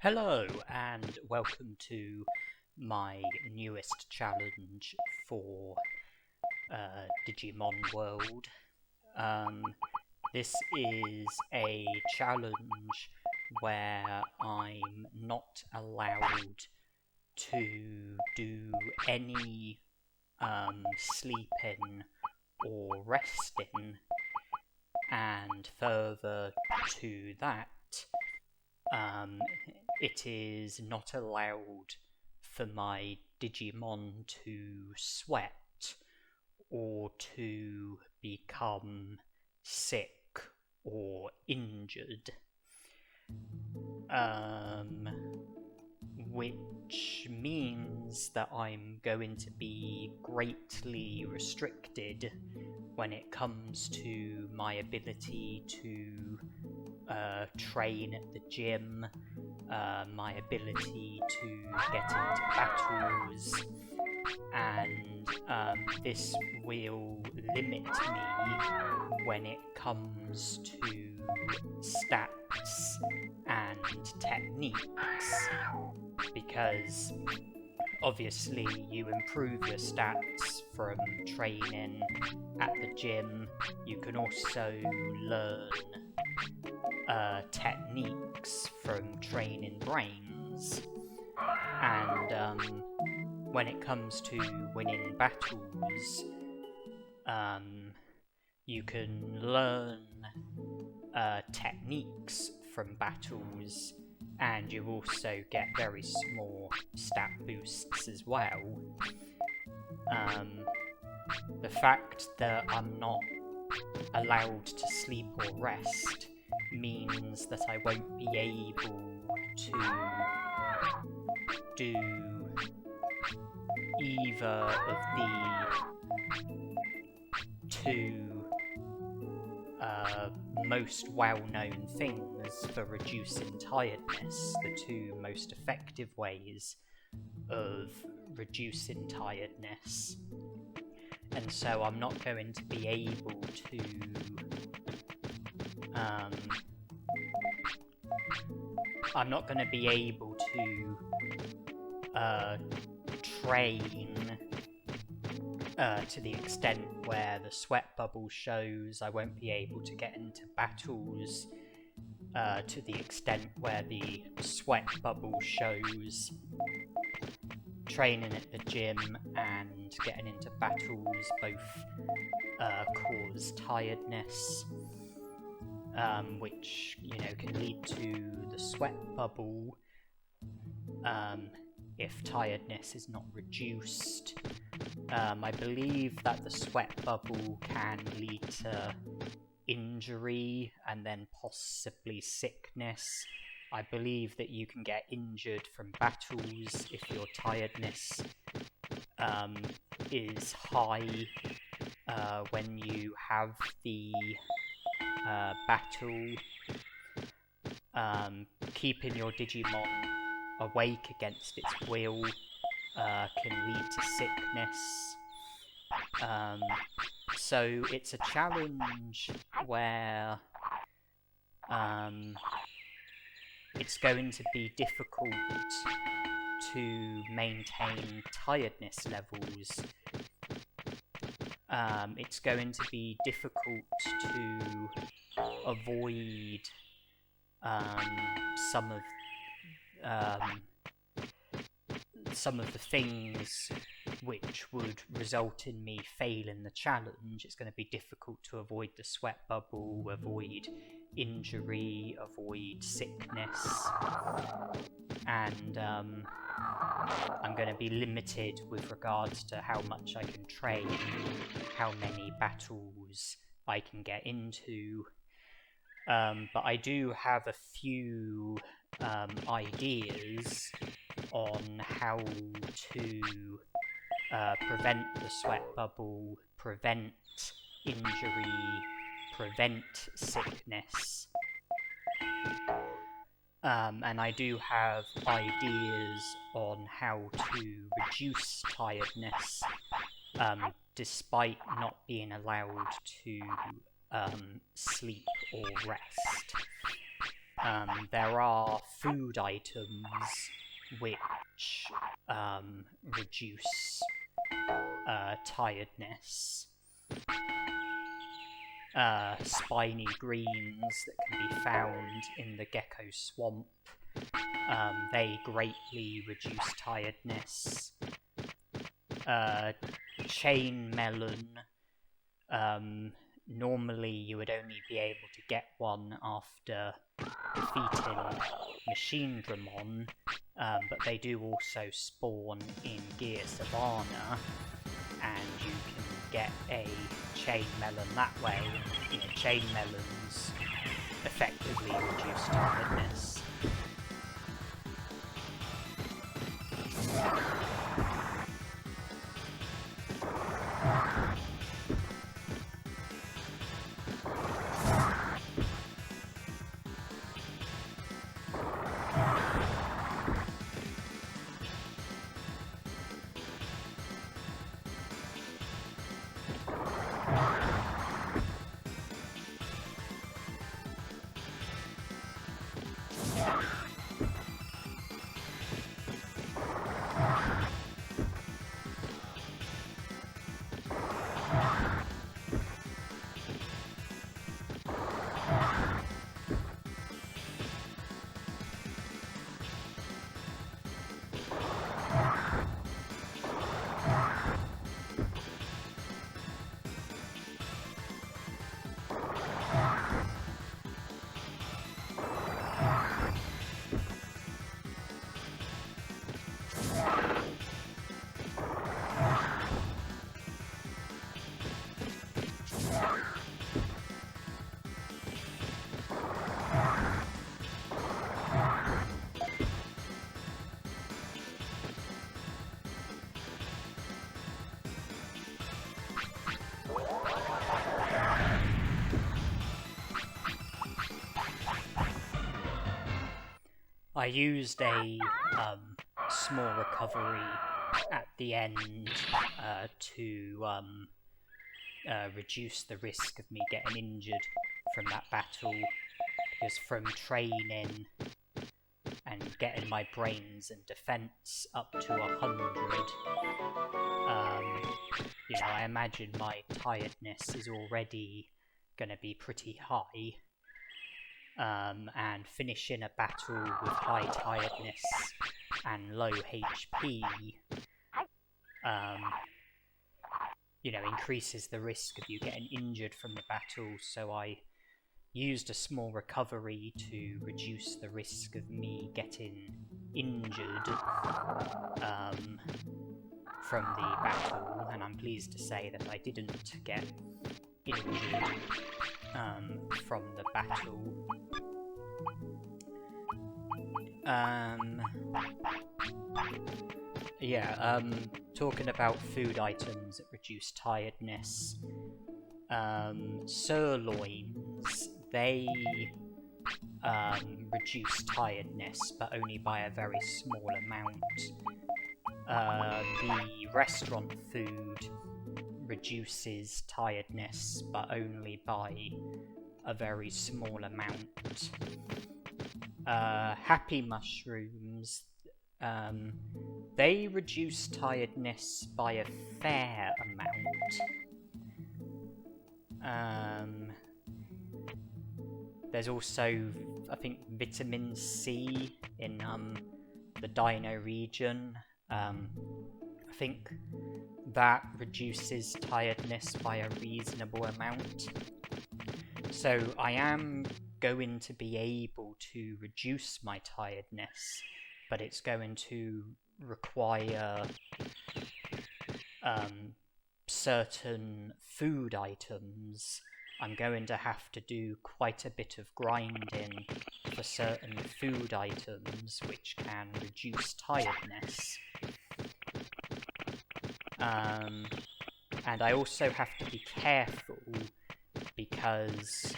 Hello and welcome to my newest challenge for Digimon World. This is a challenge where I'm not allowed to do any sleeping or resting, and further to that, it is not allowed for my Digimon to sweat or to become sick or injured, which means that I'm going to be greatly restricted when it comes to my ability to train at the gym, my ability to get into battles, and this will limit me when it comes to stats and techniques, because obviously you improve your stats from training at the gym. You can also learn techniques from training brains, and when it comes to winning battles, you can learn techniques from battles, and you also get very small stat boosts as well. The fact that I'm not allowed to sleep or rest means that I won't be able to do either of the two most well-known things for reducing tiredness, the two most effective ways of reducing tiredness. And so I'm not going to be able to train to the extent where the sweat bubble shows. I won't be able to get into battles to the extent where the sweat bubble shows. Training at the gym and getting into battles both cause tiredness, which, can lead to the sweat bubble if tiredness is not reduced. I believe that the sweat bubble can lead to injury and then possibly sickness. I believe that you can get injured from battles if your tiredness is high when you have the battle. Keeping your Digimon awake against its will can lead to sickness. So it's a challenge where it's going to be difficult to maintain tiredness levels. It's going to be difficult to avoid some of the things which would result in me failing the challenge. It's going to be difficult to avoid the sweat bubble, avoid injury, avoid sickness, and I'm going to be limited with regards to how much I can train, how many battles I can get into, but I do have a few ideas on how to prevent the sweat bubble, prevent injury, prevent sickness, and I do have ideas on how to reduce tiredness despite not being allowed to sleep or rest. there are food items which reduce tiredness. Spiny greens that can be found in the gecko swamp. They greatly reduce tiredness. Chain melon. Normally you would only be able to get one after defeating Drimogemon, but they do also spawn in Gear Savannah, and you can get a chain melon that way. You know, chain melons effectively reduce tiredness. I used a small recovery at the end to reduce the risk of me getting injured from that battle, because from training and getting my brains and defense up to 100, you know, I imagine my tiredness is already going to be pretty high. And finishing a battle with high tiredness and low HP, you know, increases the risk of you getting injured from the battle, so I used a small recovery to reduce the risk of me getting injured from the battle, and I'm pleased to say that I didn't get injured from the battle. Talking about food items that reduce tiredness, sirloins, they reduce tiredness, but only by a very small amount. The restaurant food reduces tiredness, but only by a very small amount. HappyMushrooms, they reduce tiredness by a fair amount. There's also, I think, vitamin C in the Dino region. I think that reduces tiredness by a reasonable amount. So I am going to be able to reduce my tiredness, but it's going to require certain food items. I'm going to have to do quite a bit of grinding for certain food items which can reduce tiredness. And I also have to be careful because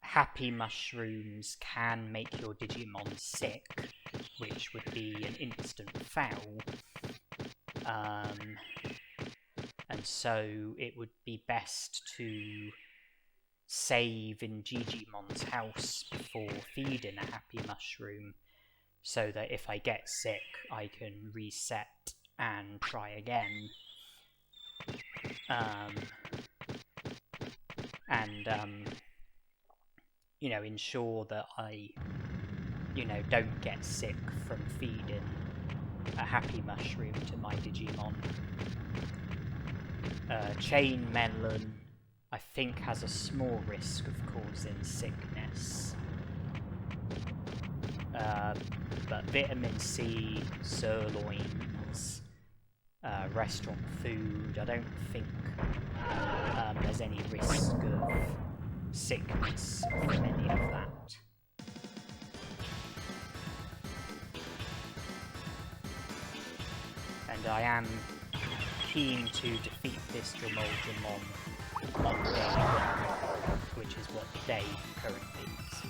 HappyMushrooms can make your Digimon sick, which would be an instant foul. And so it would be best to save in Digimon's house before feeding a Happy Mushroom, so that if I get sick, I can reset and try again. You know, ensure that I, you know, don't get sick from feeding a Happy Mushroom to my Digimon. Chain Melon, I think, has a small risk of causing sickness. But Vitamin C, sirloins, restaurant food, I don't think there's any risk of sickness from any of that. And I am keen to defeat this Drimogemon on day 1, which is what the day currently is.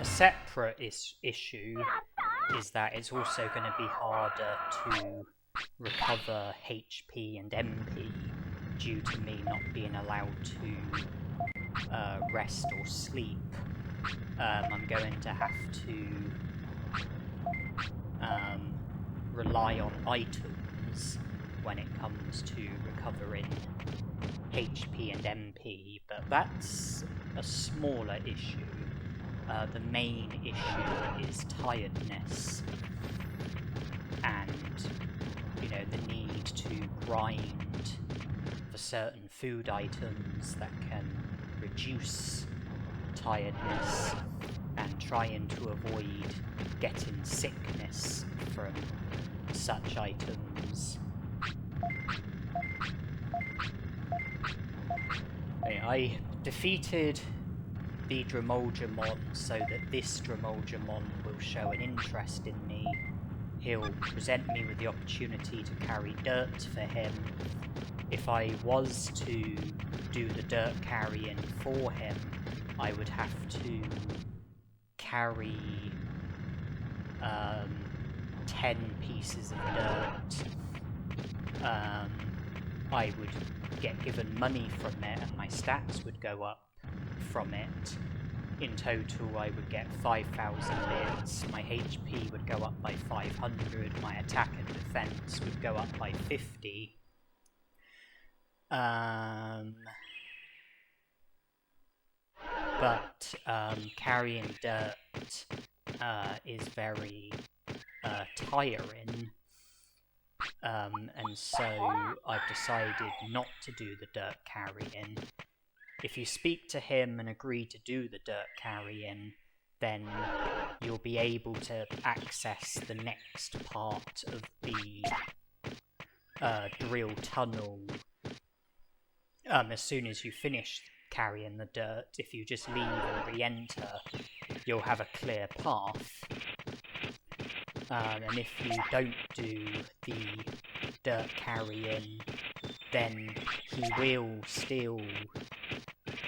Separate issue is that it's also going to be harder to recover HP and MP due to me not being allowed to rest or sleep. I'm going to have to rely on items when it comes to recovering HP and MP, but that's a smaller issue. The main issue is tiredness and, you know, the need to grind for certain food items that can reduce tiredness and trying to avoid getting sickness from such items. I defeated the Drimogemon so that this Drimogemon will show an interest in me. He'll present me with the opportunity to carry dirt for him. If I was to do the dirt carrying for him, I would have to carry 10 pieces of dirt. I would get given money from it and my stats would go up from it. In total, I would get 5,000 bits, my HP would go up by 500, my attack and defense would go up by 50. But carrying dirt is very tiring, and so I've decided not to do the dirt carrying. If you speak to him and agree to do the dirt carrying, then you'll be able to access the next part of the drill tunnel as soon as you finish carrying the dirt. If you just leave and re-enter, you'll have a clear path. And if you don't do the dirt carrying, then he will still,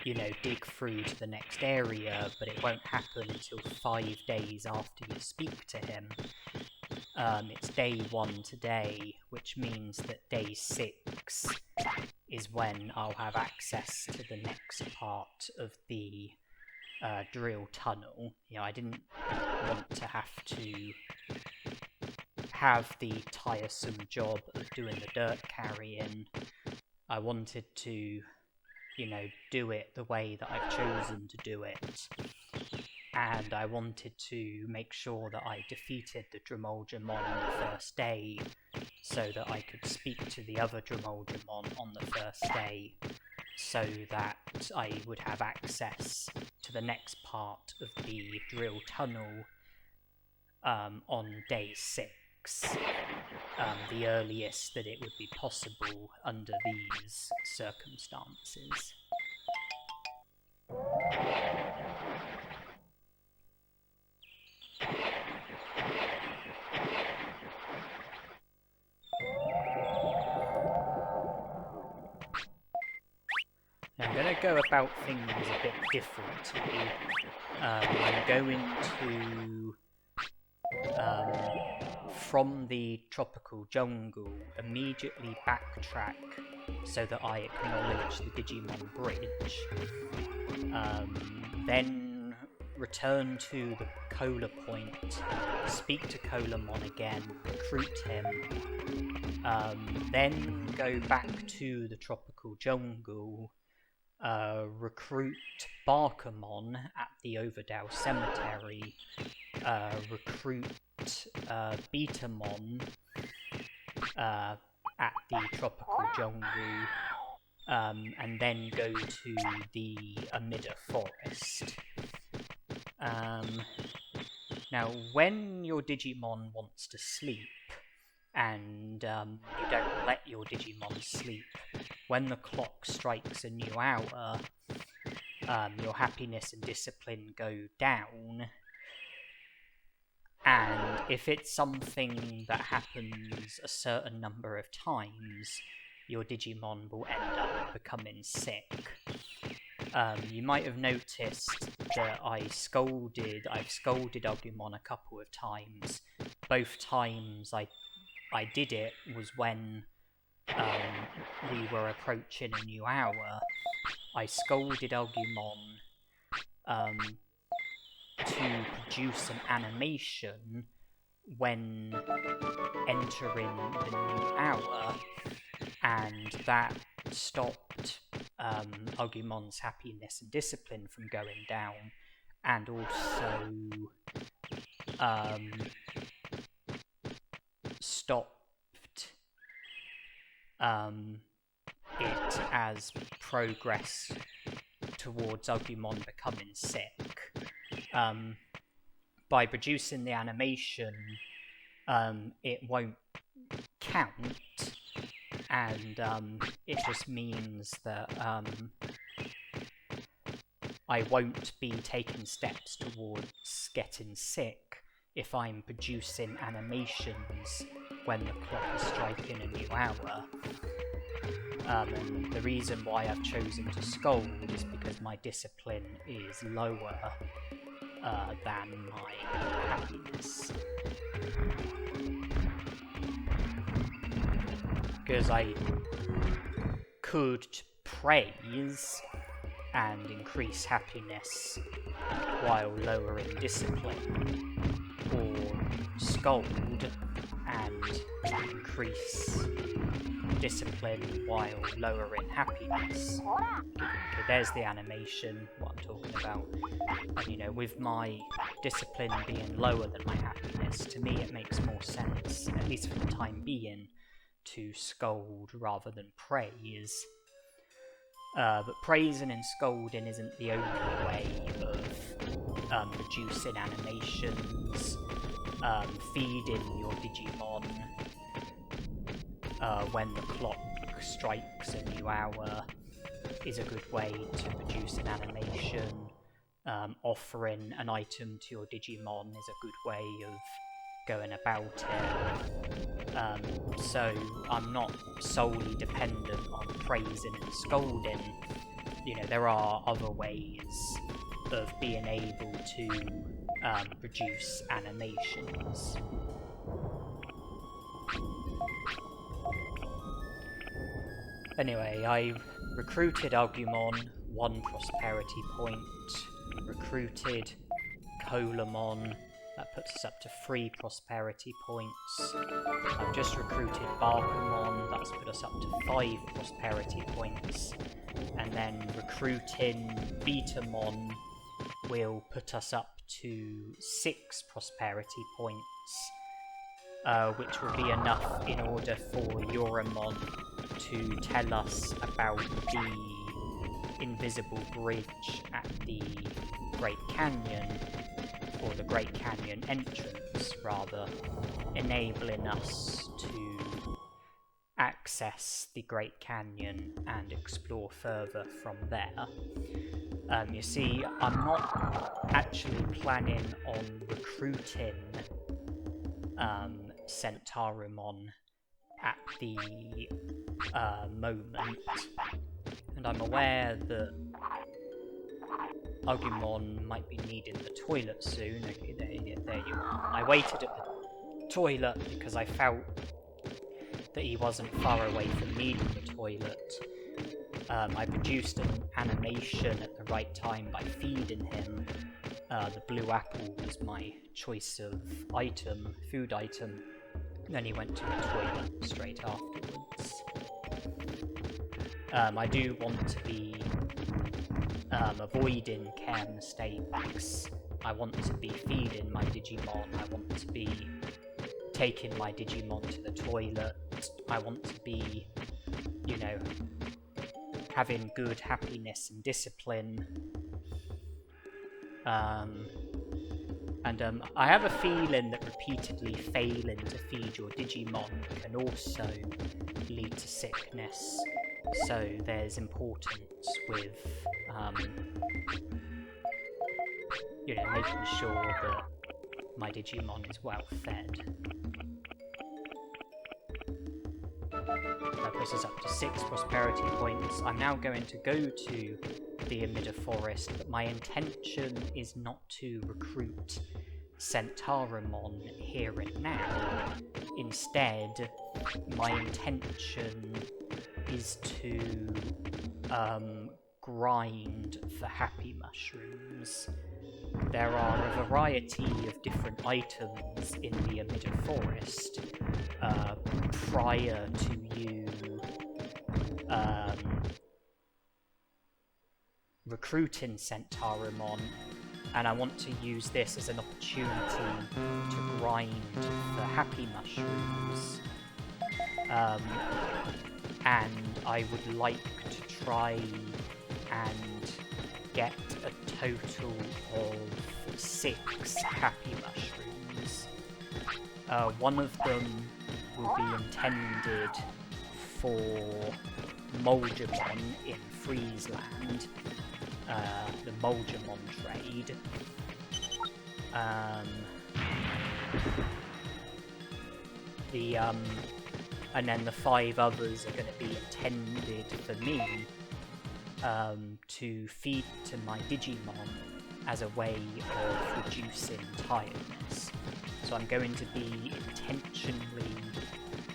you know, dig through to the next area, but it won't happen until 5 days after you speak to him. It's day 1 today, which means that day 6 is when I'll have access to the next part of the drill tunnel. You know, I didn't want to have to have the tiresome job of doing the dirt carrying. I wanted to, you know, do it the way that I've chosen to do it. And I wanted to make sure that I defeated the Drimogemon on the first day, so that I could speak to the other Drimogemon on the first day, so that I would have access to the next part of the drill tunnel on day 6, the earliest that it would be possible under these circumstances. Now I'm going to go about things a bit differently. I'm going to, from the tropical jungle, immediately backtrack so that I acknowledge the Digimon bridge. Then return to the Cola point, speak to Coelamon again, recruit him, then go back to the tropical jungle, recruit Bakemon at the Overdale Cemetery, recruit Betamon at the tropical jungle, and then go to the Amida Forest. Now, when your Digimon wants to sleep, and you don't let your Digimon sleep, when the clock strikes a new hour, your happiness and discipline go down, and if it's something that happens a certain number of times, your Digimon will end up becoming sick. You might have noticed that I've scolded Agumon a couple of times. Both times I did it was when we were approaching a new hour. I scolded Agumon to produce an animation when entering the new hour, and that stopped Agumon's happiness and discipline from going down, and also stopped it as progress towards Agumon becoming sick. By producing the animation, it won't count, and it just means that I won't be taking steps towards getting sick if I'm producing animations when the clock is striking a new hour. And the reason why I've chosen to scold is because my discipline is lower than my happiness. Because I could praise and increase happiness while lowering discipline, or scold and increase discipline while lowering happiness. Okay, there's the animation, what I'm talking about. And you know, with my discipline being lower than my happiness, to me it makes more sense, at least for the time being, to scold rather than praise. But praising and scolding isn't the only way of producing animations. Feeding your Digimon when the clock strikes a new hour is a good way to produce an animation. Offering an item to your Digimon is a good way of going about it. So I'm not solely dependent on praising and scolding. You know, there are other ways of being able to produce animations. Anyway, I recruited Agumon, 1 prosperity point. Recruited Coelamon, that puts us up to 3 prosperity points. I've just recruited Bakemon, that's put us up to 5 prosperity points. And then recruiting Betamon will put us up to 6 prosperity points, which will be enough in order for Cherrymon to tell us about the invisible bridge at the Great Canyon, or the Great Canyon entrance, rather, enabling us to access the Great Canyon and explore further from there. You see, I'm not actually planning on recruiting Centarumon at the moment, and I'm aware that Agumon might be needing the toilet soon. Okay, there you are. I waited at the toilet because I felt that he wasn't far away from needing the toilet. I produced an animation at the right time by feeding him. The blue apple was my choice of food item. Then he went to the toilet straight afterwards. I do want to be avoiding care mistakes. I want to be feeding my Digimon. I want to be taking my Digimon to the toilet. I want to be, you know, having good happiness and discipline. I have a feeling that repeatedly failing to feed your Digimon can also lead to sickness. So there's importance with, you know, making sure that my Digimon is well fed. That puts us up to 6 prosperity points. I'm now going to go to the Amida Forest, but my intention is not to recruit Centarumon here and now. Instead, my intention is to grind for HappyMushrooms. There are a variety of different items in the Amida Forest prior to you recruiting Centarumon, and I want to use this as an opportunity to grind for HappyMushrooms. And I would like to try and get a total of 6 HappyMushrooms. One of them will be intended for Moldgemon in Friesland, the Moldgemon trade. And then the 5 others are going to be intended for me to feed to my Digimon as a way of reducing tiredness. So I'm going to be intentionally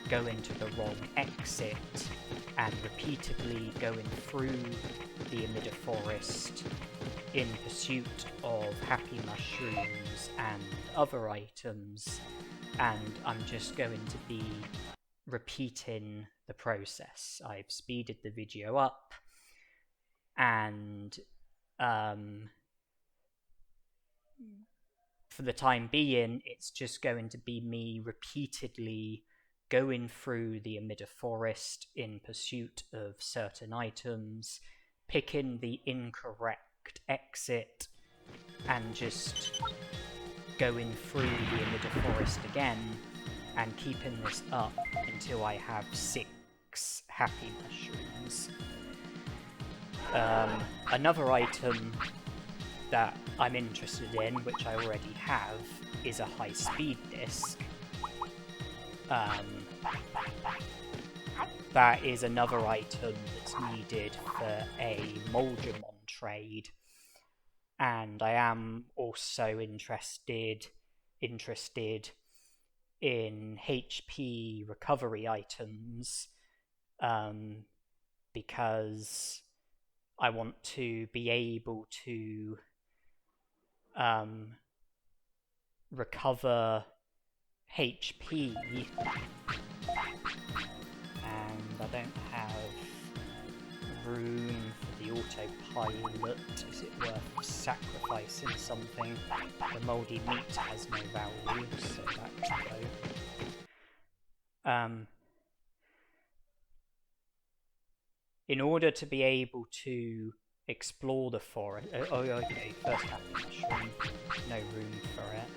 going to the wrong exit and repeatedly going through the Amida Forest in pursuit of HappyMushrooms and other items, and I'm just going to be repeating the process. I've speeded the video up, and for the time being, it's just going to be me repeatedly going through the Amida Forest in pursuit of certain items, picking the incorrect exit, and just going through the Amida Forest again, and keeping this up until I have 6 HappyMushrooms. Another item that I'm interested in, which I already have, is a high speed disc. That is another item that's needed for a Molgemon trade, and I am also interested in HP recovery items, because I want to be able to recover HP, and I don't have room for the autopilot. Is it worth sacrificing something? The mouldy meat has no value, so that can go. In order to be able to explore the forest... okay, first Happy Mushroom. No room for it.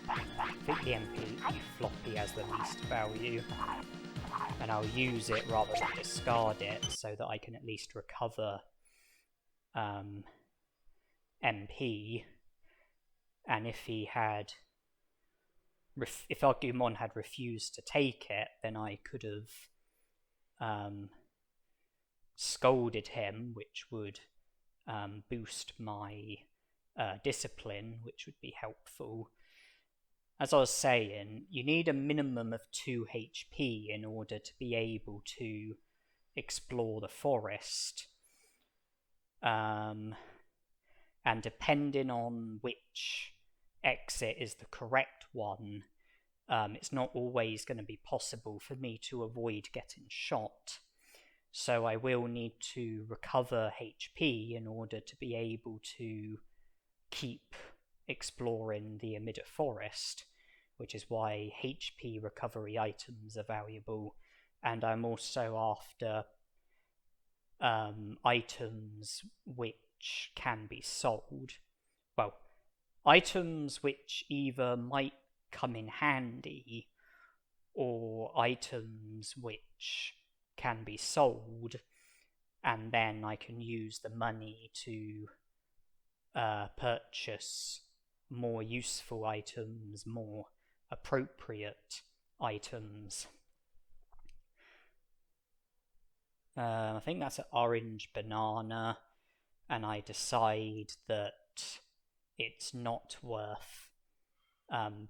I think the MP floppy has the least value, and I'll use it rather than discard it so that I can at least recover MP. And if Agumon had refused to take it, then I could have scolded him, which would boost my discipline, which would be helpful. As I was saying, you need a minimum of 2 HP in order to be able to explore the forest. And depending on which exit is the correct one, it's not always going to be possible for me to avoid getting shot. So I will need to recover HP in order to be able to keep exploring the Amida Forest, which is why HP recovery items are valuable. And I'm also after items which can be sold. Well, items which either might come in handy, or items which can be sold, and then I can use the money to purchase more useful items, more appropriate items. I think that's an orange banana, and I decide that it's not worth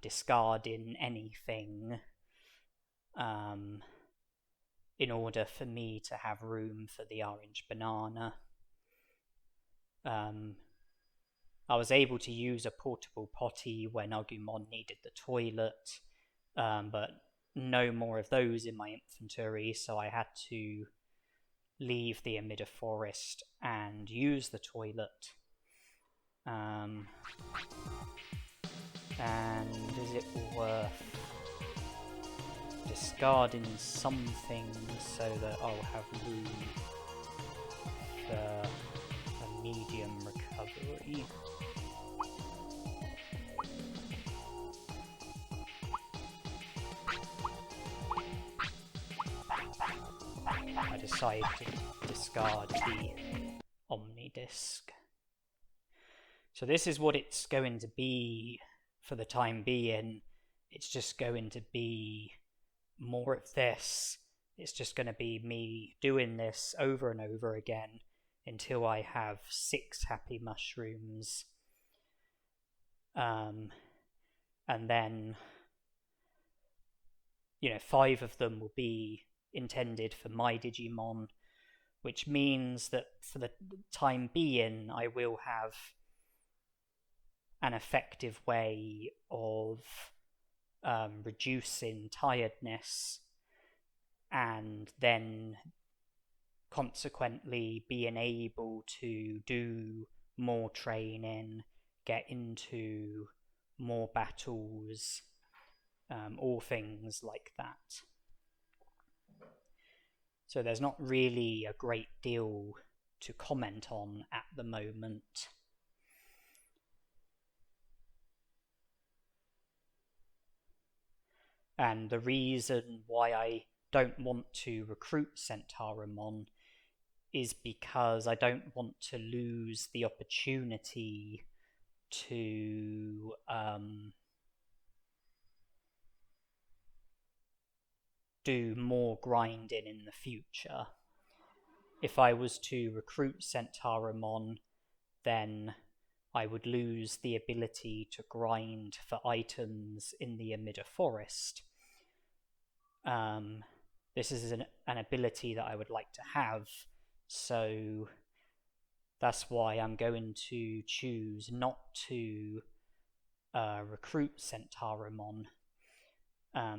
discarding anything in order for me to have room for the orange banana. I was able to use a portable potty when Agumon needed the toilet, but no more of those in my inventory, so I had to leave the Amida Forest and use the toilet. And is it worth discarding something so that I'll have room for a medium recovery? I decide to discard the Omnidisc. So this is what it's going to be for the time being. It's just going to be more of this. It's just going to be me doing this over and over again until I have 6 HappyMushrooms. And then, 5 of them will be intended for my Digimon, which means that for the time being I will have an effective way of reducing tiredness, and then consequently being able to do more training, get into more battles, all things like that. So there's not really a great deal to comment on at the moment. And the reason why I don't want to recruit Centarumon is because I don't want to lose the opportunity to do more grinding in the future. If I was to recruit Centarumon, then I would lose the ability to grind for items in the Amida Forest. This is an ability that I would like to have, so that's why I'm going to choose not to recruit Centarumon,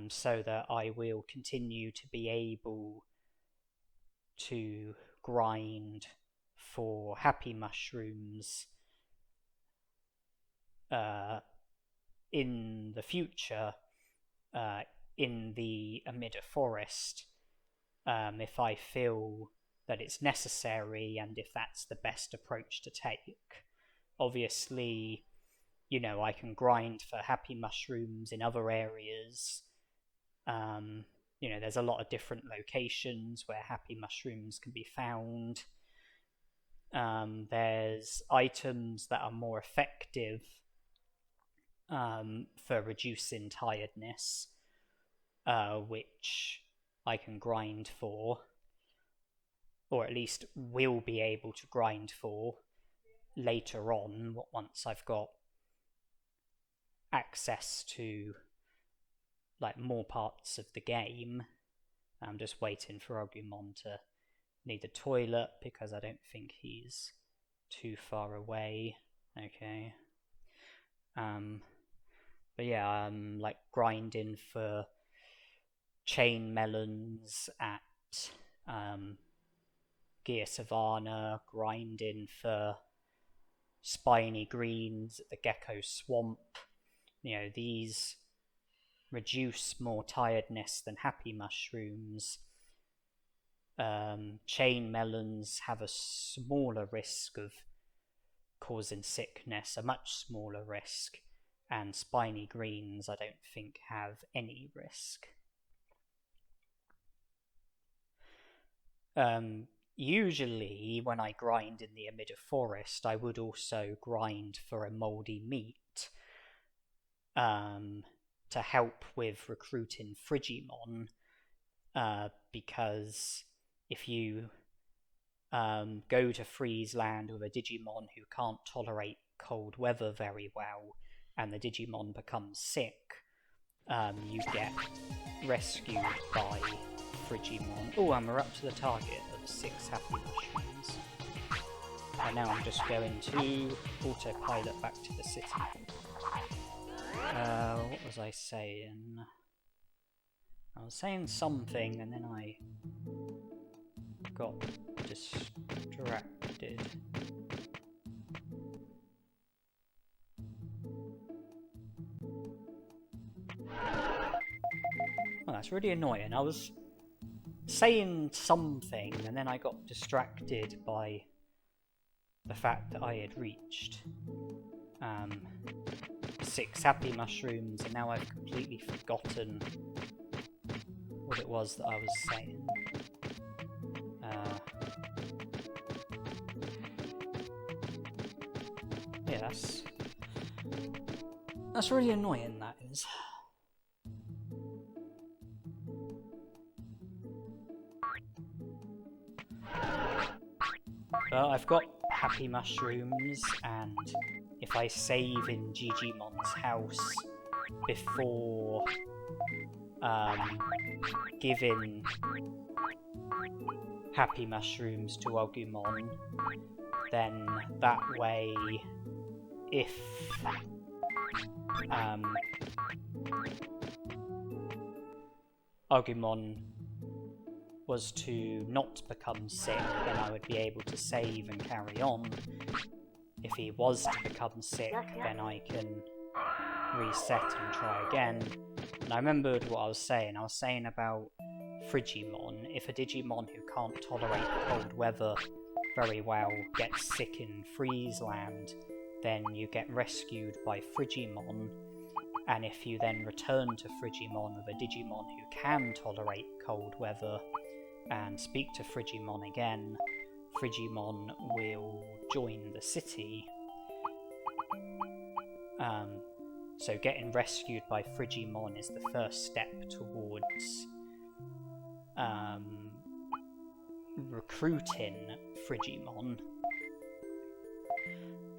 so that I will continue to be able to grind for HappyMushrooms in the future in the Amida Forest, if I feel that it's necessary and if that's the best approach to take. Obviously, you know, I can grind for HappyMushrooms in other areas. You know, there's a lot of different locations where HappyMushrooms can be found. There's items that are more effective for reducing tiredness, which I can grind for, or at least will be able to grind for later on, once I've got access to like more parts of the game. I'm just waiting for Agumon to need the toilet because I don't think he's too far away. Okay. But yeah, I'm like grinding for chain melons at Gear Savannah, grinding for spiny greens at the Gecko Swamp. You know, these reduce more tiredness than HappyMushrooms. Chain melons have a smaller risk of causing sickness, a much smaller risk, and spiny greens I don't think have any risk. Usually when I grind in the Amida Forest, I would also grind for a mouldy meat to help with recruiting Frigimon, because if you go to Friesland with a Digimon who can't tolerate cold weather very well, and the Digimon becomes sick, you get rescued by Frigimon. Oh, and we're up to the target of 6 HappyMushrooms. And now I'm just going to autopilot back to the city. What was I saying? I was saying something and then I got distracted. Oh, that's really annoying. I was saying something and then I got distracted by the fact that I had reached 6 HappyMushrooms, and now I've completely forgotten what it was that I was saying. Yeah, that's really annoying, that is. But I've got HappyMushrooms, and if I save in Digimon's house before giving HappyMushrooms to Agumon, then that way, if Agumon was to not become sick, then I would be able to save and carry on. If he was to become sick, then I can reset and try again. And I remembered what I was saying. I was saying about Frigimon. If a Digimon who can't tolerate cold weather very well gets sick in Friesland, then you get rescued by Frigimon, And if you then return to Frigimon with a Digimon who can tolerate cold weather and speak to Frigimon again, Frigimon will join the city. So getting rescued by Frigimon is the first step towards recruiting Frigimon.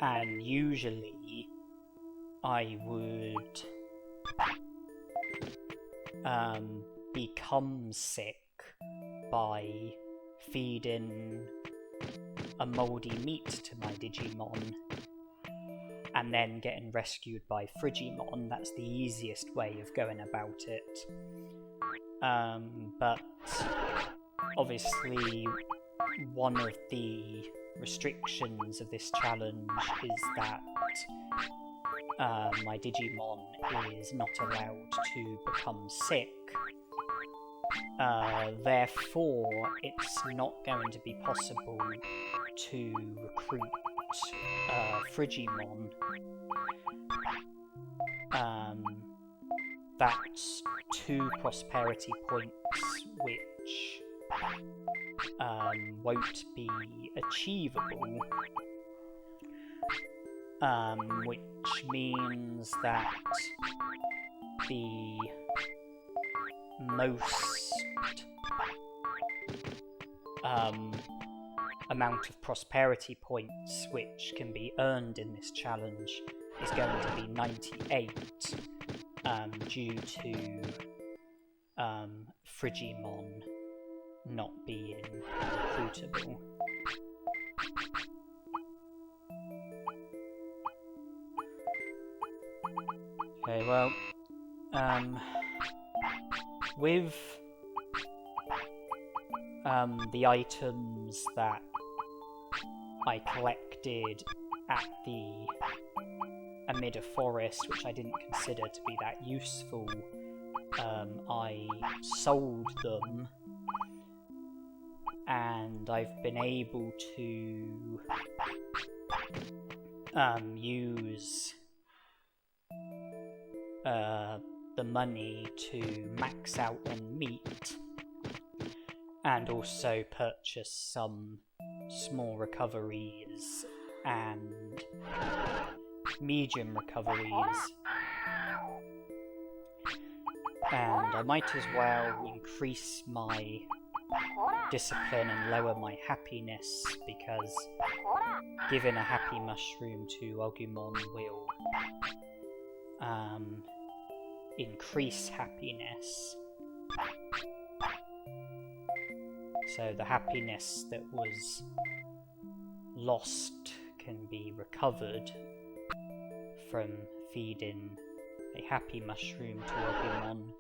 And usually I would become sick by feeding a mouldy meat to my Digimon and then getting rescued by Frigimon. That's the easiest way of going about it. But obviously one of the restrictions of this challenge is that my Digimon is not allowed to become sick. Therefore, it's not going to be possible to recruit Frigimon. That's 2 prosperity points which won't be achievable, which means that the most amount of prosperity points which can be earned in this challenge is going to be 98, due to Frigimon not being recruitable. Okay, well, with the items that I collected at the Amida Forest, which I didn't consider to be that useful, I sold them, and I've been able to use the money to max out on meat and also purchase some small recoveries and medium recoveries. And I might as well increase my discipline and lower my happiness, because giving a happy mushroom to Agumon will increase happiness. So the happiness that was lost can be recovered from feeding a happy mushroom to Agumon.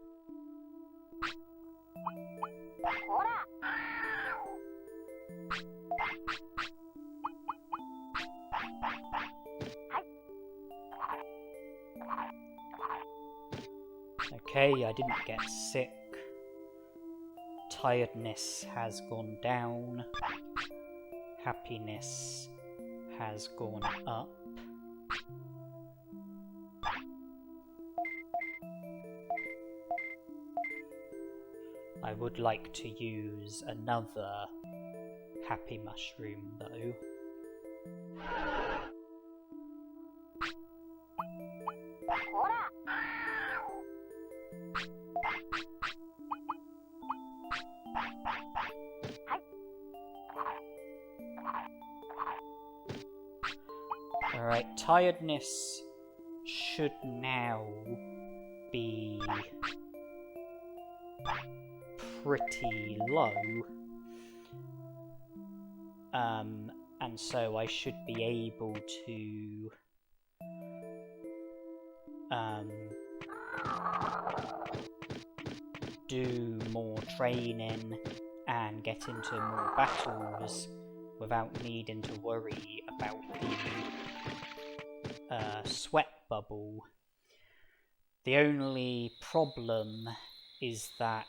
Okay, I didn't get sick. Tiredness has gone down. Happiness has gone up. I would like to use another happy mushroom though. Alright, tiredness should now be pretty low, and so I should be able to do more training and get into more battles without needing to worry about the sweat bubble. The only problem is that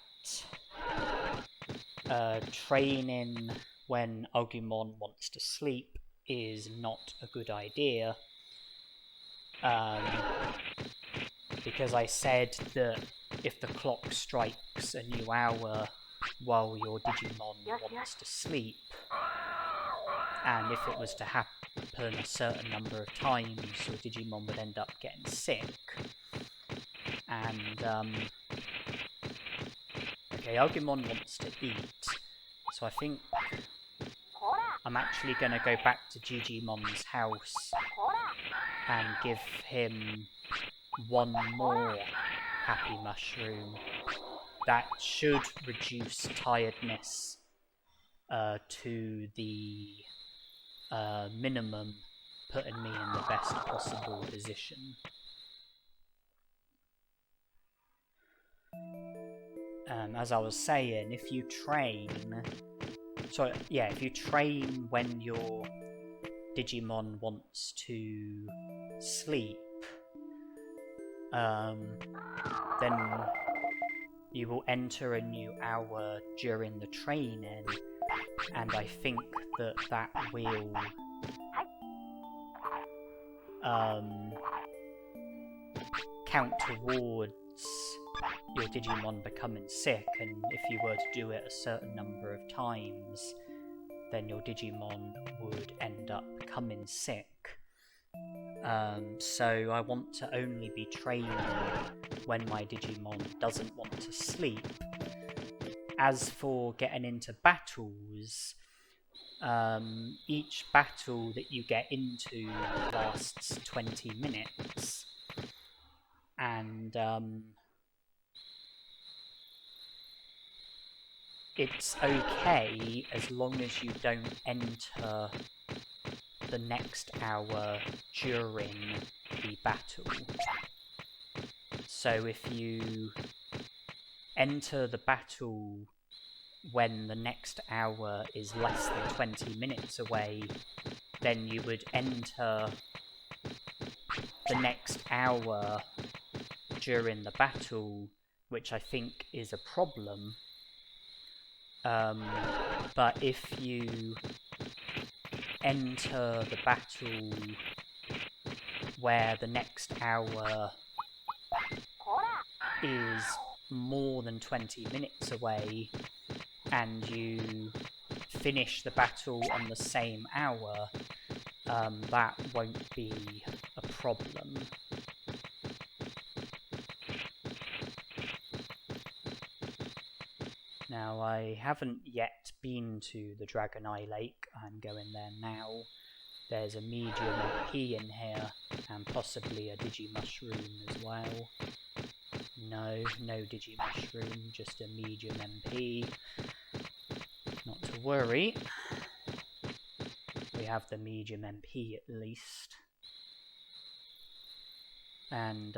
training when Agumon wants to sleep is not a good idea, because I said that if the clock strikes a new hour while your Digimon wants to sleep, and if it was to happen a certain number of times, your Digimon would end up getting sick. And, okay, Agumon wants to eat, so I think I'm actually going to go back to Digimon's house and give him one more Happy Mushroom. That should reduce tiredness to the minimum, putting me in the best possible position. As I was saying, if you train when your Digimon wants to sleep, then you will enter a new hour during the training, and I think that will count towards your Digimon becoming sick, and if you were to do it a certain number of times, then your Digimon would end up becoming sick. So I want to only be training when my Digimon doesn't want to sleep. As for getting into battles, each battle that you get into lasts 20 minutes, and it's okay as long as you don't enter the next hour during the battle. So if you enter the battle when the next hour is less than 20 minutes away, then you would enter the next hour during the battle, which I think is a problem. But if you enter the battle where the next hour is more than 20 minutes away, and you finish the battle on the same hour, that won't be a problem. Now, I haven't yet been to the Dragon Eye Lake. I'm going there now. There's a medium MP in here, and possibly a Digimushroom as well. No Digimushroom, just a medium MP. Not to worry. We have the medium MP at least. And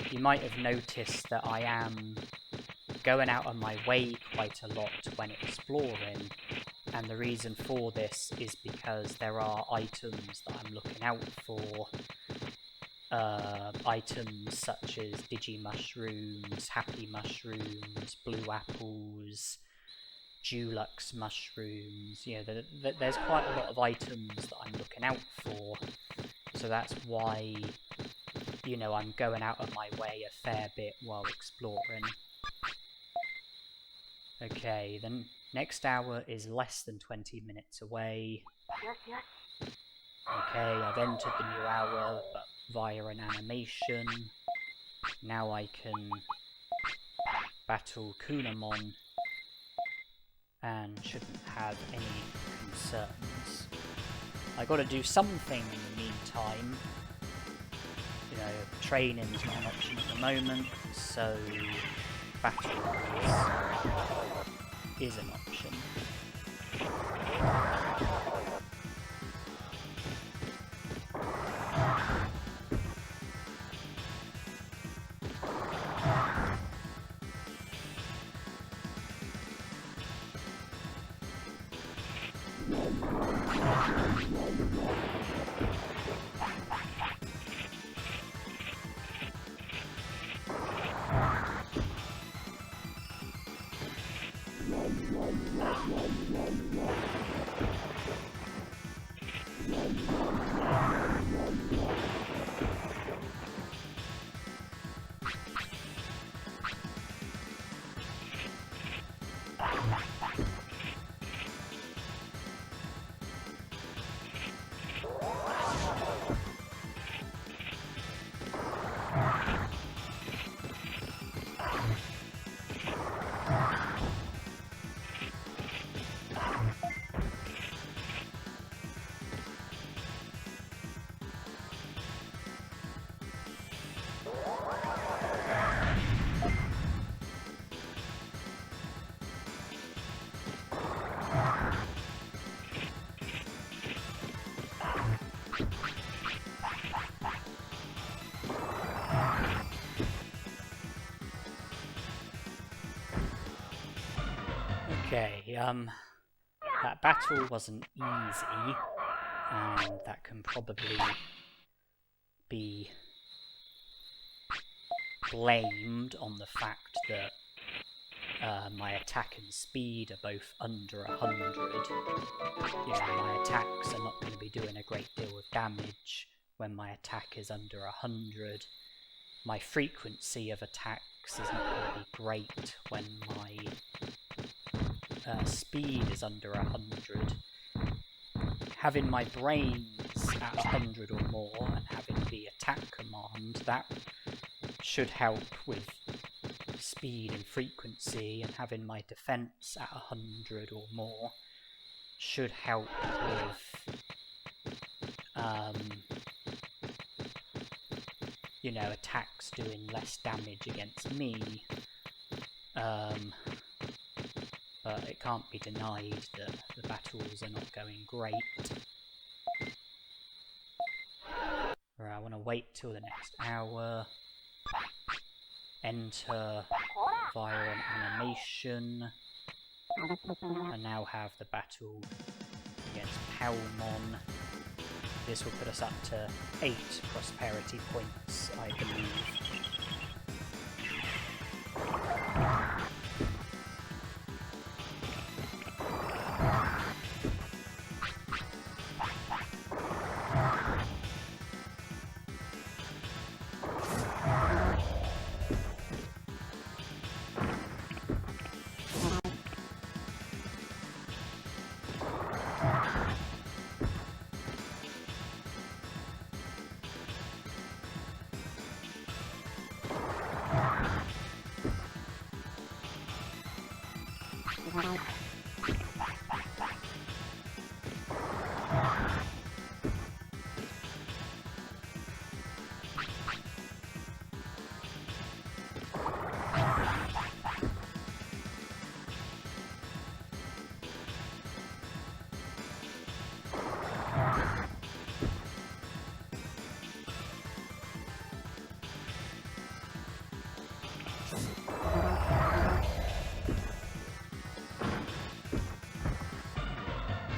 you might have noticed that I am going out of my way quite a lot when exploring, and the reason for this is because there are items that I'm looking out for. Items such as Digimushrooms, Happy Mushrooms, Blue Apples, Dulux Mushrooms. You know, there's quite a lot of items that I'm looking out for, so that's why, you know, I'm going out of my way a fair bit while exploring. Okay, the next hour is less than 20 minutes away. Okay, I've entered the new hour, but via an animation. Now I can battle Kunemon and shouldn't have any concerns. I gotta do something in the meantime. You know, training's not an option at the moment, so battle is an option. Okay, that battle wasn't easy, and that can probably be blamed on the fact that my attack and speed are both under 100. You know, my attacks are not going to be doing a great deal of damage when my attack is under 100. My frequency of attacks is not going to be great when my speed is under 100. Having my brains at 100 or more and having the attack command, that should help with speed and frequency, and having my defense at 100 or more should help with you know, attacks doing less damage against me. But it can't be denied that the battles are not going great. Right, I want to wait till the next hour. Enter via an animation. I now have the battle against Palmon. This will put us up to 8 prosperity points, I believe.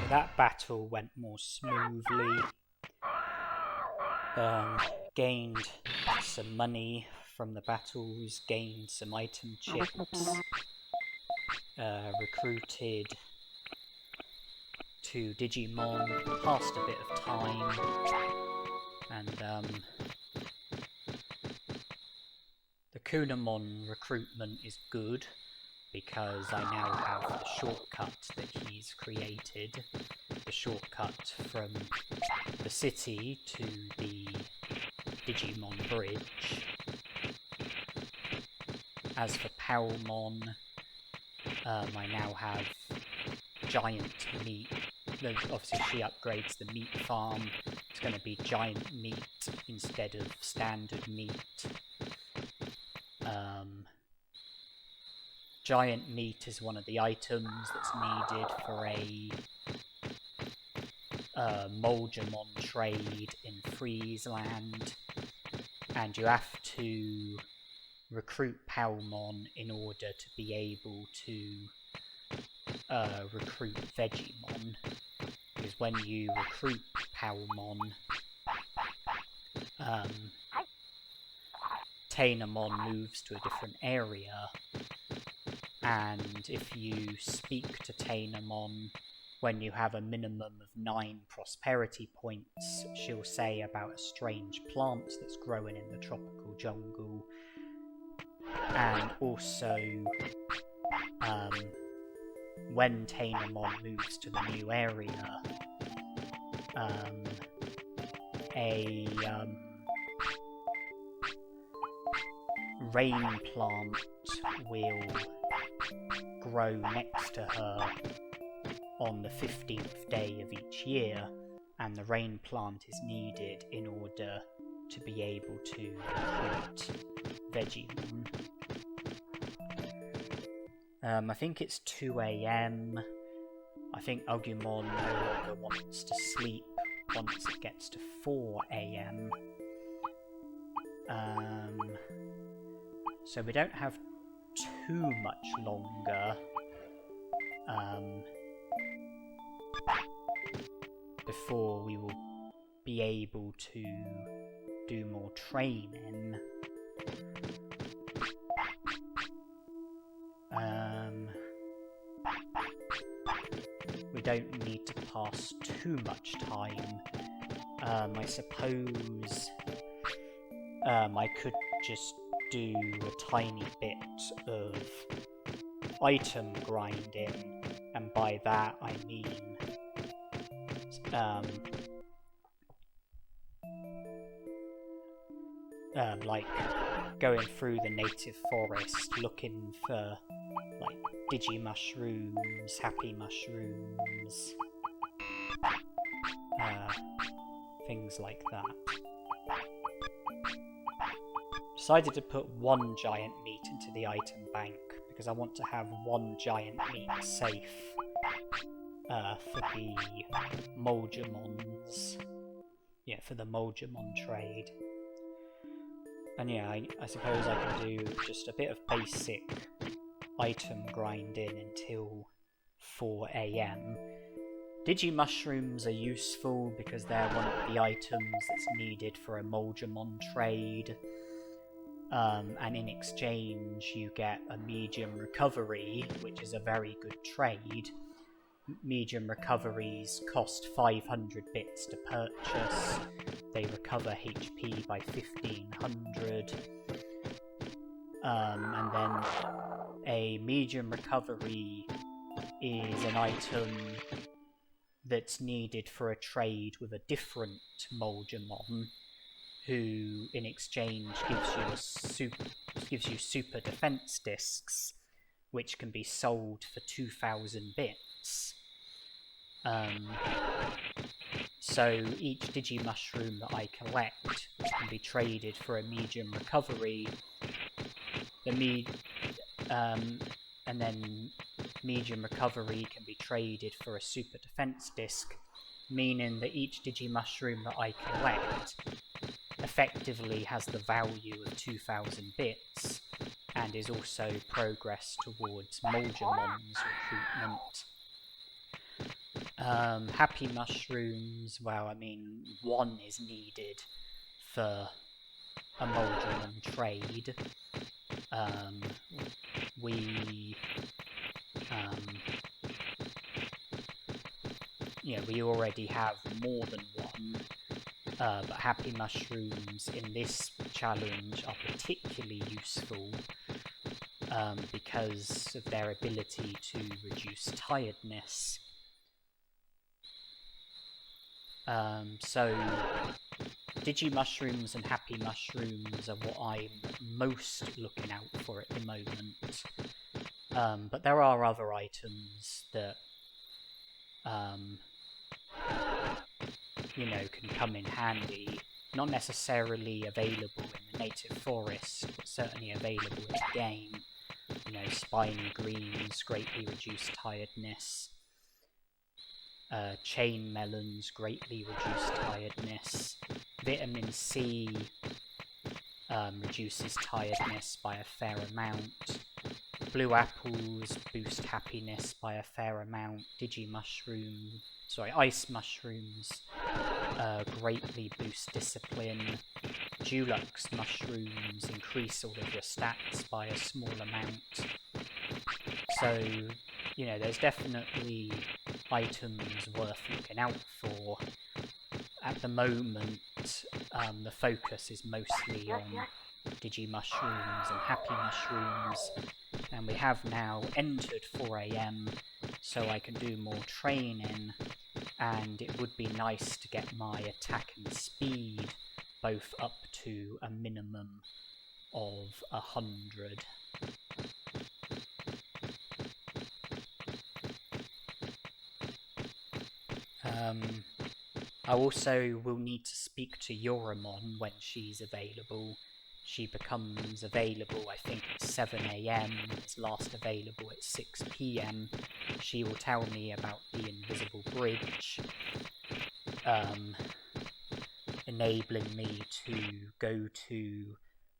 That battle went more smoothly. Gained some money from the battles, gained some item chips, recruited 2 Digimon, passed a bit of time, and the Kunemon recruitment is good, because I now have the shortcut that he's created, the shortcut from the city to the Digimon bridge. As for Palmon, I now have giant meat. Obviously she upgrades the meat farm. It's going to be giant meat instead of standard meat. Giant meat is one of the items that's needed for a Drimogemon trade in Friesland, and you have to recruit Palmon in order to be able to recruit Frigimon, because when you recruit Palmon, Tainamon moves to a different area. And if you speak to Tainamon when you have a minimum of 9 prosperity points, she'll say about a strange plant that's growing in the tropical jungle. And also, when Tainamon moves to the new area, a rain plant will grow next to her on the 15th day of each year, and the rain plant is needed in order to be able to recruit Frigimon. I think it's 2 AM. I think Agumon no longer wants to sleep once it gets to 4 AM. So we don't have too much longer before we will be able to do more training. We don't need to pass too much time. I suppose I could just do a tiny bit of item grinding, and by that I mean like going through the native forest looking for like Digimushrooms, HappyMushrooms, things like that. Decided to put one giant meat into the item bank because I want to have one giant meat safe for the Moldgemons. Yeah, for the Moldgemon trade. And yeah, I suppose I can do just a bit of basic item grinding until 4 AM. Digimushrooms are useful because they're one of the items that's needed for a Moldgemon trade. And in exchange you get a medium recovery, which is a very good trade. Medium recoveries cost 500 bits to purchase. They recover HP by 1500. And then a medium recovery is an item that's needed for a trade with a different Moldgemon, who in exchange gives you super defense discs, which can be sold for 2000 bits. So each Digimushroom that I collect, which can be traded for a medium recovery, and then medium recovery can be traded for a super defense disc, meaning that each Digimushroom that I collect effectively has the value of 2000 bits, and is also progress towards Moldgemon's recruitment. HappyMushrooms, well, I mean, one is needed for a Moldgemon trade. We already have more than one, but HappyMushrooms in this challenge are particularly useful because of their ability to reduce tiredness. So Digimushrooms and HappyMushrooms are what I'm most looking out for at the moment. But there are other items that can come in handy. Not necessarily available in the native forest, but certainly available in the game. Spiny greens greatly reduce tiredness. Chain melons greatly reduce tiredness. Vitamin C reduces tiredness by a fair amount. Blue apples boost happiness by a fair amount. Ice mushrooms greatly boost discipline. Dulux mushrooms increase all of your stats by a small amount. So, there's definitely items worth looking out for. At the moment, the focus is mostly on Digimushrooms and HappyMushrooms, and we have now entered 4 AM, so I can do more training, and it would be nice to get my attack and speed both up to a minimum of 100. I also will need to speak to Cherrymon when she's available. She becomes available, I think, at 7 AM, is last available at 6 PM. She will tell me about the invisible bridge, enabling me to go to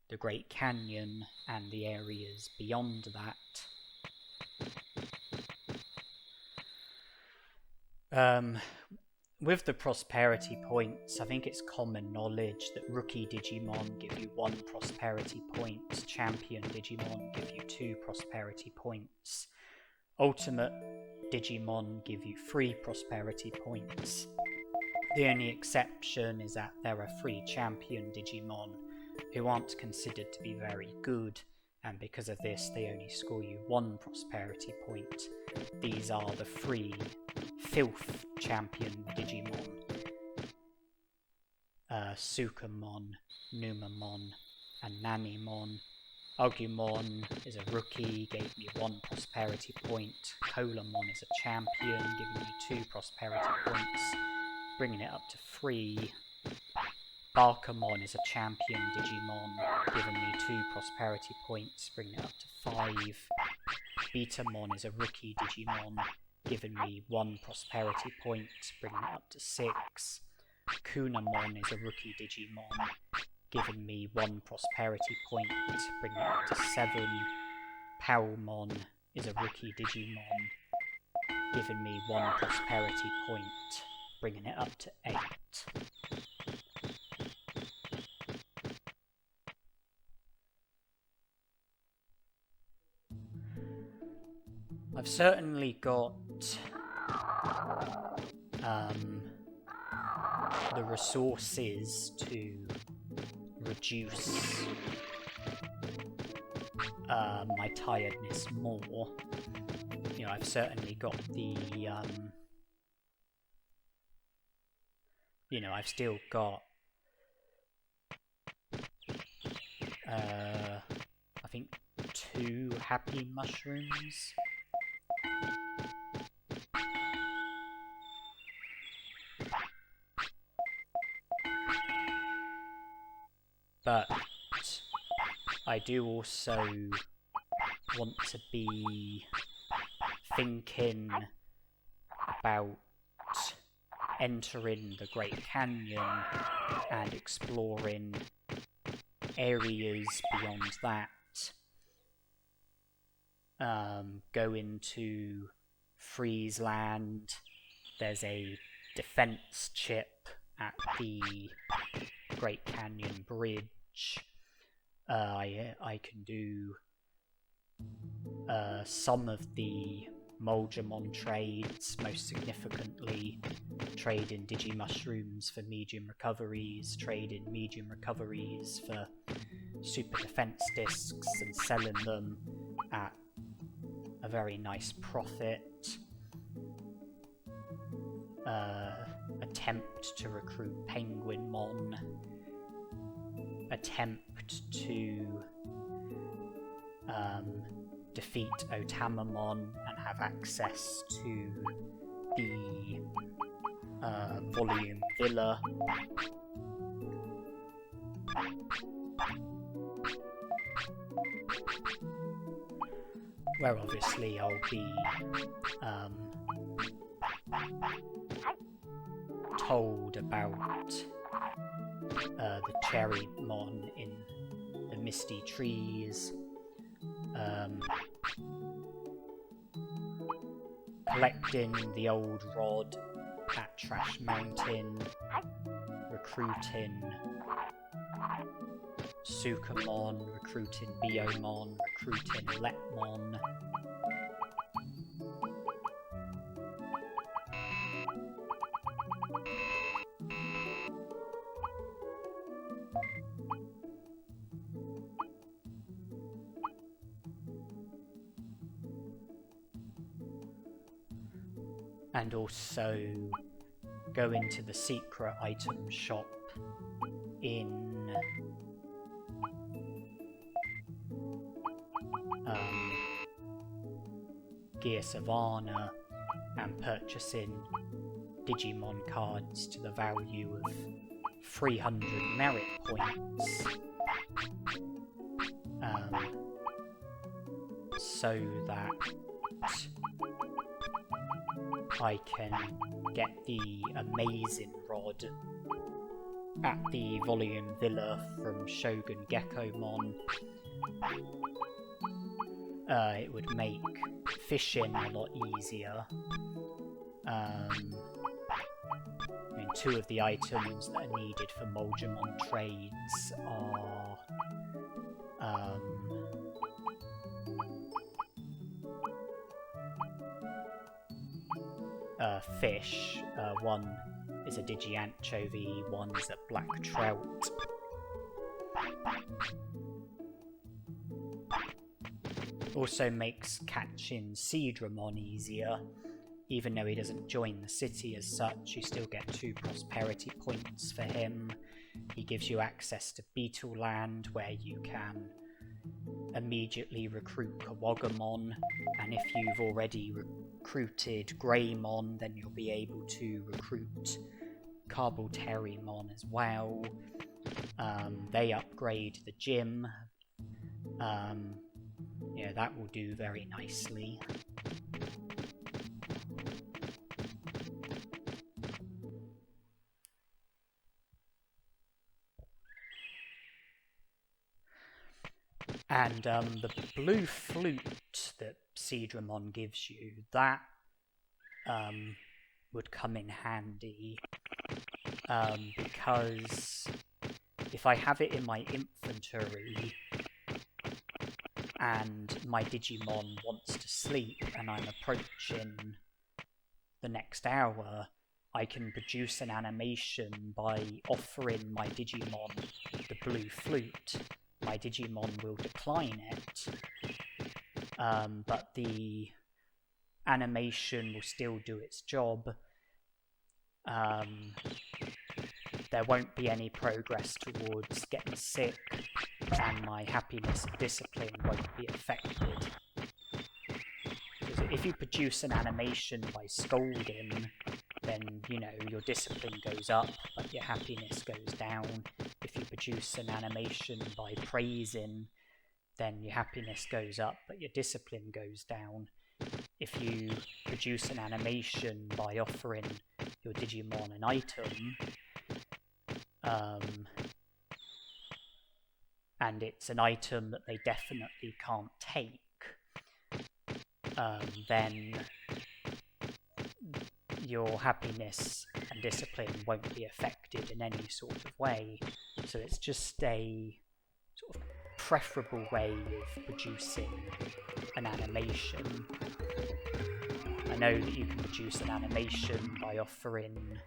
the Great Canyon and the areas beyond that. With the prosperity points, I think it's common knowledge that rookie Digimon give you 1 prosperity point, champion Digimon give you 2 prosperity points, ultimate Digimon give you 3 prosperity points. The only exception is that there are 3 champion Digimon who aren't considered to be very good, and because of this they only score you 1 prosperity point. These are the 3 filth champion Digimon, Sukamon, Numamon and Nanimon. Agumon is a rookie, gave me 1 prosperity point. Coelamon is a champion, giving me 2 prosperity points, bringing it up to 3. Bakemon is a champion Digimon, giving me 2 prosperity points, bringing it up to 5. Betamon is a rookie Digimon, giving me 1 prosperity point, bringing it up to 6. Kunemon is a rookie Digimon, giving me 1 prosperity point, bringing it up to 7. Palmon is a rookie Digimon, giving me 1 prosperity point, bringing it up to 8. I've certainly got the resources to reduce my tiredness more. You know, I've certainly got the you know, I've still got I think 2 HappyMushrooms. But I do also want to be thinking about entering the Great Canyon and exploring areas beyond that. Going to Friesland. There's a defense chip at the Great Canyon Bridge. I can do some of the Mulgemon trades, most significantly trade in Digimushrooms for medium recoveries, trade in medium recoveries for super defense discs and selling them at a very nice profit. Attempt to recruit Penguinmon, attempt to defeat Otamamon and have access to the Volume Villa. Where obviously I'll be told about the Cherrymon in the Misty Trees, collecting the old rod at Trash Mountain, recruiting Sukamon, recruiting Biyomon, recruiting Elecmon. And also go into the secret item shop in Gear Savannah and purchasing Digimon cards to the value of 300 merit points, so that I can get the amazing rod at the Volume Villa from Shogun Gekkomon. It would make fishing a lot easier, I mean, 2 of the items that are needed for Mulgemon trades are fish. One is a Digi-Anchovy, one is a black trout. Also makes catching Centarumon easier. Even though he doesn't join the city as such, you still get 2 prosperity points for him. He gives you access to Beetle Land, where you can immediately recruit Coelamon, and if you've already recruited Greymon, then you'll be able to recruit Cherrymon as well. They upgrade the gym. Yeah, that will do very nicely. And the blue flute that Centarumon gives you, that would come in handy, because if I have it in my inventory and my Digimon wants to sleep and I'm approaching the next hour, I can produce an animation by offering my Digimon the blue flute. My Digimon will decline it, but the animation will still do its job. There won't be any progress towards getting sick, and my happiness and discipline won't be affected. Because if you produce an animation by scolding, then, you know, your discipline goes up, but your happiness goes down. If you produce an animation by praising, then your happiness goes up, but your discipline goes down. If you produce an animation by offering your Digimon an item, and it's an item that they definitely can't take, then your happiness and discipline won't be affected in any sort of way. So it's just a sort of preferable way of producing an animation. I know that you can produce an animation by offering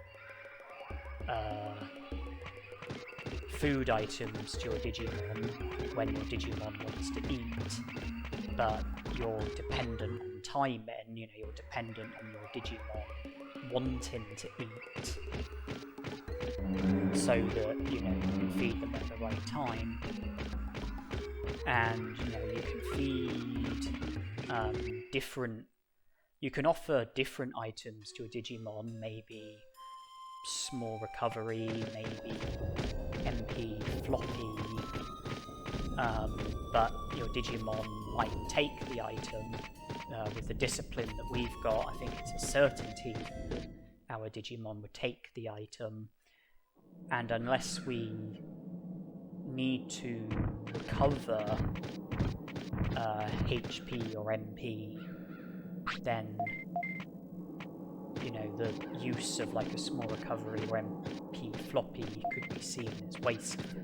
food items to your Digimon when your Digimon wants to eat, but you're dependent on timing, you know, you're dependent on your Digimon wanting to eat, so that, you know, you can feed them at the right time. And, you know, you can feed you can offer different items to a Digimon, maybe small recovery, maybe MP floppy, but your Digimon might take the item. With the discipline that we've got, I think it's a certainty that our Digimon would take the item, and unless we need to recover HP or MP, then, you know, the use of like a small recovery or MP floppy could be seen as wasteful.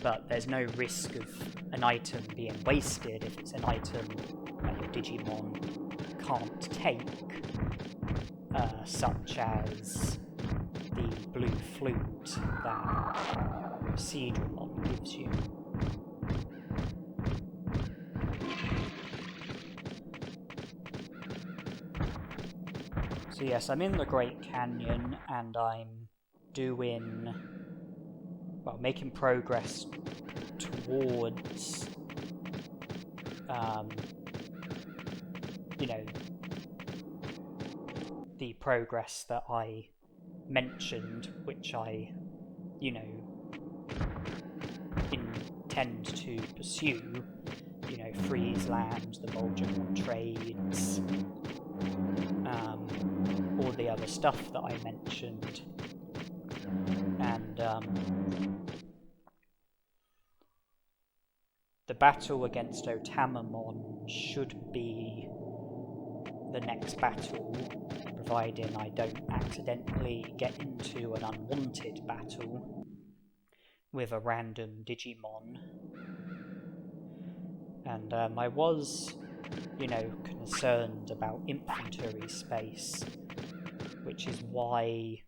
But there's no risk of an item being wasted if it's an item that your Digimon can't take, such as the blue flute that Centarumon gives you. So yes, I'm in the Great Canyon and I'm making progress towards, you know, the progress that I mentioned, which I, you know, intend to pursue, you know, Freeze Land, the Mulgemon trades, all the other stuff that I mentioned, and the battle against Otamamon should be the next battle, providing I don't accidentally get into an unwanted battle with a random Digimon. And I was, concerned about infantry space, which is why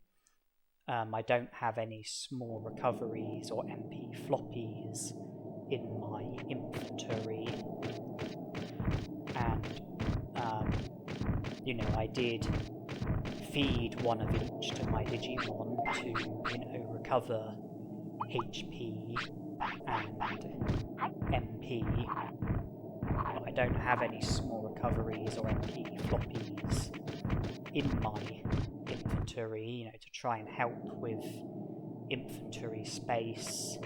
I don't have any small recoveries or MP floppies in my inventory. And, I did feed one of each to my Digimon to, recover HP and MP. But I don't have any small recoveries or MP floppies in my inventory, to try and help with inventory space.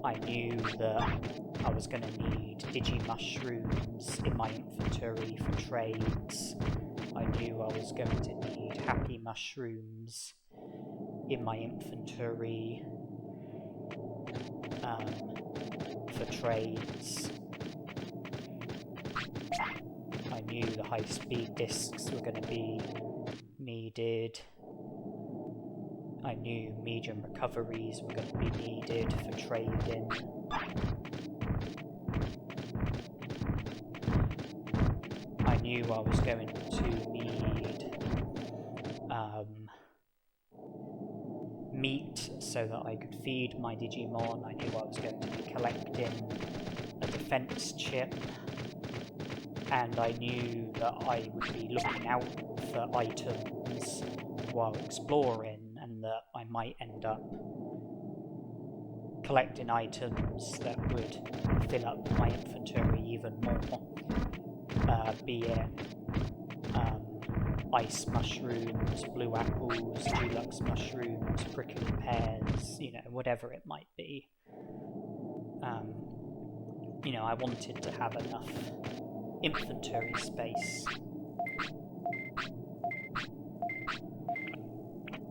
I knew that I was going to need Digimushrooms in my inventory for trades. I knew I was going to need HappyMushrooms in my inventory for trades. I knew the high-speed discs were going to be needed. I knew medium recoveries were going to be needed for trading. I knew I was going to need meat so that I could feed my Digimon. I knew I was going to be collecting a defense chip. And I knew that I would be looking out for items while exploring, and that I might end up collecting items that would fill up my inventory even more, be it ice mushrooms, blue apples, deluxe mushrooms, prickly pears, whatever it might be. I wanted to have enough inventory space.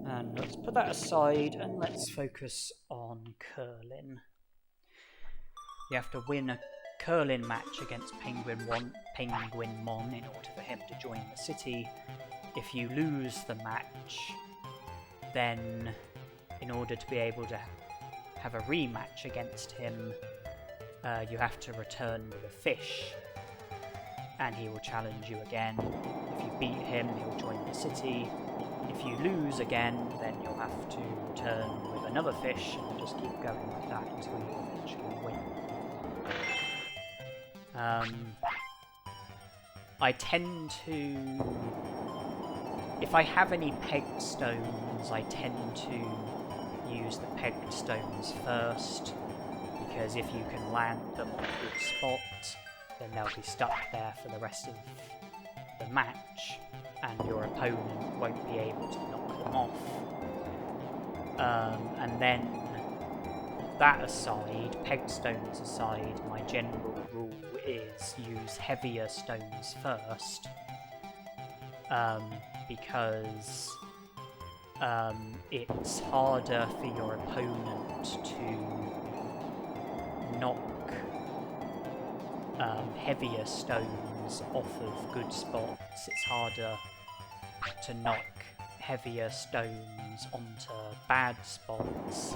And let's put that aside and let's focus on curling. You have to win a curling match against Penguinmon in order for him to join the city. If you lose the match, then in order to be able to have a rematch against him, you have to return with a fish. And he will challenge you again. If you beat him, he'll join the city. If you lose again, then you'll have to return with another fish and just keep going like that until you eventually win. I tend to... If I have any pegged stones, I tend to use the pegged stones first, because if you can land them on a good spot, then they'll be stuck there for the rest of the match, and your opponent won't be able to knock them off. And then, that aside, pegged stones aside, my general rule is use heavier stones first, because it's harder for your opponent to knock heavier stones off of good spots. It's harder to knock heavier stones onto bad spots.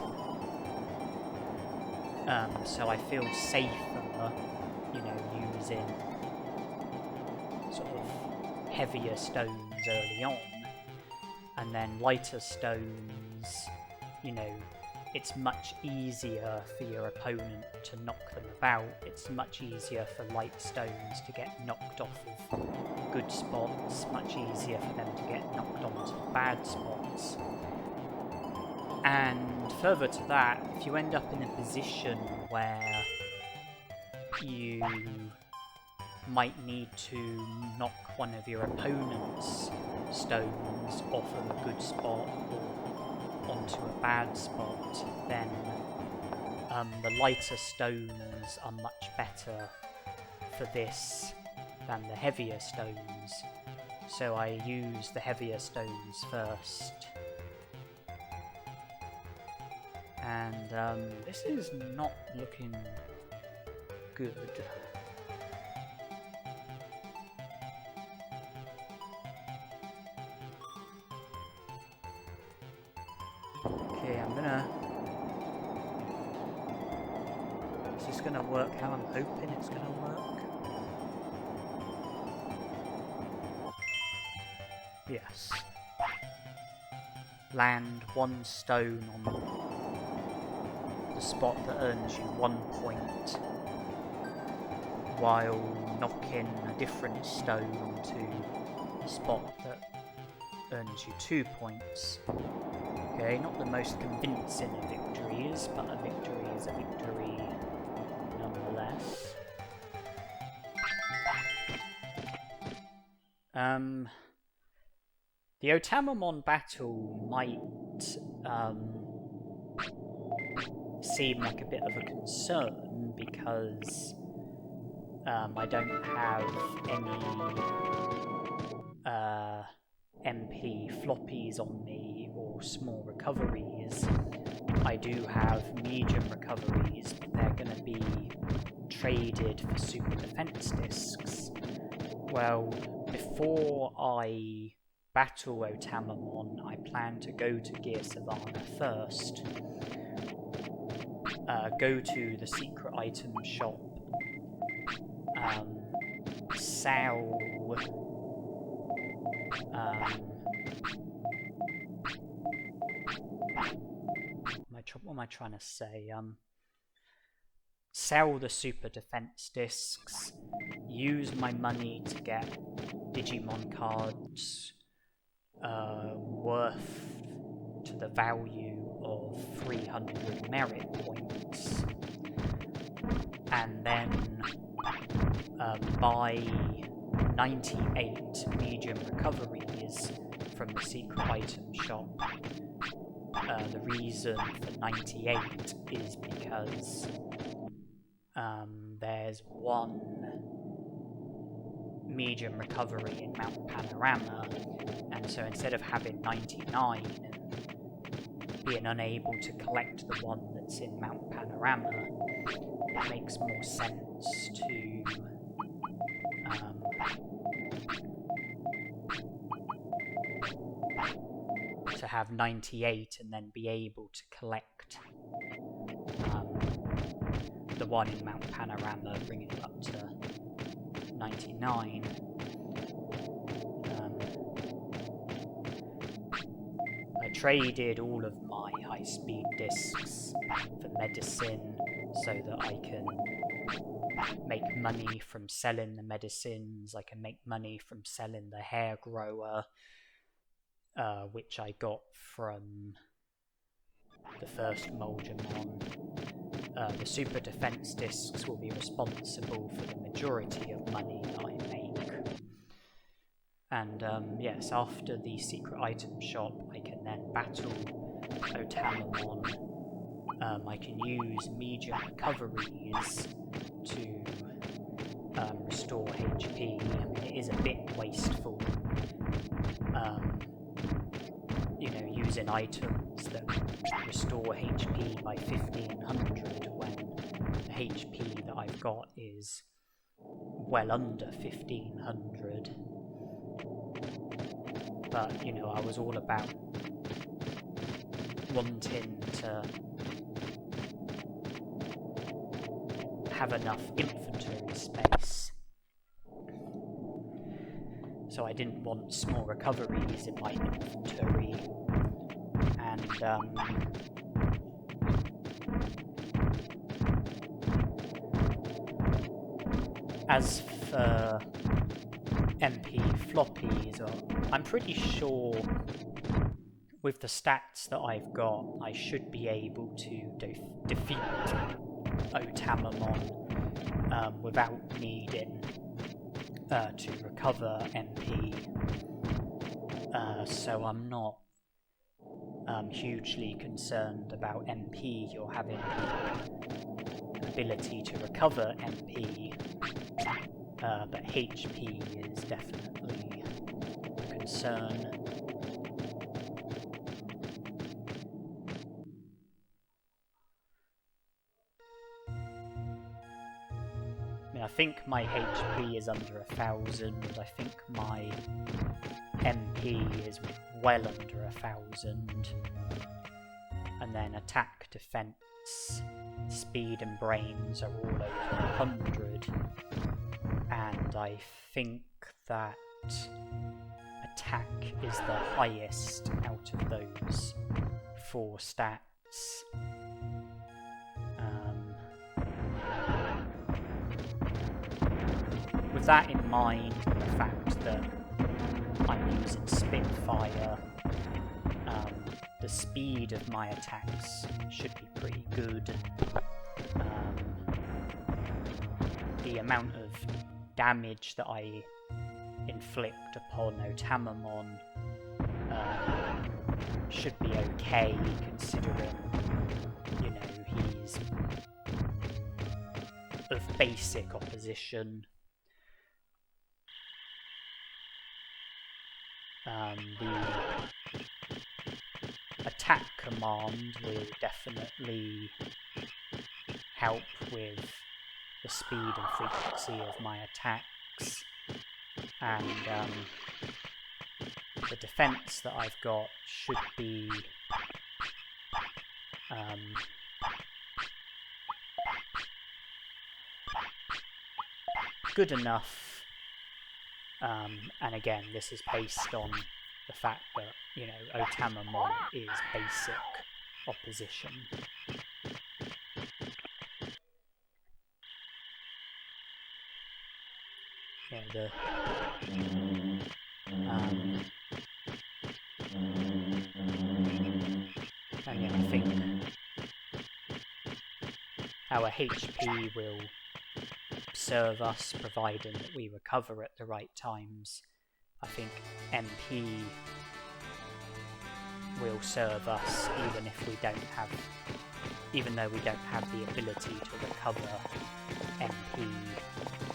So I feel safer, using sort of heavier stones early on, and then lighter stones, it's much easier for your opponent to knock them about. It's much easier for light stones to get knocked off of good spots, much easier for them to get knocked onto bad spots. And further to that, if you end up in a position where you might need to knock one of your opponent's stones off of a good spot or onto a bad spot, then the lighter stones are much better for this than the heavier stones. So I use the heavier stones first. And this is not looking good. Okay, is this gonna work how I'm hoping it's gonna work? Yes. Land 1 stone on the spot that earns you 1 point, while knocking a different stone onto a spot that earns you 2 points. Okay, not the most convincing of victories, but a victory is a victory nonetheless. The Otamamon battle might seem like a bit of a concern because I don't have any MP floppies on me or small recoveries. I do have medium recoveries, but they're going to be traded for super defense discs. Well, before I battle Otamamon, I plan to go to Gear Savannah first, go to the secret item shop, sell what am I trying to say? Sell the super defense discs, use my money to get Digimon cards worth to the value of 300 merit points, and then buy 98 medium recoveries from the secret item shop. The reason for 98 is because there's 1 medium recovery in Mount Panorama, and so instead of having 99 and being unable to collect the one that's in Mount Panorama, it makes more sense to have 98 and then be able to collect the one in Mount Panorama, bringing it up to 99. I traded all of my high-speed discs for medicine so that I can make money from selling the medicines. I can make money from selling the hair grower, which I got from the first Moldamon. The super defense discs will be responsible for the majority of money that I make. And yes, after the secret item shop, I can then battle Otamamon. I can use medium recoveries to restore HP. I mean, it is a bit wasteful, using items that restore HP by 1500 when the HP that I've got is well under 1500. But, I was all about wanting to have enough inventory space. So I didn't want small recoveries in my inventory. And as for MP floppies, I'm pretty sure with the stats that I've got, I should be able to defeat Otamamon without needing to recover MP. So I'm not hugely concerned about MP or having the ability to recover MP, but HP is definitely a concern. think my HP is under 1,000. I think my MP is well under 1,000. And then attack, defense, speed and brains are all over 100. And I think that attack is the highest out of those 4 stats. With that in mind, and the fact that I'm using Spitfire, the speed of my attacks should be pretty good. The amount of damage that I inflict upon Otamamon should be okay, considering, you know, he's of basic opposition. The attack command will definitely help with the speed and frequency of my attacks, and the defense that I've got should be good enough. And again, this is based on the fact that, you know, Otamamon is basic opposition. Yeah, and yeah, I think our HP will serve us, providing that we recover at the right times. I think MP will serve us even though we don't have the ability to recover MP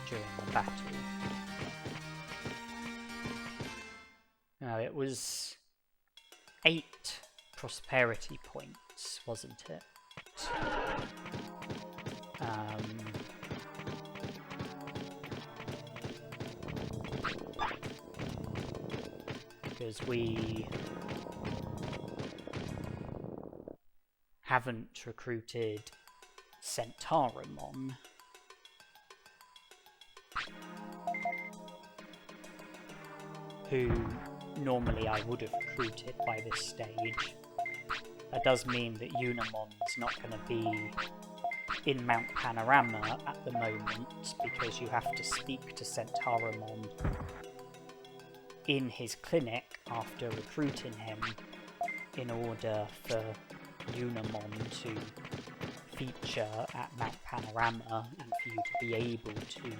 during the battle. Now, it was 8 prosperity points, wasn't it? Because we haven't recruited Centarumon. Who normally I would have recruited by this stage. That does mean that Unimon's not going to be in Mount Panorama at the moment, because you have to speak to Centarumon in his clinic after recruiting him in order for Unimon to feature at Mount Panorama and for you to be able to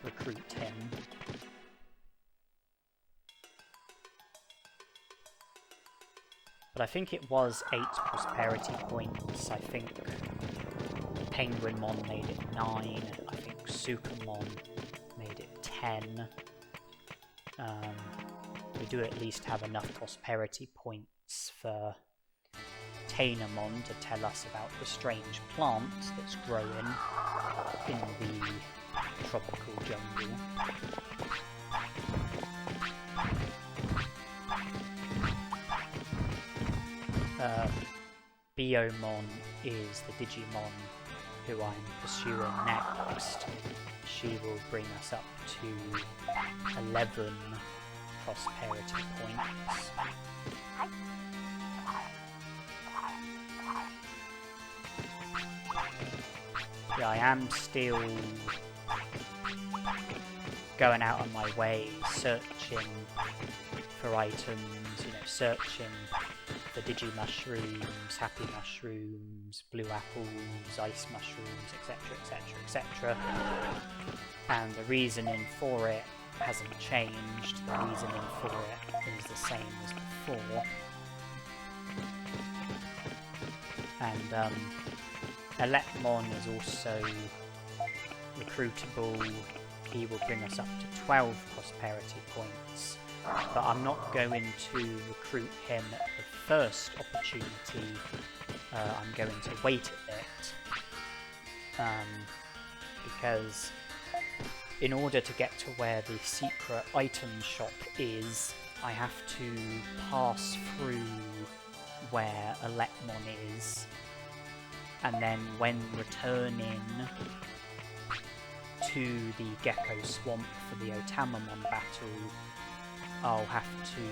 recruit him. But I think it was 8 prosperity points. I think Penguinmon made it 9. I think Sukamon made it 10. We do at least have enough prosperity points for Tainamon to tell us about the strange plant that's growing in the tropical jungle. Biyomon is the Digimon who I'm pursuing next. She will bring us up to 11 prosperity points. Yeah, I am still going out on my way, searching for items, searching for Digimushrooms, HappyMushrooms, blue apples, ice mushrooms, etc, etc, etc. And the reasoning for it hasn't changed. The reasoning for it is the same as before. And Elecmon is also recruitable. He will bring us up to 12 prosperity points. But I'm not going to recruit him at the first opportunity. I'm going to wait a bit because in order to get to where the secret item shop is, I have to pass through where Elecmon is, and then when returning to the Gecko Swamp for the Otamamon battle, I'll have to,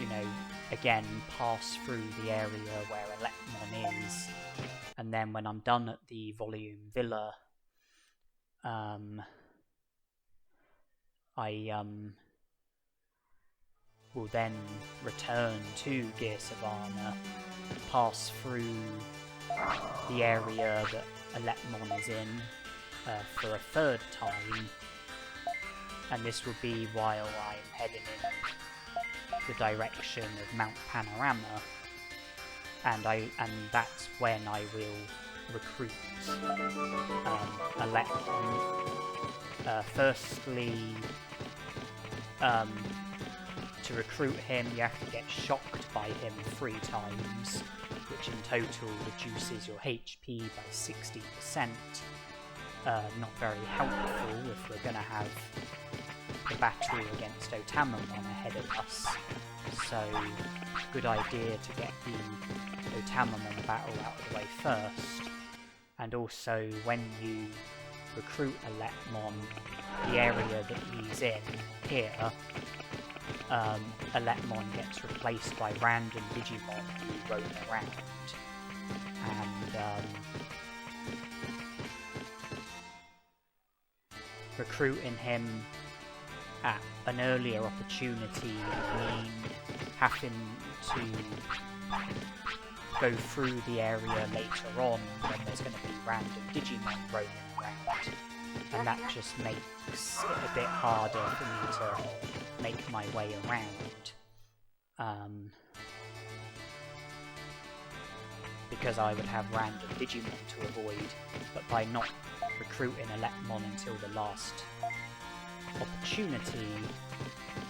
you know, again pass through the area where Elecmon is, and then when I'm done at the Volume Villa, I will then return to Gear Savannah, pass through the area that Elecmon is in for a third time, and this will be while I'm heading in the direction of Mount Panorama, and that's when I will recruit Elecmon. Firstly, to recruit him, you have to get shocked by him 3 times, which in total reduces your HP by 60%. Not very helpful if we're going to have the battle against Otamamon ahead of us. So, good idea to get the Otamamon battle out of the way first. And also, when you recruit Elecmon, the area that he's in here, Elecmon gets replaced by random Digimon who roam around, and recruiting him at an earlier opportunity would mean having to go through the area later on when there's going to be random Digimon roaming around, and that just makes it a bit harder for me to make my way around, because I would have random Digimon to avoid, but by not recruiting Elecmon until the last opportunity,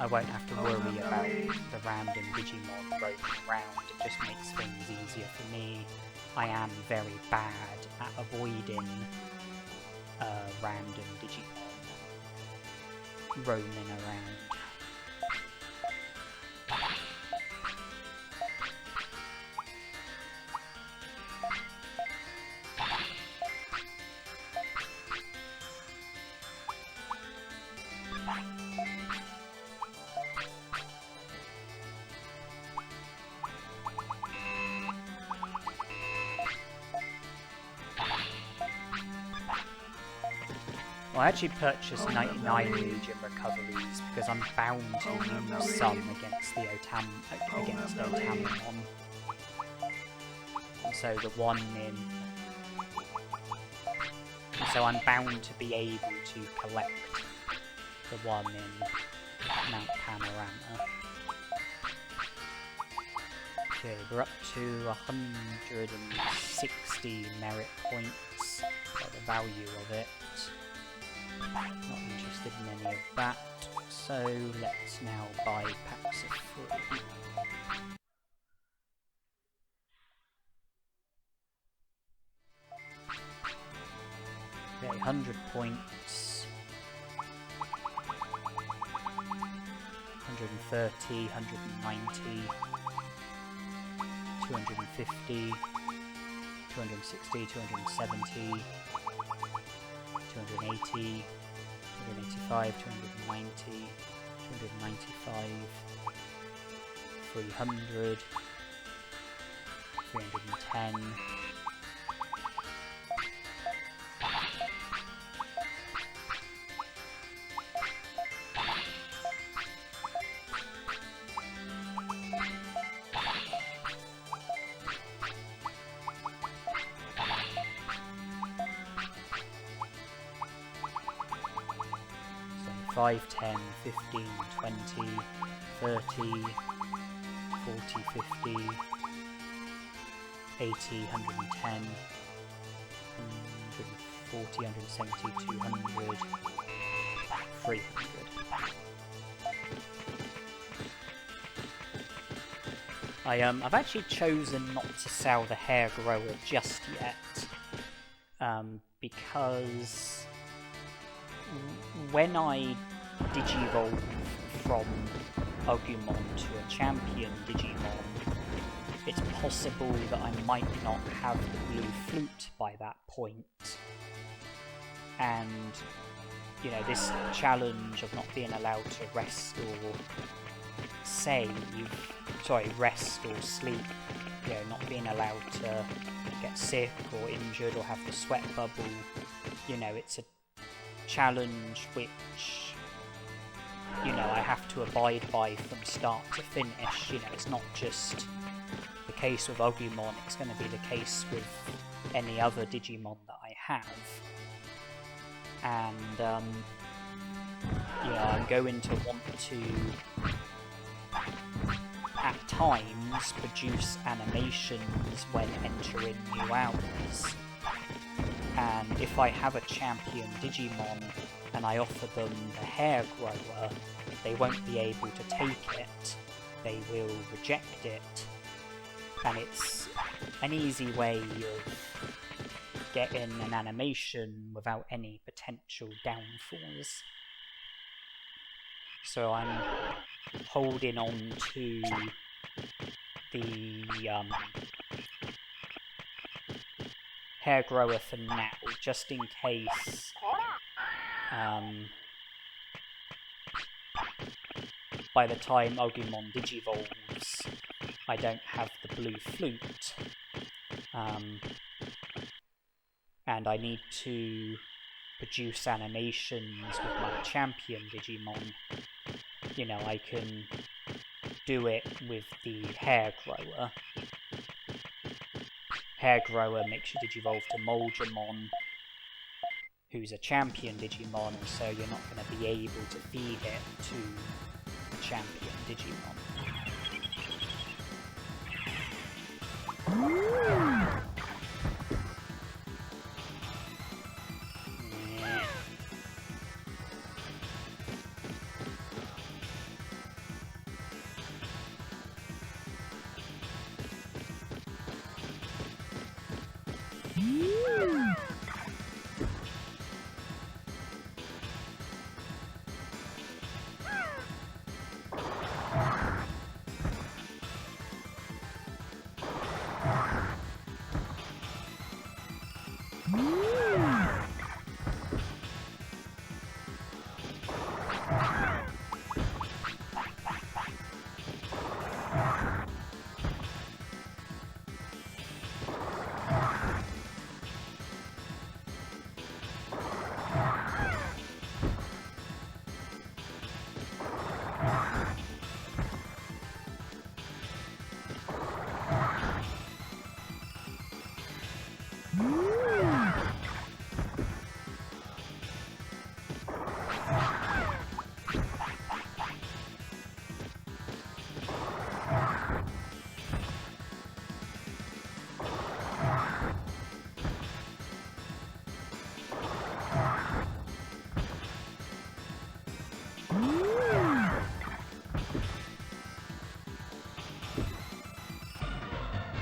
I won't have to worry about the random Digimon roaming around. It just makes things easier for me. I am very bad at avoiding random Digimon roaming around. Well, I actually purchased 99 Legion recoveries because I'm bound to use some against the Otamamon. And so the one in... And so I'm bound to be able to collect the one in Mount Panorama. Okay, we're up to 160 merit points. Got the value of it. Not interested in any of that, so let's now buy packs of 3. Okay, 100 points, 130, 190, 250, 260, 270, 280, 285, 290, 295, 300, 310, 5, 10, 15, 20, 30, 40, 50, 80, 110, 140, 170, 200, 300. I've actually chosen not to sell the hair grower just yet, because when I digivolve from Agumon to a champion Digimon, it's possible that I might not have the blue flute by that point. And, you know, this challenge of not being allowed to rest or rest or sleep, you know, not being allowed to get sick or injured or have the sweat bubble, you know, it's a challenge which, you know, I have to abide by from start to finish. You know, it's not just the case with Agumon, it's going to be the case with any other Digimon that I have. And, you know, I'm going to want to, at times, produce animations when entering new hours. And if I have a champion Digimon and I offer them the hair grower, they won't be able to take it, they will reject it, and it's an easy way of getting an animation without any potential downfalls. So I'm holding on to the hair grower for now, just in case by the time Agumon digivolves I don't have the blue flute, and I need to produce animations with my champion Digimon. You know, I can do it with the hair grower. Hair grower makes you digivolve to Moldramon, who's a champion Digimon, so you're not going to be able to feed it to the champion Digimon.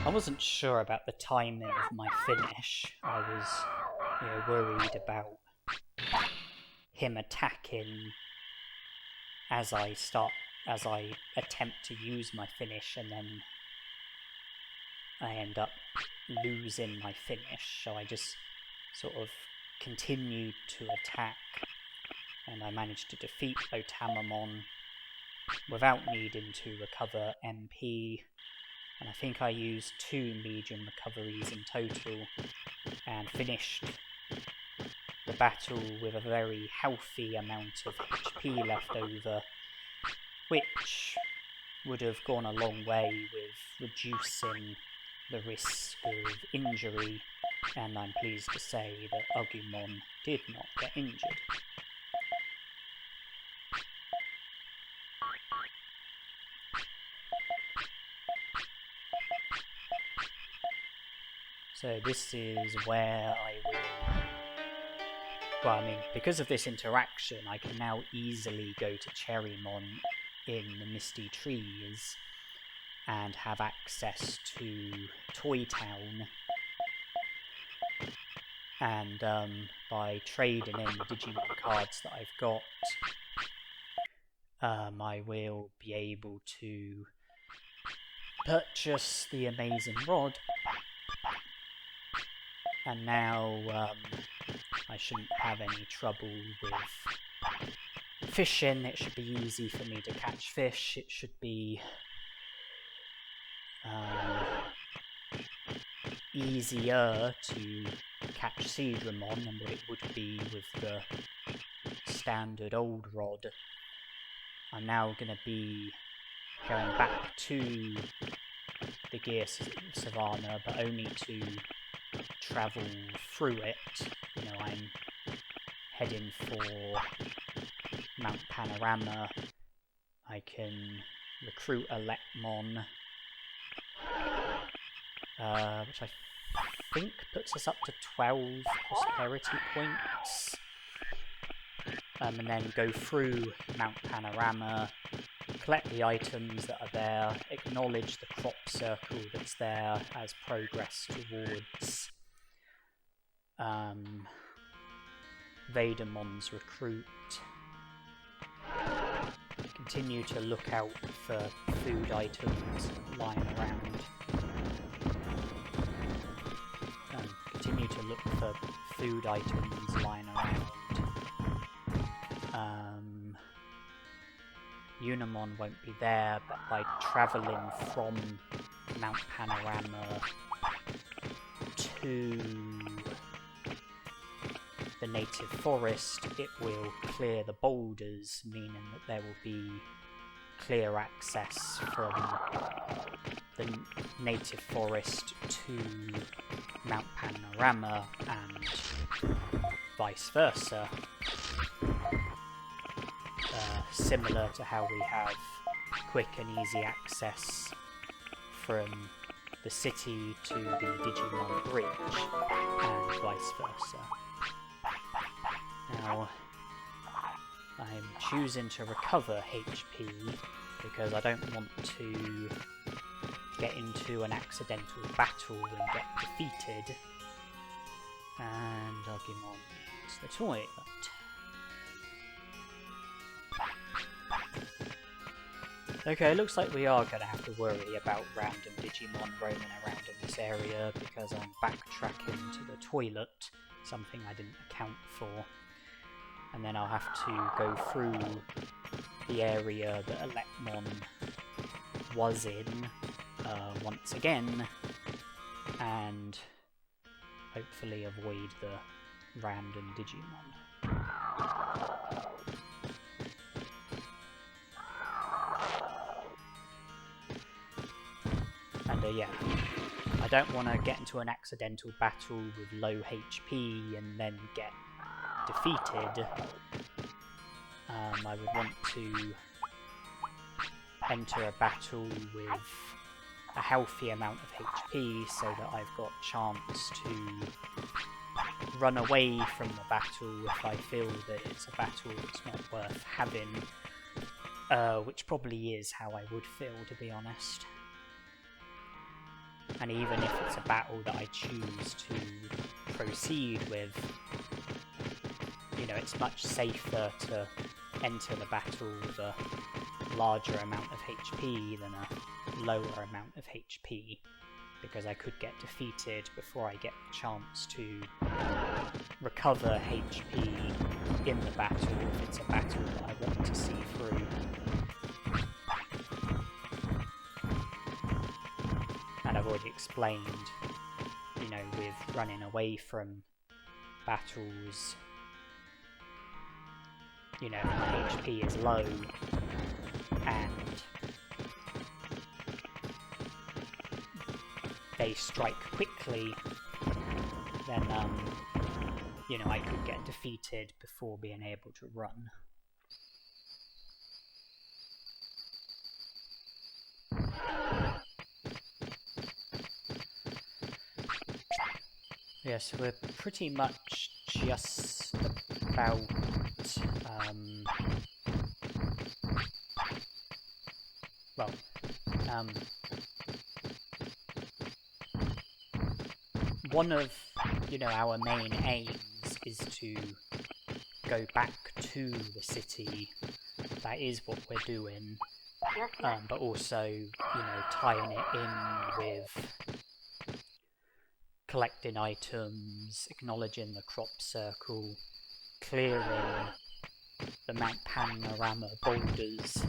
I wasn't sure about the timing of my finish. I was, you know, worried about him attacking as I attempt to use my finish, and then I end up losing my finish. So I just sort of continued to attack, and I managed to defeat Otamamon without needing to recover MP. And I think I used 2 medium recoveries in total, and finished the battle with a very healthy amount of HP left over, which would have gone a long way with reducing the risk of injury, and I'm pleased to say that Agumon did not get injured. So this is where I will... Well, I mean, because of this interaction, I can now easily go to Cherrymon in the Misty Trees and have access to Toy Town. And by trading in the Digimon cards that I've got, I will be able to purchase the amazing rod, and now I shouldn't have any trouble with fishing. It should be easy for me to catch fish. It should be easier to catch Centarumon than what it would be with the standard old rod. I'm now going to be going back to the Gear Savannah, but only to travel through it. You know, I'm heading for Mount Panorama. I can recruit Elecmon, which I think puts us up to 12 prosperity points. And then go through Mount Panorama, collect the items that are there, acknowledge the crop circle that's there as progress towards Vedamon's recruit. Continue to look out for food items lying around. Continue to look for food items lying around. Kunemon won't be there, but by travelling from Mount Panorama to the native forest, it will clear the boulders, meaning that there will be clear access from the native forest to Mount Panorama and vice versa. Similar to how we have quick and easy access from the city to the Digimon Bridge, and vice versa. Now, I'm choosing to recover HP because I don't want to get into an accidental battle and get defeated. And Agumon needs the toilet. Okay, looks like we are going to have to worry about random Digimon roaming around in this area because I'm backtracking to the toilet, something I didn't account for. And then I'll have to go through the area that Elecmon was in once again, and hopefully avoid the random Digimon. And yeah, I don't want to get into an accidental battle with low HP and then get defeated. I would want to enter a battle with a healthy amount of HP so that I've got chance to run away from the battle if I feel that it's a battle that's not worth having, which probably is how I would feel, to be honest. And even if it's a battle that I choose to proceed with, you know, it's much safer to enter the battle with a larger amount of HP than a lower amount of HP, because I could get defeated before I get the chance to recover HP in the battle if it's a battle that I want to see through. And I've already explained, you know, with running away from battles, you know, my HP is low, and they strike quickly, then, you know, I could get defeated before being able to run. Yes, we're pretty much just about one of you know, our main aims is to go back to the city. That is what we're doing. But also, you know, tying it in with collecting items, acknowledging the crop circle, clearing the Mount Panorama boulders.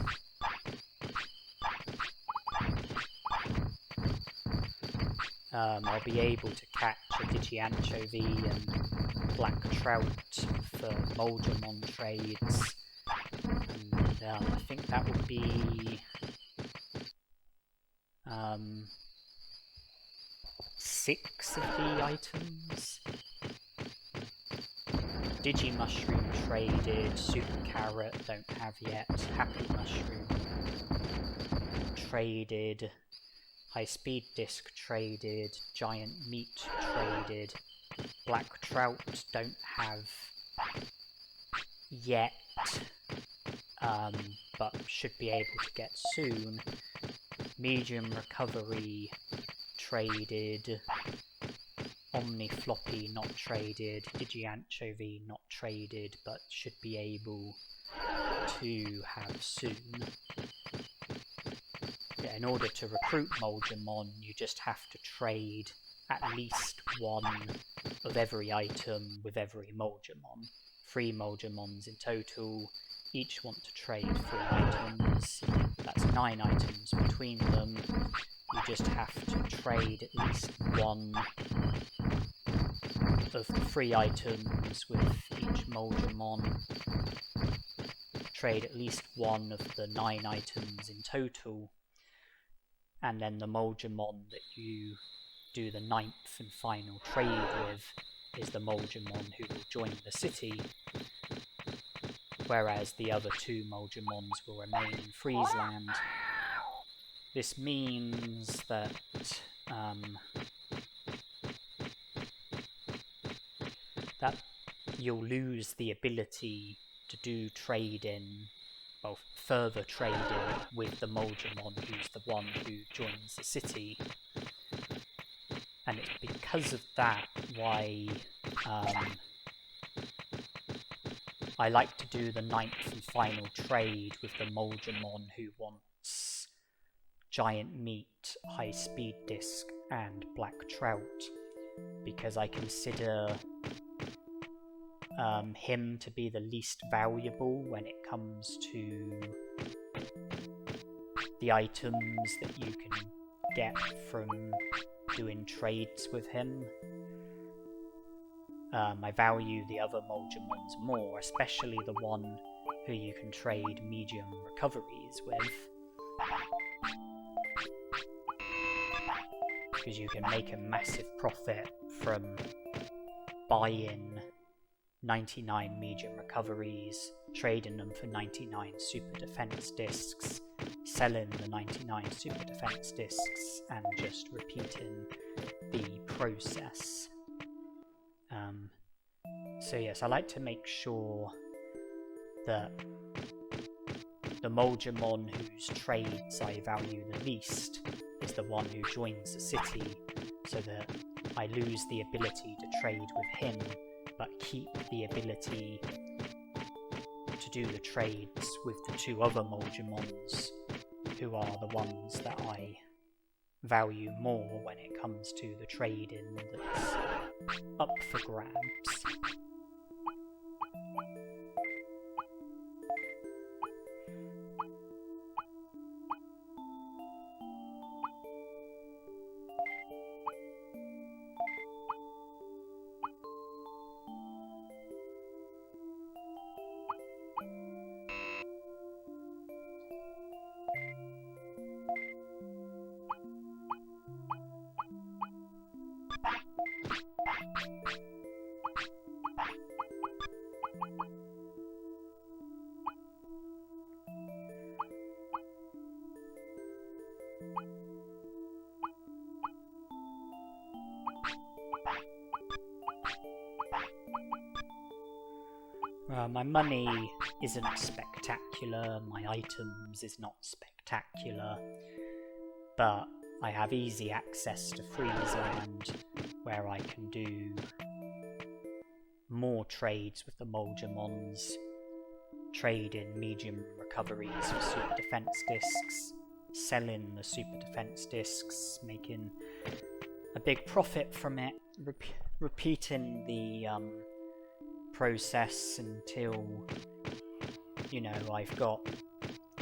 I'll be able to catch a Digianchovy and black trout for Moldramon trades, and I think that would be 6 of the items. Digimushroom traded, Super Carrot don't have yet, Happy Mushroom traded, High Speed Disc traded, Giant Meat traded, Black Trout don't have yet, but should be able to get soon. Medium Recovery traded, Omnifloppy not traded, Digianchovy not traded, but should be able to have soon. Yeah, in order to recruit Moldramon, you just have to trade at least one of every item with every Moldramon. 3 Moldramons in total, each want to trade 3 items, that's 9 items between them. You just have to trade at least one of the 3 items with each Moldramon, trade at least one of the 9 items in total, and then the Moldramon that you do the 9th and final trade with is the Moldramon who will join the city, whereas the other 2 Moldramons will remain in Friesland. This means that that you'll lose the ability to do trading, well, further trading with the Moldramon who's the one who joins the city. And it's because of that why I like to do the 9th and final trade with the Moldramon who wants Giant Meat, High Speed Disc and Black Trout, because I consider him to be the least valuable when it comes to the items that you can get from doing trades with him. I value the other Moldramons more, especially the one who you can trade medium recoveries with, because you can make a massive profit from buying 99 medium recoveries, trading them for 99 super defense discs, selling the 99 super defense discs, and just repeating the process. So yes, I like to make sure that the Moldramon whose trades I value the least is the one who joins the city, so that I lose the ability to trade with him, but keep the ability to do the trades with the 2 other Moldramons, who are the ones that I value more when it comes to the trading that's up for grabs. My money isn't spectacular, my items is not spectacular, but I have easy access to Friesland, where I can do more trades with the Molgemons, trade in medium recoveries for super defense discs, selling the super defense discs, making a big profit from it, repeating the process until, you know, I've got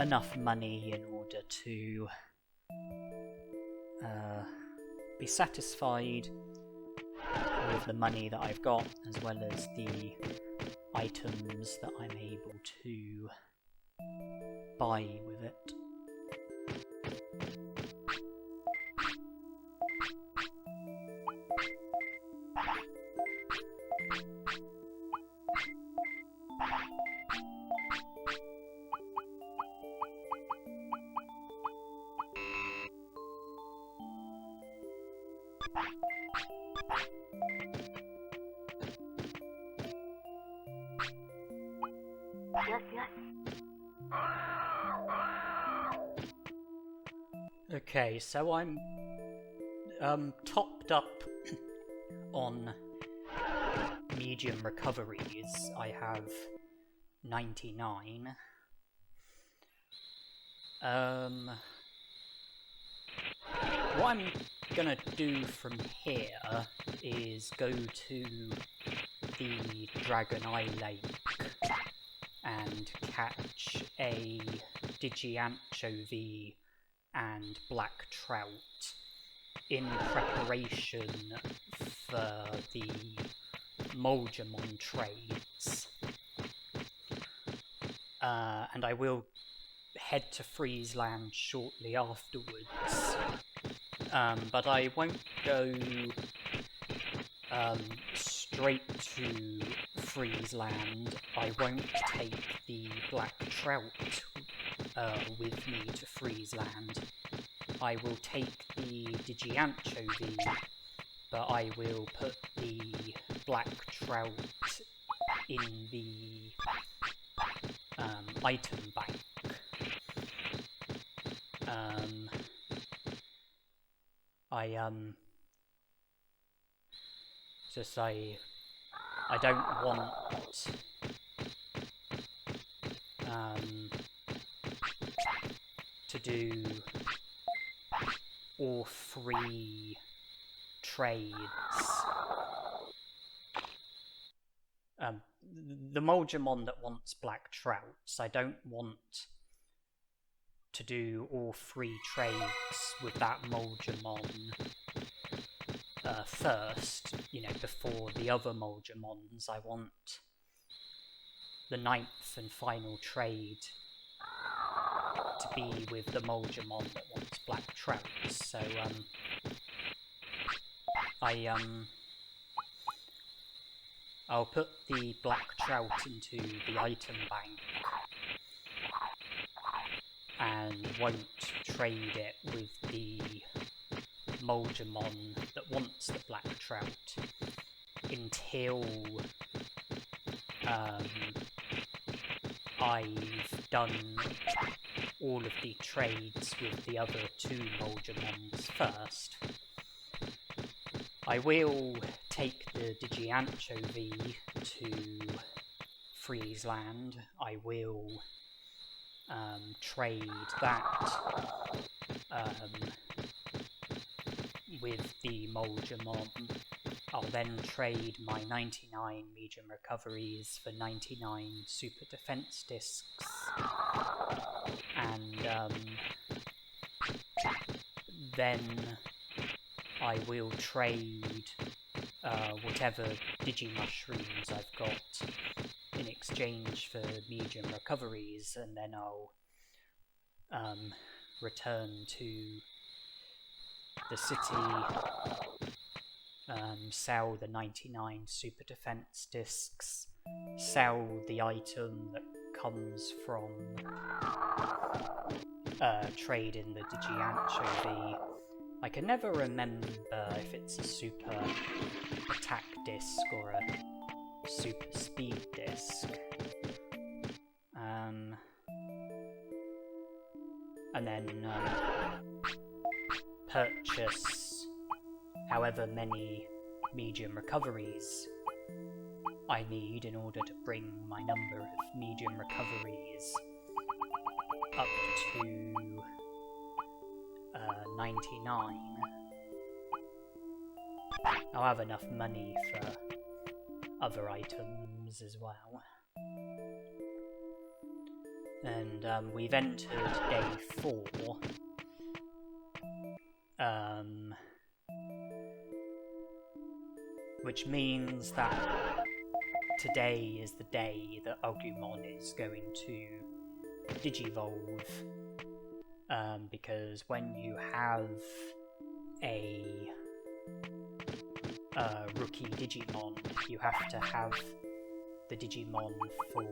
enough money in order to be satisfied with the money that I've got, as well as the items that I'm able to buy with it. Okay, so I'm topped up on medium recoveries. I have 99. What I'm gonna do from here is go to the Dragon Eye Lake and catch a Digianchovy and black trout in preparation for the Molgemon trades. And I will head to Friesland shortly afterwards. But I won't go straight to Friesland. I won't take the black trout with me to Friesland. I will take the Digianchovy, but I will put the black trout in the item bank. I don't want to do all 3 trades. The Molgemon that wants black trouts, I don't want to do all 3 trades with that Molgemon first, you know, before the other Molgemons. I want the 9th and final trade to be with the Molgemon that wants black trouts. So I'll put the black trout into the item bank and won't trade it with the Molgemon that wants the black trout until I've done all of the trades with the other 2 Molgemons first. I will take the Digianchovy to Friesland. I will trade that with the Molgemon. I'll then trade my 99 medium recoveries for 99 super defense discs, and then I will trade whatever Digimushrooms I've got in exchange for medium recoveries, and then I'll return to the city, sell the 99 super defense discs, sell the item that comes from trading the Digianchovy. I can never remember if it's a super attack disc or a super speed disc. And then purchase however many medium recoveries I need in order to bring my number of medium recoveries up to 99. I'll have enough money for other items as well. And we've entered day 4. Which means that today is the day that Agumon is going to Digivolve. Because when you have a rookie Digimon, you have to have the Digimon for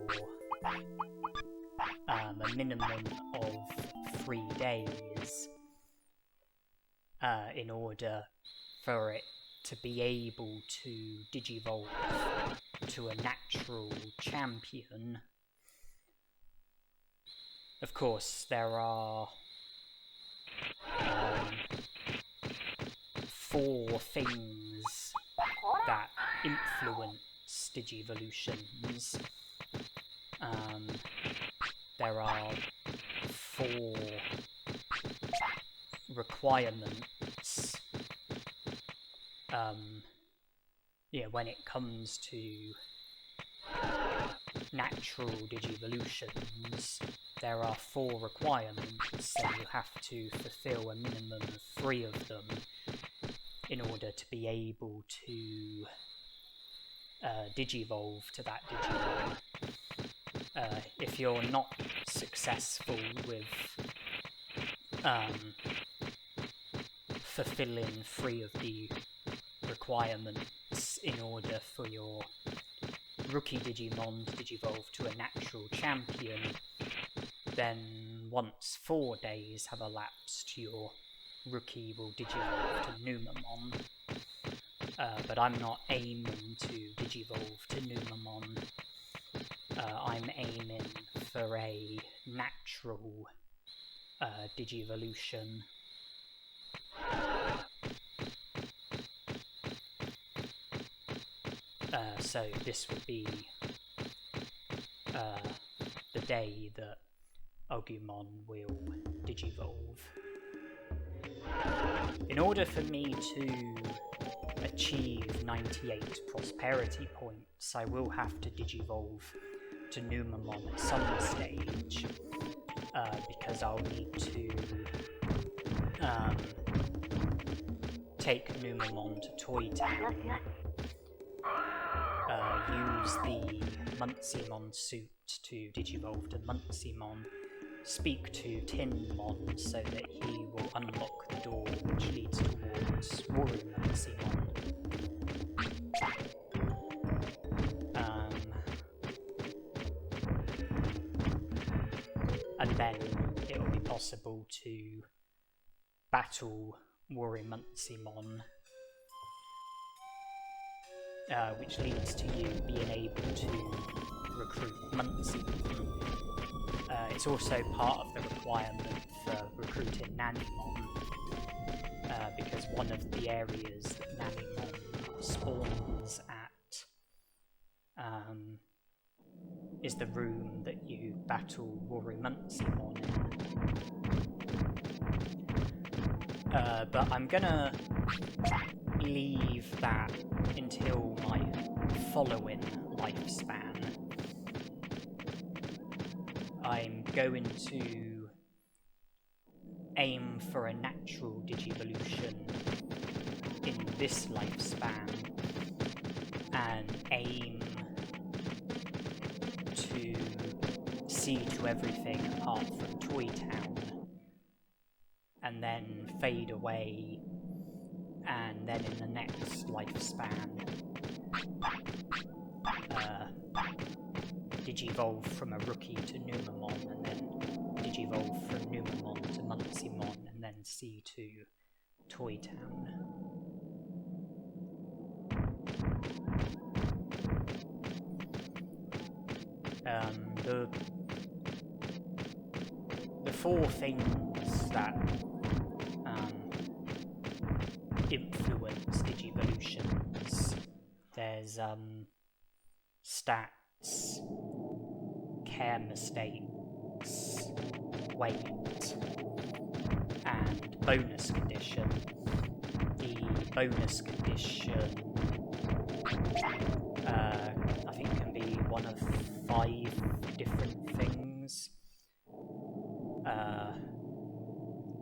a minimum of 3 days in order for it to be able to Digivolve to a natural champion. Of course, there are 4 things that influence Digivolutions. There are 4 requirements when it comes to natural Digivolutions. There are 4 requirements, so you have to fulfill a minimum of 3 of them in order to be able to Digivolve to that Digimon. If you're not successful with fulfilling 3 of the requirements in order for your rookie Digimon to Digivolve to a natural champion, then once 4 days have elapsed, your rookie will Digivolve to Numamon. But I'm not aiming to Digivolve to Numamon. I'm aiming for a natural Digivolution. So this would be the day that Agumon will Digivolve. In order for me to achieve 98 prosperity points, I will have to Digivolve to Numamon at some stage, because I'll need to take Numamon to Toy Town, use the Muncymon suit to Digivolve to Muncymon, speak to Tinmon so that he will unlock the door which leads towards Muncymon. And then it will be possible to battle Muncymon, which leads to you being able to recruit Muncymon. It's also part of the requirement for recruiting Nanimon, because one of the areas that Nanimon spawns at is the room that you battle Muncymon in. But I'm gonna leave that until my following lifespan. I'm going to aim for a natural Digivolution in this lifespan and aim to see to everything apart from Toy Town, and then fade away, and then in the next lifespan Digivolve from a rookie to Numamon, and then Digivolve from Numamon to Muncymon, and then see to Toy Town. The 4 things that influence Digivolutions, there's stats, care mistakes, weight, and bonus condition. The bonus condition, I think, can be one of 5 different things.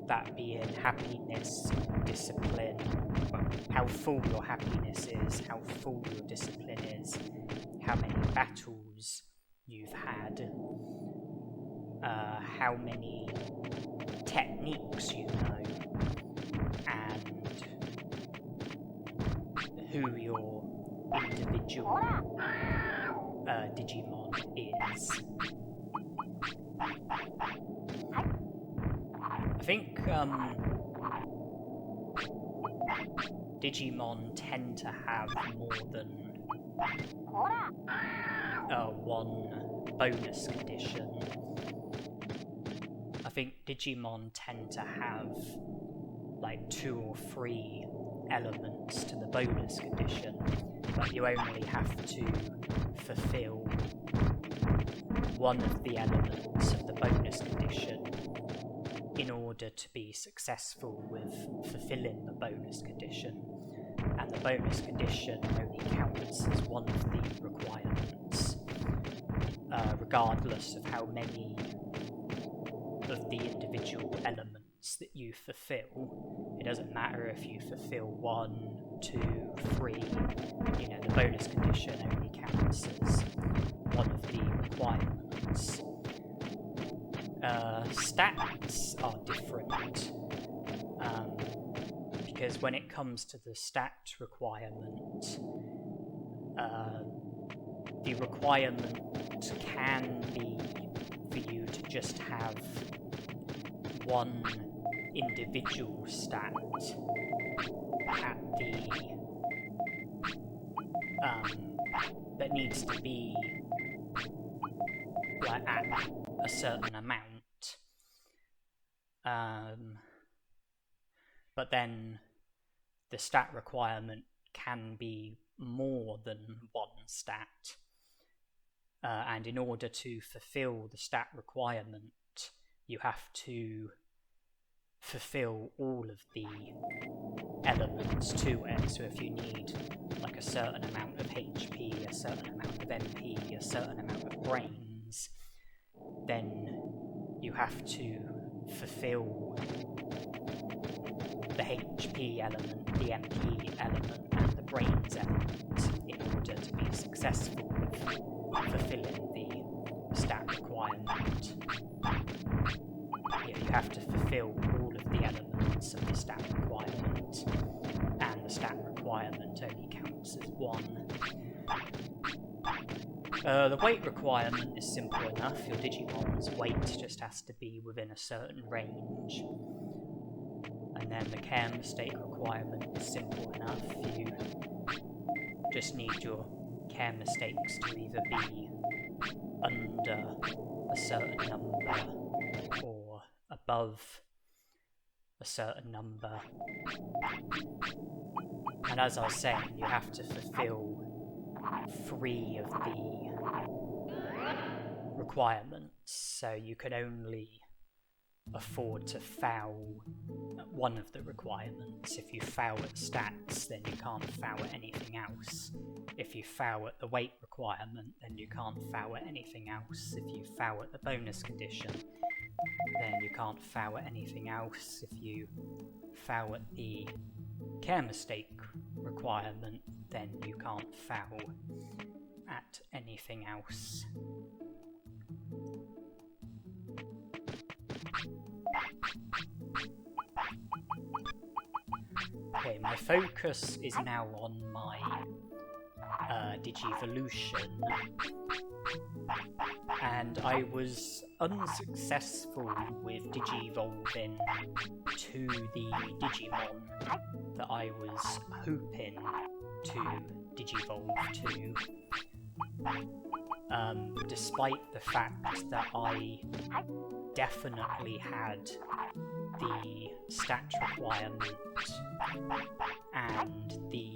That being happiness, discipline, well, how full your happiness is, how full your discipline is, how many battles you've had, how many techniques you know, and who your individual Digimon is. I think Digimon tend to have more than one bonus condition. I think Digimon tend to have like 2 or 3 elements to the bonus condition, but you only have to fulfill one of the elements of the bonus condition in order to be successful with fulfilling the bonus condition, and the bonus condition only counts as one of the requirements, regardless of how many of the individual elements that you fulfill. It doesn't matter if you fulfill 1, 2, 3, the bonus condition only counts as one of the requirements. Stats are different, because when it comes to the stat requirement, the requirement can be for you to just have one individual stat at that needs to be at a certain amount. But then the stat requirement can be more than one stat, and in order to fulfill the stat requirement, you have to fulfill all of the elements to it. So if you need like a certain amount of HP, a certain amount of MP, a certain amount of brains, then you have to fulfill the HP element, the MP element, and the brains element in order to be successful with fulfilling the stat requirement. You have to fulfill all of the elements of the stat requirement, and the stat requirement only counts as one. The weight requirement is simple enough. Your Digimon's weight just has to be within a certain range. And then the care mistake requirement is simple enough. You just need your care mistakes to either be under a certain number or above a certain number. And as I was saying, you have to fulfill 3 of the requirements, so you can only afford to foul one of the requirements. If you foul at stats, then you can't foul at anything else. If you foul at the weight requirement, then you can't foul at anything else. If you foul at the bonus condition, then you can't foul at anything else. If you foul at the care mistake requirement, then you can't foul at anything else. Okay, my focus is now on my Digivolution, and I was unsuccessful with Digivolving to the Digimon that I was hoping to Digivolve to, despite the fact that I definitely had the stat requirement and the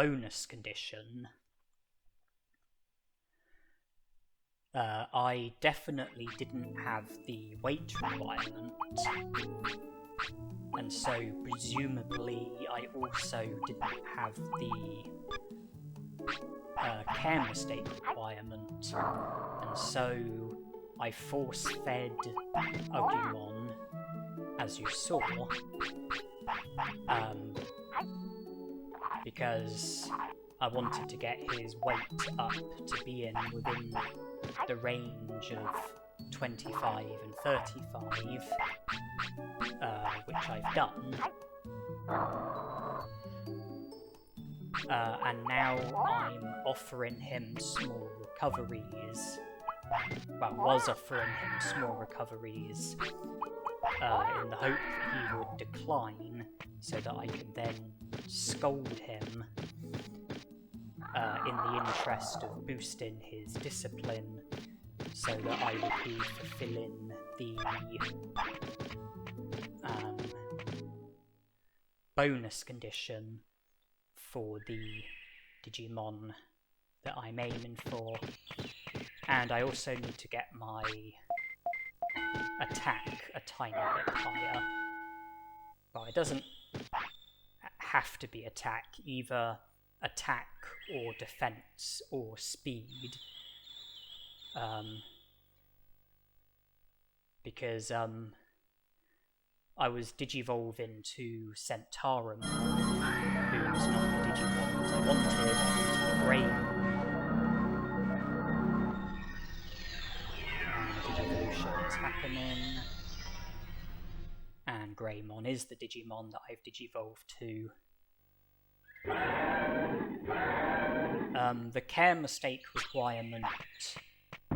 bonus condition, I definitely didn't have the weight requirement, and so presumably I also didn't have the care mistake requirement, and so I force-fed Agumon, as you saw, because I wanted to get his weight up to be within the range of 25 and 35, which I've done. And now I'm offering him small recoveries. Well, was offering him small recoveries in the hope that he would decline, so that I can then scold him in the interest of boosting his discipline, so that I would be fulfilling the bonus condition for the Digimon that I'm aiming for. And I also need to get my attack a tiny bit higher. Well, it doesn't have to be attack, either attack or defense or speed. Because I was digivolving to Centarumon, who's not the Digimon that I wanted, Greymon. Digivolution is happening, and Greymon is the Digimon that I've digivolved to. The care mistake requirement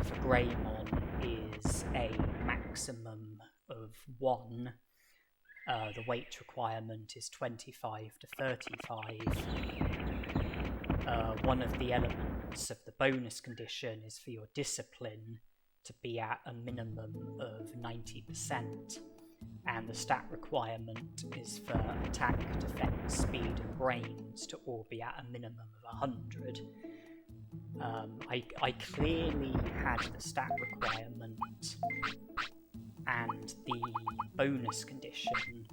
for Greymon is a maximum of 1. The weight requirement is 25 to 35. One of the elements of the bonus condition is for your discipline to be at a minimum of 90%, and the stat requirement is for attack, defense, speed and brains to all be at a minimum of 100. I clearly had the stat requirement and the bonus condition.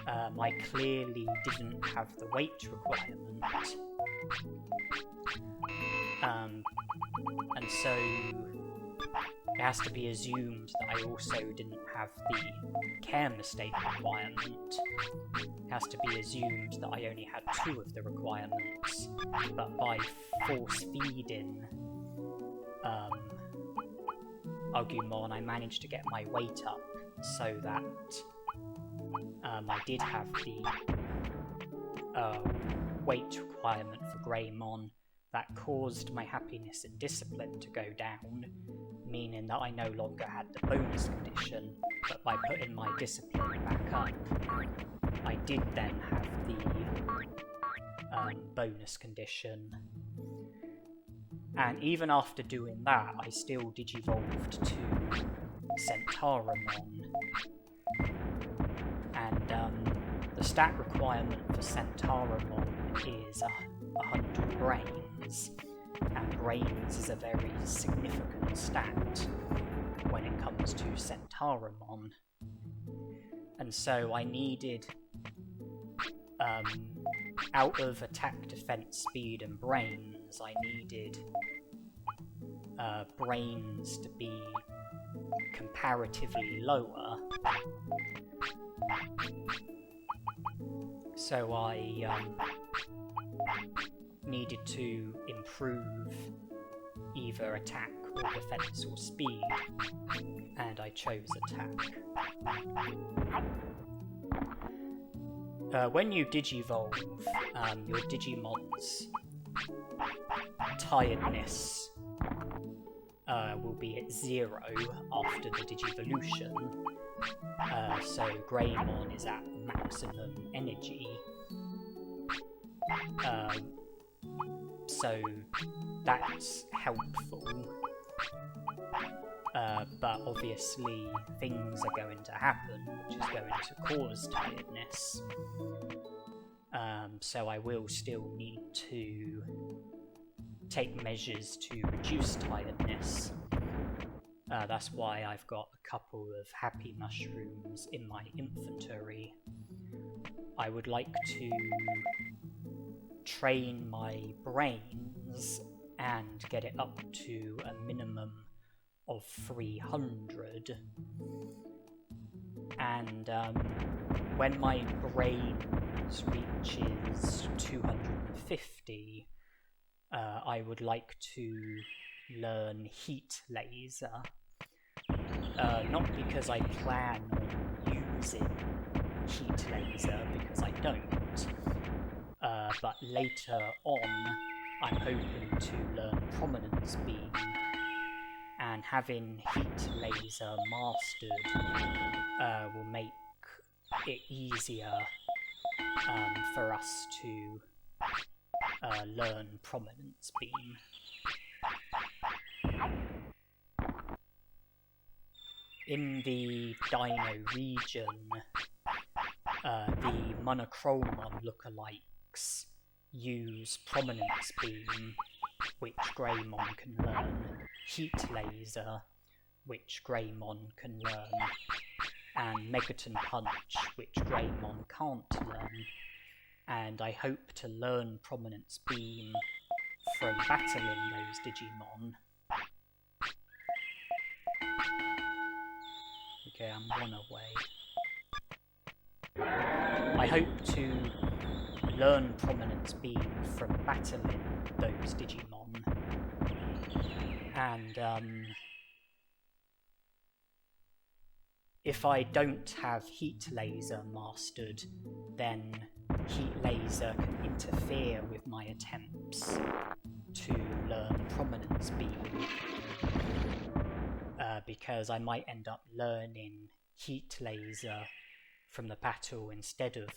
I clearly didn't have the weight requirement, and so it has to be assumed that I also didn't have the care mistake requirement. It has to be assumed that I only had 2 of the requirements, but by force-feeding Agumon, I managed to get my weight up so that I did have the weight requirement for Greymon. That caused my happiness and discipline to go down, meaning that I no longer had the bonus condition, but by putting my discipline back up, I did then have the bonus condition. And even after doing that, I still digivolved to Centarumon. And the stat requirement for Centarumon is 100 brains, and brains is a very significant stat when it comes to Centarumon. And so I needed, out of attack, defense, speed and brains, I needed brains to be comparatively lower. So I needed to improve either attack or defense or speed, and I chose attack. When you digivolve, your Digimon's Tiredness will be at 0 after the Digivolution, so Greymon is at maximum energy. So that's helpful, but obviously things are going to happen which is going to cause tiredness. so I will still need to take measures to reduce tiredness. That's why I've got a couple of HappyMushrooms in my inventory. I would like to train my brains and get it up to a minimum of 300. And when my brains reaches 250, I would like to learn Heat Laser. Not because I plan on using Heat Laser, because I don't, but later on I'm hoping to learn Prominence Beam, and having Heat Laser mastered will make it easier for us to learn Prominence Beam. In the Dino region, the Monochromon lookalikes use Prominence Beam, which Greymon can learn, Heat Laser, which Greymon can learn, and Megaton Punch, which Greymon can't learn. And I hope to learn Prominence Beam from battling those Digimon. Okay, I'm one away. I hope to learn Prominence Beam from battling those Digimon. And if I don't have Heat Laser mastered, then Heat Laser can interfere with my attempts to learn Prominence Beam, because I might end up learning Heat Laser from the battle instead of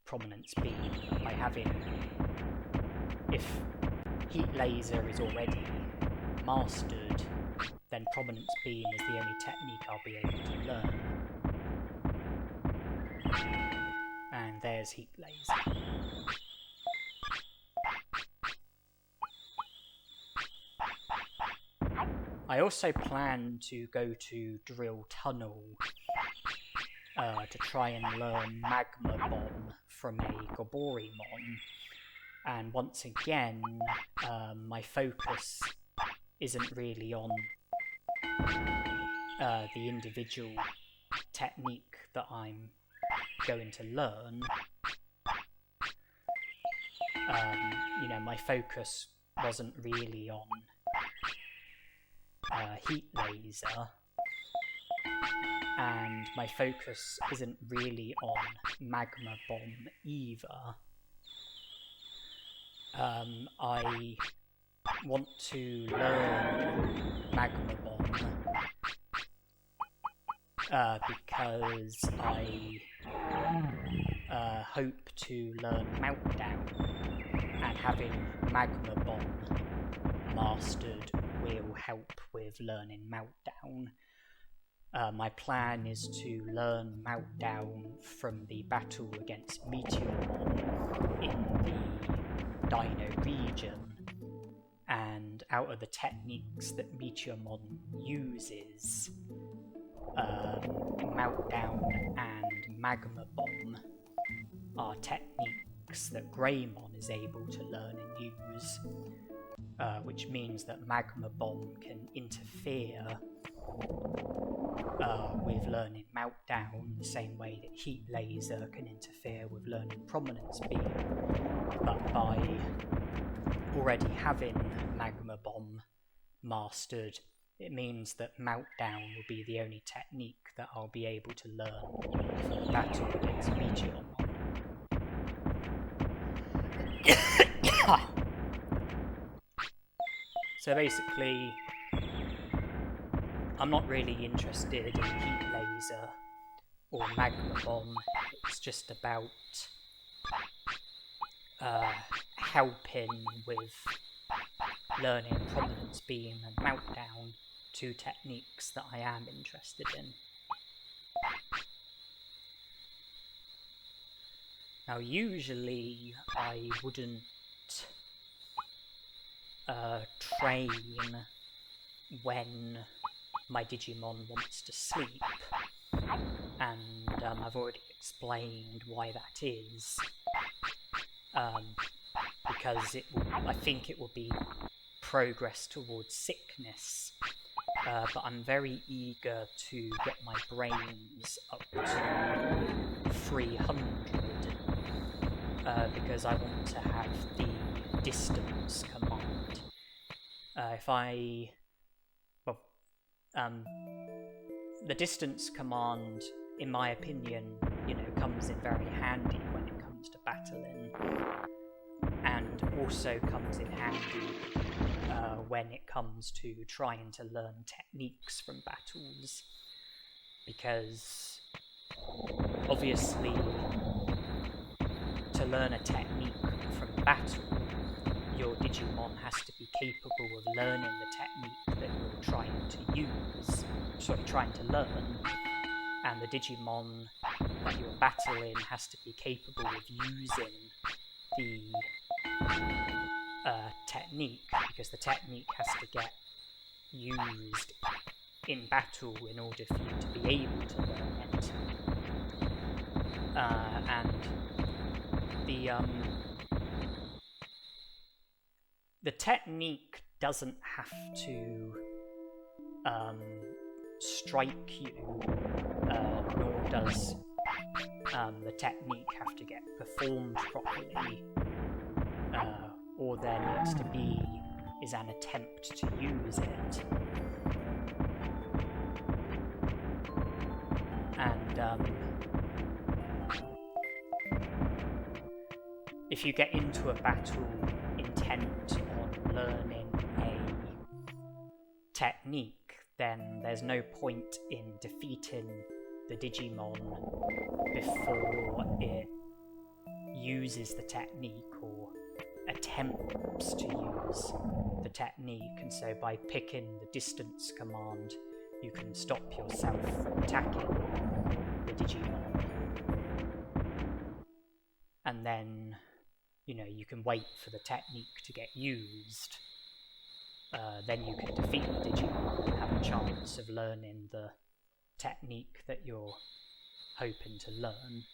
Prominence Beam by having... If Heat Laser is already mastered, then Prominence Beam is the only technique I'll be able to learn. And there's Heat Laser. I also plan to go to Drill Tunnel to try and learn Magma Bomb from a Goborymon. And once again, my focus isn't really on the individual technique that I'm going to learn. You know, my focus wasn't really on Heat Laser, and my focus isn't really on Magma Bomb either. I want to learn Magma Bomb because I hope to learn Meltdown, and having Magma Bomb mastered will help with learning Meltdown. My plan is to learn Meltdown from the battle against Meteormon in the Dino region, and out of the techniques that Meteormon uses, Meltdown and Magma Bomb are techniques that Greymon is able to learn and use, which means that Magma Bomb can interfere with learning Meltdown the same way that Heat Laser can interfere with learning Prominence Beam. But by already having Magma Bomb mastered, it means that Meltdown will be the only technique that I'll be able to learn for the battle against Meteormon. So basically, I'm not really interested in Heat Laser or Magma Bomb. It's just about helping with learning Prominence Beam and Meltdown, two techniques that I am interested in. Now usually I wouldn't train when my Digimon wants to sleep, and I've already explained why that is, because I think it will be progress towards sickness, but I'm very eager to get my brains up to 300, because I want to have the distance command. The distance command, in my opinion, comes in very handy when it comes to battling, and also comes in handy when it comes to trying to learn techniques from battles, because obviously to learn a technique from battle, your Digimon has to be capable of learning the technique that you're trying to learn, and the Digimon that you're battling has to be capable of using the technique, because the technique has to get used in battle in order for you to be able to learn it. And the technique doesn't have to strike you, nor does the technique have to get performed properly. All there needs to be is an attempt to use it. And if you get into a battle intent on learning a technique, then there's no point in defeating the Digimon before it uses the technique or attempts to use the technique, and so by picking the distance command you can stop yourself from attacking the Digimon, and then you can wait for the technique to get used. Then you can defeat the Digimon and have a chance of learning the technique that you're hoping to learn.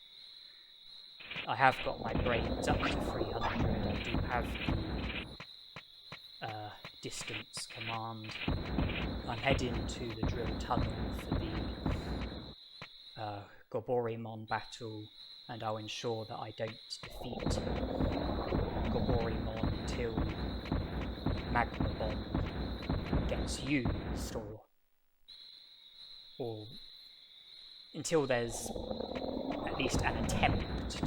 I have got my brains up to 300. I do have the distance command. I'm heading to the drill tunnel for the Goboremon battle, and I'll ensure that I don't defeat Goboremon until Magma Bomb gets used, or until there's at least an attempt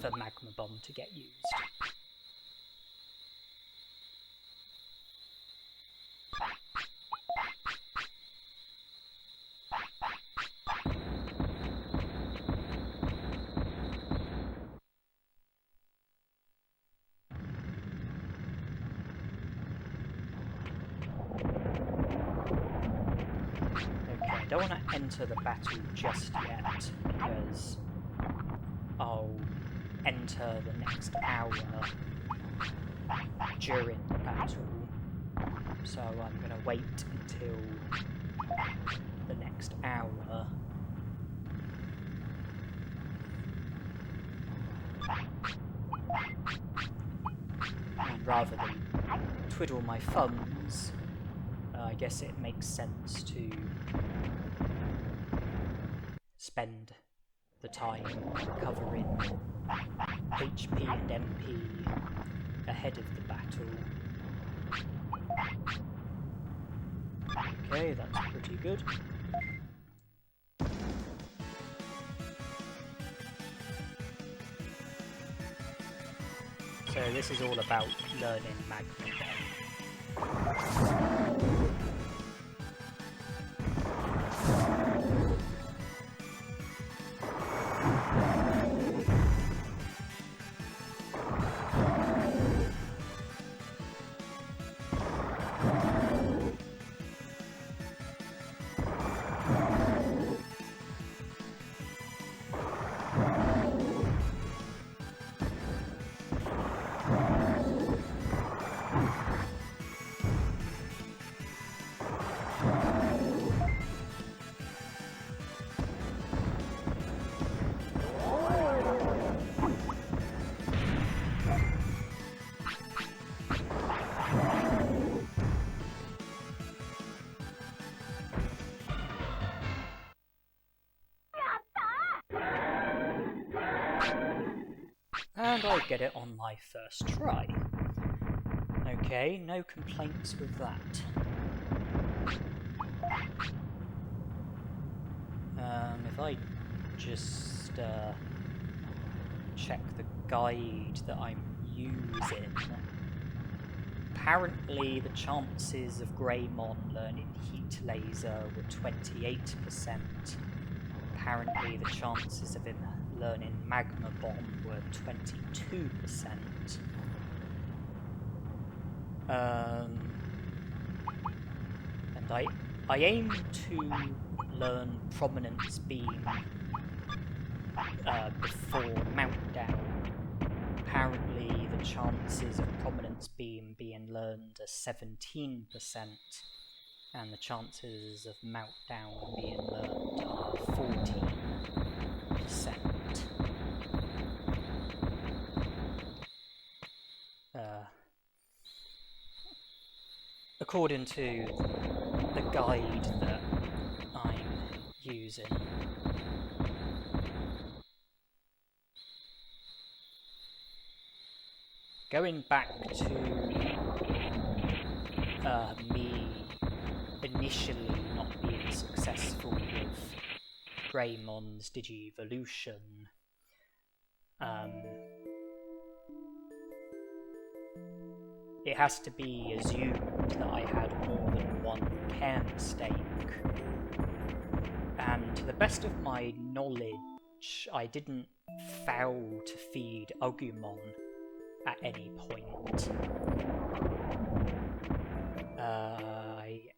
for Magma Bomb to get used. I don't want to enter the battle just yet, because I'll enter the next hour during the battle, so I'm going to wait until the next hour. And rather than twiddle my thumbs, I guess it makes sense to spend the time recovering HP and MP ahead of the battle. Okay, that's pretty good. So this is all about learning Magma Bomb. I get it on my first try? Okay, no complaints with that. If I just check the guide that I'm using, apparently the chances of Greymon learning Heat Laser were 28%. Apparently the chances of him learning Magma Bomb were 22%. And I aim to learn Prominence Beam before Meltdown. Apparently the chances of Prominence Beam being learned are 17%, and the chances of Meltdown being learned are 14%. According to the guide that I'm using. Going back to me initially not being successful with Greymon's Digivolution, it has to be assumed that I had more than one care mistake, and to the best of my knowledge, I didn't fail to feed Agumon at any point.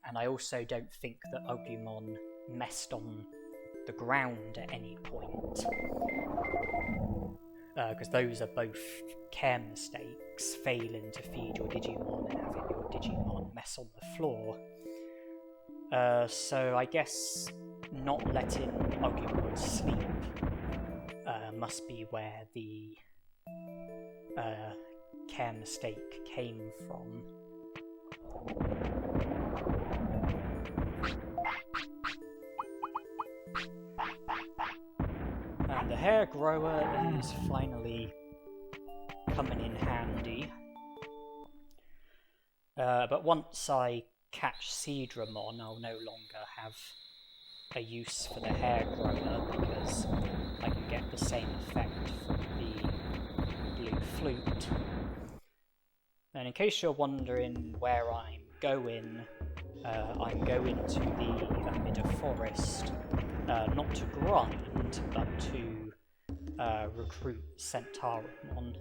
And I also don't think that Agumon messed on the ground at any point. Because those are both care mistakes, failing to feed your Digimon and having your Digimon mess on the floor. So I guess not letting Agumon sleep must be where the care mistake came from. And the hair grower is finally coming in handy. But once I catch Centarumon, I'll no longer have a use for the hair grower because I can get the same effect from the blue flute. And in case you're wondering where I'm going to the Amida Forest, not to grind, but to recruit Centarumon.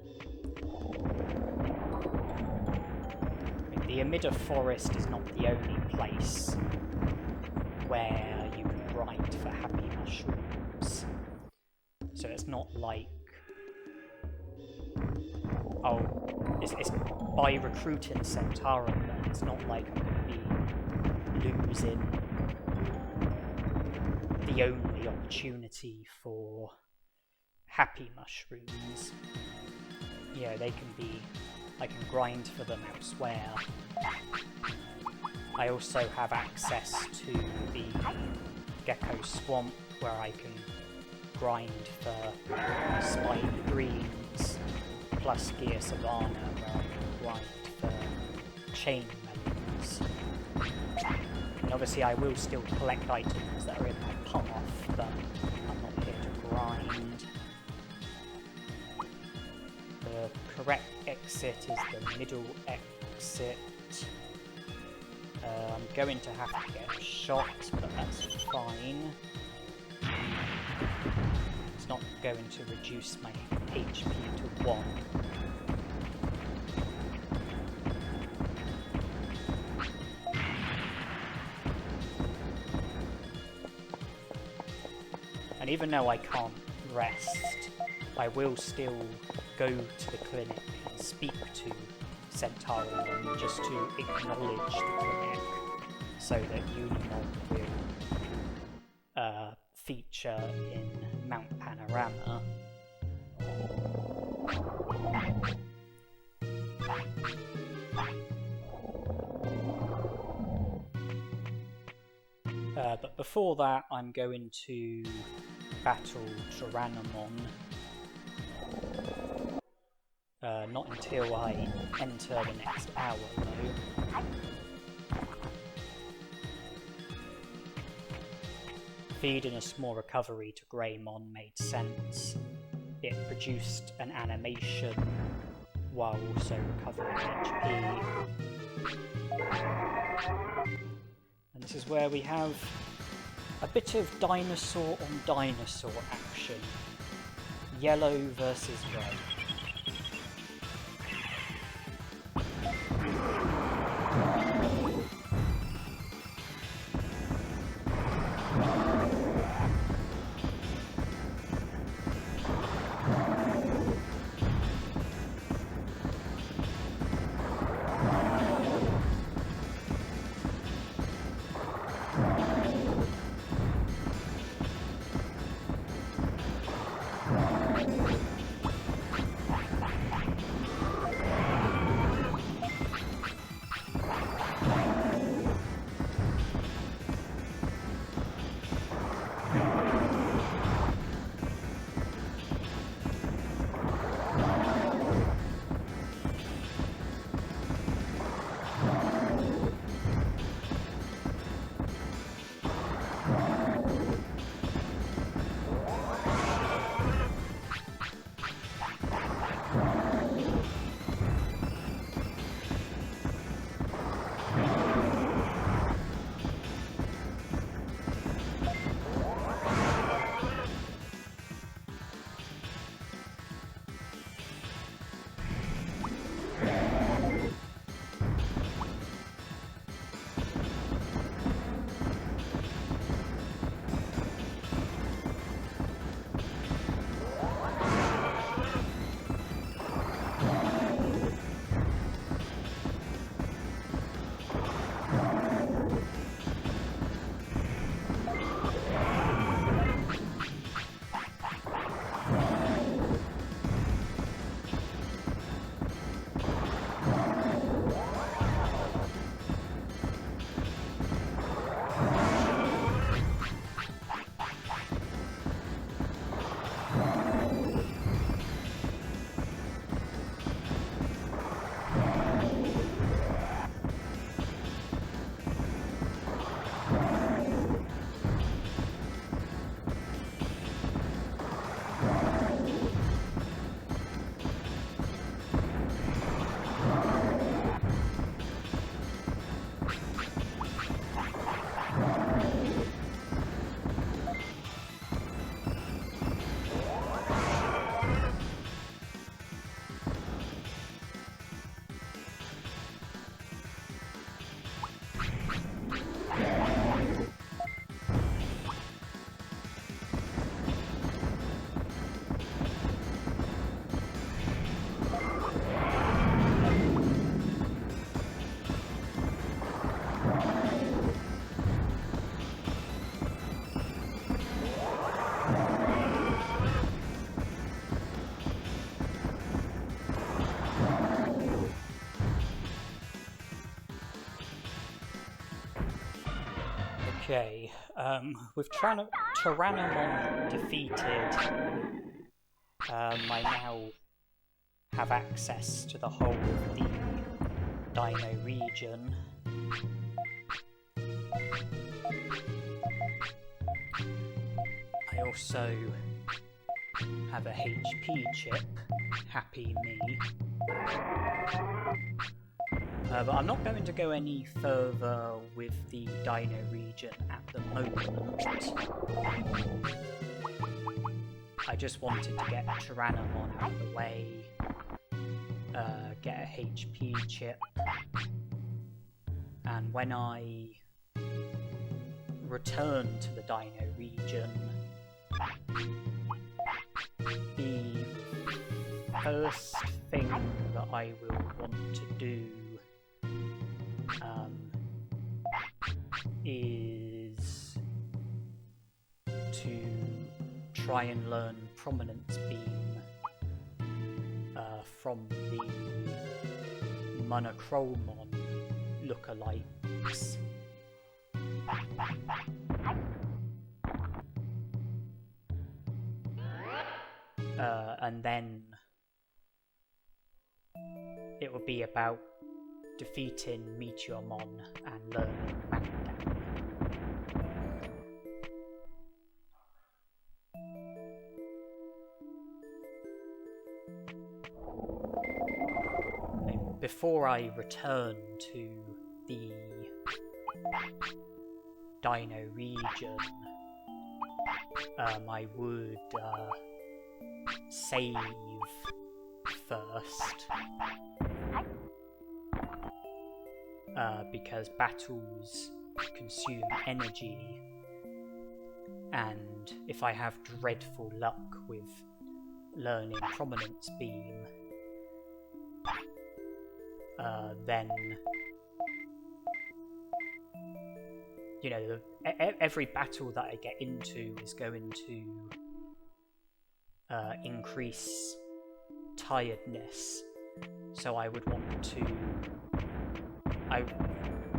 The Amida Forest is not the only place where you can grind for HappyMushrooms. So it's not like... It's by recruiting Centarumon, it's not like I'm going to be losing the only opportunity for HappyMushrooms. You know, they can be... I can grind for them elsewhere. I also have access to the Gecko Swamp, where I can grind for Spider Greens, plus Gear Savannah, where I can grind for Chain Melons. And obviously I will still collect items that are in my path, but I'm not here to grind. The correct exit is the middle exit. I'm going to have to get shot, but that's fine. It's not going to reduce my HP to 1. And even though I can't rest, I will still go to the clinic and speak to Centarumon just to acknowledge the clinic so that Unimon will feature in Mount Panorama. But before that, I'm going to battle Cherrymon. Not until I enter the next hour, though. Feeding a small recovery to Greymon made sense. It produced an animation while also recovering HP. And this is where we have a bit of dinosaur on dinosaur action. Yellow versus red. Okay, with Tyrannomon defeated, I now have access to the whole of the Dino region. I also have a HP chip, happy me. But I'm not going to go any further with the Dino region at the moment. I just wanted to get Tyrannomon out of the way, get a HP chip, and when I return to the Dino region, the first thing that I will want to do is to try and learn Prominence Beam from the Monochromon lookalikes. And then it will be about defeating Meteormon and learning Mountdown. Before I return to the Dino region, I would save first, because battles consume energy, and if I have dreadful luck with learning Prominence Beam, then, you know, every battle that I get into is going to increase tiredness, so I would want to...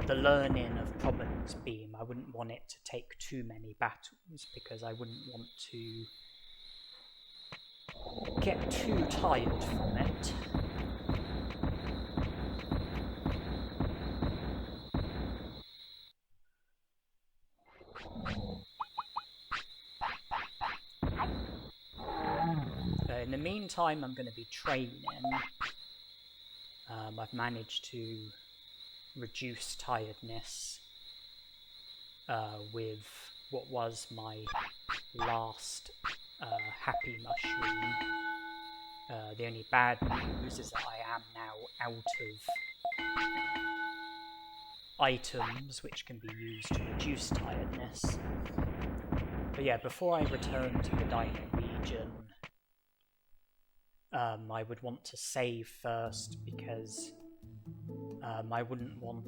the learning of Prominence Beam, I wouldn't want it to take too many battles, because I wouldn't want to get too tired from it. In the meantime, I'm going to be training. I've managed to reduce tiredness with what was my last Happy Mushroom. The only bad news is that I am now out of items which can be used to reduce tiredness. But yeah, before I return to the Dino region, I would want to save first, because I wouldn't want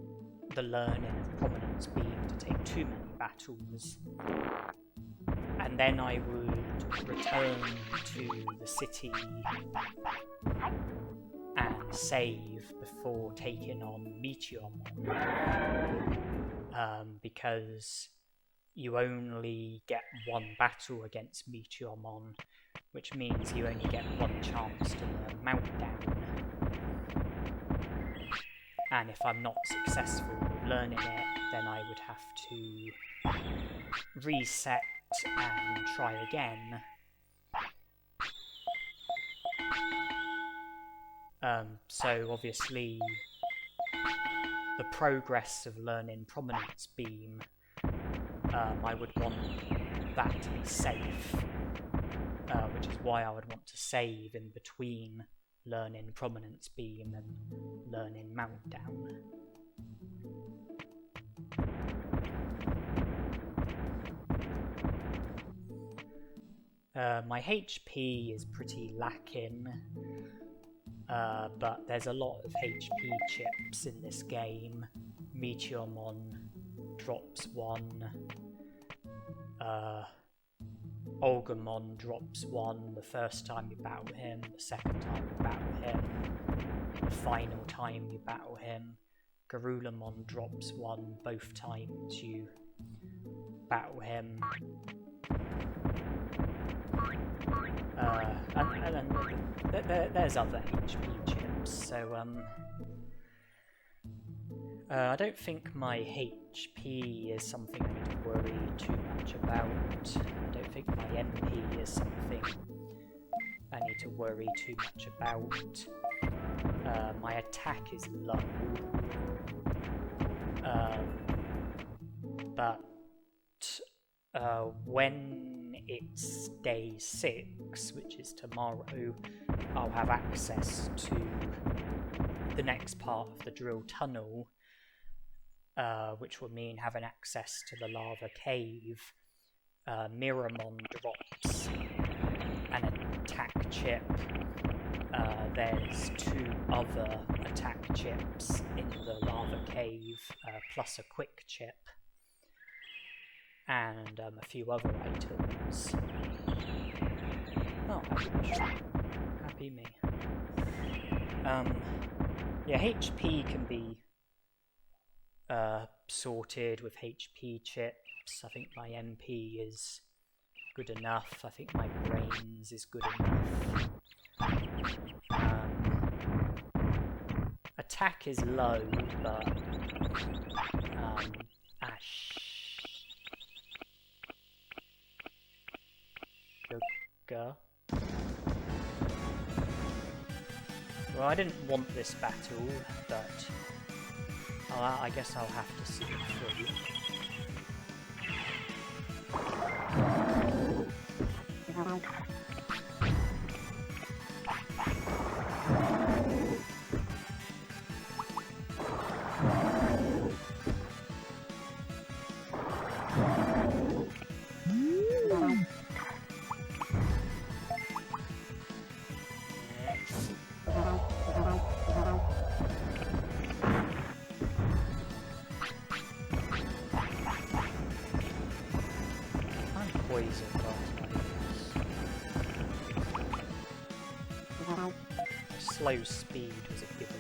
the learning of Prominence Beam to take too many battles. And then I would return to the city and save before taking on Meteormon, because you only get one battle against Meteormon, which means you only get one chance to learn Mountdown. And if I'm not successful with learning it, then I would have to reset and try again. So obviously the progress of learning Prominence Beam, I would want that to be safe, which is why I would want to save in between learning Prominence Beam and learning Mountdown. My HP is pretty lacking, but there's a lot of HP chips in this game. Meteormon drops 1, Agumon drops 1 the first time you battle him, the second time you battle him, the final time you battle him. Coelamon drops 1 both times you battle him. And then there's other HP chips, so I don't think my HP is something I need to worry too much about. I don't think my MP is something I need to worry too much about. My attack is low. But when it's day 6, which is tomorrow, I'll have access to the next part of the drill tunnel, which will mean having access to the lava cave. Mirrormon drops an attack chip. There's 2 other attack chips in the lava cave, plus a quick chip, and a few other items. Oh, happy mushroom. Happy me. Yeah, HP can be sorted with HP chips. I think my MP is good enough. I think my brains is good enough. attack is low, but sugar. Well, I didn't want this battle, but I guess I'll have to see it through. Slow speed was a giveaway.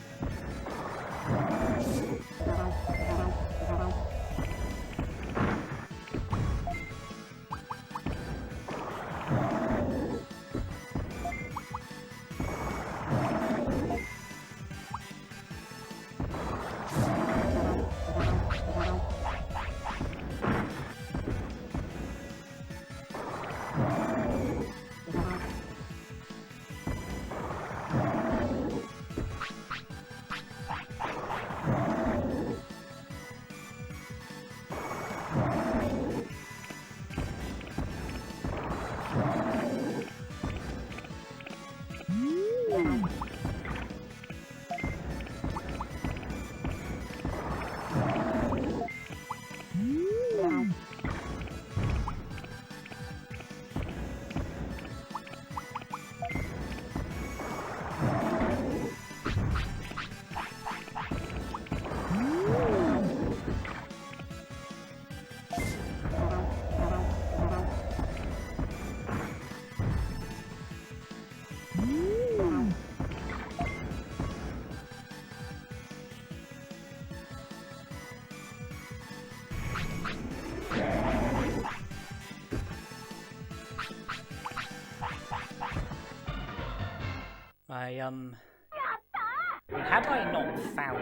Had I not found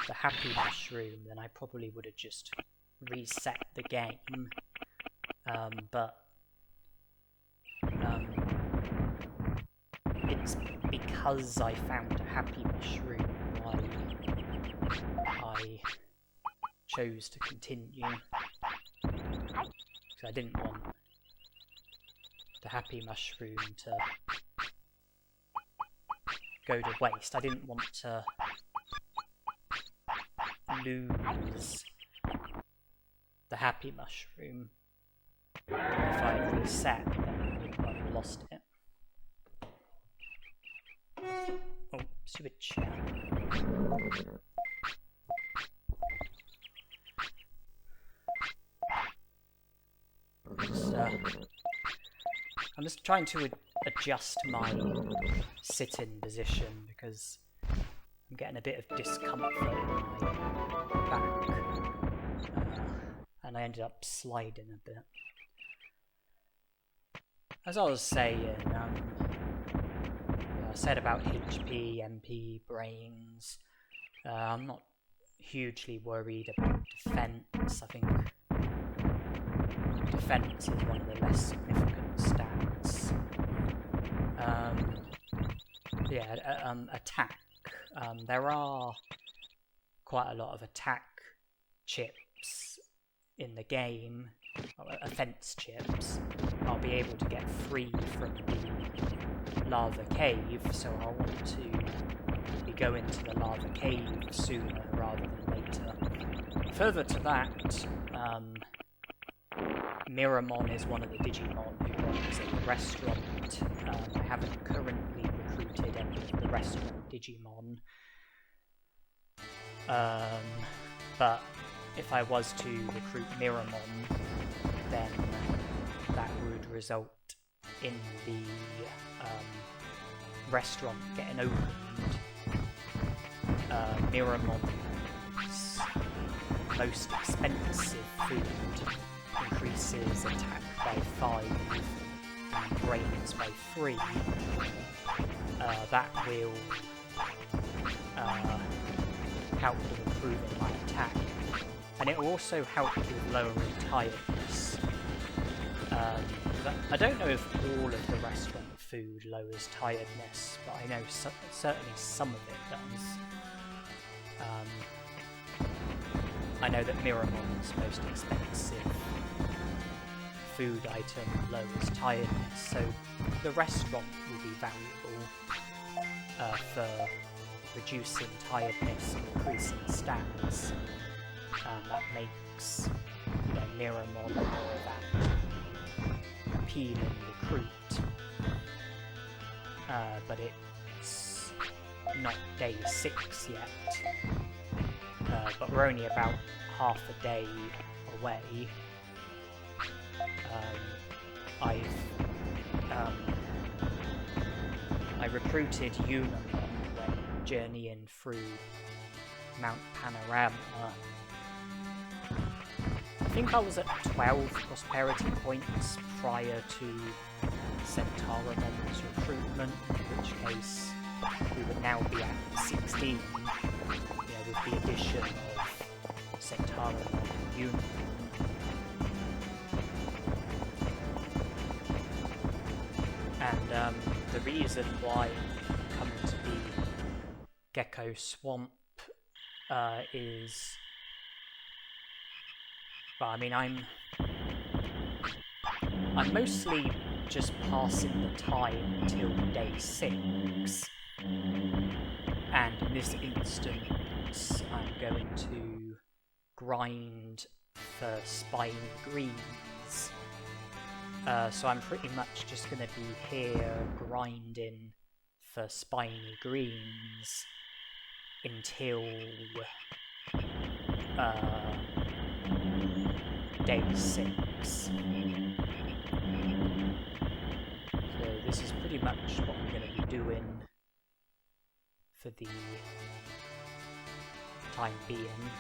the Happy Mushroom, then I probably would have just reset the game. But it's because I found a Happy Mushroom why I chose to continue. Because I didn't want the Happy Mushroom to go to waste. I didn't want to lose the Happy Mushroom. If I had reset, then I would have lost it. Oh, switch now. I'm just trying to adjust my sit-in position because I'm getting a bit of discomfort in my back, and I ended up sliding a bit. As I was saying, I said about HP, MP, brains. I'm not hugely worried about defense. I think defense is one of the less significant stats. Attack. There are quite a lot of attack chips in the game, offense chips. I'll be able to get free from the lava cave, so I want to be going to the lava cave sooner rather than later. Further to that, Cherrymon is one of the Digimon who runs a restaurant. I haven't currently recruited any of the restaurant Digimon, but if I was to recruit Cherrymon, then that would result in the restaurant getting opened. Cherrymon's most expensive food increases attack by 5 and brains by 3. That will help with improving my attack, and it will also help with lowering tiredness. I don't know if all of the restaurant food lowers tiredness, but I know certainly some of it does. I know that Miramon's most expensive food item lowers tiredness, so the restaurant will be valuable for reducing tiredness and increasing stats. That makes Miramon more of an appealing recruit, but it's not day 6 yet, but we're only about half a day away. I recruited Unamon when journeying through Mount Panorama. I think I was at 12 prosperity points prior to Centarumon's recruitment, in which case we would now be at 16, with the addition of Centarumon and Unamon. And the reason why I'm coming to the Gecko Swamp is... But I mean, I'm mostly just passing the time till day 6, and in this instance I'm going to grind for spiny greens. So I'm pretty much just going to be here grinding for spiny greens until day 6. So this is pretty much what I'm going to be doing for the time being.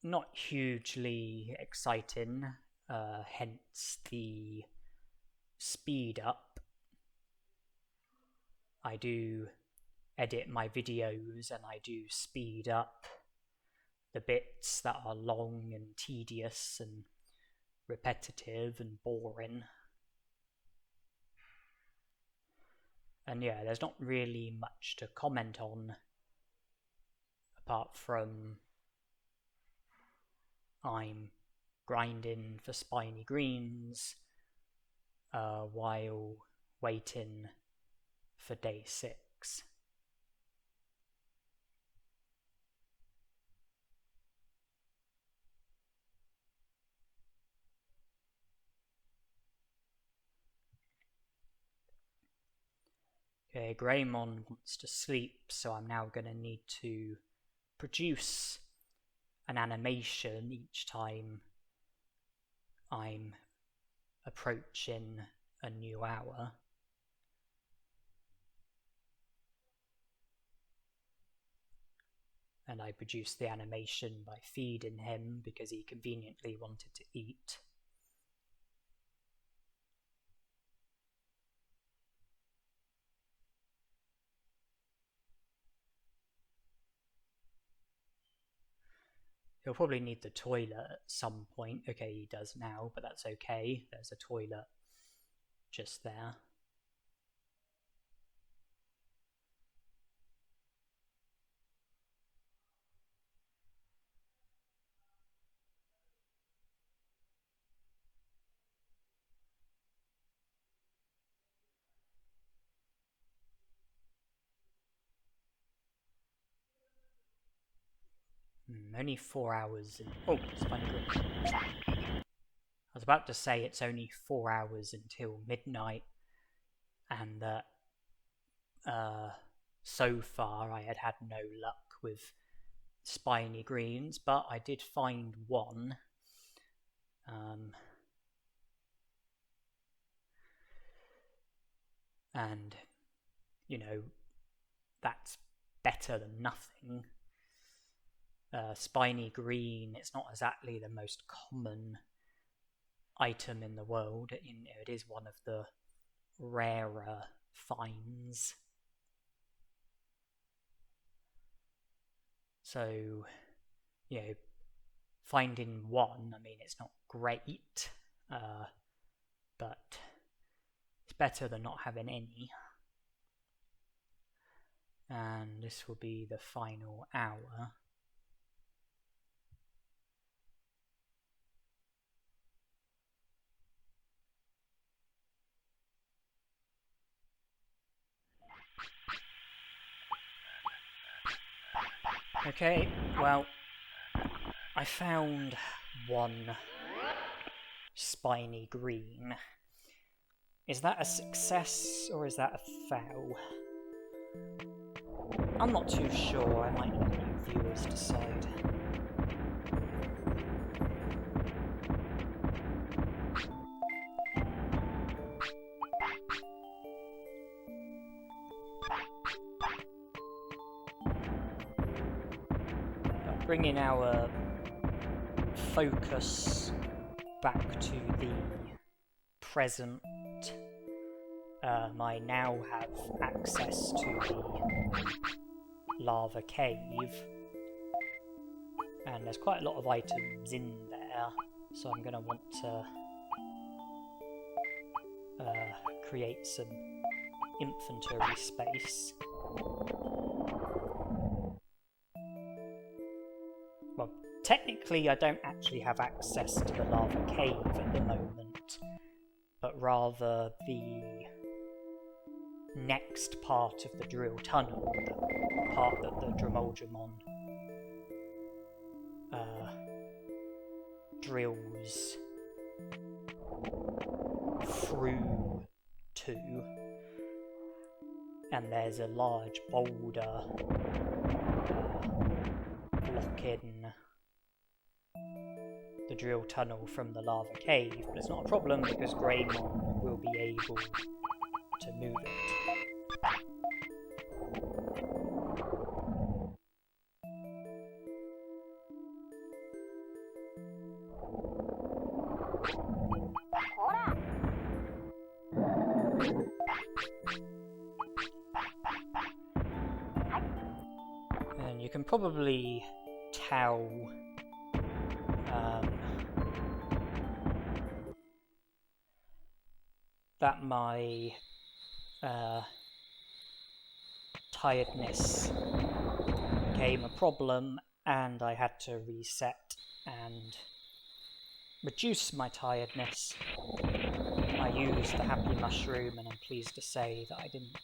Not hugely exciting, hence the speed up. I do edit my videos and I do speed up the bits that are long and tedious and repetitive and boring. And yeah, there's not really much to comment on apart from I'm grinding for spiny greens while waiting for day 6. Okay, Greymon wants to sleep, so I'm now going to need to produce an animation each time I'm approaching a new hour. And I produced the animation by feeding him because he conveniently wanted to eat. He'll probably need the toilet at some point. Okay, he does now, but that's okay. There's a toilet just there. Only 4 hours. Oh, spiny green. I was about to say it's only 4 hours until midnight, and that so far I had no luck with spiny greens, but I did find one. And, that's better than nothing. Spiny green, it's not exactly the most common item in the world. It is one of the rarer finds. So, you know, finding one, I mean, it's not great, but it's better than not having any. And this will be the final hour. Okay, well, I found one spiny green. Is that a success or is that a fail? I'm not too sure, I might let you viewers decide. Bringing our focus back to the present, I now have access to the lava cave, and there's quite a lot of items in there, so I'm going to want to create some inventory space. Well, technically I don't actually have access to the lava cave at the moment, but rather the next part of the drill tunnel, the part that the Drimogemon drills through to, and there's a large boulder blocking the drill tunnel from the lava cave, but it's not a problem because Greymon will be able to move it. And you can probably tell that my tiredness became a problem and I had to reset and reduce my tiredness. I used the happy mushroom and I'm pleased to say that I didn't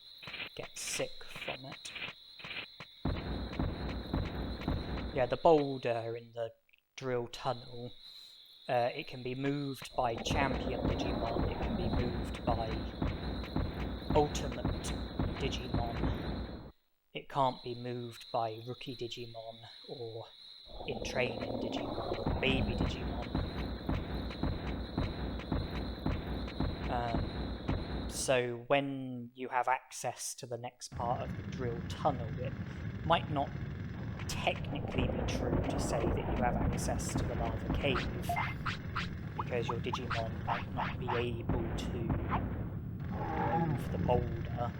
get sick from it. Yeah, the boulder in the drill tunnel, it can be moved by champion Digimon, it can be moved by ultimate Digimon. It can't be moved by rookie Digimon or in training Digimon or baby Digimon. So when you have access to the next part of the drill tunnel, it might not technically be true to say that you have access to the lava cave, because your Digimon might not be able to move the boulder.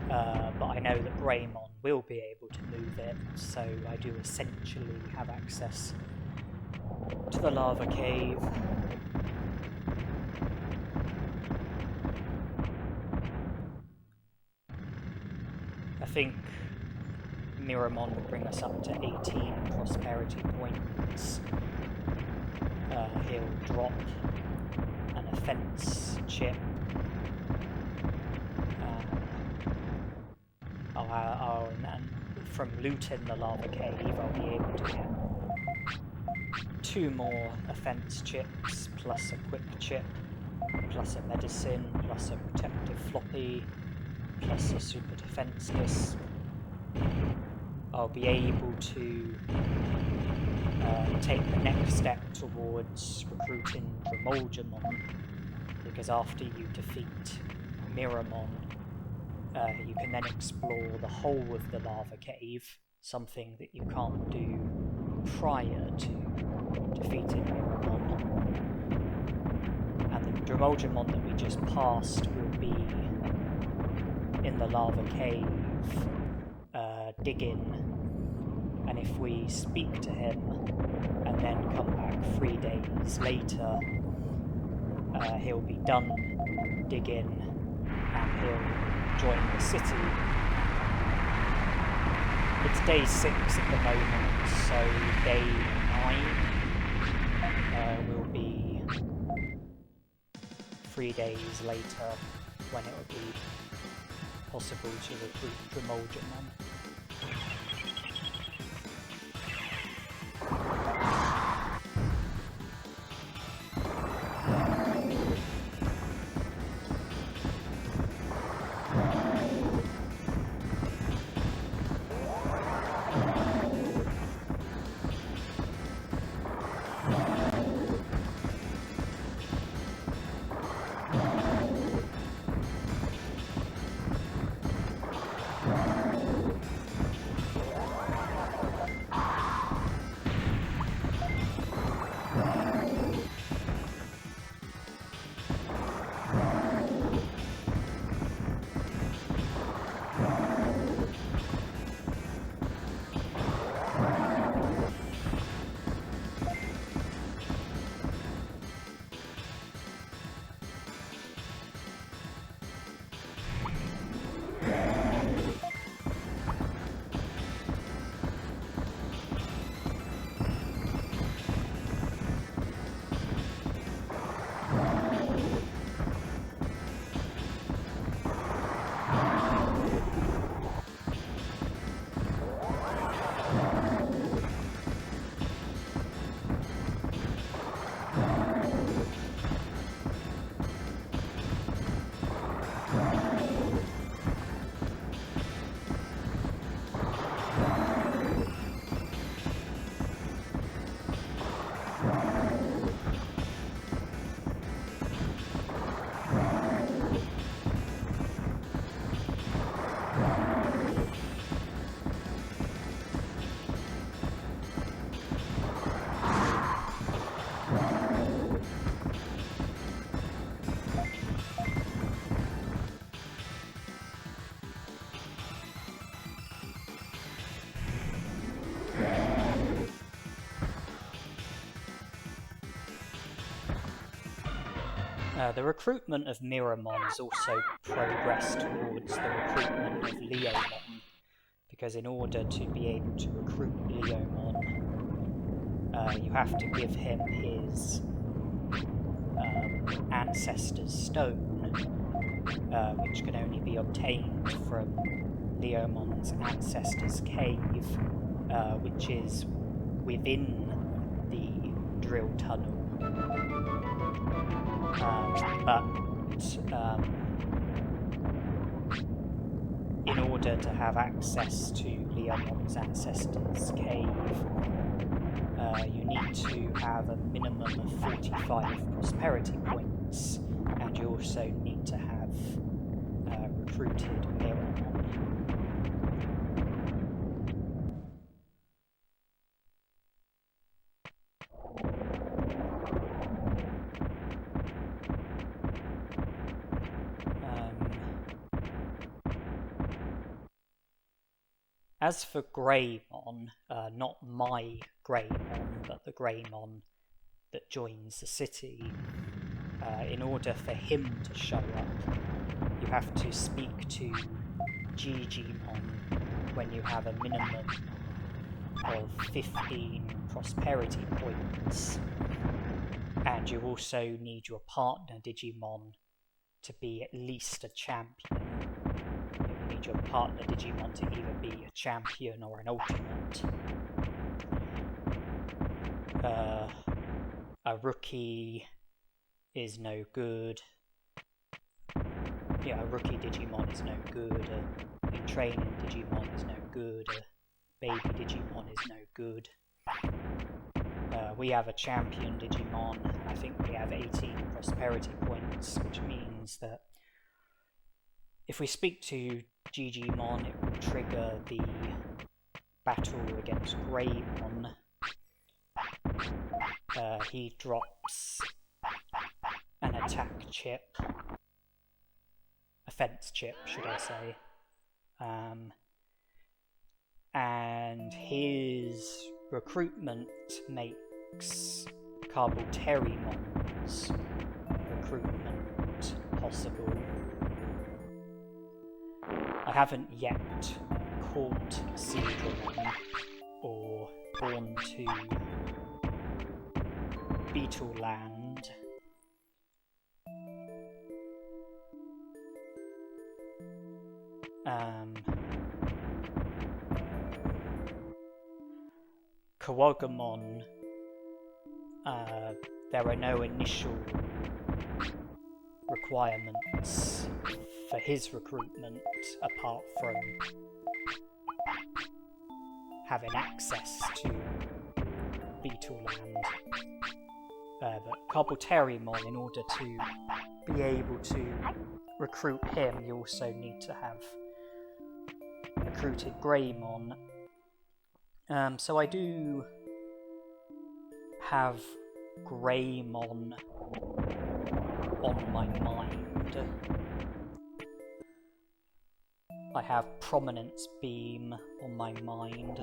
But I know that Greymon will be able to move it, so I do essentially have access to the lava cave. I think Miramon will bring us up to 18 prosperity points. He'll drop an offense chip. And from looting the lava cave, I'll be able to get 2 more offense chips, plus a quick chip, plus a medicine, plus a protective floppy, plus a super defense disc. I'll be able to take the next step towards recruiting Drimogemon, because after you defeat Miramon, you can then explore the whole of the lava cave, something that you can't do prior to defeating Miramon. And the Drimogemon that we just passed will be in the lava cave, digging, and if we speak to him and then come back 3 days later, he'll be done digging and he'll join the city. It's day 6 at the moment, so day 9 will be 3 days later when it will be possible to recruit Drimogemon. The recruitment of Mirrormon has also progressed towards the recruitment of Leomon, because in order to be able to recruit Leomon, you have to give him his Ancestor's Stone, which can only be obtained from Leomon's Ancestor's Cave, which is within the drill tunnel. But in order to have access to Leomon's Ancestor's Cave, you need to have a minimum of 45 prosperity points, and you also need to have recruited Mirrormon. As for Greymon, not my Greymon, but the Greymon that joins the city, in order for him to show up, you have to speak to Digimon when you have a minimum of 15 prosperity points, and you also need your partner Digimon to be at least a champion. You need your partner Digimon to either be a champion or an ultimate. A rookie is no good. Yeah, a rookie Digimon is no good. In training Digimon is no good. A baby Digimon is no good. We have a champion Digimon, and I think we have 18 prosperity points, which means that if we speak to Digimon, it will trigger the battle against Greymon. He drops an attack chip, a fence chip, should I say. And his recruitment makes Cherrymon's recruitment possible. I haven't yet caught Centarumon or gone to Beetle Land. Agumon, there are no initial requirements for his recruitment apart from having access to Beetle Land. But Cherrymon, in order to be able to recruit him, you also need to have recruited Greymon. So I do have Greymon on my mind. I have Prominence Beam on my mind.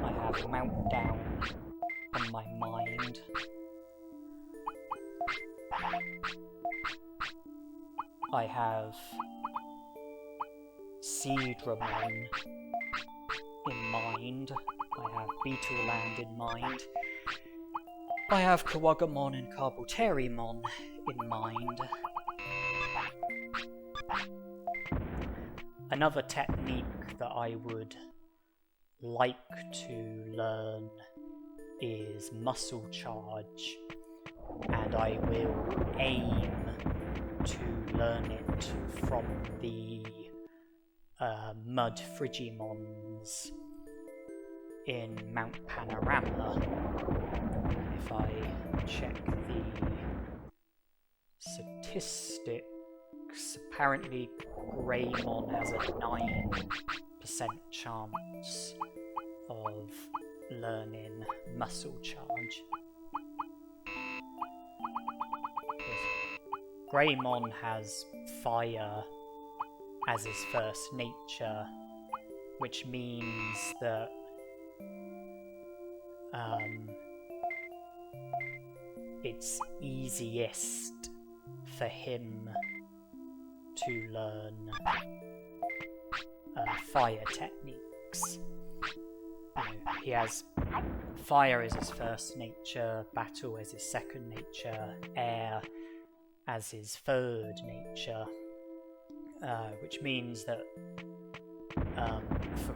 I have Meltdown on my mind. I have Seedramon in mind. I have Beetle Land in mind. I have Coelamon and Cherrymon in mind. Another technique that I would like to learn is Muscle Charge, and I will aim to learn it from the Mud Frigimons in Mount Panorama. And if I check the statistics, apparently Greymon has a 9% chance of learning Muscle Charge. Greymon has fire as his first nature, which means that it's easiest for him to learn fire techniques. He has fire as his first nature, battle as his second nature, air as his third nature, which means that for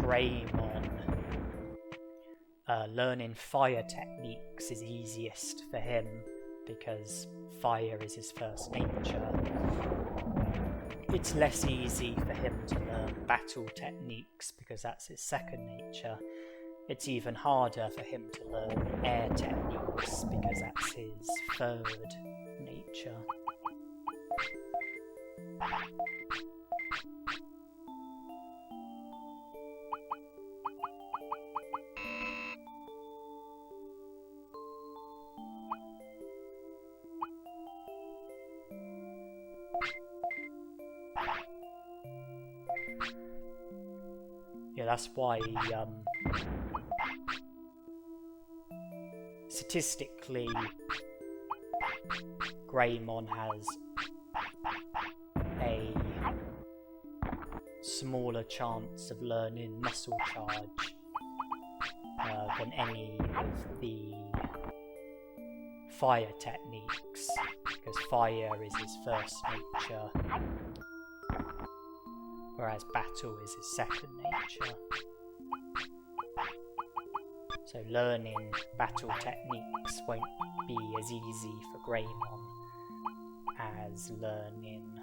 Greymon, learning fire techniques is easiest for him because fire is his first nature. It's less easy for him to learn battle techniques because that's his second nature. It's even harder for him to learn air techniques because that's his third nature. Yeah, that's why statistically Greymon has a smaller chance of learning Muscle Charge than any of the fire techniques, because fire is his first nature, whereas battle is his second nature. So learning battle techniques won't be as easy for Greymon as learning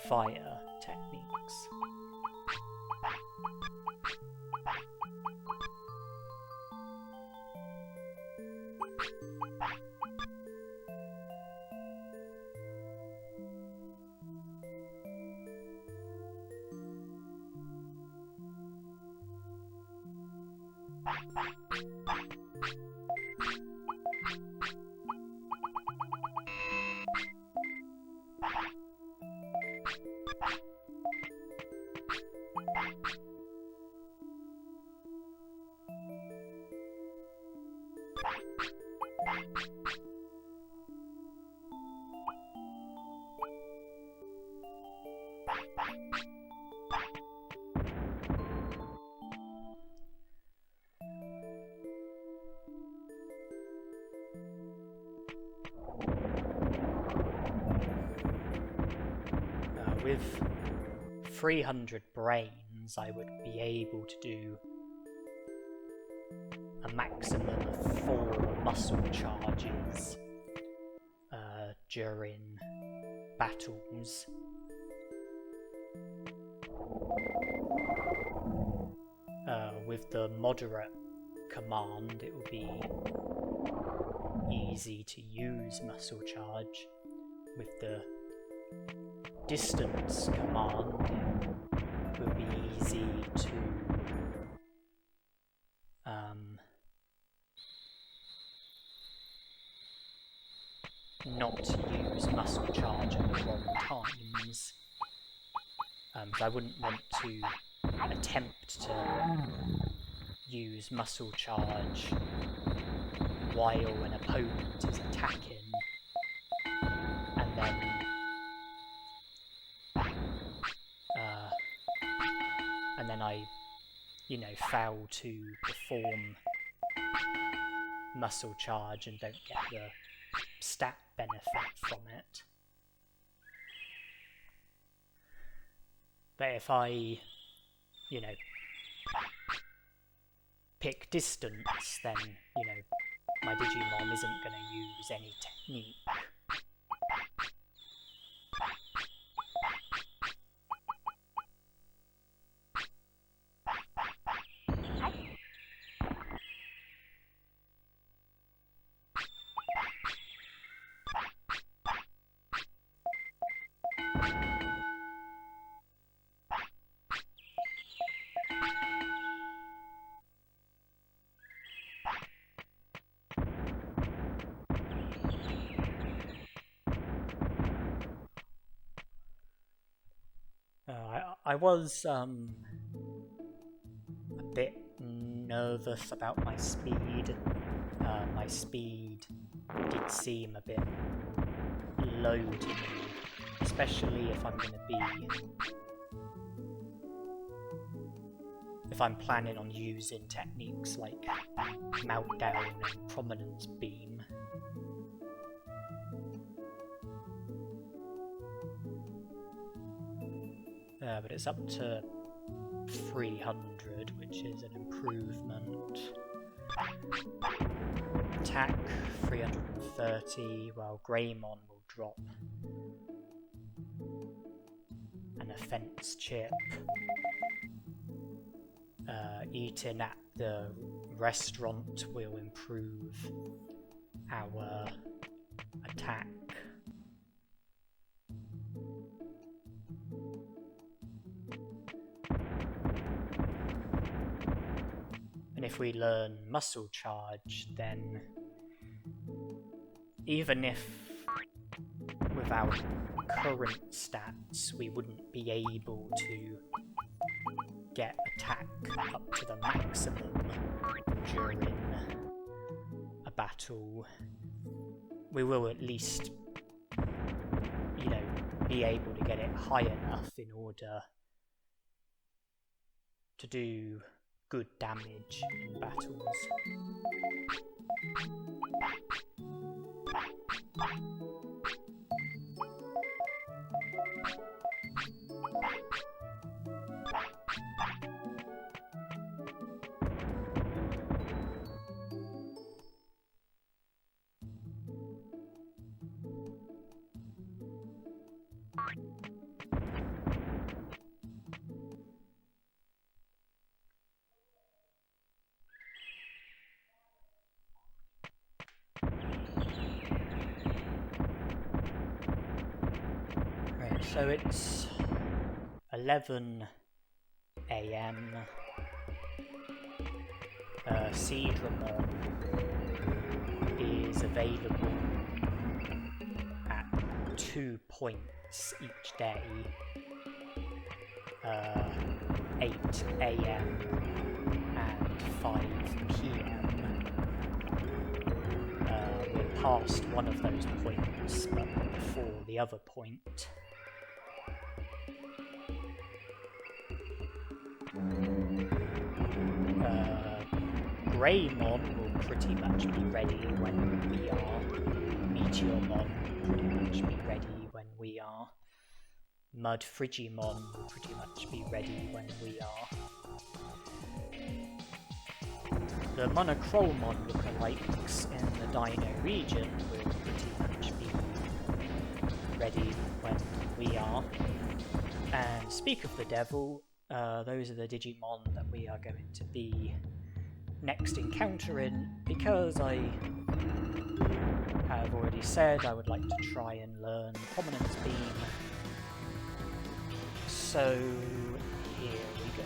fire techniques. With 300 brains, I would be able to do a maximum of 4 muscle charges during battles. With the moderate command, it will be easy to use muscle charge. With the distance command, it will be easy to not use muscle charge at the wrong times. I wouldn't want to attempt to use muscle charge while an opponent is attacking, and then I, fail to perform muscle charge and don't get the stat benefit from it. But if I, pick distance, then, my Digimon isn't going to use any technique. I was a bit nervous about my speed. My speed did seem a bit low to me, especially if I'm going to be... if I'm planning on using techniques like Meltdown and Prominence Beam. But it's up to 300, which is an improvement. Attack 330, while Greymon will drop an offense chip. Eating at the restaurant will improve our attack. And if we learn muscle charge, then even if with our current stats we wouldn't be able to get attack up to the maximum during a battle, we will at least, be able to get it high enough in order to do good damage in battles. So it's 11 AM. Centarumon is available at 2 points each day. 8 AM and 5 PM. We're past one of those points, but before the other point. Greymon will pretty much be ready when we are. Meteormon will pretty much be ready when we are. Mud Frigimon will pretty much be ready when we are. The Monochromon lookalikes in the Dino region will pretty much be ready when we are. And speak of the devil, those are the Digimon that we are going to be next encountering, because I have already said I would like to try and learn Prominence Beam. So here we go.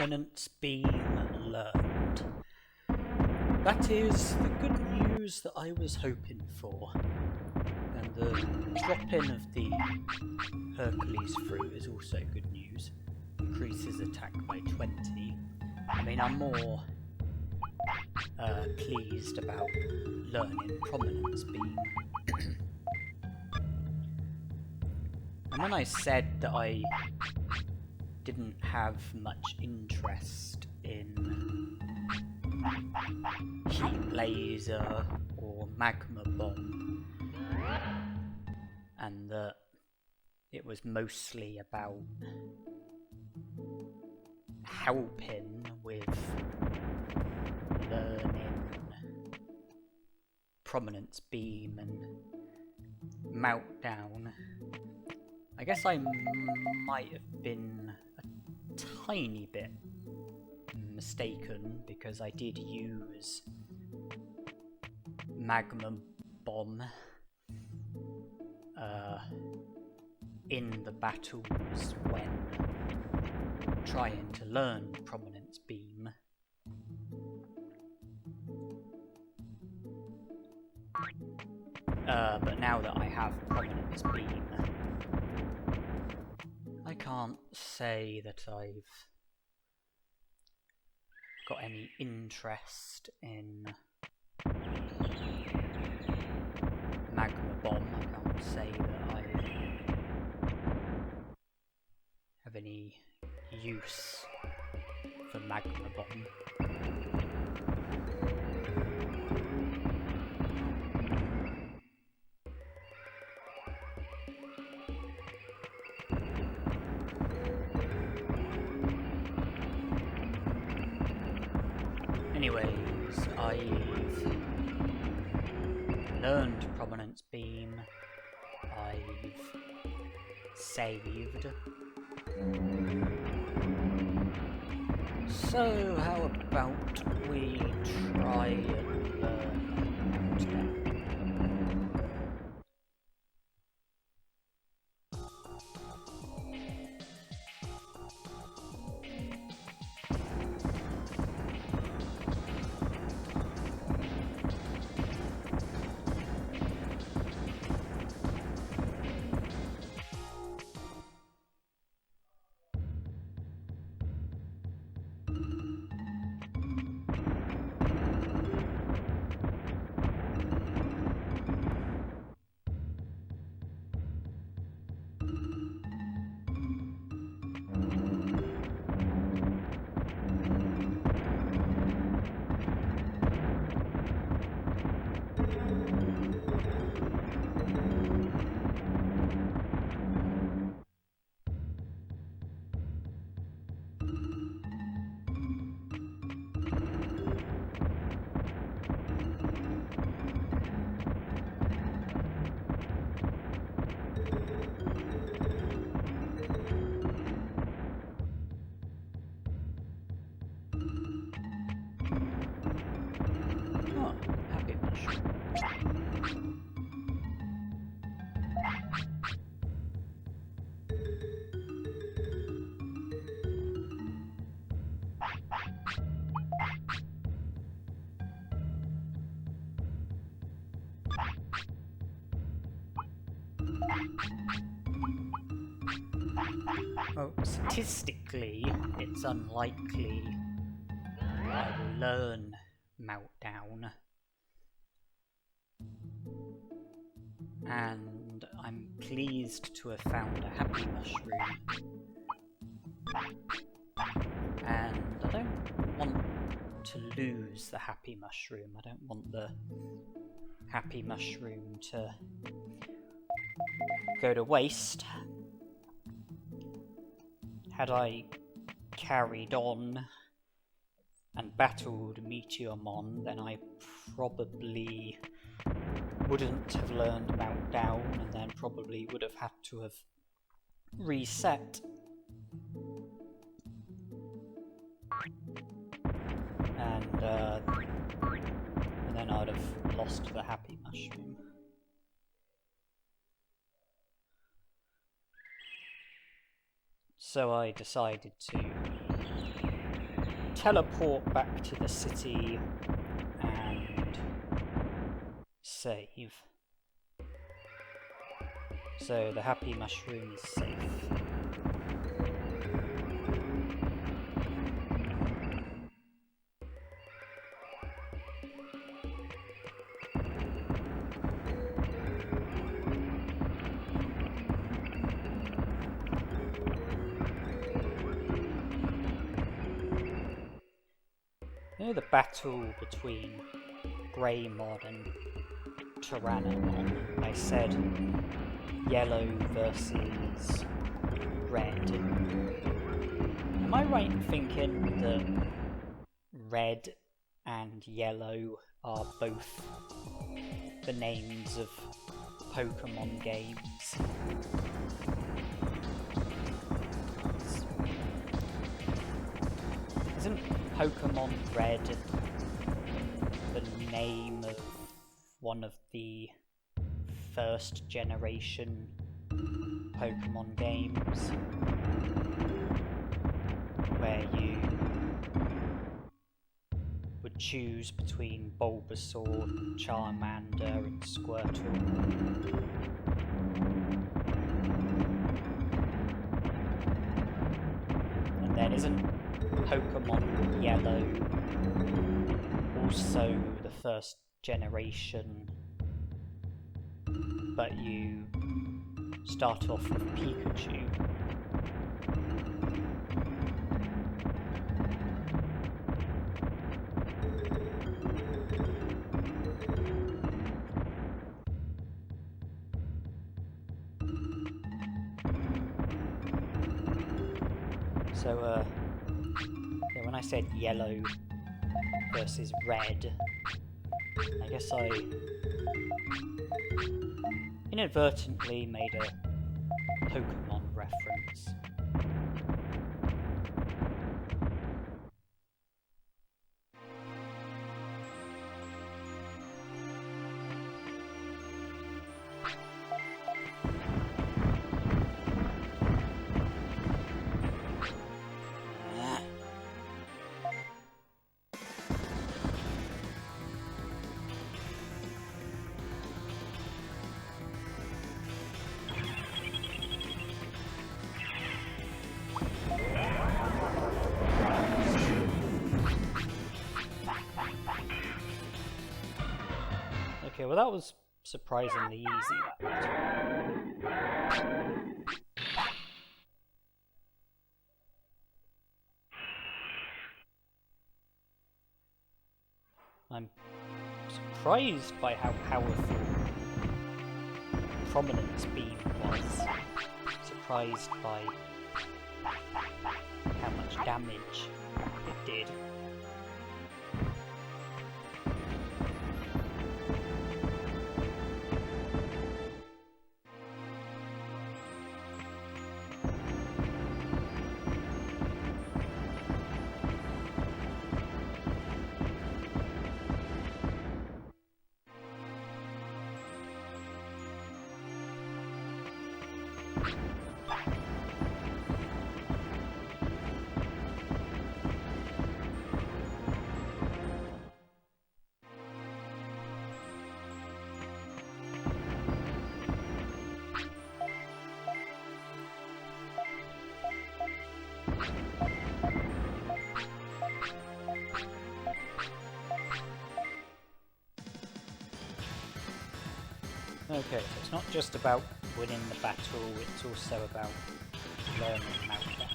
Prominence Beam learned. That is the good news that I was hoping for. And the drop-in of the Hercules fruit is also good news. Increases attack by 20. I mean, I'm more pleased about learning Prominence Beam. And when I said that I didn't have much interest in Heat Laser or Magma Bomb, and that it was mostly about helping with learning Prominence Beam and Meltdown, I guess I might have been a tiny bit mistaken, because I did use Magma Bomb in the battles when trying to learn Prominence Beam. But now that I have Prominence Beam, I can't say that I've got any interest in Magma Bomb. I can't say that I have any use for Magma Bomb. Anyways, I've learned Prominence Beam, I've saved. So how about we try and learn Meltdown? Well, statistically, it's unlikely I will learn Meltdown. And I'm pleased to have found a Happy Mushroom. And I don't want to lose the Happy Mushroom. I don't want the Happy Mushroom to go to waste. Had I carried on and battled Meteormon, then I probably wouldn't have learned Meltdown, and then probably would have had to have reset. And then I'd have lost the Happy Mushroom. So I decided to teleport back to the city and save. So the Happy Mushroom is safe. You know the battle between Greymon and Tyrannomon? I said yellow versus red. Am I right in thinking that red and yellow are both the names of Pokemon games? Isn't Pokemon Red the name of one of the first generation Pokemon games, where you would choose between Bulbasaur, Charmander and Squirtle? And then isn't Pokemon Yellow also the first generation, but you start off with Pikachu? So, yeah, when I said yellow versus red, I guess I inadvertently made a Pokemon reference. Okay, well that was surprisingly easy, that I'm surprised by how powerful Prominence Beam was. Surprised by how much damage it did. Okay, so it's not just about winning the battle, it's also about learning Meltdown.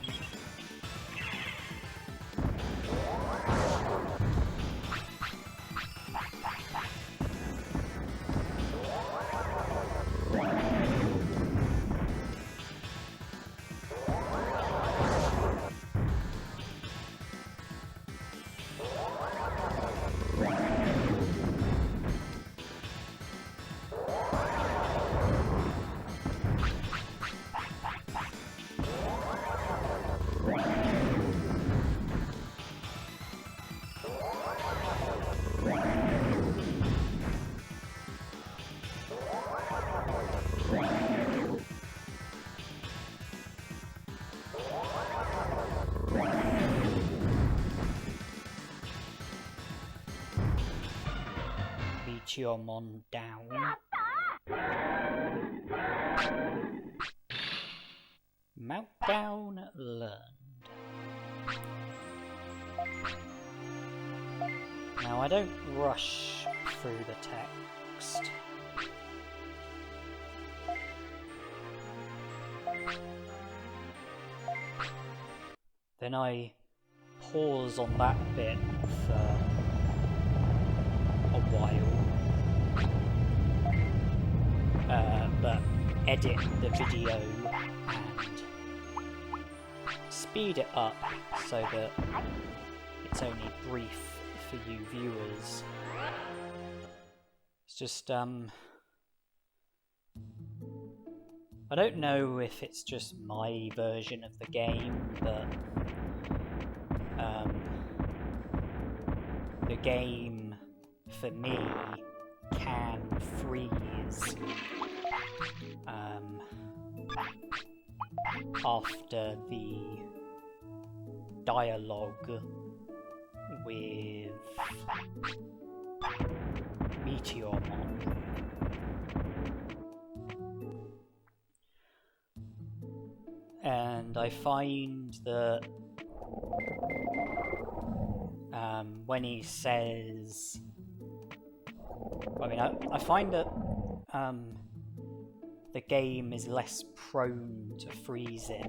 Meteormon down. Meltdown learned. Now I don't rush through the text. Then I pause on that bit for a while, but edit the video and speed it up so that it's only brief for you viewers. It's just, I don't know if it's just my version of the game, but the game, for me, can freeze after the dialogue with Meteormon. And I find that when he says, I find that the game is less prone to freezing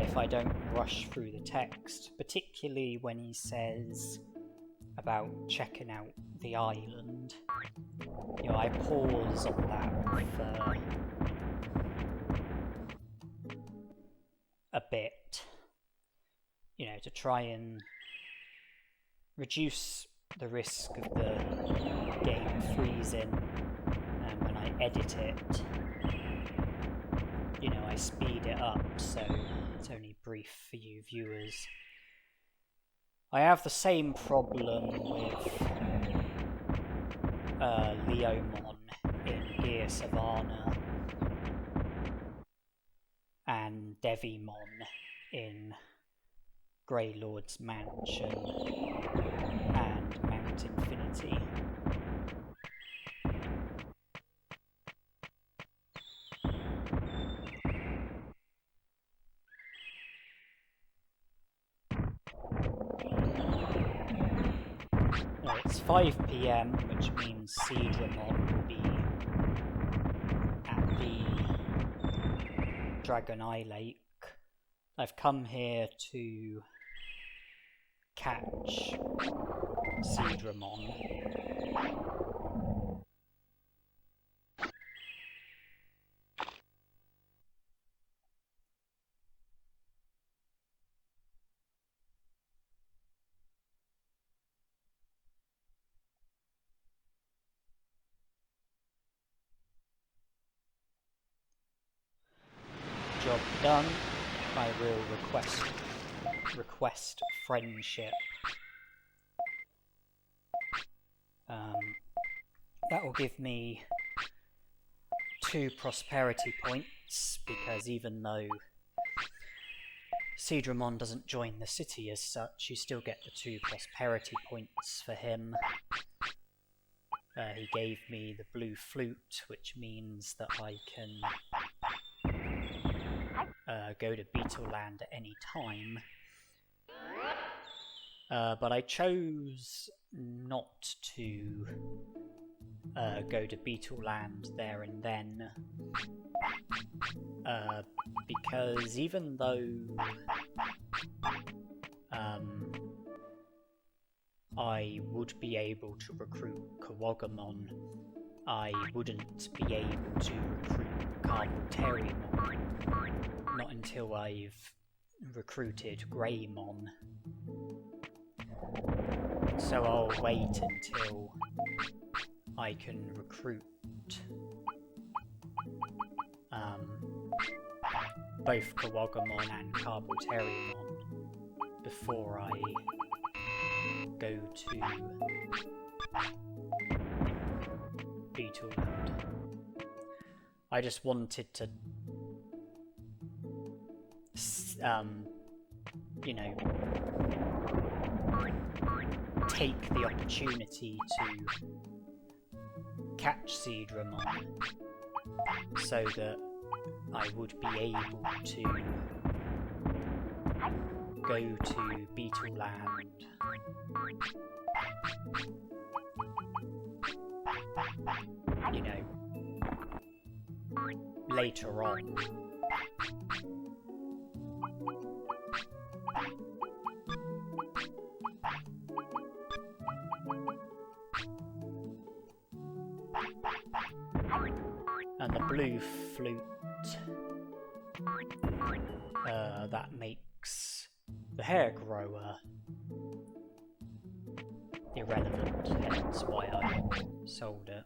if I don't rush through the text, particularly when he says about checking out the island. You know, I pause on that for a bit, you know, to try and reduce the risk of the game freezing, and when I edit it, you know, I speed it up so it's only brief for you viewers. I have the same problem with Leomon in Gear Savannah and Devimon in Grey Lord's Mansion and Mount Infinity. Now it's 5 PM, which means Centarumon will be at the Dragon Eye Lake. I've come here to catch Centarumon. Job done. I will request friendship. That will give me 2 prosperity points, because even though Centarumon doesn't join the city as such, you still get the 2 prosperity points for him. He gave me the blue flute, which means that I can go to Beetle Land at any time. But I chose not to go to Beetle Land there and then, because even though I would be able to recruit Coelamon, I wouldn't be able to recruit Cherrymon, not until I've recruited Greymon. So I'll wait until I can recruit both Coelamon and Cherrymon before I go to Beetle Land. I just wanted to you know, take the opportunity to catch Centarumon so that I would be able to go to Beetle Land you know, later on. And the blue flute, that makes the hair grower irrelevant, hence why I sold it.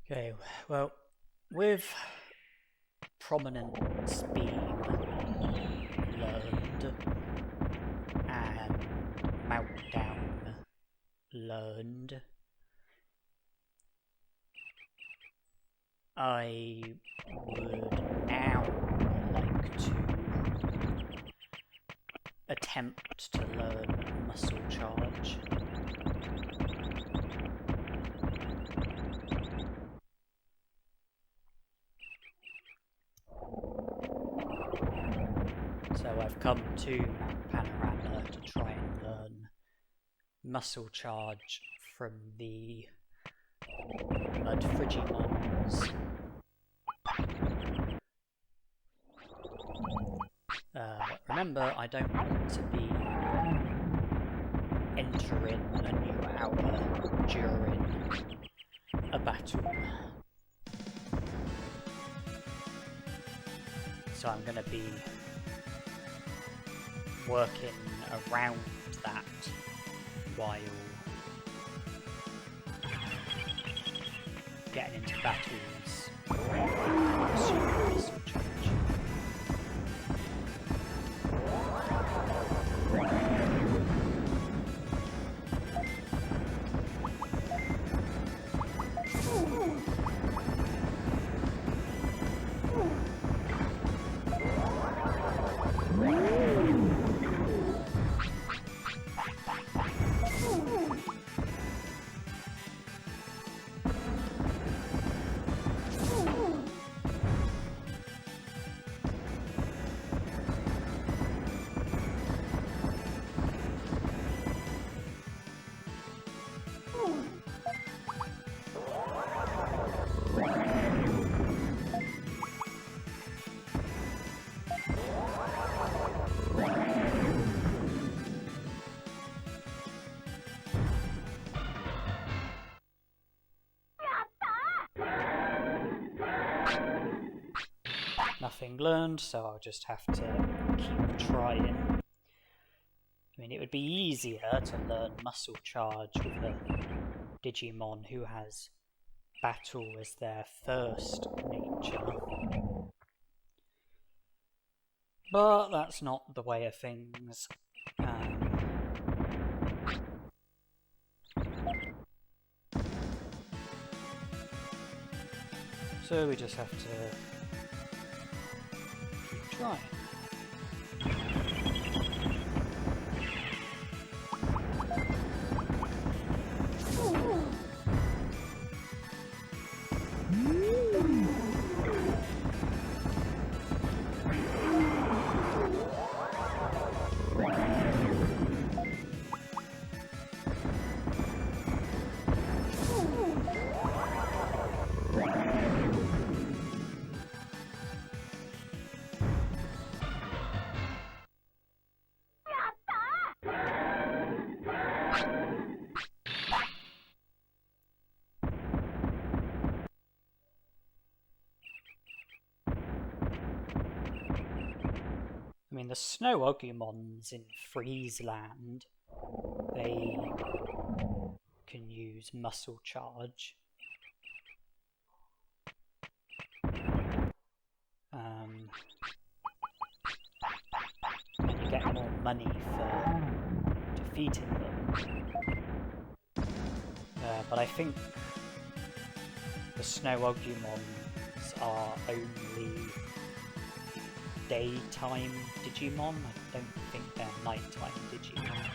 Okay, well, with Prominence being learned and Meltdown learned, I would now like to attempt to learn Muscle Charge. So I've come to Mount Panorama to try and learn Muscle Charge from the Mud Frigimons. Remember, I don't want to be entering a new hour during a battle. So I'm going to be working around that while getting into battles and pursuing Muscle Charge. Nothing learned, so I'll just have to keep trying. I mean, it would be easier to learn Muscle Charge with a Digimon who has Battle as their first nature. But that's not the way of things. So we just have to keep trying. I mean, the snow Agumons in Friesland, they can use muscle charge. And you get more money for defeating them. But I think the snow Agumons are only daytime Digimon. I don't think they're nighttime Digimon.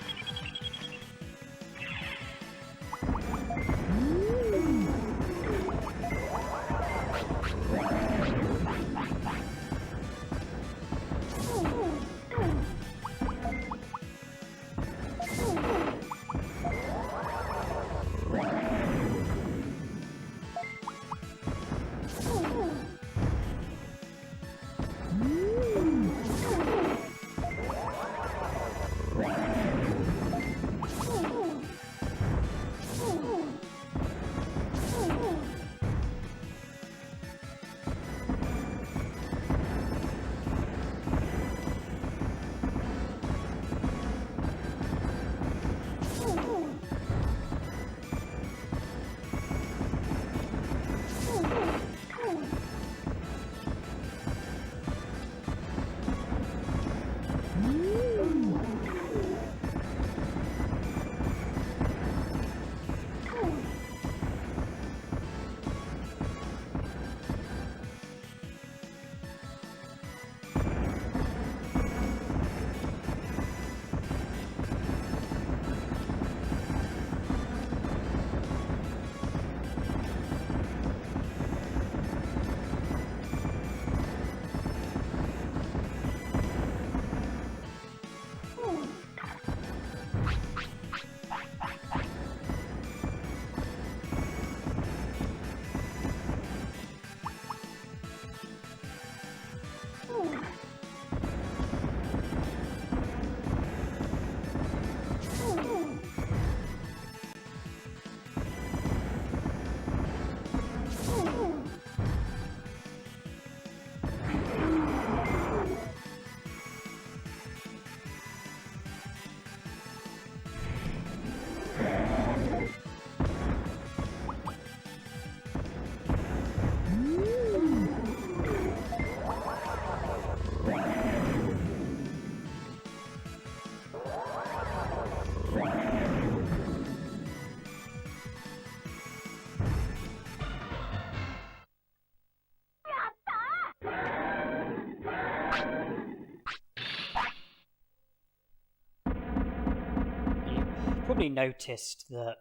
Probably noticed that,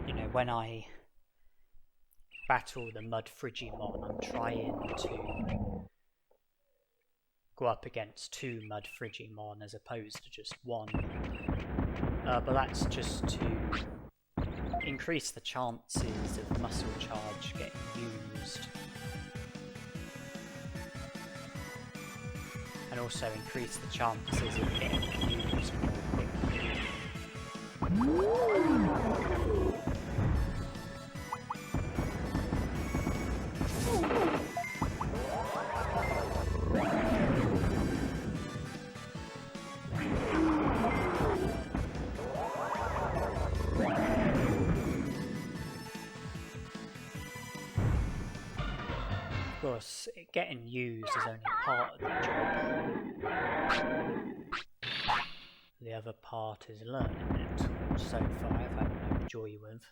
you know, when I battle the Mud Frigimon, I'm trying to go up against 2 Mud Frigimon as opposed to just 1. But that's just to increase the chances of muscle charge getting used. And also increase the chances of getting used more quickly. Of course, getting used is only part of the job. The other part is learning it, which so far I've had no joy with.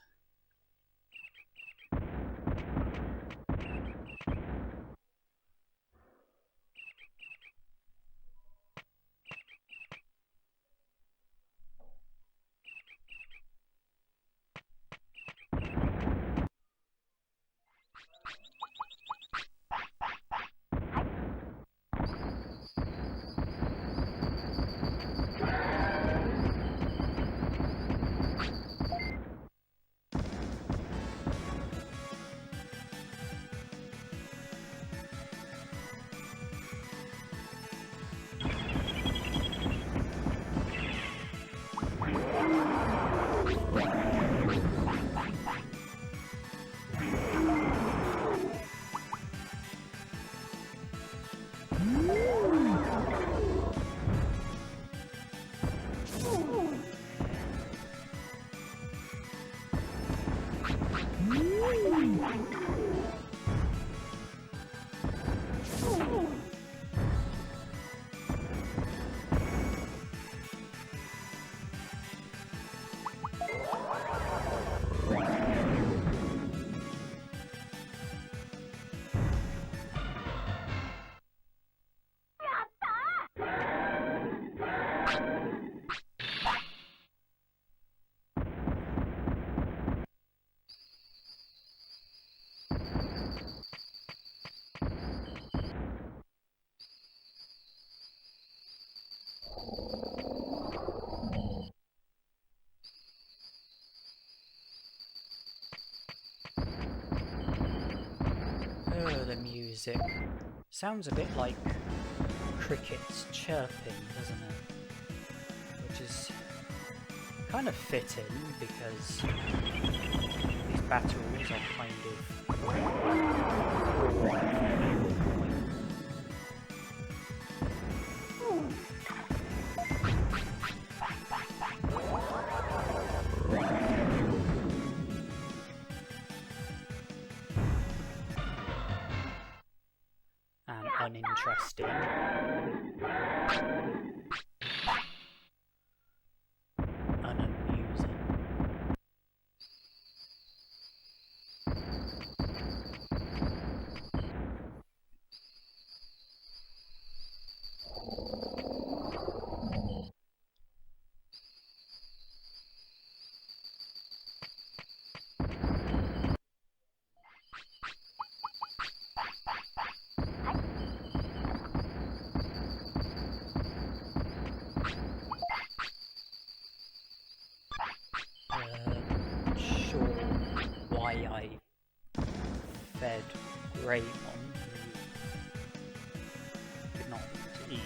Oh, the music. Sounds a bit like crickets chirping, doesn't it? Which is kind of fitting because these battles are kind of... and uninteresting. Unamusing. Sure why I fed Greymon, who did not want to eat.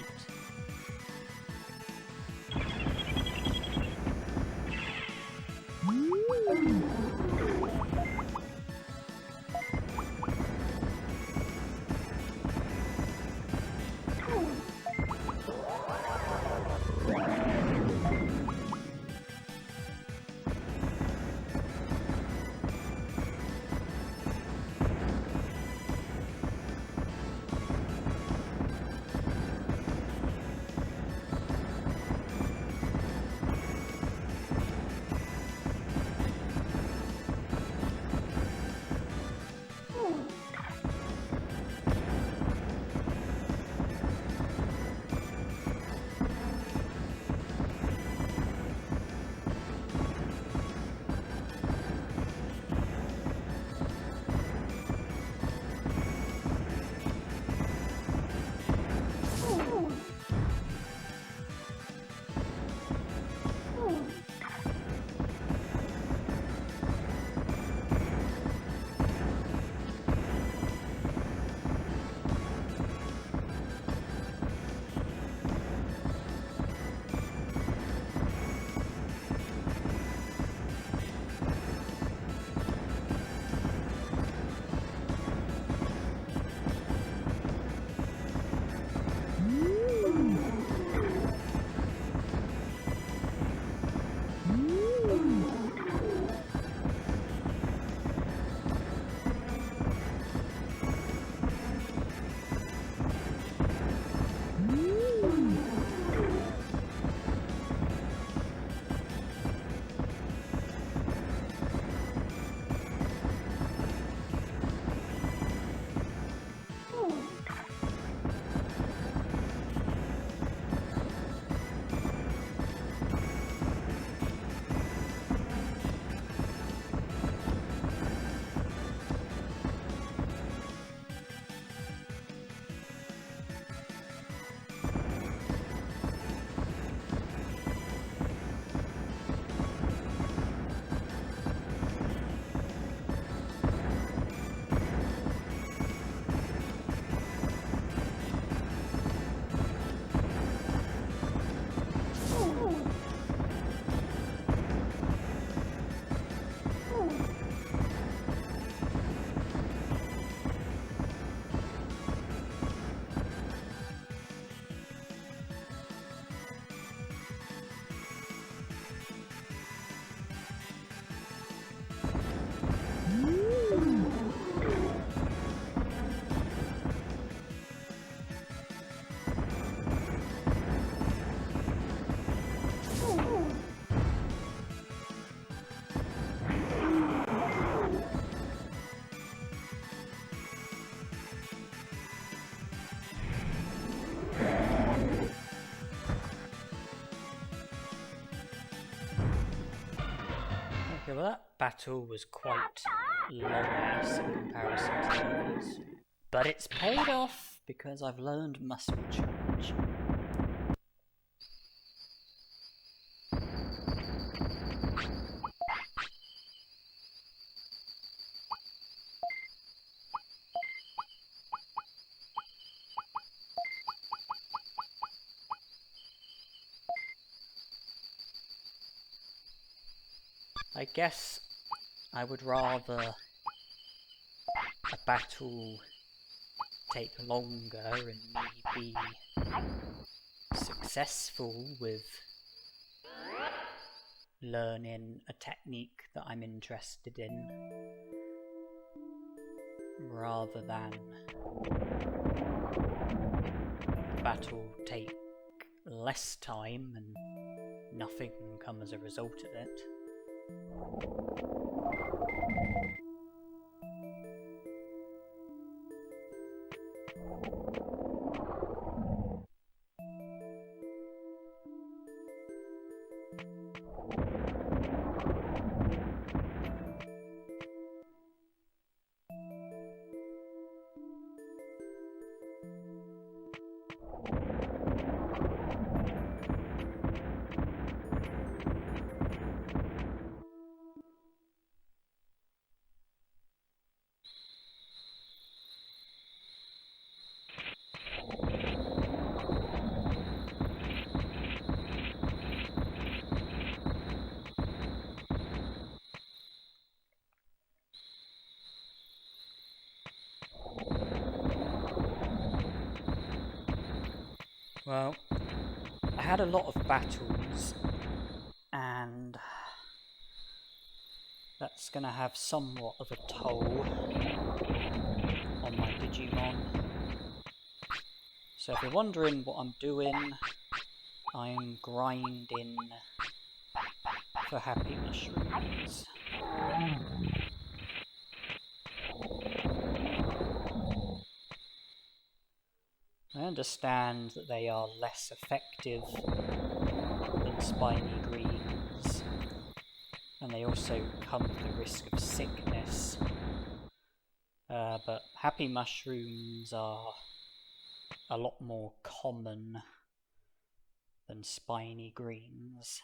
Okay, well that battle was quite long-ass in comparison to the others. But it's paid off because I've learned muscle charge. I guess I would rather a battle take longer and me be successful with learning a technique that I'm interested in, rather than the battle take less time and nothing can come as a result of it. Well, I had a lot of battles, and that's going to have somewhat of a toll on my Digimon. So if you're wondering what I'm doing, I'm grinding for HappyMushrooms. I understand that they are less effective than spiny greens, and they also come with the risk of sickness, but HappyMushrooms are a lot more common than spiny greens.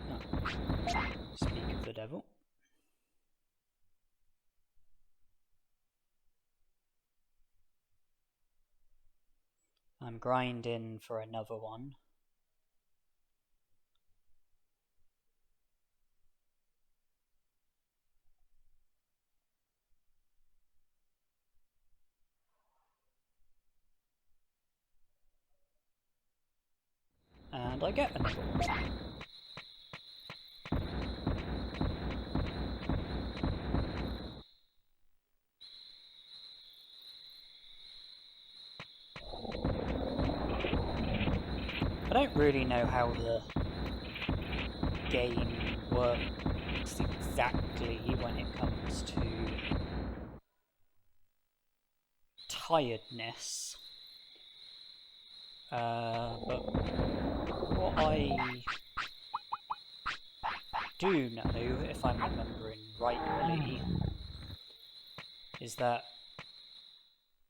Oh, speak of the devil. I'm grinding for another one. And I get another one. I don't really know how the game works exactly when it comes to tiredness, but what I do know, if I'm remembering rightly, is that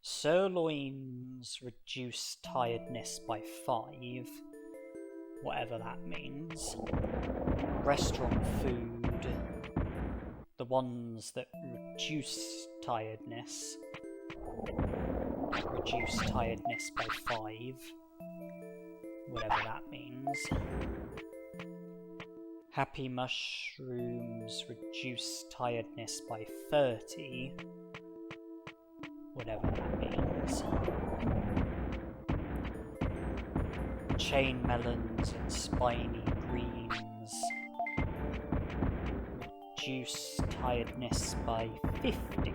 sirloins reduce tiredness by 5, whatever that means. Restaurant food, the ones that reduce tiredness by 5, whatever that means. HappyMushrooms reduce tiredness by 30, whatever that means. Chain melons and spiny greens reduce tiredness by 50,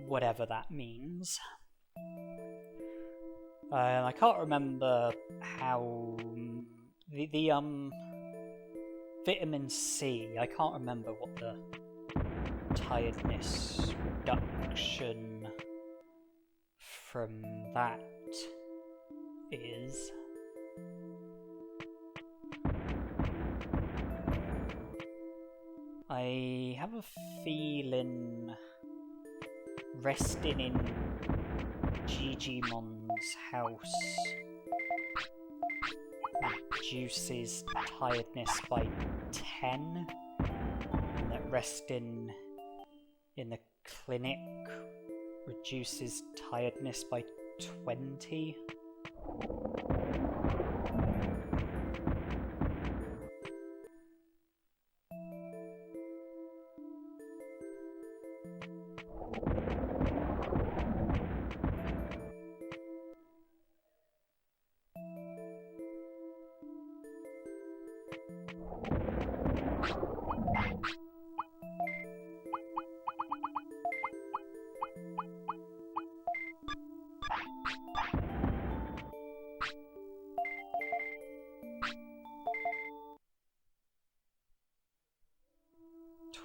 whatever that means. I can't remember how the vitamin C, I can't remember what the tiredness reduction from that is. have a feeling resting in Digimon's house reduces tiredness by 10, and that resting in the clinic reduces tiredness by 20.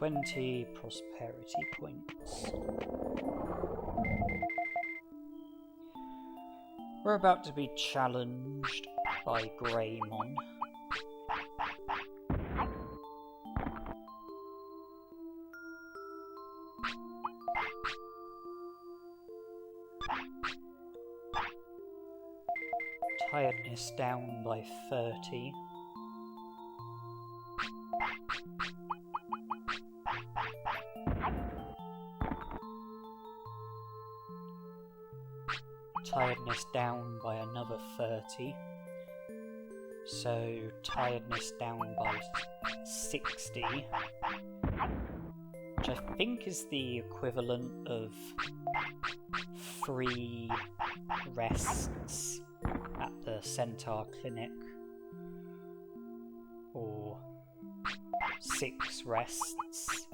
$20 prosperity points. We're about to be challenged by Greymon. Tiredness down by 30. Tiredness down by another 30. So tiredness down by 60. Which I think is the equivalent of 3 rests at the Centaur Clinic, or 6 rests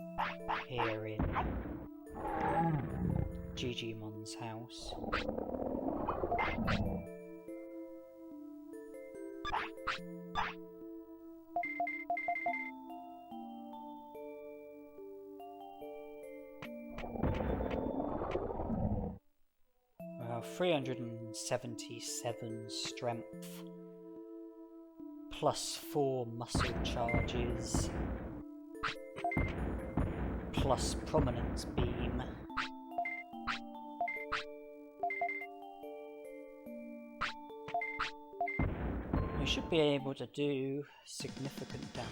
here in Digimon's house. Wow, 377 strength, plus 4 muscle charges, plus prominence beam. We should be able to do significant damage.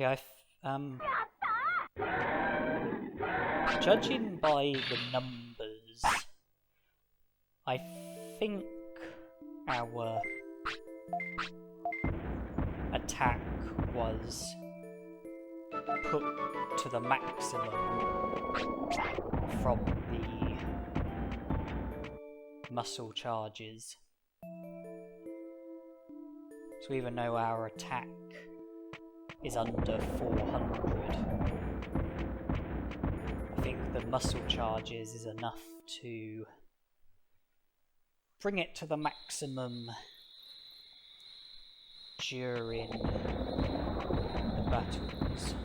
Okay, judging by the numbers, I think our attack was put to the maximum from the muscle charges. So even though our attack is under 400, I think the muscle charges is enough to bring it to the maximum during the battles.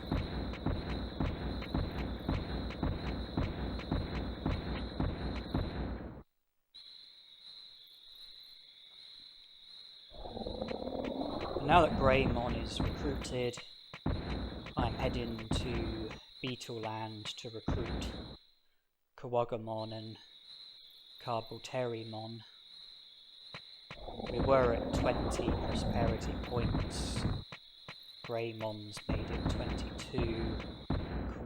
Now that Greymon is recruited, I'm heading to Beetle Land to recruit Kunemon and Cherrymon. We were at 20 prosperity points. Greymon's made it 22.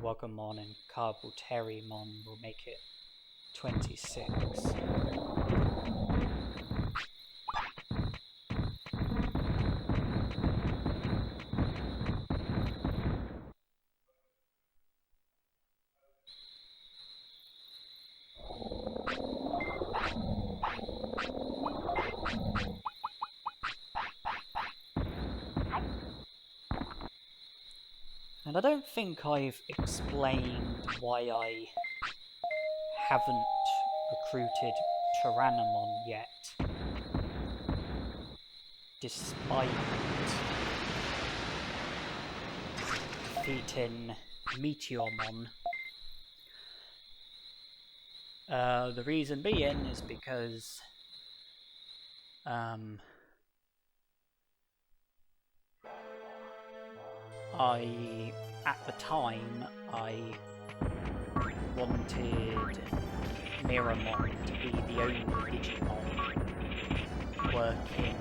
Kunemon and Cherrymon will make it 26. And I don't think I've explained why I haven't recruited Tyrannomon yet, despite defeating Meteormon. The reason being is because at the time, I wanted Miramon to be the only Digimon working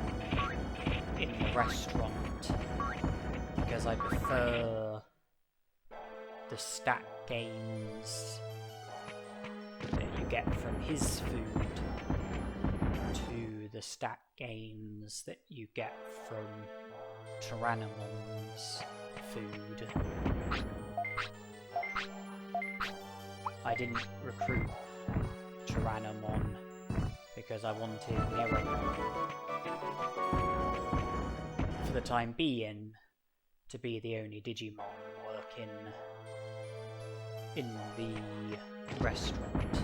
in the restaurant, because I prefer the stat gains that you get from his food to the stat gains that you get from Tyrannomon's food. I didn't recruit Tyrannomon because I wanted Miramon, for the time being, to be the only Digimon working in the restaurant.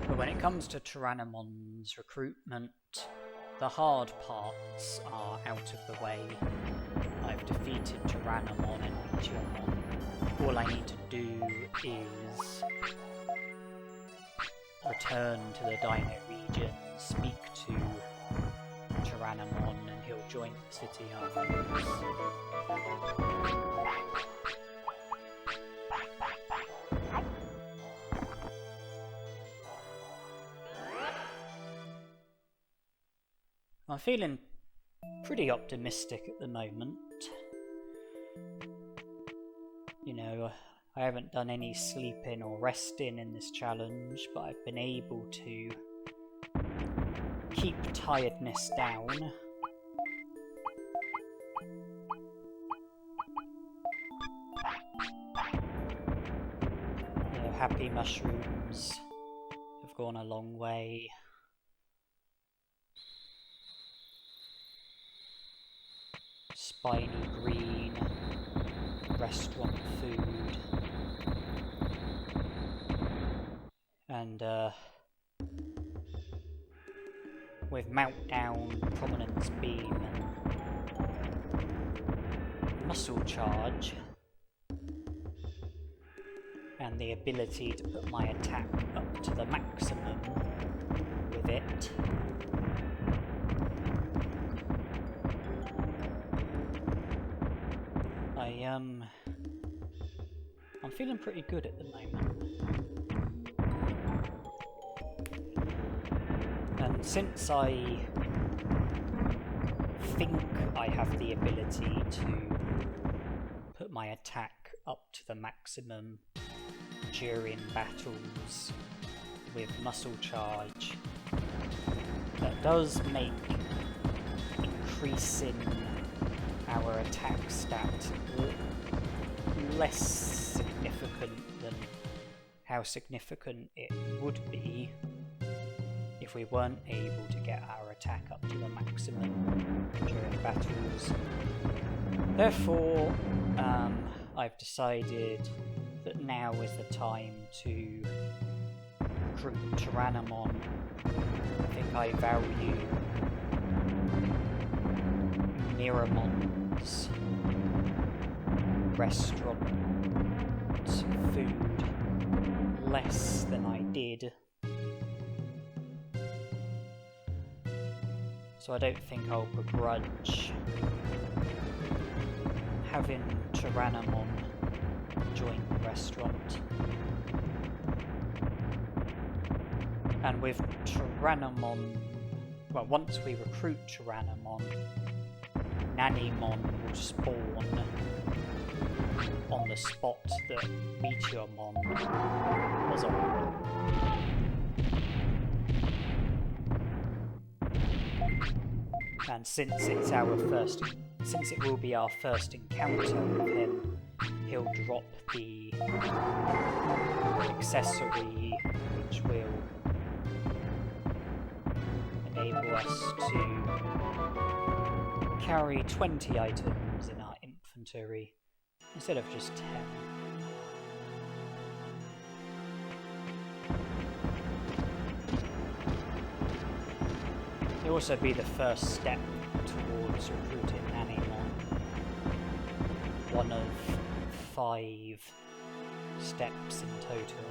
But when it comes to Tyrannomon's recruitment, the hard parts are out of the way. I've defeated Tyrannomon and Meteormon. All I need to do is return to the Dino region, speak to Tyrannomon, and he'll join the city armies. I'm feeling pretty optimistic at the moment. You know, I haven't done any sleeping or resting in this challenge, but I've been able to keep tiredness down. You know, HappyMushrooms have gone a long way. Spiny green restaurant food, and with Meltdown, Prominence Beam, and Muscle Charge, and the ability to put my attack up to the maximum with it. I'm feeling pretty good at the moment. And since I think I have the ability to put my attack up to the maximum during battles with Muscle Charge, that does make increasing our attack stat less significant than how significant it would be if we weren't able to get our attack up to the maximum during battles. Therefore, I've decided that now is the time to recruit Tyrannomon. I think I value Miramon's restaurant food less than I did, so I don't think I'll begrudge having Tyrannomon join the restaurant. And with Tyrannomon, well, once we recruit Tyrannomon, Nannymon will spawn on the spot that Meteormon was on. And since it will be our first encounter with him, he'll drop the accessory which will enable us to carry 20 items in our inventory instead of just 10. It'll also be the first step towards recruiting Nannymon. One of 5 steps in total.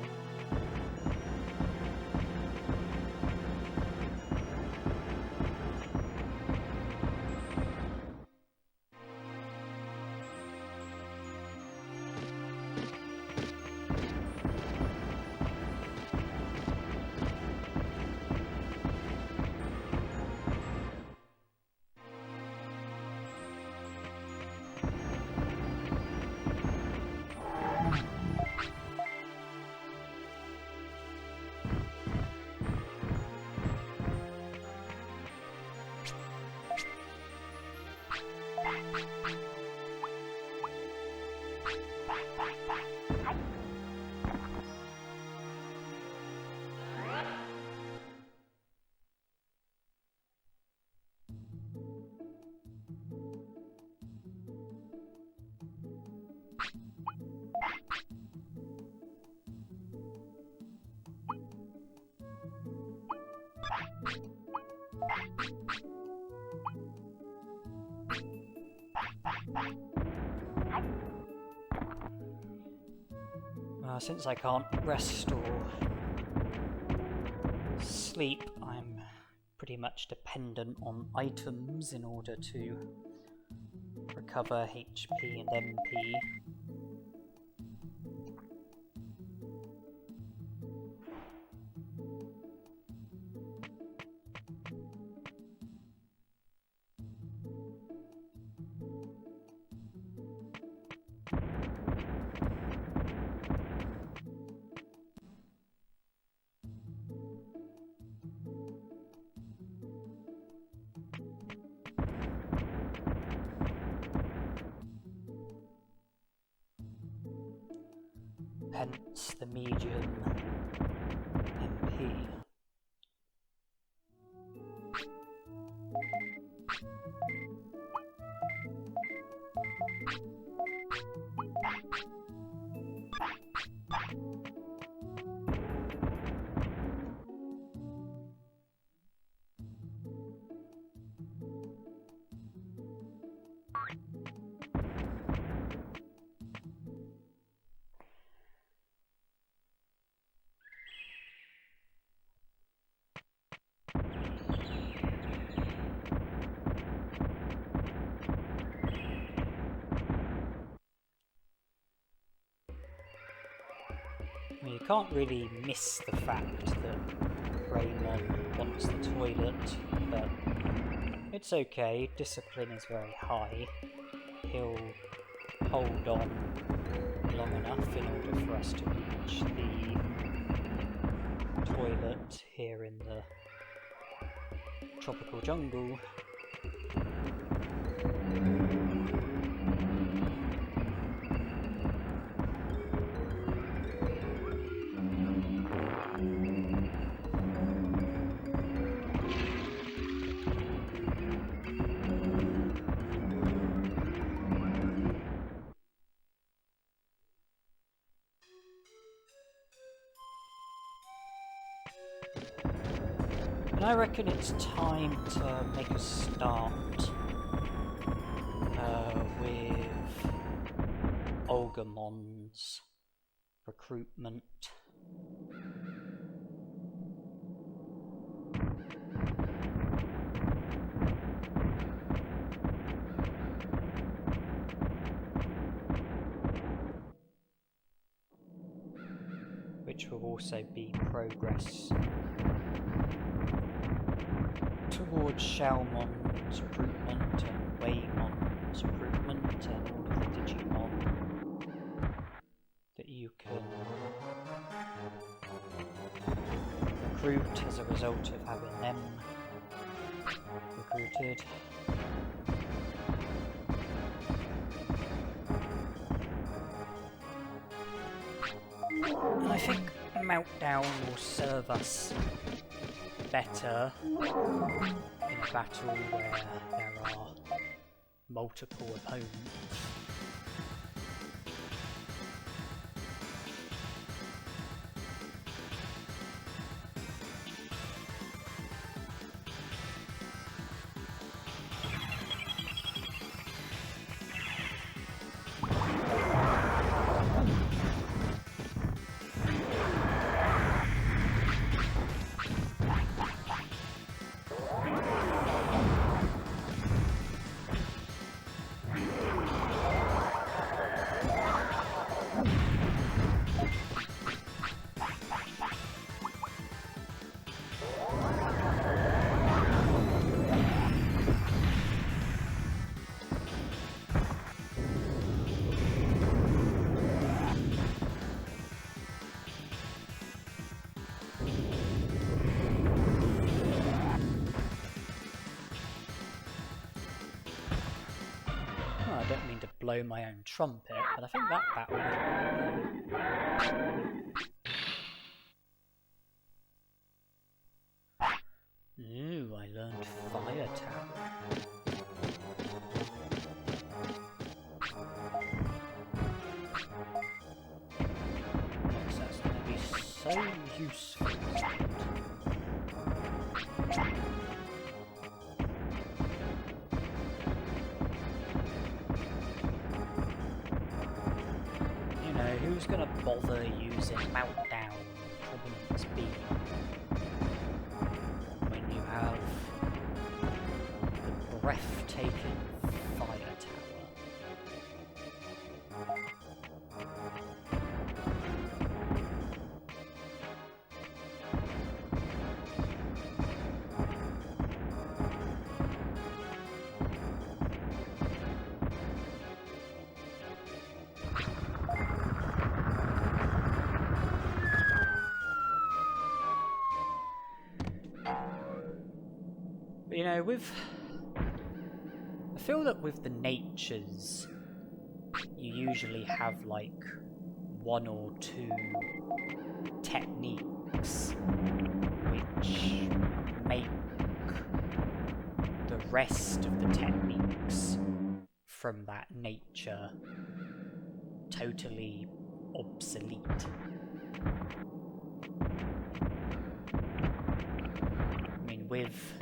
Since I can't rest or sleep, I'm pretty much dependent on items in order to recover HP and MP. Hence the medium MP. You can't really miss the fact that Greymon wants the toilet, but it's okay, discipline is very high. He'll hold on long enough in order for us to reach the toilet here in the tropical jungle. I reckon it's time to make a start with Agumon's recruitment. which will also be progress towards Shellmon's recruitment and Waymon's recruitment and all of the Digimon that you can recruit as a result of having them recruited. And I think Meltdown will serve us better in a battle where there are multiple opponents. I don't mean to blow my own trumpet, but I think that battle went. Ooh, I learned Fire Tower. Yes, that's going to be so useful. Who's gonna bother using Meltdown Prominence Beam when you have the breathtaking Fire Tower? You know, I feel that with the natures, you usually have like one or two techniques which make the rest of the techniques from that nature totally obsolete. I mean, with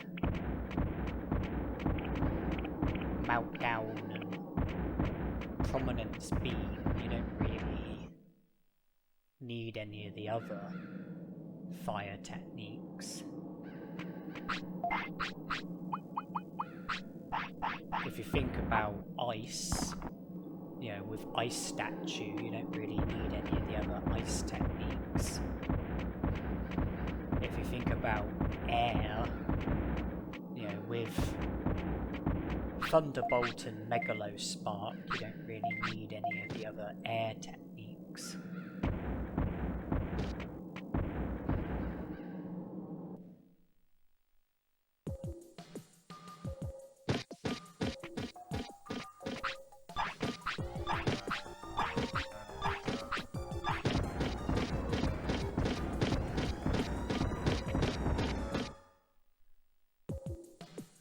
Meltdown and Prominence Beam, you don't really need any of the other fire techniques. If you think about ice, you know, with Ice Statue, you don't really need any of the other ice techniques. If you think about air, you know, with Thunderbolt and Megalospark, you don't really need any of the other air techniques.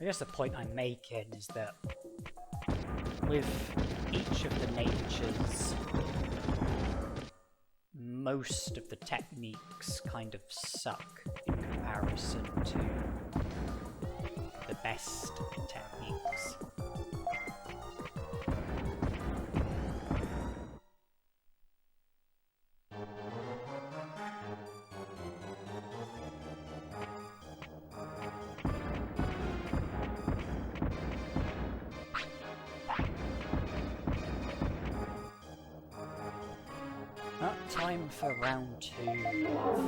I guess the point I'm making is that with each of the natures, most of the techniques kind of suck in comparison to the best techniques. time for round 2 of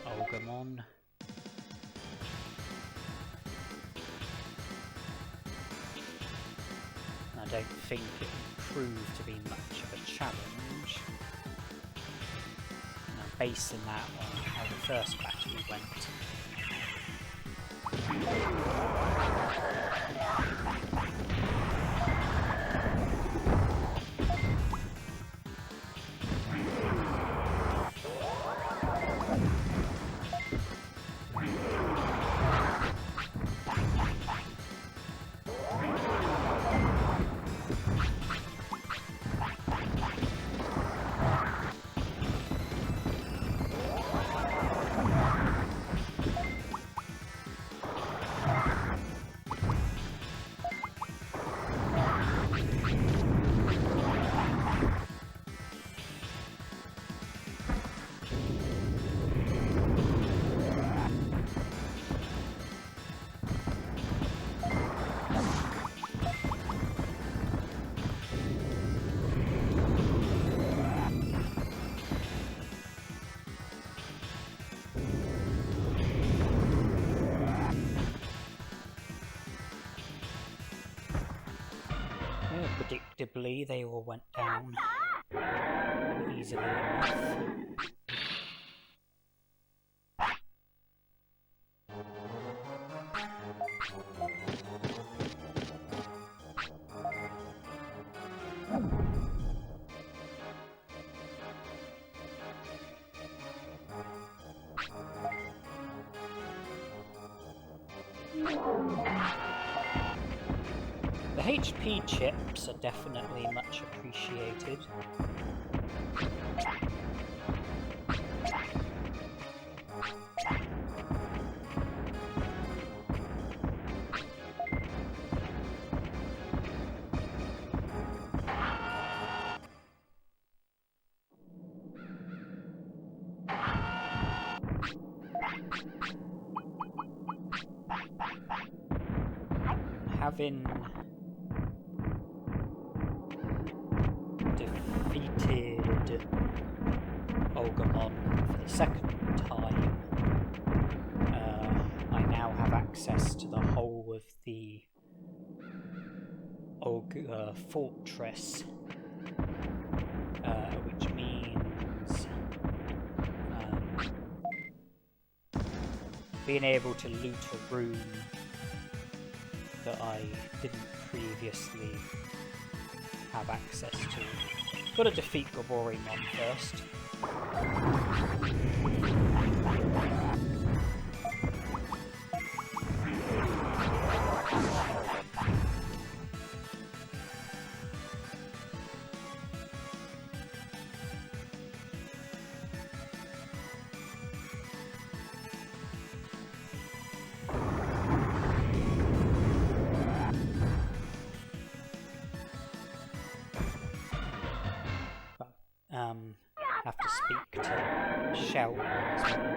Agumon. I don't think it will prove to be much of a challenge. And I'm basing that on how the first battle went. Predictably, they all went down easily enough. The HP chips are definitely much appreciated. Having defeated Agumon for the second time, I now have access to the whole of the fortress, which means being able to loot a room that I didn't previously have access to. Gotta defeat Cherrymon first. Have to speak to Cherrymon as well.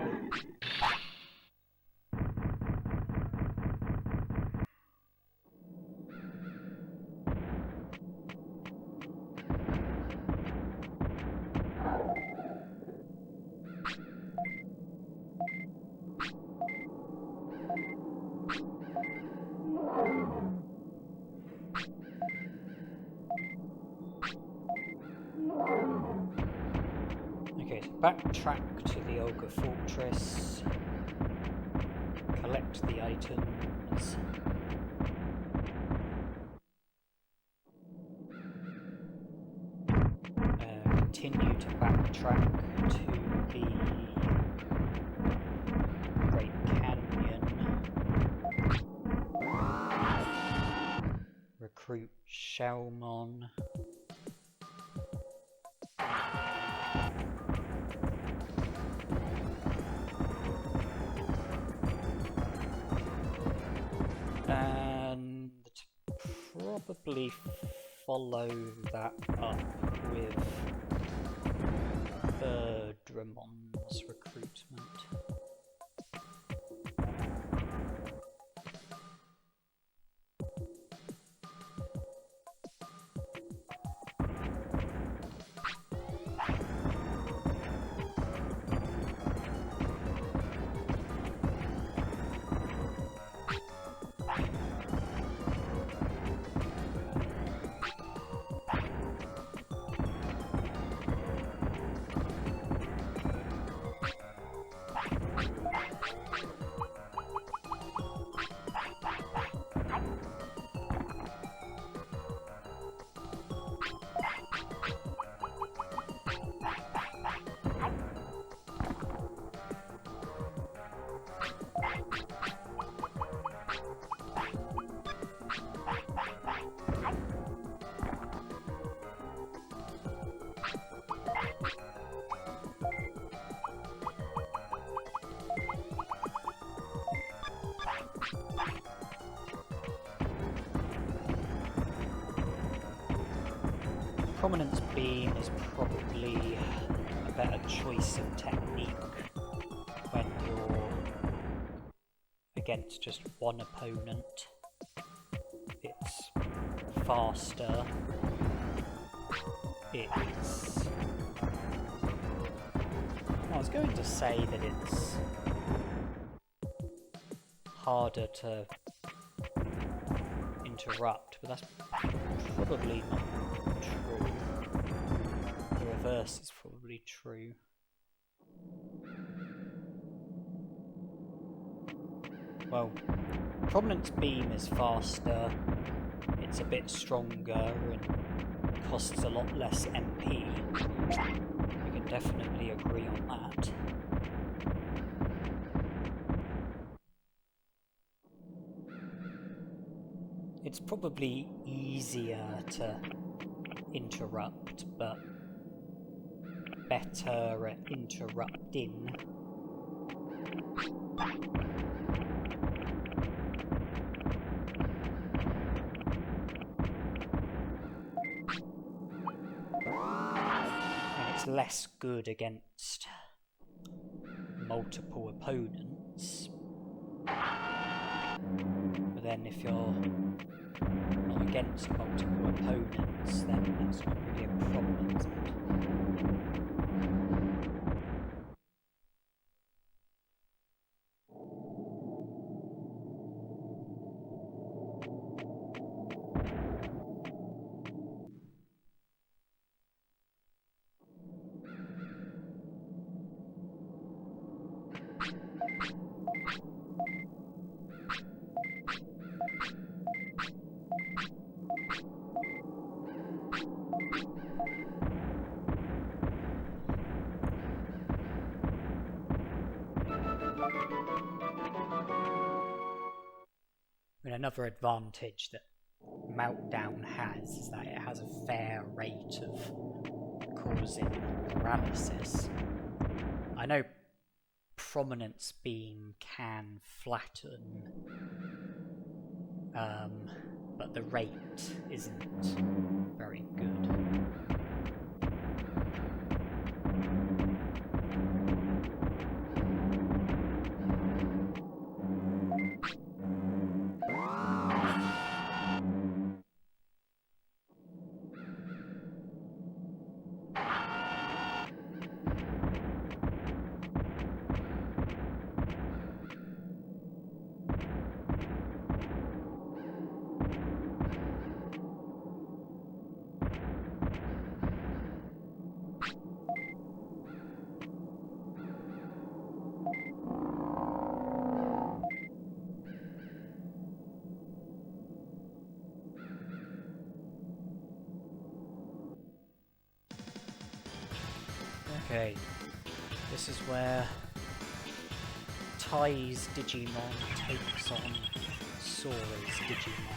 Okay, so backtrack to the Ogre Fortress, collect the items, continue to backtrack to the Great Canyon, recruit Cherrymon. And probably follow that up with Drimon's recruitment. Prominence Beam is probably a better choice of technique when you're against just one opponent. It's faster. I was going to say that it's harder to interrupt, but that's probably not true. The reverse is probably true. Well, Prominence Beam is faster, it's a bit stronger, and costs a lot less MP. We can definitely agree on that. It's probably easier to interrupt, but better at interrupting. And it's less good against multiple opponents. But then if you're not against multiple opponents, then that's not really a problem, is it? Another advantage that Meltdown has is that it has a fair rate of causing paralysis. I know Prominence Beam can flatten, but the rate isn't very good. Okay, this is where Ty's Digimon takes on Sora's Digimon.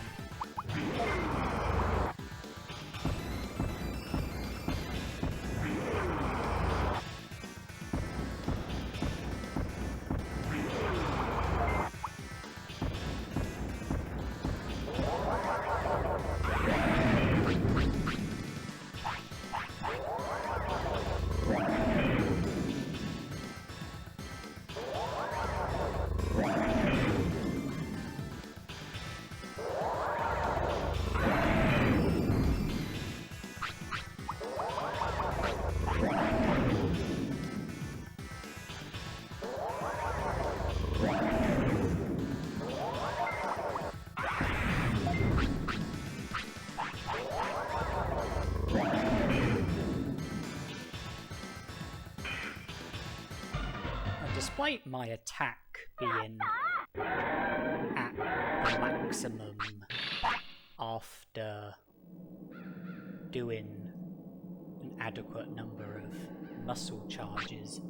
Despite my attack being at the maximum after doing an adequate number of muscle charges,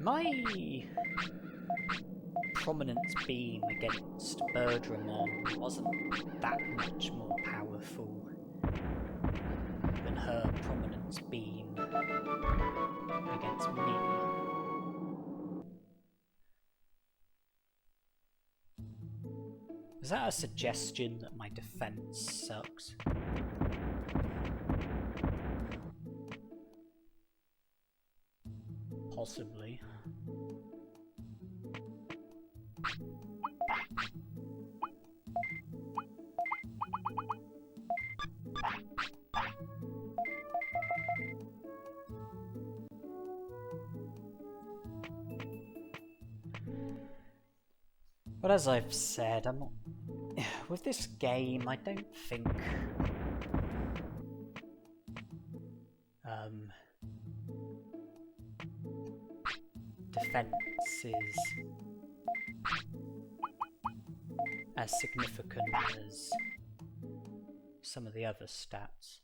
my Prominence Beam against Birdramon wasn't that much more powerful than her Prominence Beam against me. Is that a suggestion that my defense sucks? Possibly. But as I've said, I'm not... with this game, I don't think... defense is as significant as some of the other stats.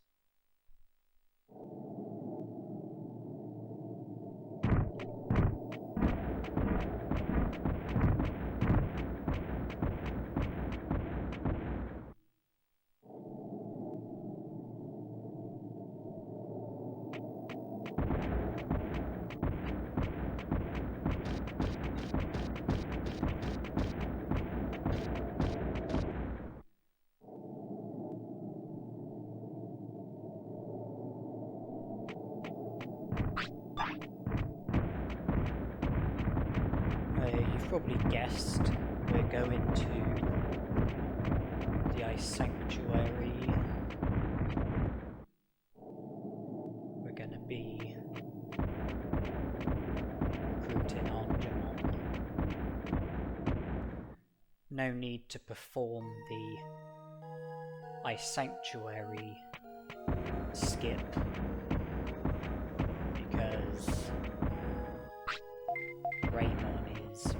Probably guessed we're going to the Ice Sanctuary. We're going to be recruiting Agumon. No need to perform the Ice Sanctuary skip because Greymon is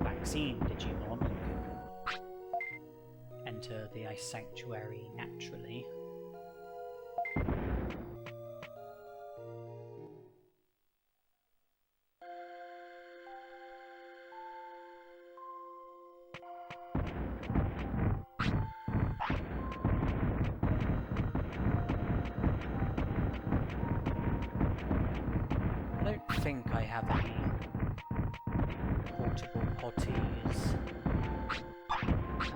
vaccine Digimon and can enter the Ice Sanctuary naturally. I don't think I have any portable potties,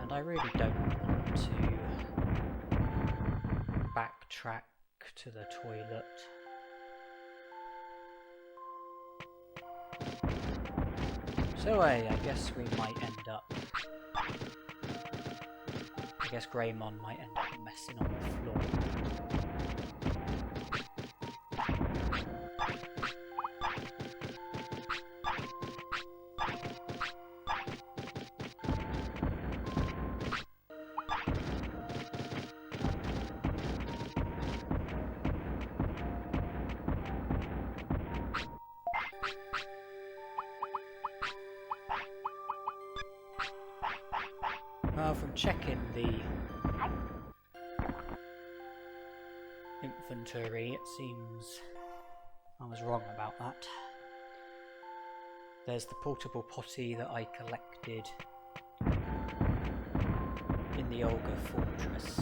and I really don't want to backtrack to the toilet. So I guess we might end up... I guess Greymon might end up messing on the floor. From checking the inventory, it seems I was wrong about that. There's the portable potty that I collected in the Olga Fortress.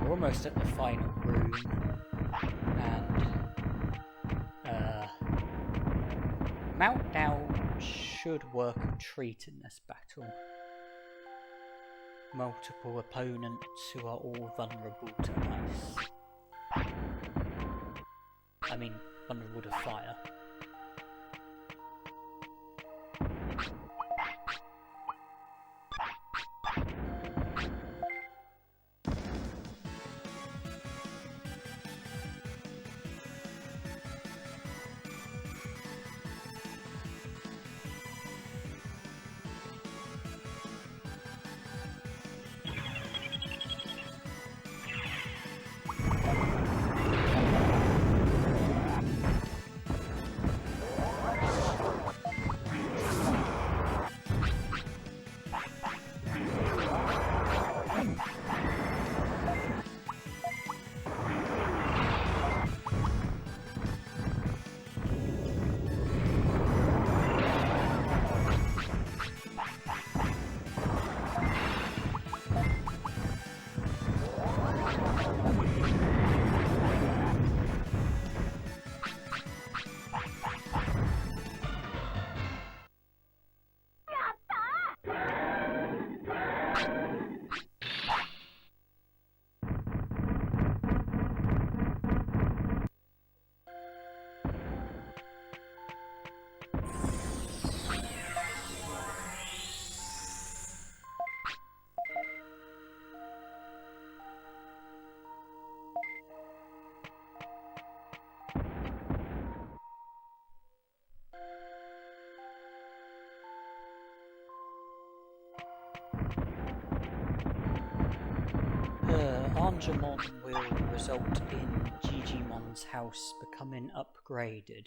Almost at the final room, and Meltdown should work a treat in this battle. Multiple opponents who are all vulnerable to ice. I mean, vulnerable to fire. Agumon will result in Digimon's house becoming upgraded,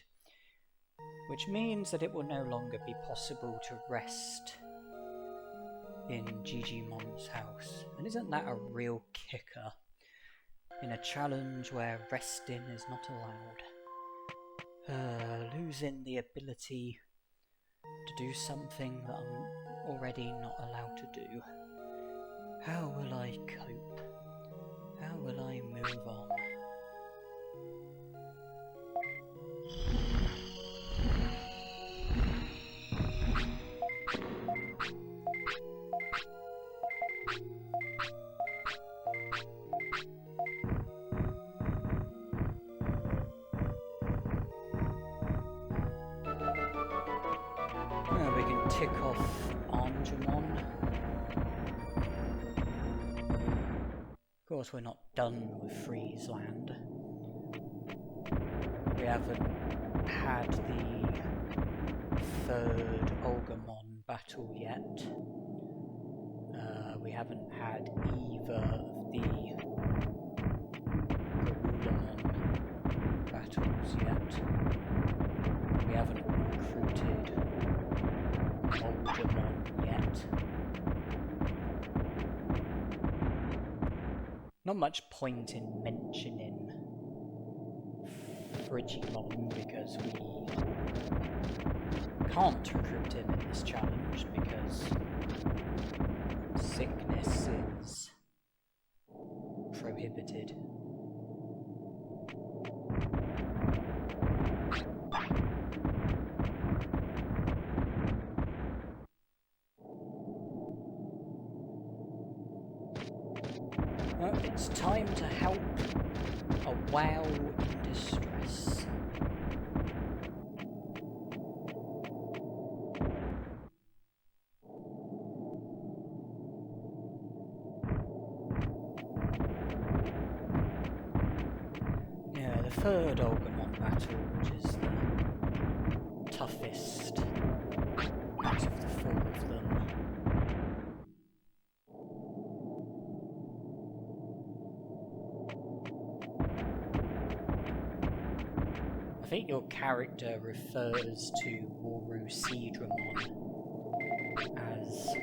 which means that it will no longer be possible to rest in Digimon's house. And isn't that a real kicker in a challenge where resting is not allowed? Losing the ability to do something that I'm already not allowed to do. How will I cope? How will I move on? We can tick off Agumon. Of course, we're not done with Friesland. We haven't had the third Agumon battle yet. We haven't had either of the Coelamon battles yet. We haven't recruited Agumon yet. Not much point in mentioning Frigimon because we can't recruit him in this challenge because sickness is prohibited. It's time to help a WoW in distress. Yeah, the third Agumon battle, which is the toughest out of the four of them. I think your character refers to Cherrymon as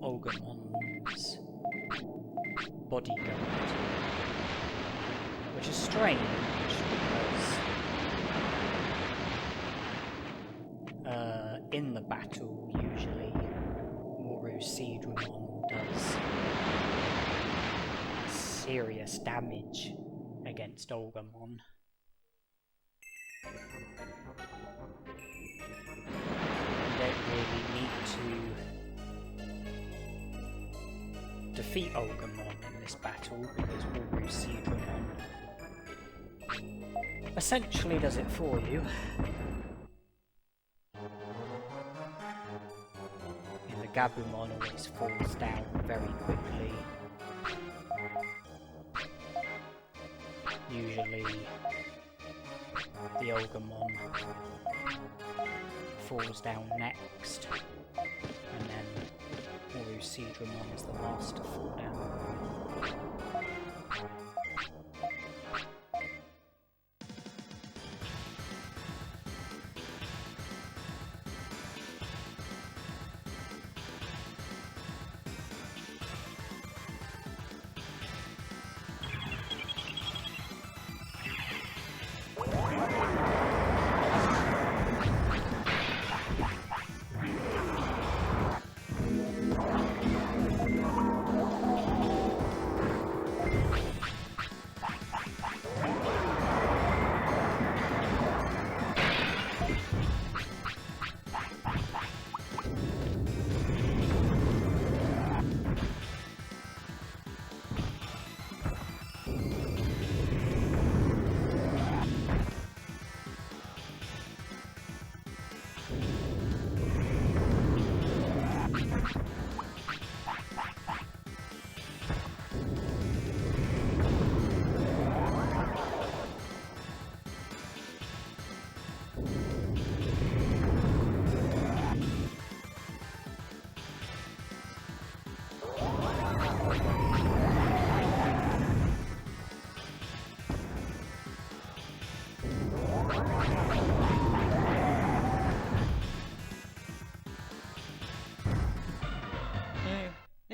Agumon's bodyguard, which is strange because in the battle usually Cherrymon does serious damage against Agumon. You don't really need to defeat Agumon in this battle because Cherrymon essentially does it for you. And the Agumon always falls down very quickly. Usually the Agumon falls down next, and then Cherrymon is the last to fall down.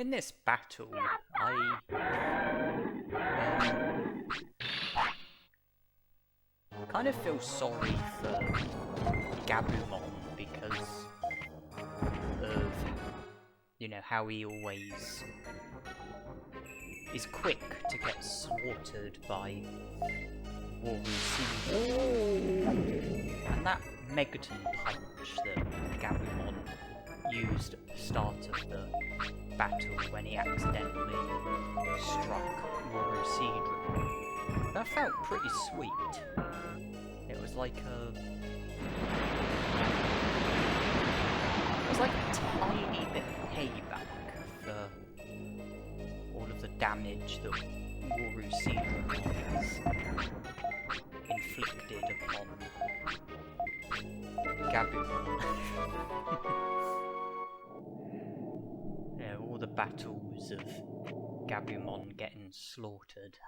in this battle, I kind of feel sorry for Agumon because of, you know, how he always is quick to get slaughtered by Warusi. And that Megaton punch that Agumon used at the start of the battle when he accidentally struck Warusi, that felt pretty sweet. It was like a tiny bit of payback for all of the damage that Warusi has inflicted upon Agumon. Yeah, all the battles of Agumon getting slaughtered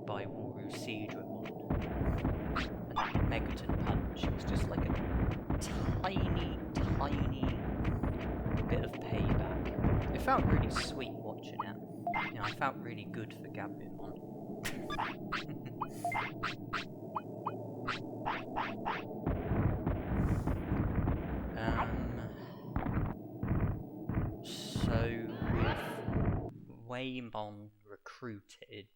by Warusidramon. And that Megaton punch was just like a tiny bit of payback. It felt really sweet watching it. You know, I felt really good for Agumon. So with Waymon recruited,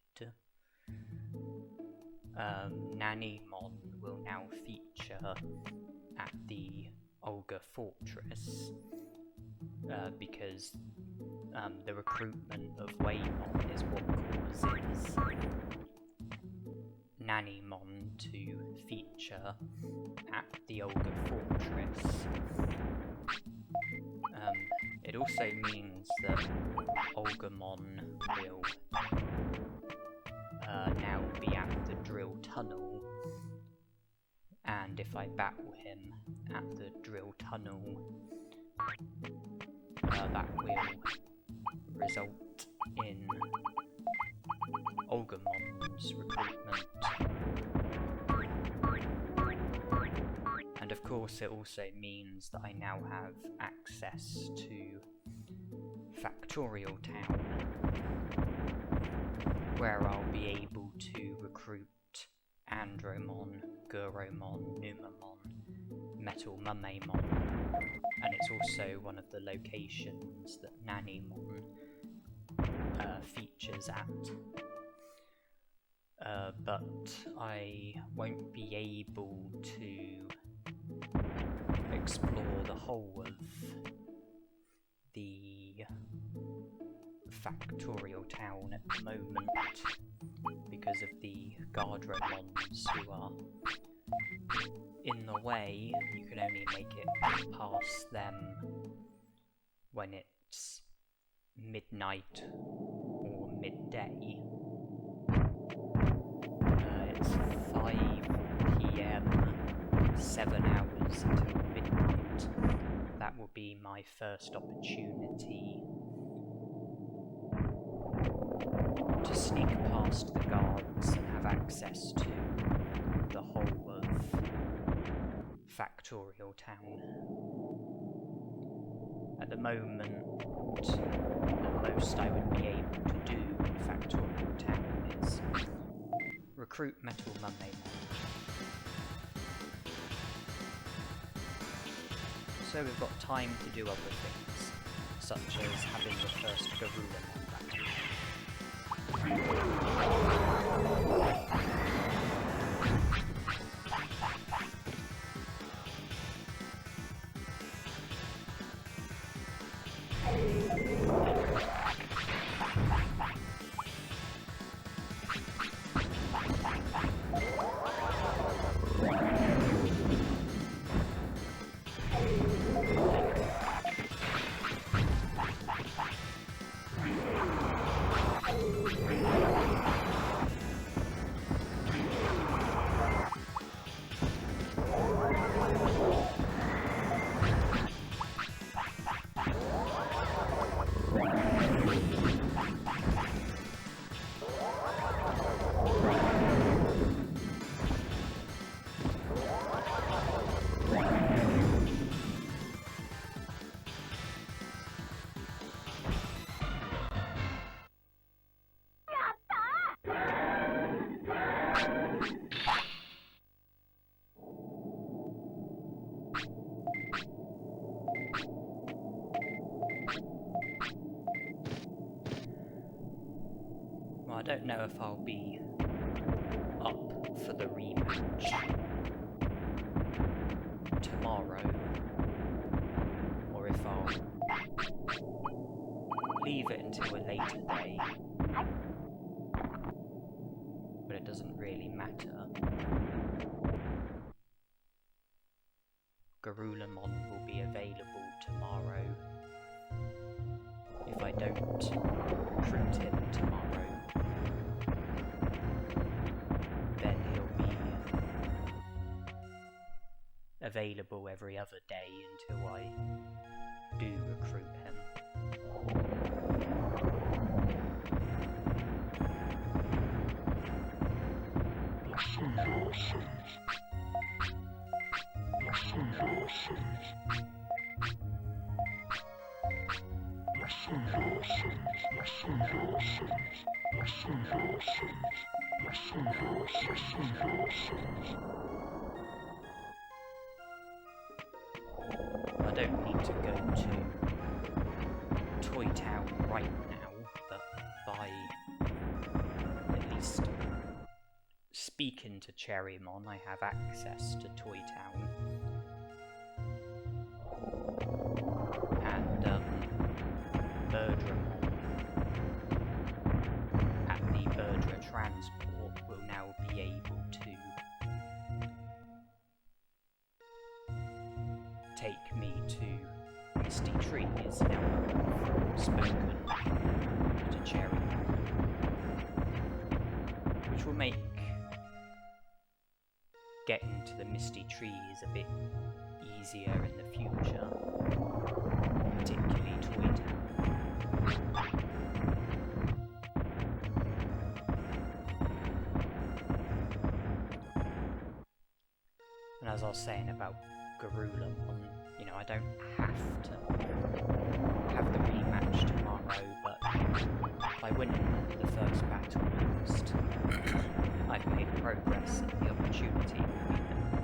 Nanimon will now feature at the Olga Fortress because the recruitment of Waymon is what causes Nanimon to feature at the Olga Fortress. It also means that Agumon will now be at the drill tunnel, and if I battle him at the drill tunnel, that will result in Agumon's recruitment. And of course it also means that I now have access to Factorial Town, where I'll be able to recruit Andromon, Guromon, Numamon, Metal Mumamon, and it's also one of the locations that Nanimon features at. But I won't be able to explore the whole of the Factorial Town at the moment because of the Guardromons who are in the way. You can only make it past them when it's midnight or midday. It's 5 PM, 7 hours until midnight. That will be my first opportunity to sneak past the guards and have access to the whole of Factorial Town. At the moment, the most I would be able to do in Factorial Town is recruit Metal Mumamon. So we've got time to do other things, such as having the first Garurumon battle. don't know if I'll be up for the rematch tomorrow, or if I'll leave it until a later day, but it doesn't really matter. Coelamon will be available tomorrow. If I don't recruit him tomorrow, then he'll be available every other day until I do recruit him. I don't need to go to Toy Town right now, but by at least speaking to Cherrymon, I have access to Toy Town. And Birdramon at the Birdra transport will now be able to take me to Misty Trees now I've spoken to Cherrymon, which will make getting to the Misty Trees a bit easier in the future, particularly Toy Town. And as I was saying about Coelamon, you know, I don't have to have the rematch tomorrow, but if I win the first battle at least, I've made progress and the opportunity will be there.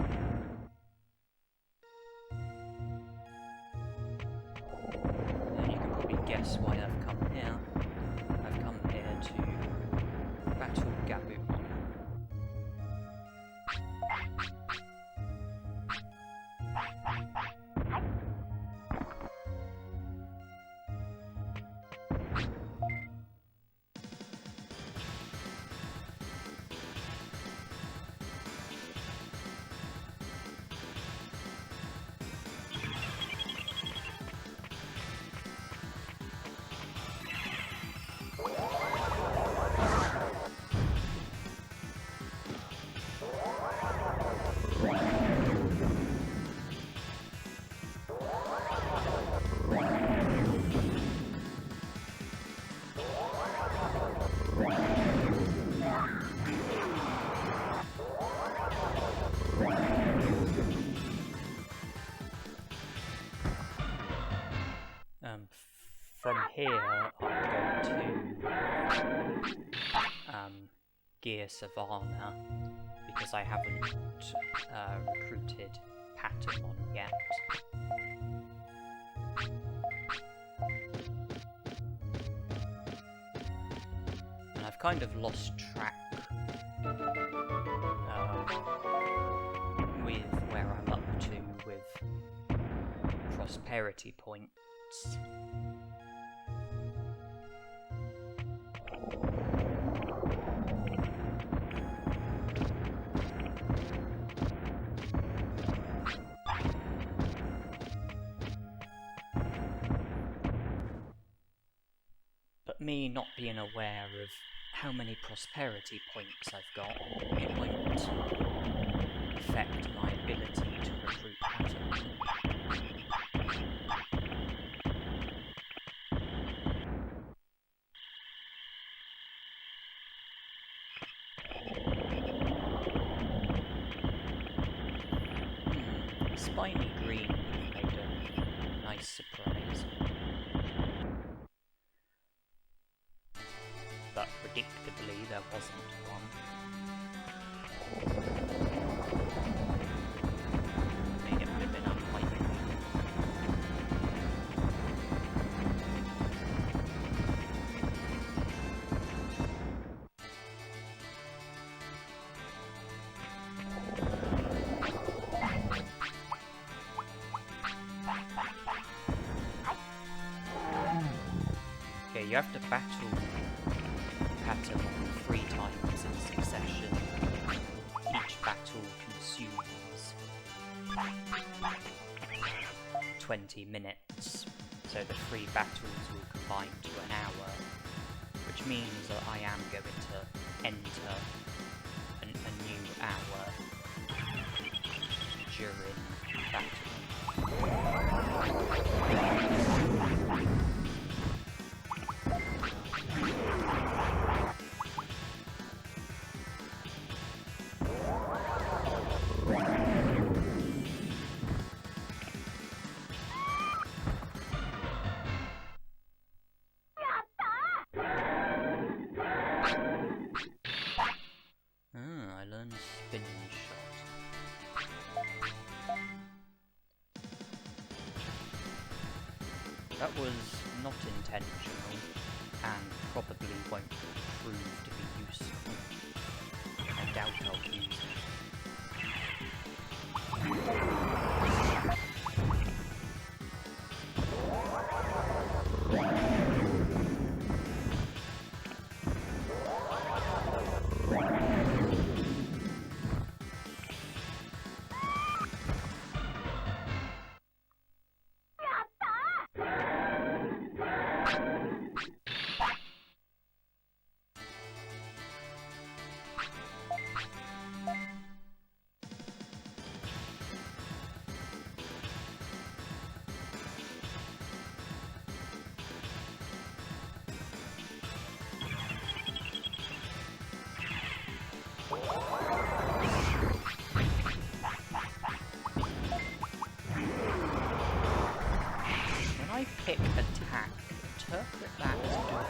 And you can probably guess why I've come here. I've come here to battle Agumon. From here, I'll go to Gear Savannah because I haven't recruited Betamon yet. And I've kind of lost track with where I'm up to with prosperity points. Me not being aware of how many prosperity points I've got, it won't affect my ability to recruit Betamon. Spiny Green would have made a nice surprise. But predictably there wasn't one. Made it would have been unlikely. have to battle Patamon 3 times in succession. Each battle consumes 20 minutes, so the 3 battles will combine to an hour, which means that I am going to enter a new hour during battle. I learned Spin Shot. That was not intentional, and probably won't prove to be useful. I doubt I'll use it. When I pick attack, interpret that as doing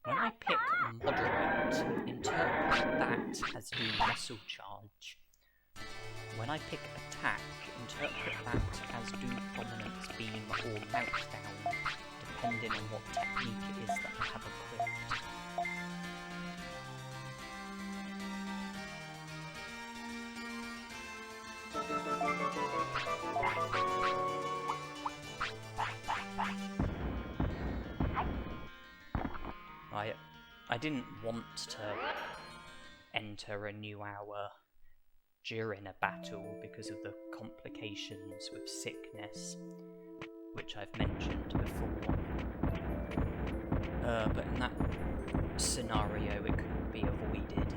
When I pick moderate, interpret that as do muscle charge. When I pick attack, interpret that as do prominence beam or meltdown, depending on what technique it is that I have equipped. I didn't want to enter a new hour during a battle because of the complications with sickness, which I've mentioned before. But in that scenario it couldn't be avoided.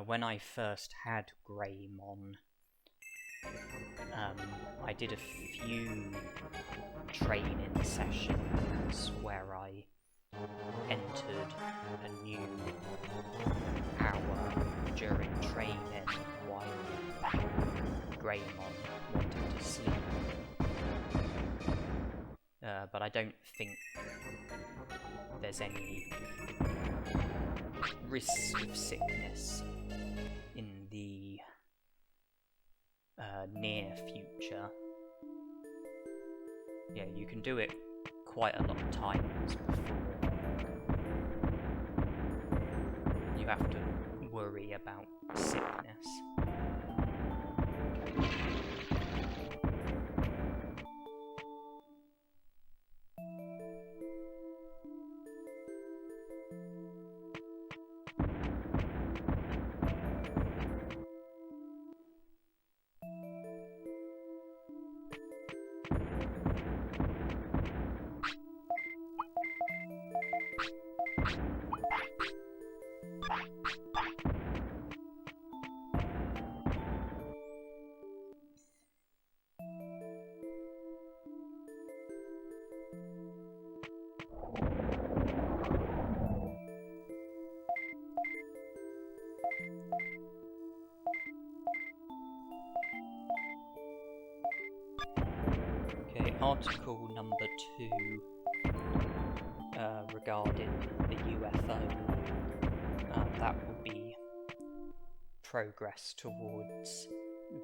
When I first had Greymon, I did a few training sessions where I entered a new hour during training while Greymon wanted to sleep. But I don't think there's any risk of sickness in the near future. Yeah, you can do it quite a lot of times before you have to worry about sickness. Article number 2 regarding the UFO, that will be progress towards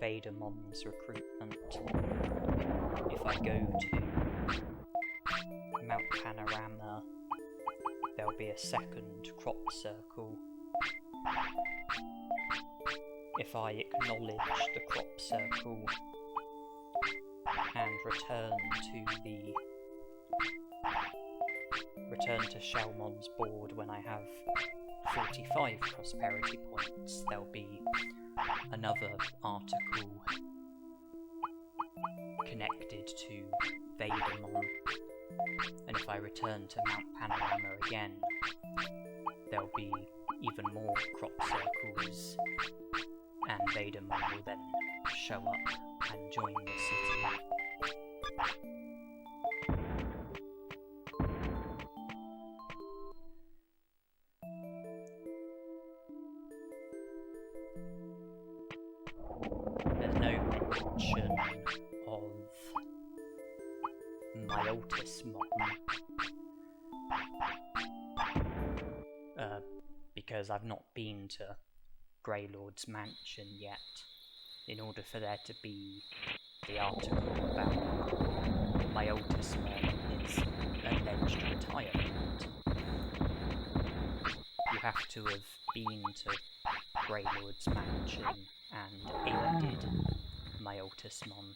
Betamon's recruitment. If I go to Mount Panorama, there'll be a second crop circle. If I acknowledge the crop circle and return to Shelmon's board when I have 45 prosperity points, there'll be another article connected to Betamon. And if I return to Mount Panorama again, there'll be even more crop circles, and Betamon will then show up and join the city. There's no mention of Otamamon, because I've not been to Greylord's mansion yet. In order for there to be the article about Otamamon and his alleged retirement, you have to have been to Greylord's mansion and aided Otamamon.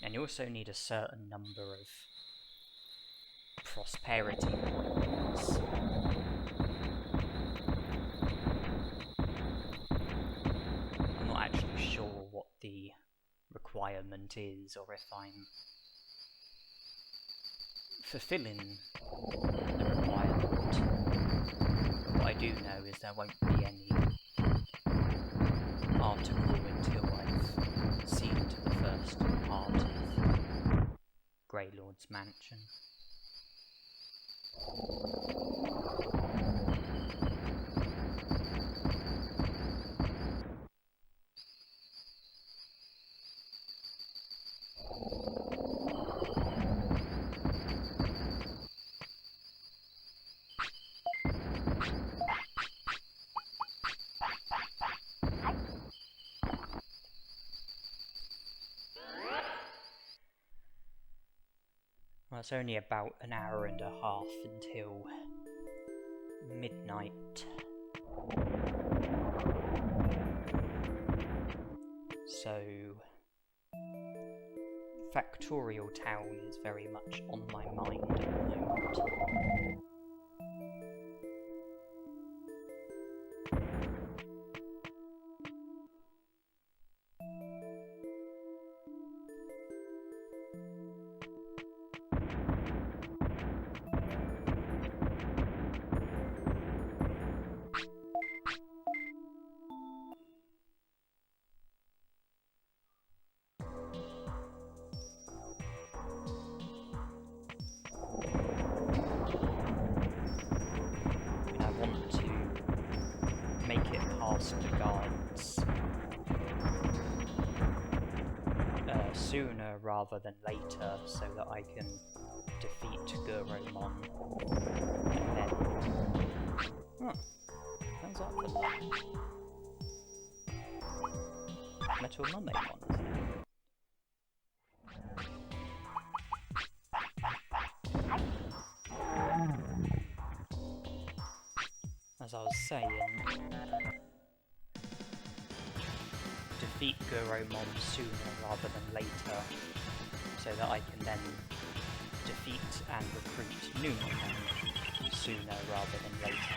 And you also need a certain number of prosperity points. I'm not actually sure what the requirement is, or if I'm fulfilling the requirement. But what I do know is there won't be any article until I've seen to the first part of Greylord's mansion. Well, it's only about an hour and a half until midnight. So, Factorial Town is very much on my mind at the moment. The guards sooner rather than later, so that I can defeat Cherrymon and then sounds like fun. Metal Mermaidmon, isn't it? As I was saying, defeat Cherrymon sooner rather than later, so that I can then defeat and recruit Kunemon sooner rather than later.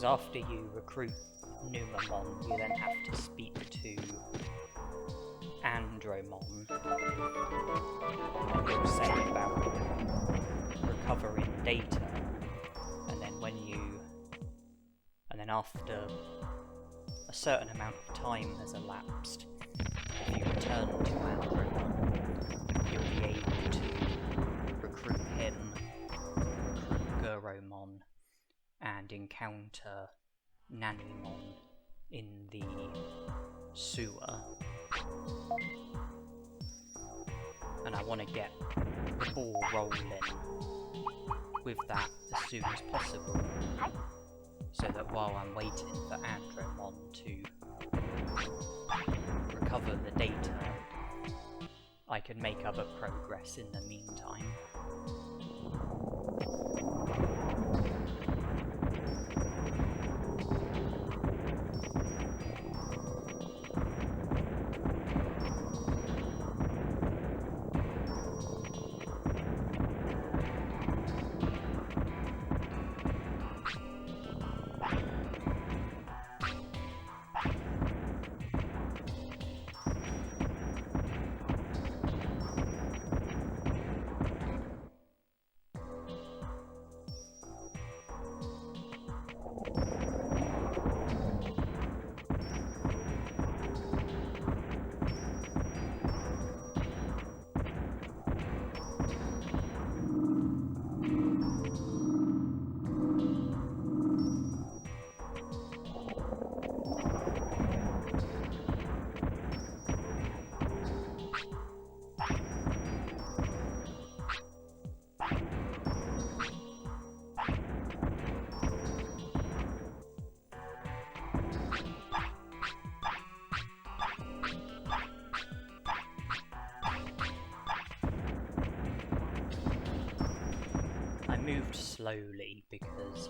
Because after you recruit Kunemon, you then have to speak to Andromon, and he'll say about recovering data, and then after a certain amount of time has elapsed, if you return to Andromon, you'll be able to recruit him, recruit Cherrymon, and encounter Nanimon in the sewer. And I want to get the ball rolling with that as soon as possible, so that while I'm waiting for Andromon to recover the data, I can make other progress in the meantime. Moved slowly because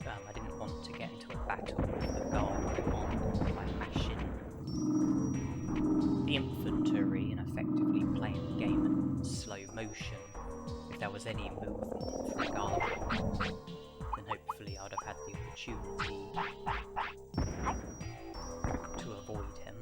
I didn't want to get into a battle with the Gardevoir by mashing the infantry and effectively playing the game in slow motion. If there was any movement for Gardevoir, then hopefully I'd have had the opportunity to avoid him.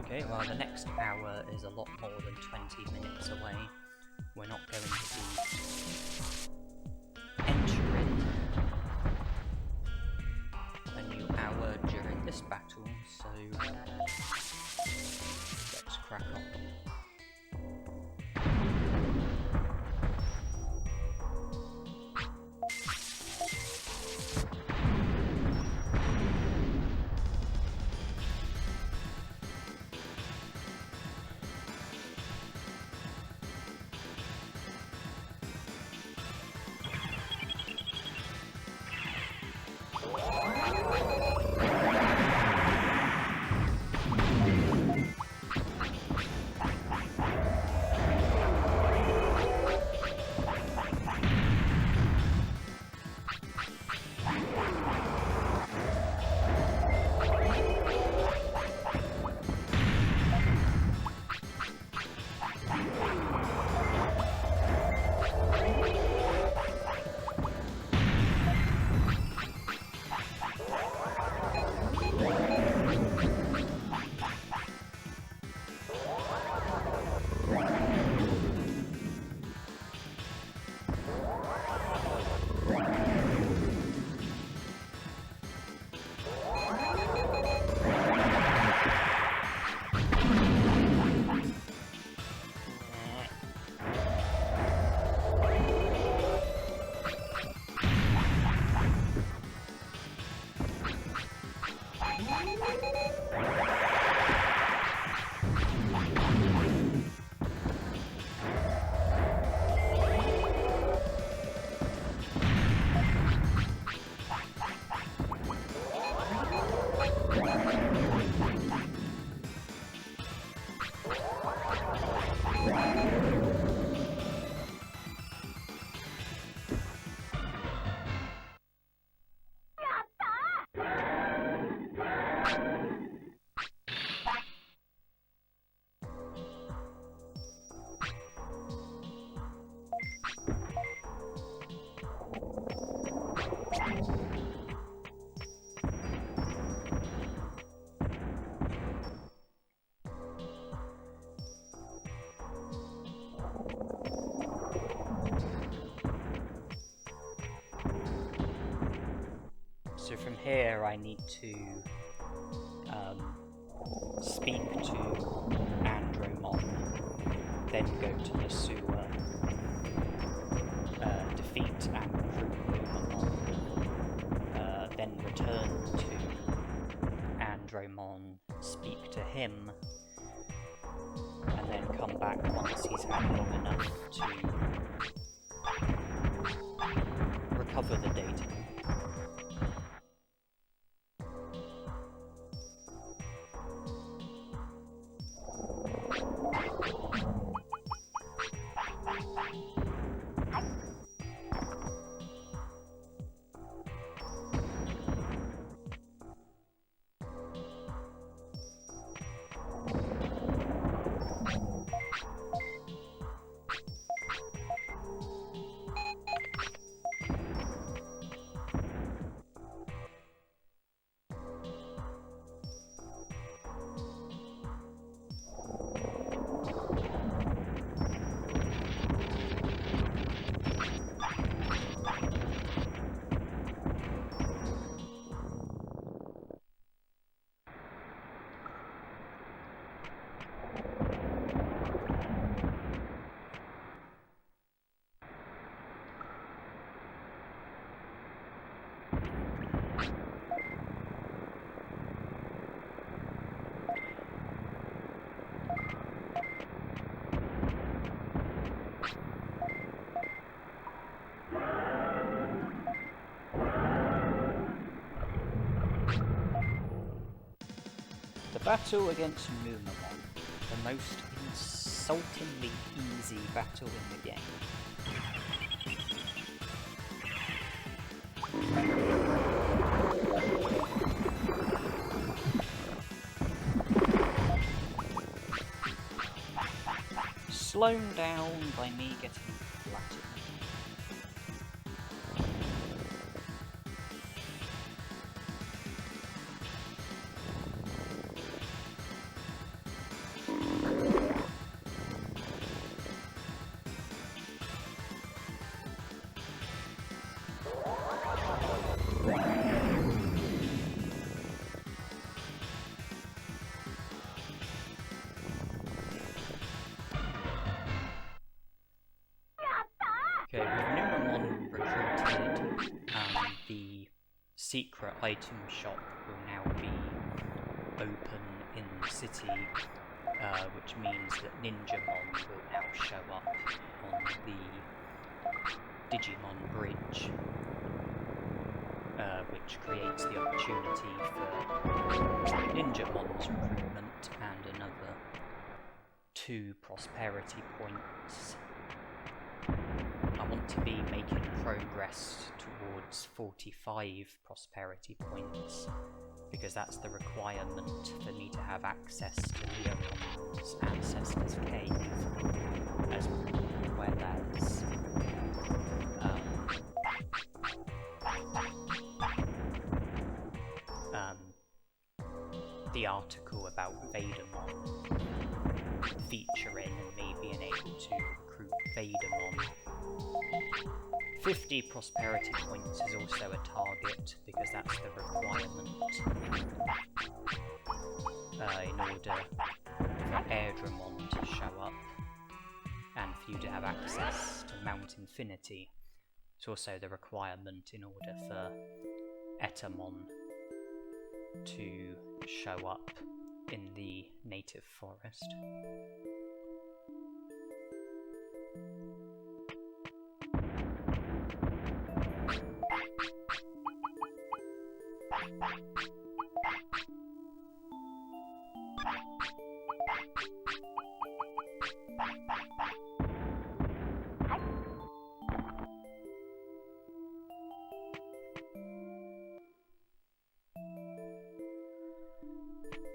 Okay, well the next hour is a lot more than 20 minutes away. We're not going to be entering a new hour during this battle, so let's crack on. So from here I need to speak to Andromon, then go to the sewer, defeat and recruit Biyomon, then return to Andromon, speak to him, and then come back once he's had long enough to recover the data. The battle against Kunemon, the most insultingly easy battle in the game. Slowed down by me getting flattened. Okay, with Kunemon recruited, the secret item shop will now be open in the city, which means that Ninjamon will now show up on the Digimon bridge, which creates the opportunity for Ninjamon's recruitment and another 2 prosperity points. I want to be making progress towards 45 prosperity points, because that's the requirement for me to have access to Biyomon's Ancestor's Cave, as well as the article about Betamon featuring and me being able to recruit Betamon. 50 prosperity points is also a target, because that's the requirement in order for Drimogemon to show up and for you to have access to Mount Infinity. It's also the requirement in order for Betamon to show up in the native forest.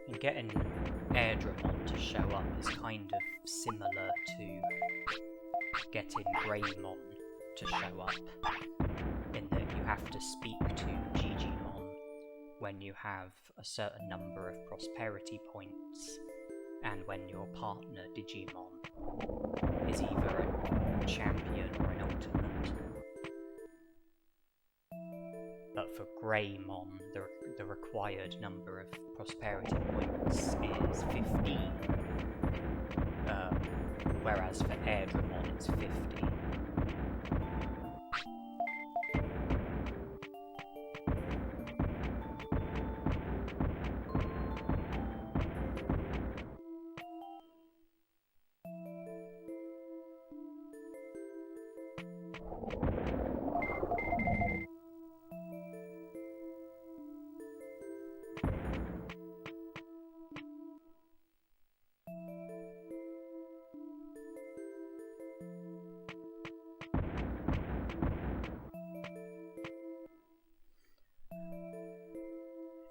And getting Drimogemon to show up is kind of similar to getting Greymon to show up, in that you have to speak to Digimon when you have a certain number of prosperity points, and when your partner Digimon is either a champion or an ultimate. But for Greymon, the required number of prosperity points is 15, whereas for Airdramon it's 50.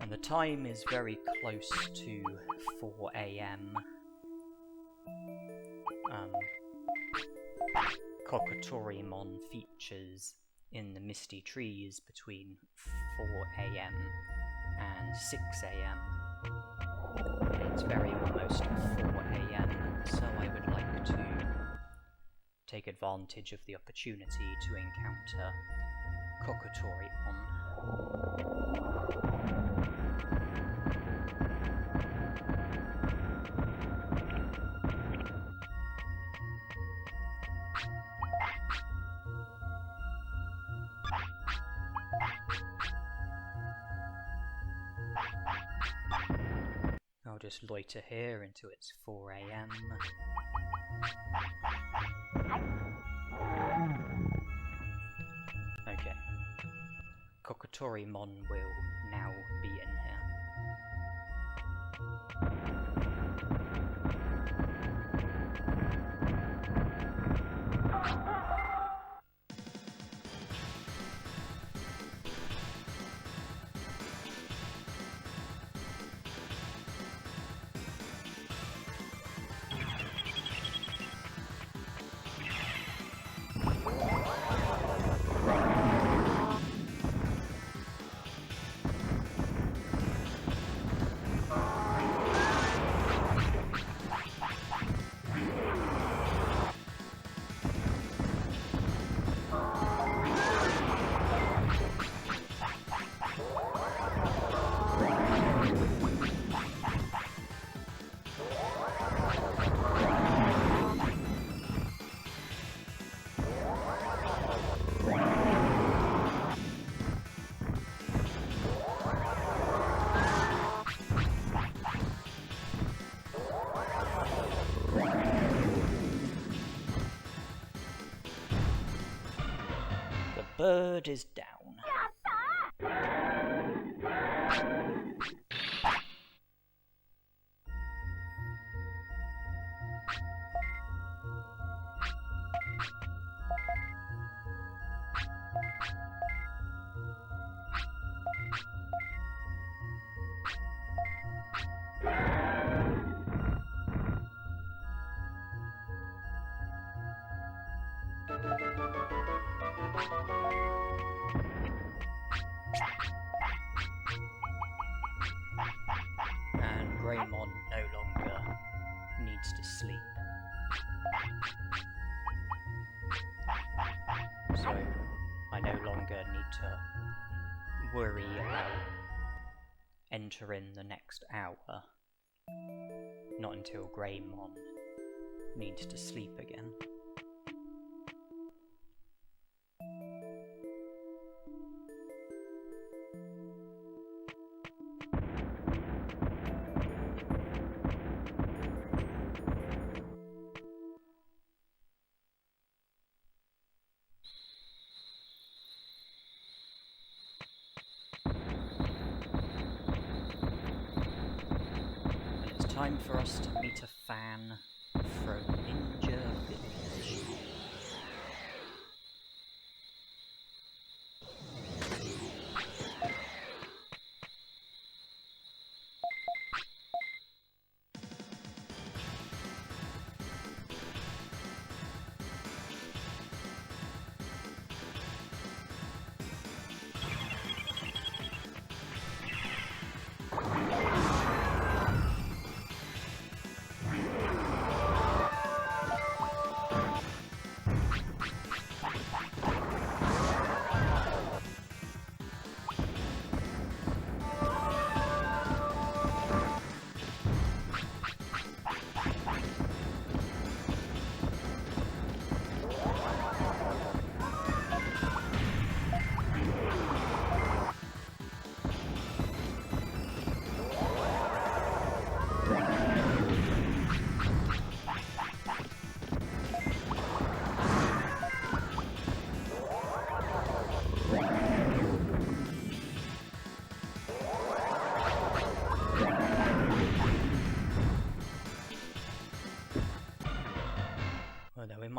The time is very close to 4 AM. Coelamon features in the misty trees between 4 AM and 6 AM. It's very almost 4 AM, so I would like to take advantage of the opportunity to encounter Coelamon. I'll just loiter here until it's 4 AM. Okay. Coelamon will now be in here. Bird is down. And Greymon no longer needs to sleep. So I no longer need to worry about entering the next hour. Not until Greymon needs to sleep again. Time for us to meet a fan from Ninja Village.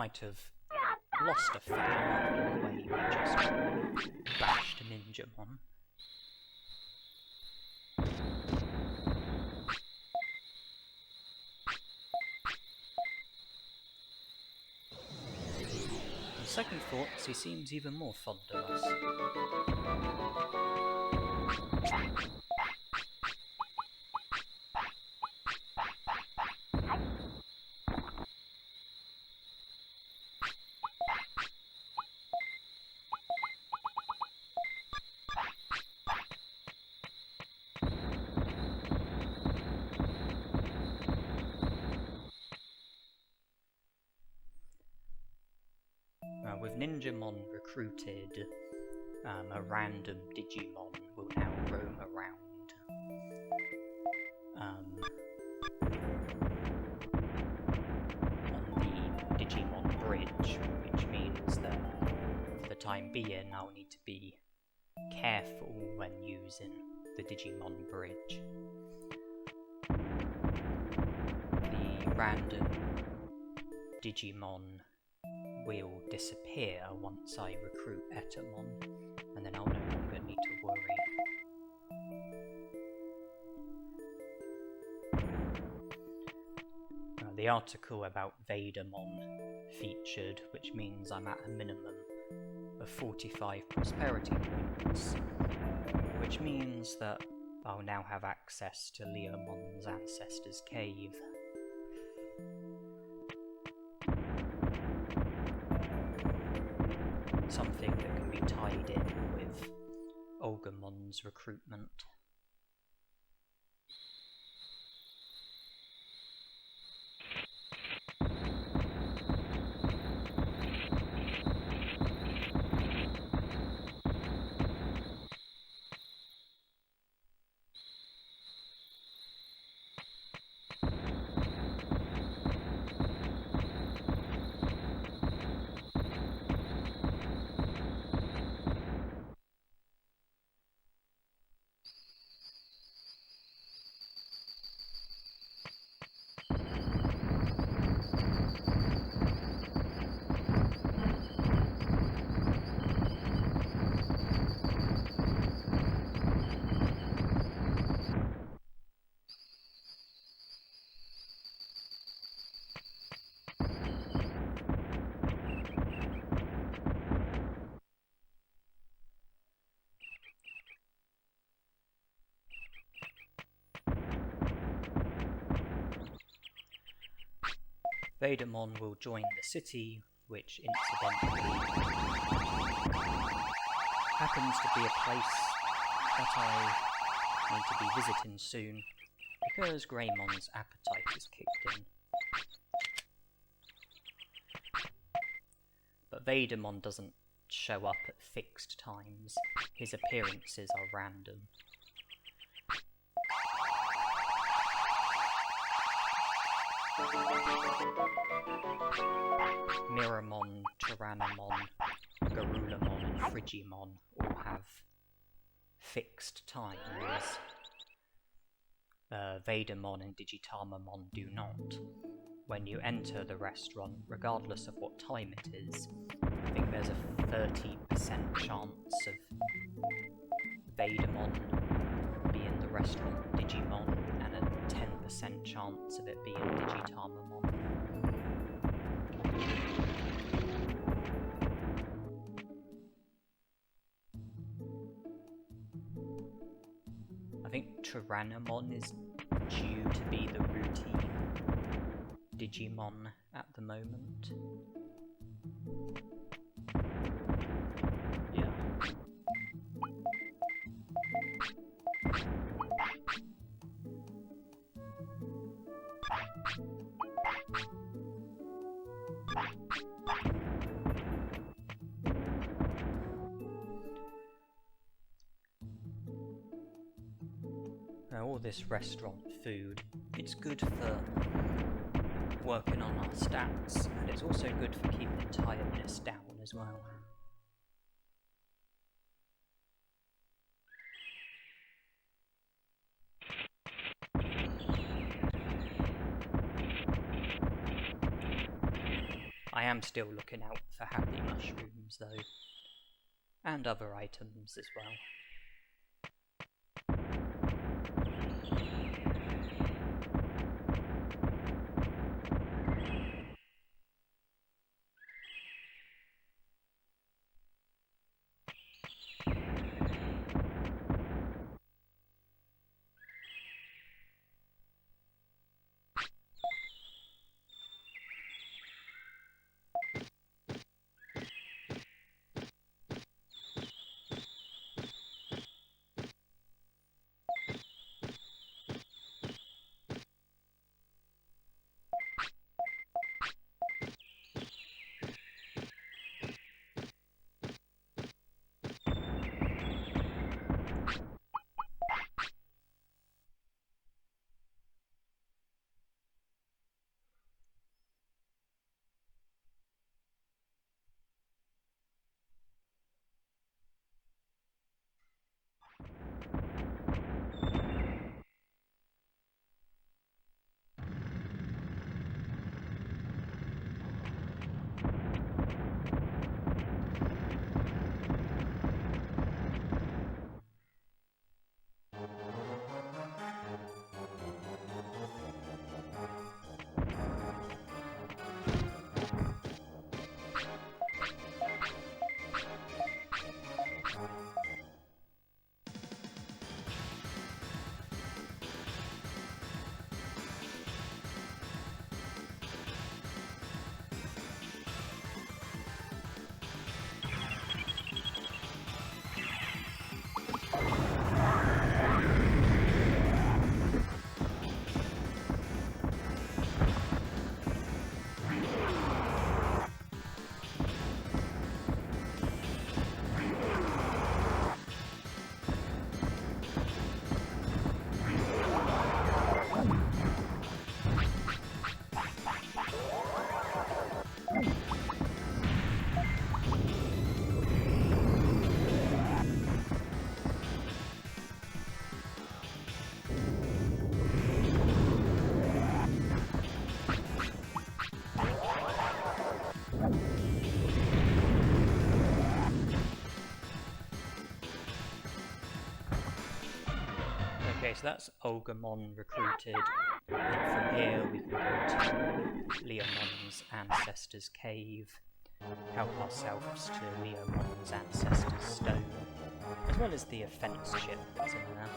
might have lost a fan along the way by just bashed a Ninjamon. On second thoughts, he seems even more fond of us. With Ninjamon recruited, a random Digimon will now roam around on the Digimon bridge, which means that for the time being I'll need to be careful when using the Digimon bridge. The random Digimon will disappear once I recruit Betamon, and then I'll no longer need to worry. The article about Betamon featured, which means I'm at a minimum of 45 prosperity points, which means that I'll now have access to Leomon's Ancestor's Cave. Something that can be tied in with Agumon's recruitment. Betamon will join the city, which incidentally happens to be a place that I need to be visiting soon, because Greymon's appetite is kicked in. But Betamon doesn't show up at fixed times, his appearances are random. Miramon, Tyrannomon, Garurumon and Frigimon all have fixed times. Betamon and Digitalmamon do not. When you enter the restaurant, regardless of what time it is, I think there's a 30% chance of Betamon being in the restaurant Digimon and a 10% chance of it being Digitalmamon. I think Tyrannomon is due to be the routine Digimon at the moment. Yeah. Now, all this restaurant food, it's good for working on our stats, and it's also good for keeping tiredness down as well. I I am still looking out for HappyMushrooms though, and other items as well. Okay, so that's Agumon recruited. From here we can go to Leomon's Ancestor's Cave, help ourselves to Leomon's Ancestor's Stone, as well as the offence chip that's in there.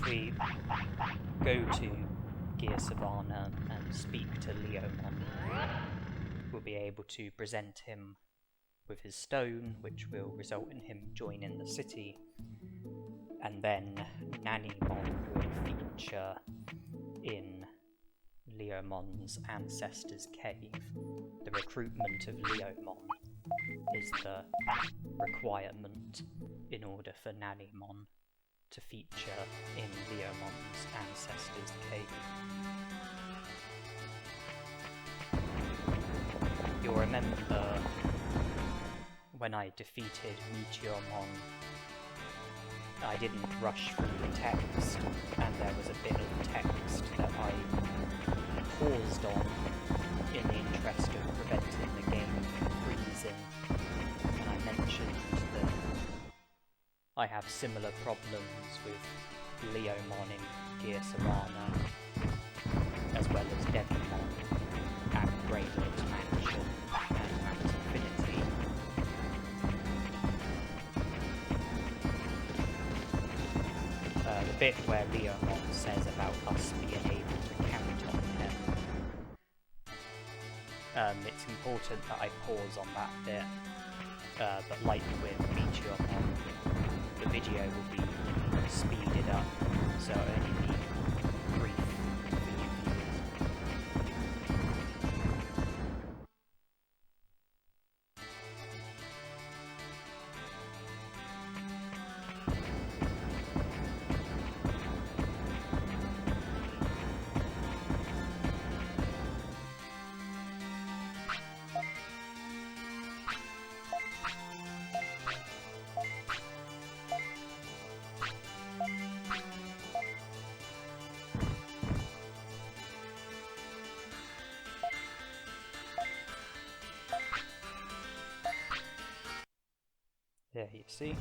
We go to Gear Savannah and speak to Leomon, we'll be able to present him with his stone, which will result in him joining the city, and then Nanimon will feature in Leomon's Ancestor's Cave. The recruitment of Leomon is the requirement in order for Nanimon to feature in Biyomon's Ancestors Cave. You'll remember when I defeated Meteormon, I didn't rush through the text, and there was a bit of text that I paused on in the interest of preventing the game from freezing, and I mentioned that I have similar problems with Leomon in Gear Savannah, as well as Devimon at Greylord's Mansion and Mount Infinity. The bit where Leomon says about us being able to count on him, it's important that I pause on that bit, but like with Meteormon, the video will be speeded up, so it'll only be brief for you viewers. There you see.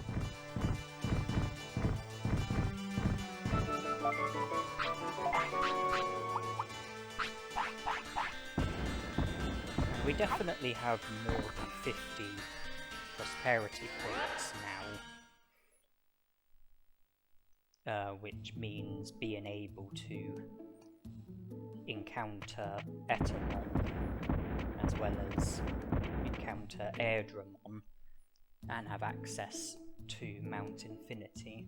We definitely have more than 50 prosperity points now, which means being able to encounter Betamon as well as encounter Airdramon and have access to Mount Infinity.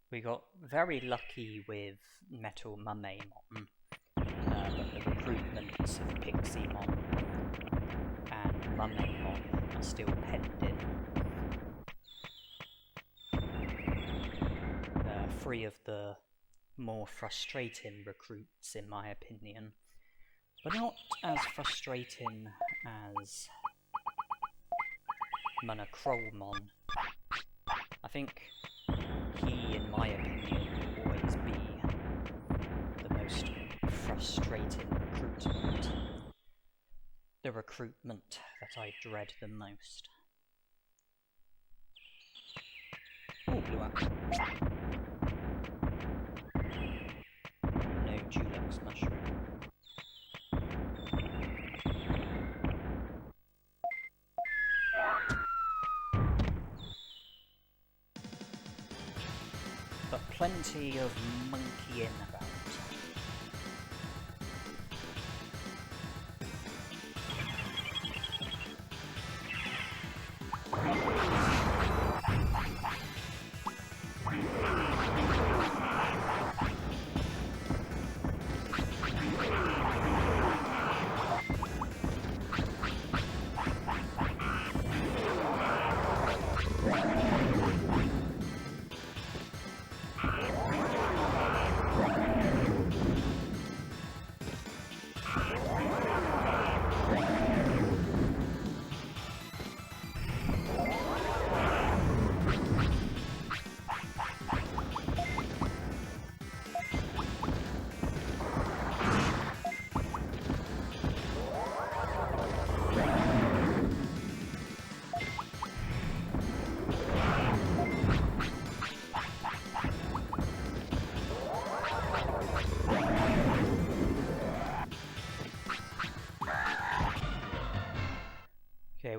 We got very lucky with Metal Mumamon, but the recruitments of Piximon and Mumamon are still pending. 3 of the more frustrating recruits, in my opinion, but not as frustrating as Monochromon. I think he, in my opinion, will always be the most frustrating recruitment. The recruitment that I dread the most. Oh, blew up. No Dulux mushroom. But plenty of monkeying about.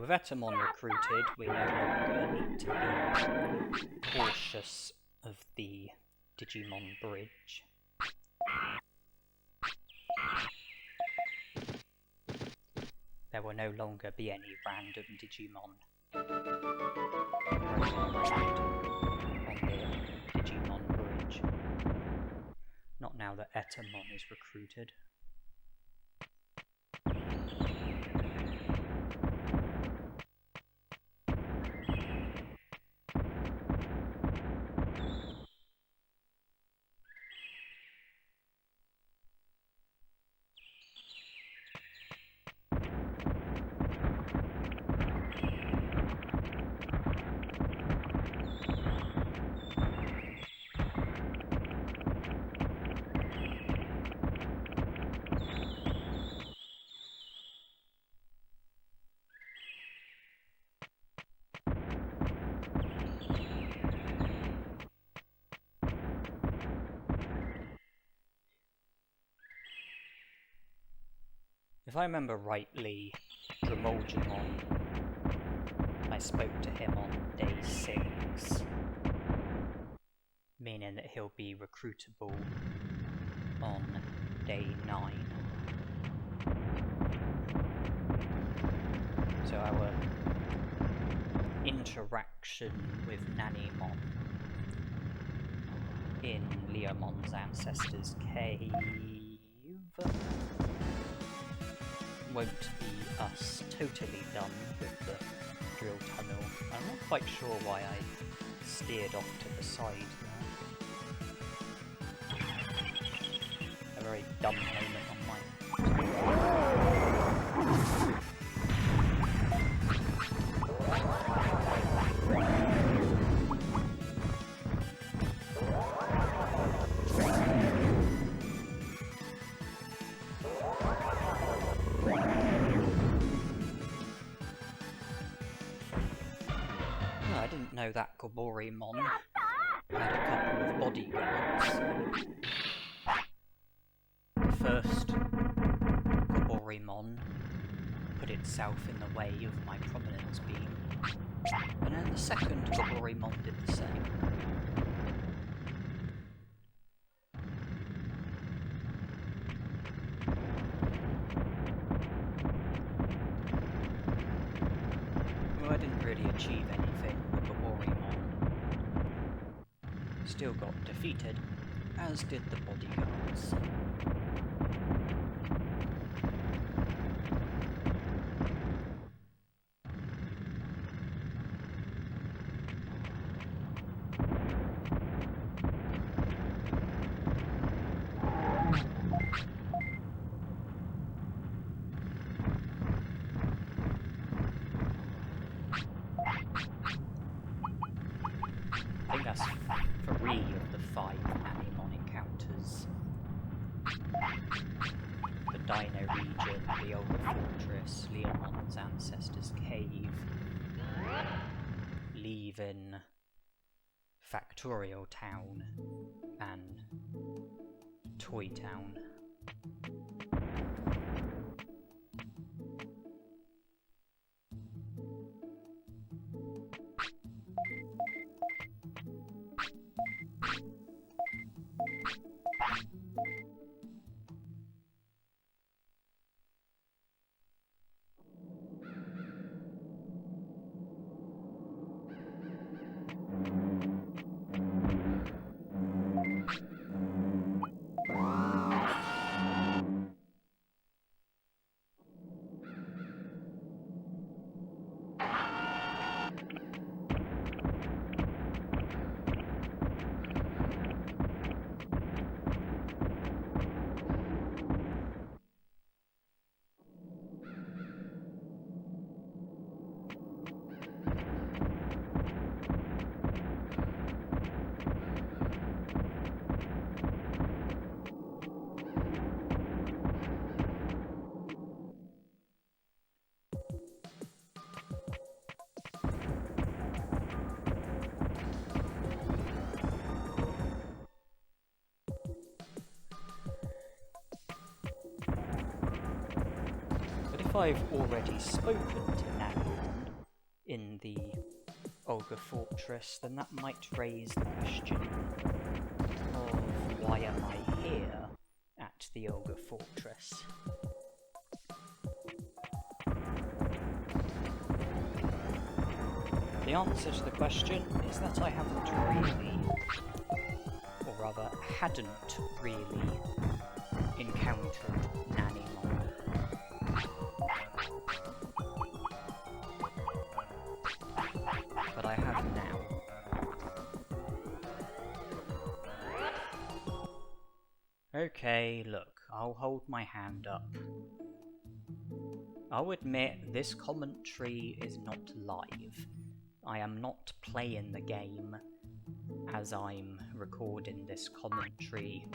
with Betamon recruited, we no longer need to be cautious of the Digimon bridge. There will no longer be any random Digimon roaming around on the Digimon bridge. Not now that Betamon is recruited. If I remember rightly, Drimogemon, I spoke to him on day 6, meaning that he'll be recruitable on day 9. So our interaction with Nanimon in Biyomon's ancestors' cave won't be us totally done with the drill tunnel. I'm not quite sure why I steered off to the side there. A very dumb moment on my... know that Coelamon had a couple of bodyguards. The first Coelamon put itself in the way of my prominence beam, and then the second Coelamon did the same. Well, I didn't really achieve anything with the Coelamon. Still got defeated, as did the bodyguards. I think that's 3 of the 5 Amida encounters. The Dino region, the Older Fortress, Biyomon's Ancestors' Cave, leaving Factorial Town and Toy Town. I've already spoken to Nanimon, in the Olga Fortress, then that might raise the question of why am I here at the Olga Fortress? The answer to the question is that I haven't really, or rather hadn't really, encountered Nanimon. But I have now. Okay, look, I'll hold my hand up. I'll admit this commentary is not live. I am not playing the game as I'm recording this commentary.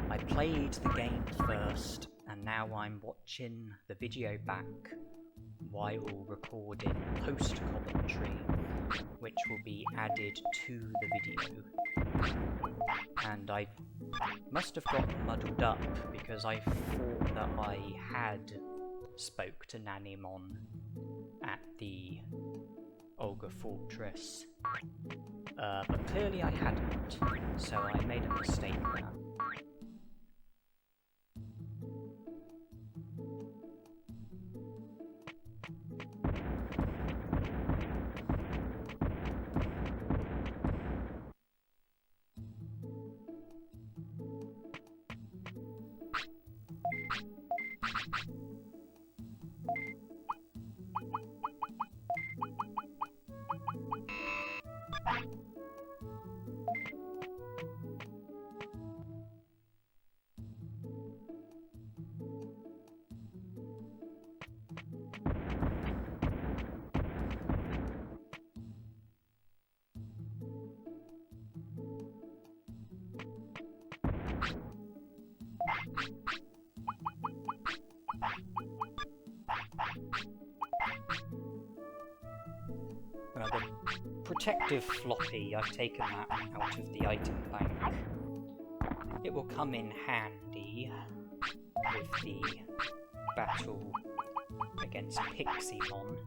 I played the game first, and now I'm watching the video back while recording post-commentary, which will be added to the video. And I must have got muddled up because I thought that I had spoke to Nanimon at the Olga Fortress, but clearly I hadn't, so I made a mistake there. Well, the protective floppy, I've taken that out of the item bank. It will come in handy with the battle against Piximon.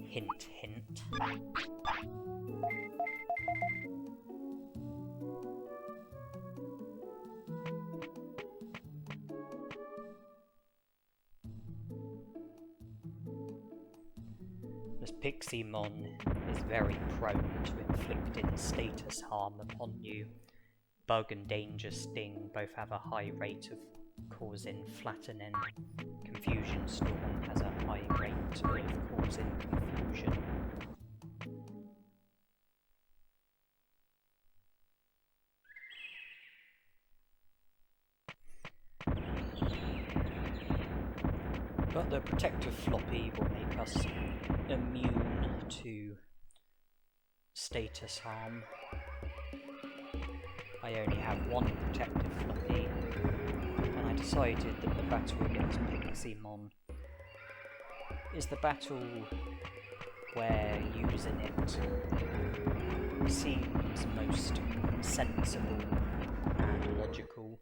Hint, hint. As Piximon is very prone to inflicting status harm upon you. Bug and Danger Sting both have a high rate of causing flattening. Confusion Storm has a high rate of causing confusion. But the protective floppy will make us immune to status harm. I only have one protective floppy, and I decided that the battle against Piximon is the battle where using it seems most sensible and logical.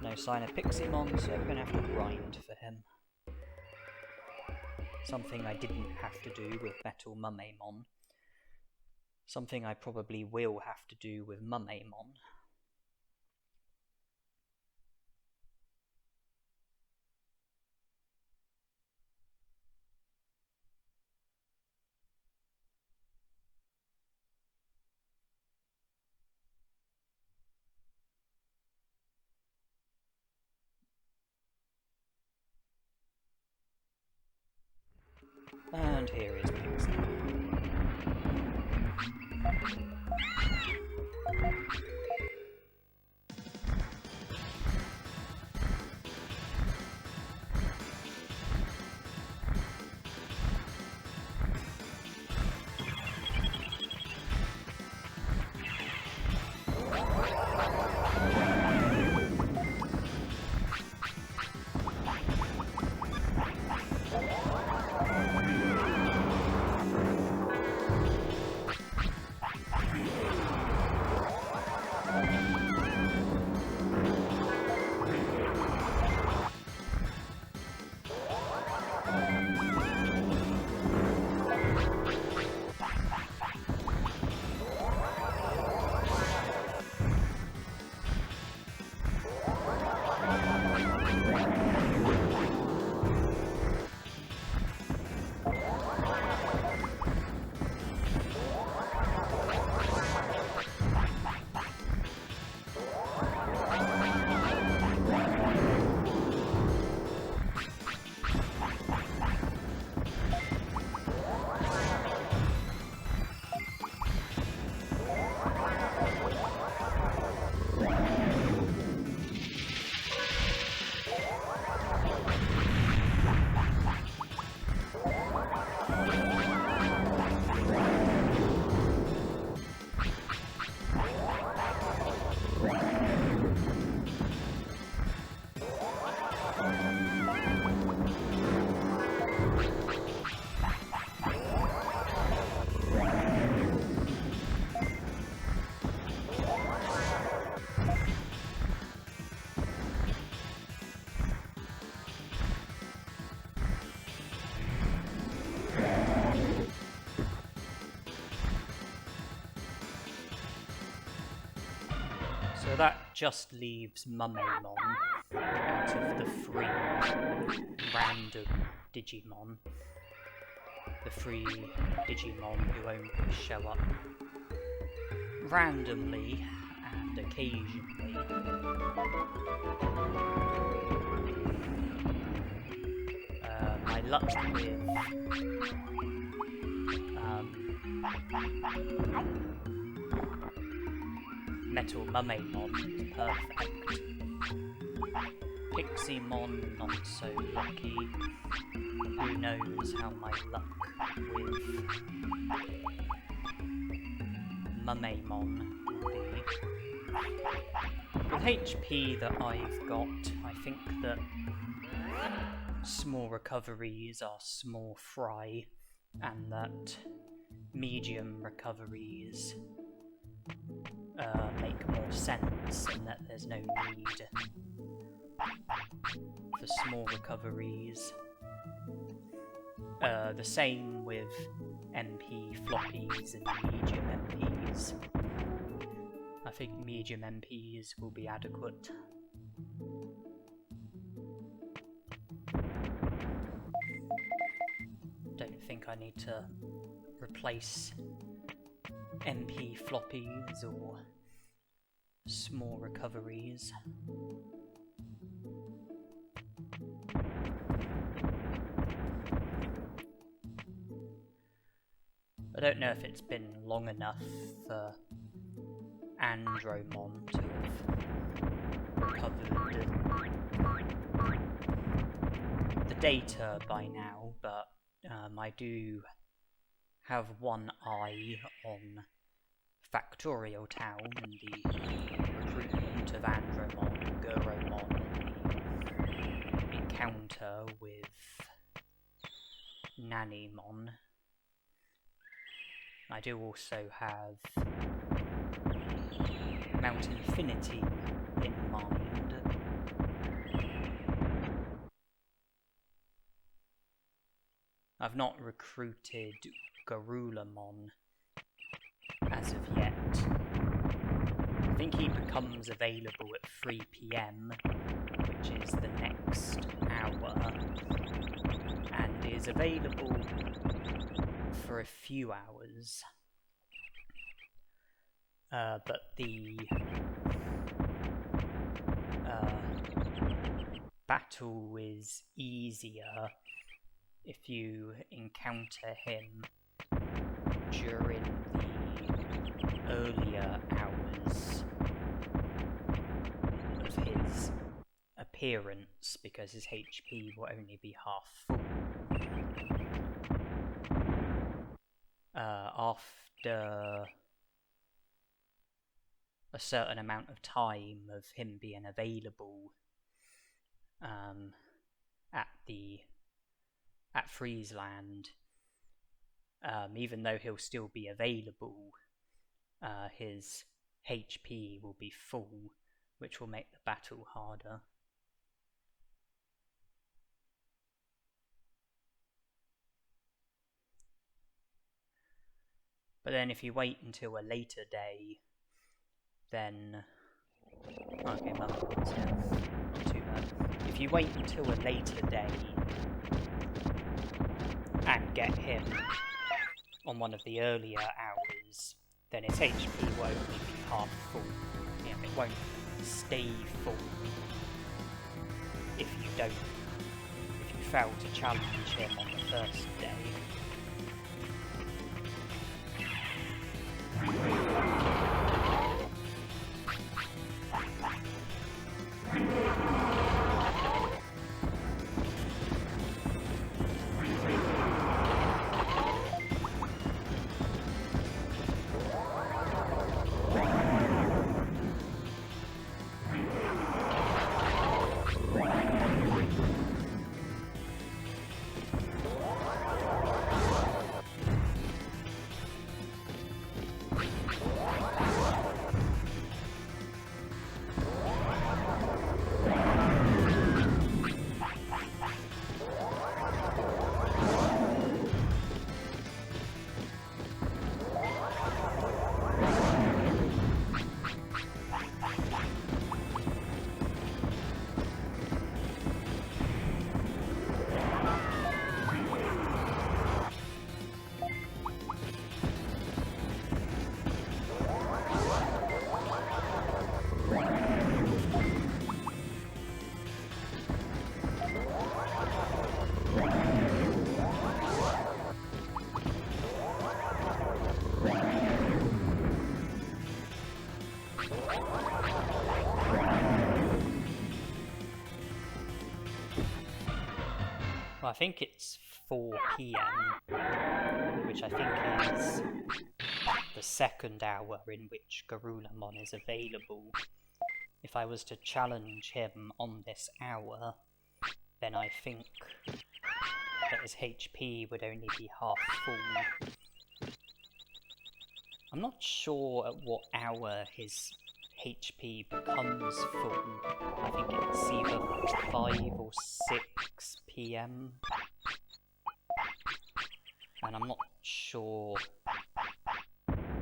No sign of Piximon, so we're going to have to grind for him. Something I didn't have to do with Betamon. Something I probably will have to do with Mumamon. And here is Pixie. just leaves Mumemon out of the 3 random Digimon. The 3 Digimon who only show up randomly and occasionally. My luck with Metal Mumemon is perfect. Piximon not so lucky. Who knows how my luck with Mumemon will be. With HP that I've got, I think that small recoveries are small fry, and that medium recoveries make more sense, and that there's no need for small recoveries. The same with MP floppies and medium MPs. I think medium MPs will be adequate. Don't think I need to replace MP floppies or small recoveries. I don't know if it's been long enough for Andromon to have recovered the data by now, but I do have one eye on Factorial Town and the recruitment of Andromon, Guromon, and the encounter with Nanimon. I do also have Mount Infinity in mind. I've not recruited Coelamon as of yet. I think he becomes available at 3 PM, which is the next hour, and is available for a few hours. But the battle is easier if you encounter him during the earlier hours of his appearance, because his HP will only be half full. After a certain amount of time of him being available at Friesland, even though he'll still be available, his HP will be full, which will make the battle harder. But then if you wait until a later day, then... Okay, not too bad. If you wait until a later day and get him on one of the earlier hours, then his HP will only be half full. You know, it won't stay full if you fail to challenge him on the first day. I think it's 4 PM, which I think is the second hour in which Coelamon is available. If I was to challenge him on this hour, then I think that his HP would only be half full. I'm not sure at what hour his HP becomes full. I think it's either 5 or 6 PM. And I'm not sure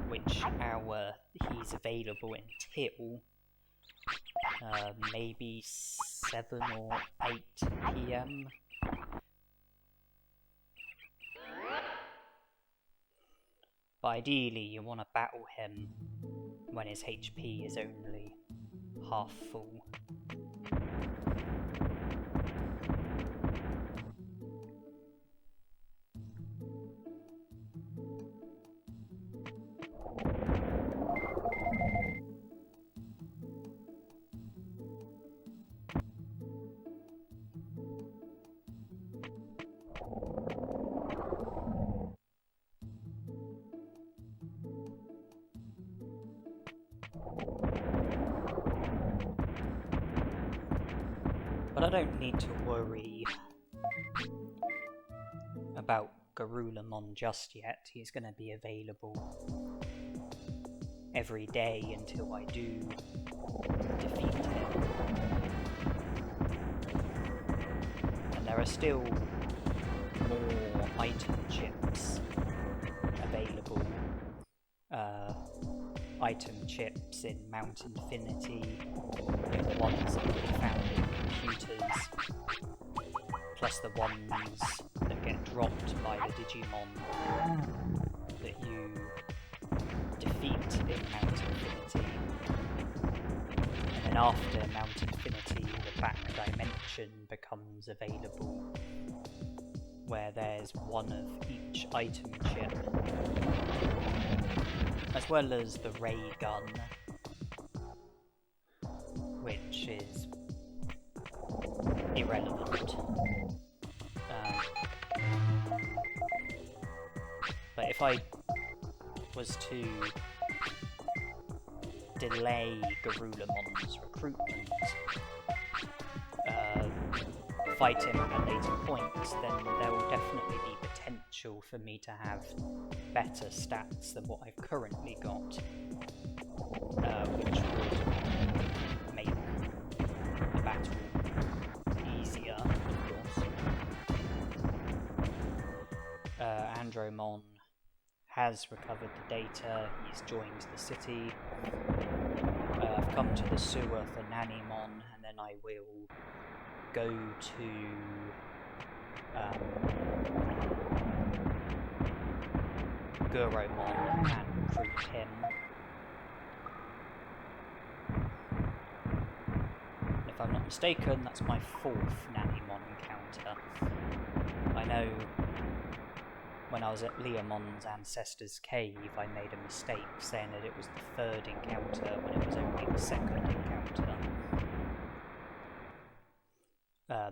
which hour he's available until. Maybe 7 or 8 PM. But ideally you want to battle him when his HP is only half full. But I don't need to worry about Coelamon just yet. He's going to be available every day until I do defeat him. And there are still more item chips available. Item chips in Mount Infinity, the ones that we found in computers, plus the ones that get dropped by the Digimon that you defeat in Mount Infinity. And then after Mount Infinity, the back dimension becomes available, where there's one of each item chip, as well as the ray gun, which is irrelevant. But if I was to delay Coelamon's recruitment, fight him at a later point, then there will definitely be potential for me to have better stats than what I've currently got, which would make the battle easier, of course. Andromon has recovered the data, he's joined the city. I've come to the sewer for Nanimon, and then I will go to Guromon and recruit him. If I'm not mistaken, that's my 4th Nanimon encounter. I know when I was at Leomon's Ancestor's Cave, I made a mistake saying that it was the 3rd encounter when it was only the 2nd encounter.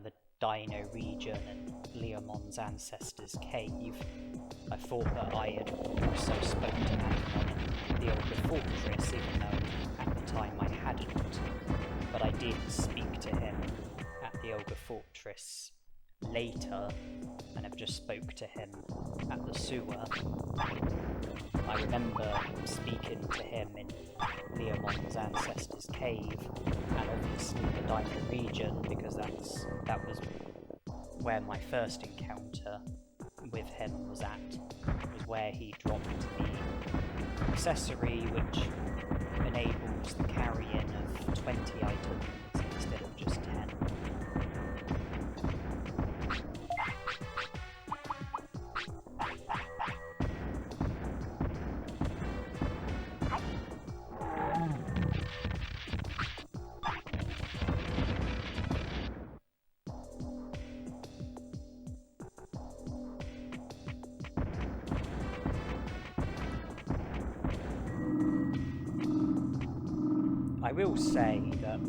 The Dino region and Leomon's Ancestor's Cave. I thought that I had also spoken to Agumon in the Olga Fortress, even though at the time I hadn't. But I did speak to him at the Olga Fortress later, and I've just spoke to him at the sewer. I remember speaking to him in Leomon's Ancestor's Cave, and obviously the Dino region, because that was where my first encounter with him was at. It was where he dropped the accessory which enables the carrying of 20 items instead of just 10. I will say that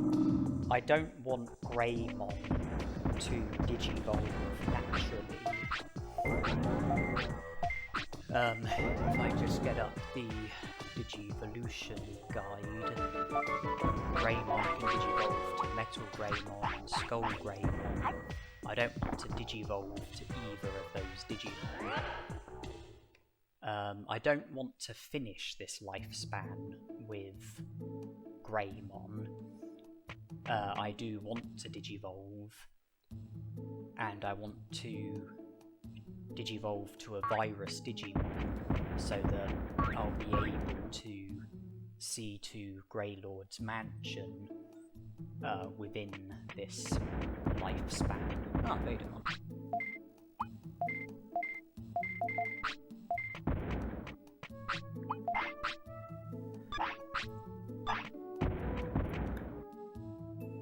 I don't want Greymon to Digivolve naturally. If I just get up the Digivolution guide, Greymon can Digivolve to Metal Greymon, Skull Greymon. I don't want to Digivolve to either of those Digimon. I don't want to finish this lifespan with Greymon. I do want to Digivolve, and I want to Digivolve to a virus Digimon so that I'll be able to see to Greylord's mansion within this lifespan. Ah, Betamon.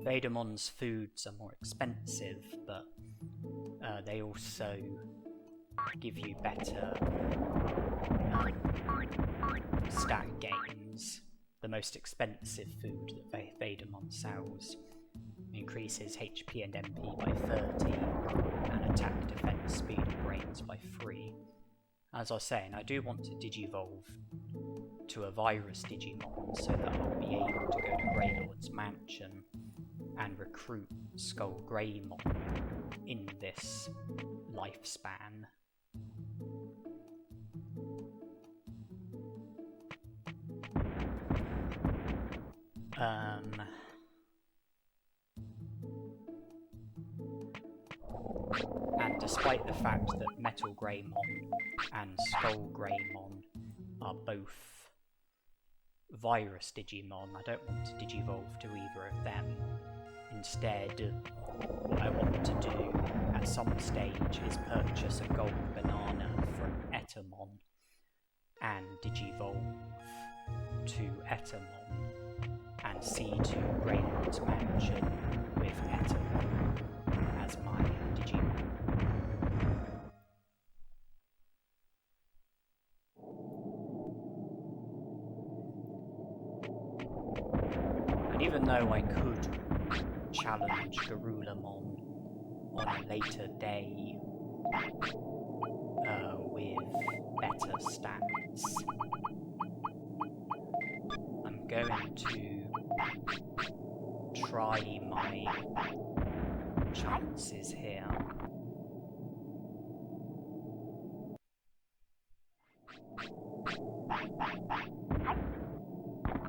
Betamon's foods are more expensive, but they also give you better stat gains. The most expensive food that Betamon sells increases HP and MP by 30 and attack, defense, speed and brains by 3. As I was saying, I do want to Digivolve to a virus Digimon so that I'll be able to go to Greylord's mansion and recruit Skull Greymon in this lifespan. And despite the fact that Metal Greymon and Skull Greymon are both virus Digimon, I don't want to Digivolve to either of them. Instead, what I want to do at some stage is purchase a gold banana from Etamon and Digivolve to Etamon and see to Greylord's mansion with Etamon as my Digimon. And even though I could challenge Coelamon on a later day with better stats, I'm going to try my chances here.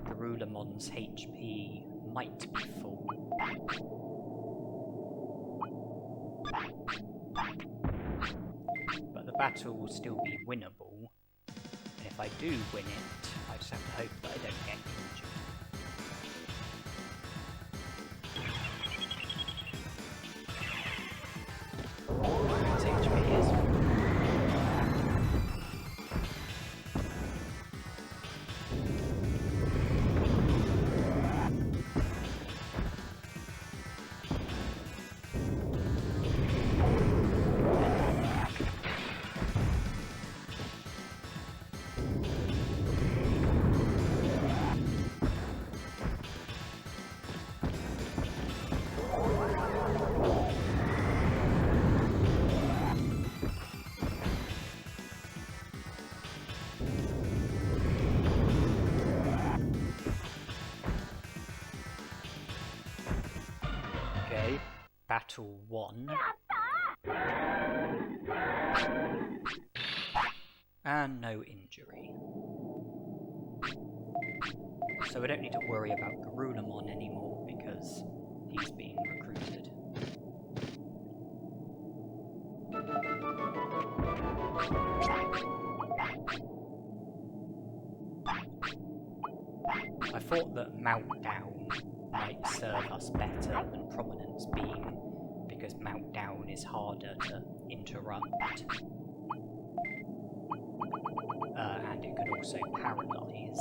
Coelamon's HP might be full. But the battle will still be winnable, and if I do win it, I just have to hope that I don't get injured. His HP is full. Battle 1. And no injury. So we don't need to worry about Coelamon anymore because he's being recruited. I thought that Meltdown might serve us better than Prominence Beam, because Meltdown is harder to interrupt, and it could also paralyze.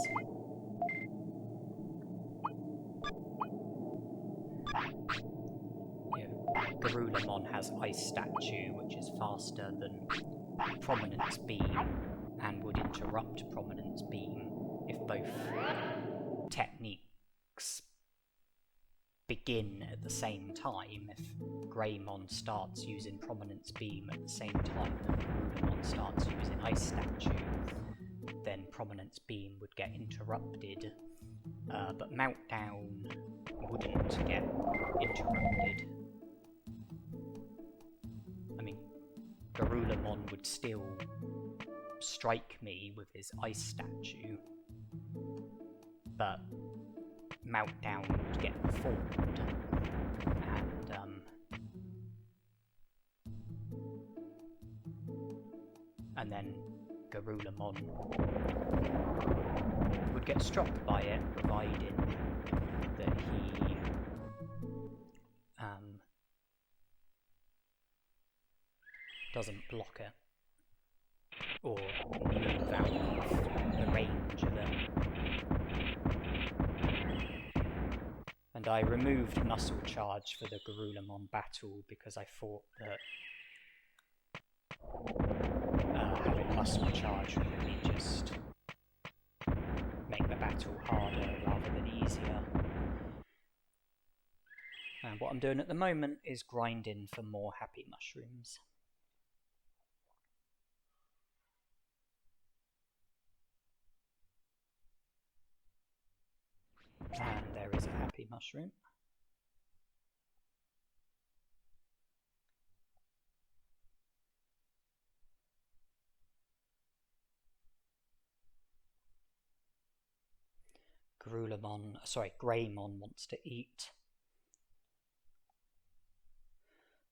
Coelamon has Ice Statue, which is faster than Prominence Beam, and would interrupt Prominence Beam if both techniques begin at the same time. If Greymon starts using Prominence Beam at the same time that Coelamon starts using Ice Statue, then Prominence Beam would get interrupted, but Meltdown wouldn't get interrupted. I mean, Coelamon would still strike me with his Ice Statue, but Meltdown would get performed, and then Coelamon would get struck by it, providing that he doesn't block it or move out of the range of it. And I removed Muscle Charge for the Coelamon battle because I thought that having Muscle Charge would probably just make the battle harder rather than easier. And what I'm doing at the moment is grinding for more HappyMushrooms. And there is a HappyMushroom. Greymon wants to eat.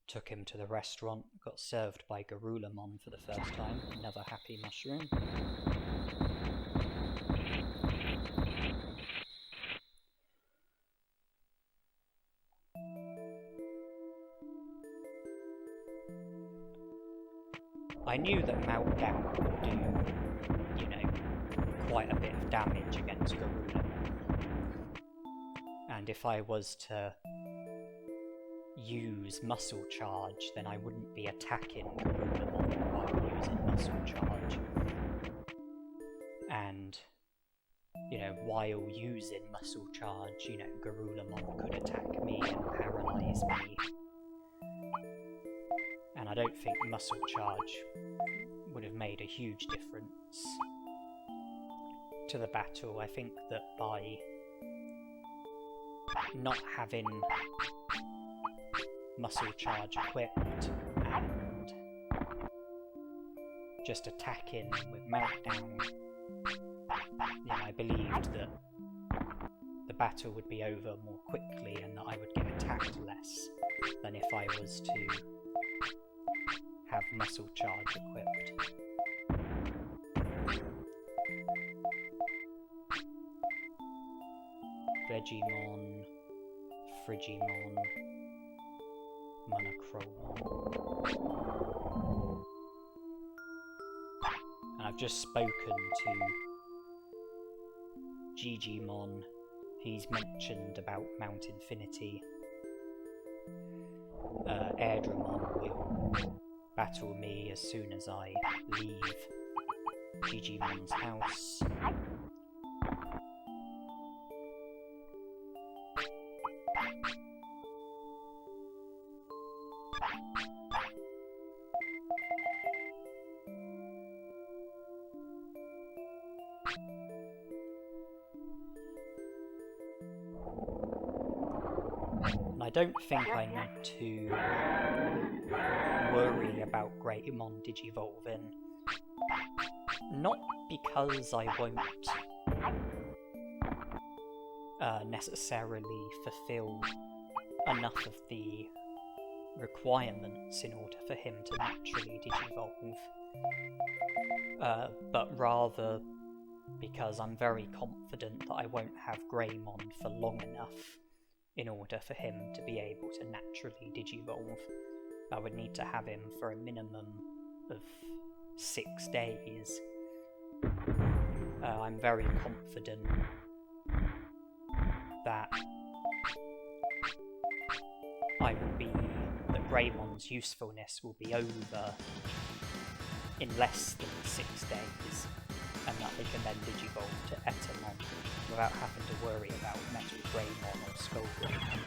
Took him to the restaurant, got served by Coelamon for the first time, another HappyMushroom. I knew that Meltdown would do, quite a bit of damage against Coelamon. And if I was to use Muscle Charge, then I wouldn't be attacking Coelamon while using Muscle Charge. And, while using Muscle Charge, Coelamon could attack me and paralyze me. And I don't think Muscle Charge would have made a huge difference to the battle. I think that by not having Muscle Charge equipped and just attacking with Meltdown, I believed that the battle would be over more quickly and that I would get attacked less than if I was to have Muscle Charge equipped. Vegimon, Frigimon, Monochromon. And I've just spoken to Digimon. He's mentioned about Mount Infinity. Drimogemon will battle me as soon as I leave Digimon's house. I don't think I need to worry about Greymon Digivolving. Not because I won't necessarily fulfill enough of the requirements in order for him to naturally digivolve, but rather because I'm very confident that I won't have Greymon for long enough in order for him to be able to naturally digivolve. I would need to have him for a minimum of 6 days. I'm very confident that Greymon's usefulness will be over in less than 6 days. and that they can then digivolve to Betamon without having to worry about Metal Greymon or Skullgreymon.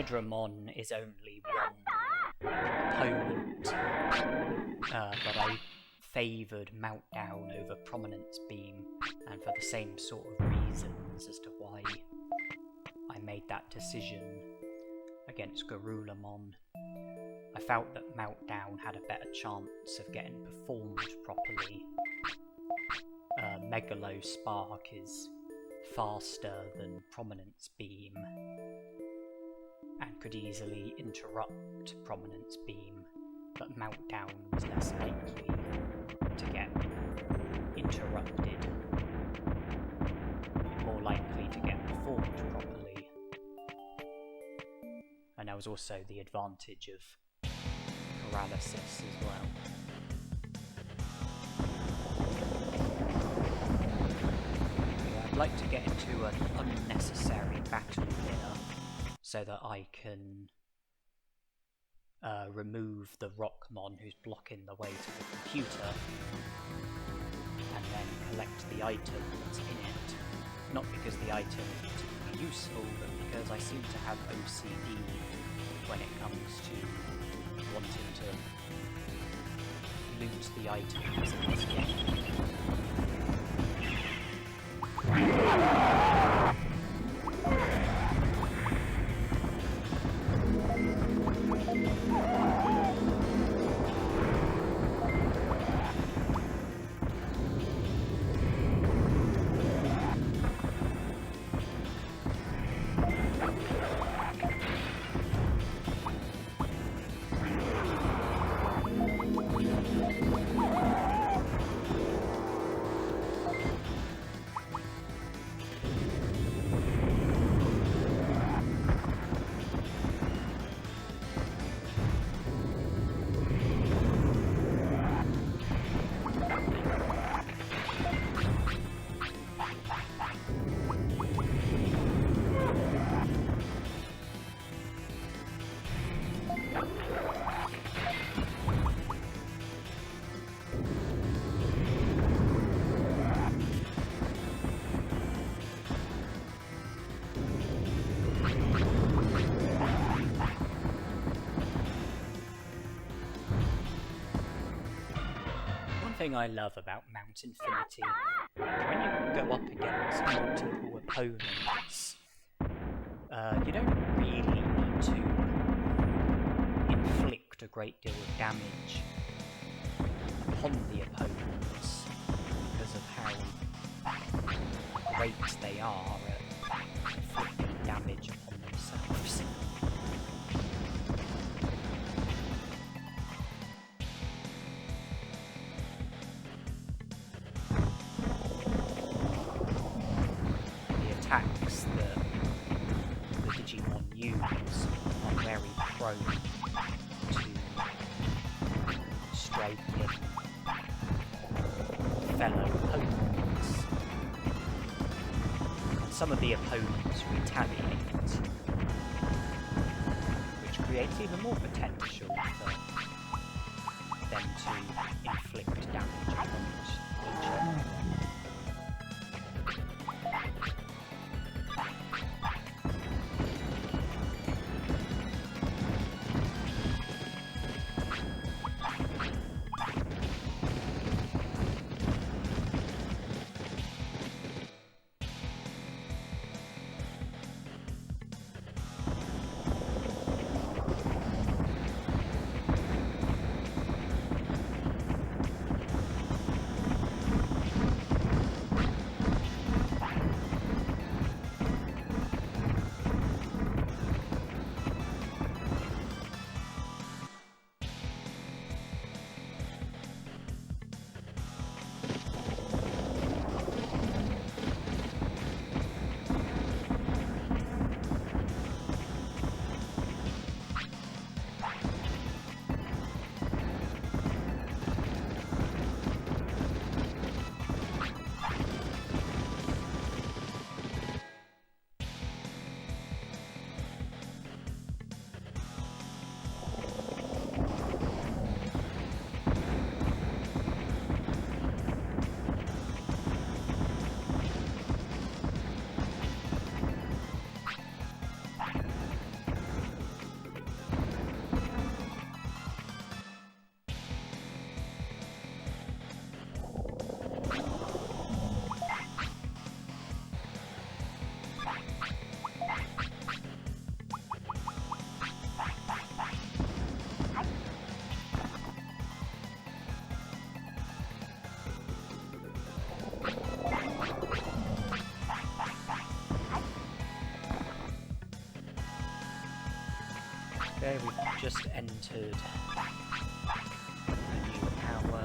Drimogemon is only one opponent, but I favoured Meltdown over Prominence Beam, and for the same sort of reasons as to why I made that decision against Coelamon. I felt that Meltdown had a better chance of getting performed properly. Megalo Spark is faster than Prominence Beam, and could easily interrupt Prominence Beam, but Meltdown was less likely to get interrupted, and more likely to get performed properly. And there was also the advantage of paralysis as well. I'd like to get into an unnecessary battle here, so that I can remove the Rockmon who's blocking the way to the computer, and then collect the item that's in it. Not because the item is particularly useful, but because I seem to have OCD when it comes to wanting to loot the items in this game. Thing I love about Mount Infinity, when you go up against multiple opponents, you don't really need to inflict a great deal of damage upon the opponents because of how great they are at inflicting damage upon themselves. Attacks that the Digimon use are very prone to striking fellow opponents. Some of the opponents retaliate, creates even more potential for them to inflict damage upon each other. Okay, we've just entered a new hour.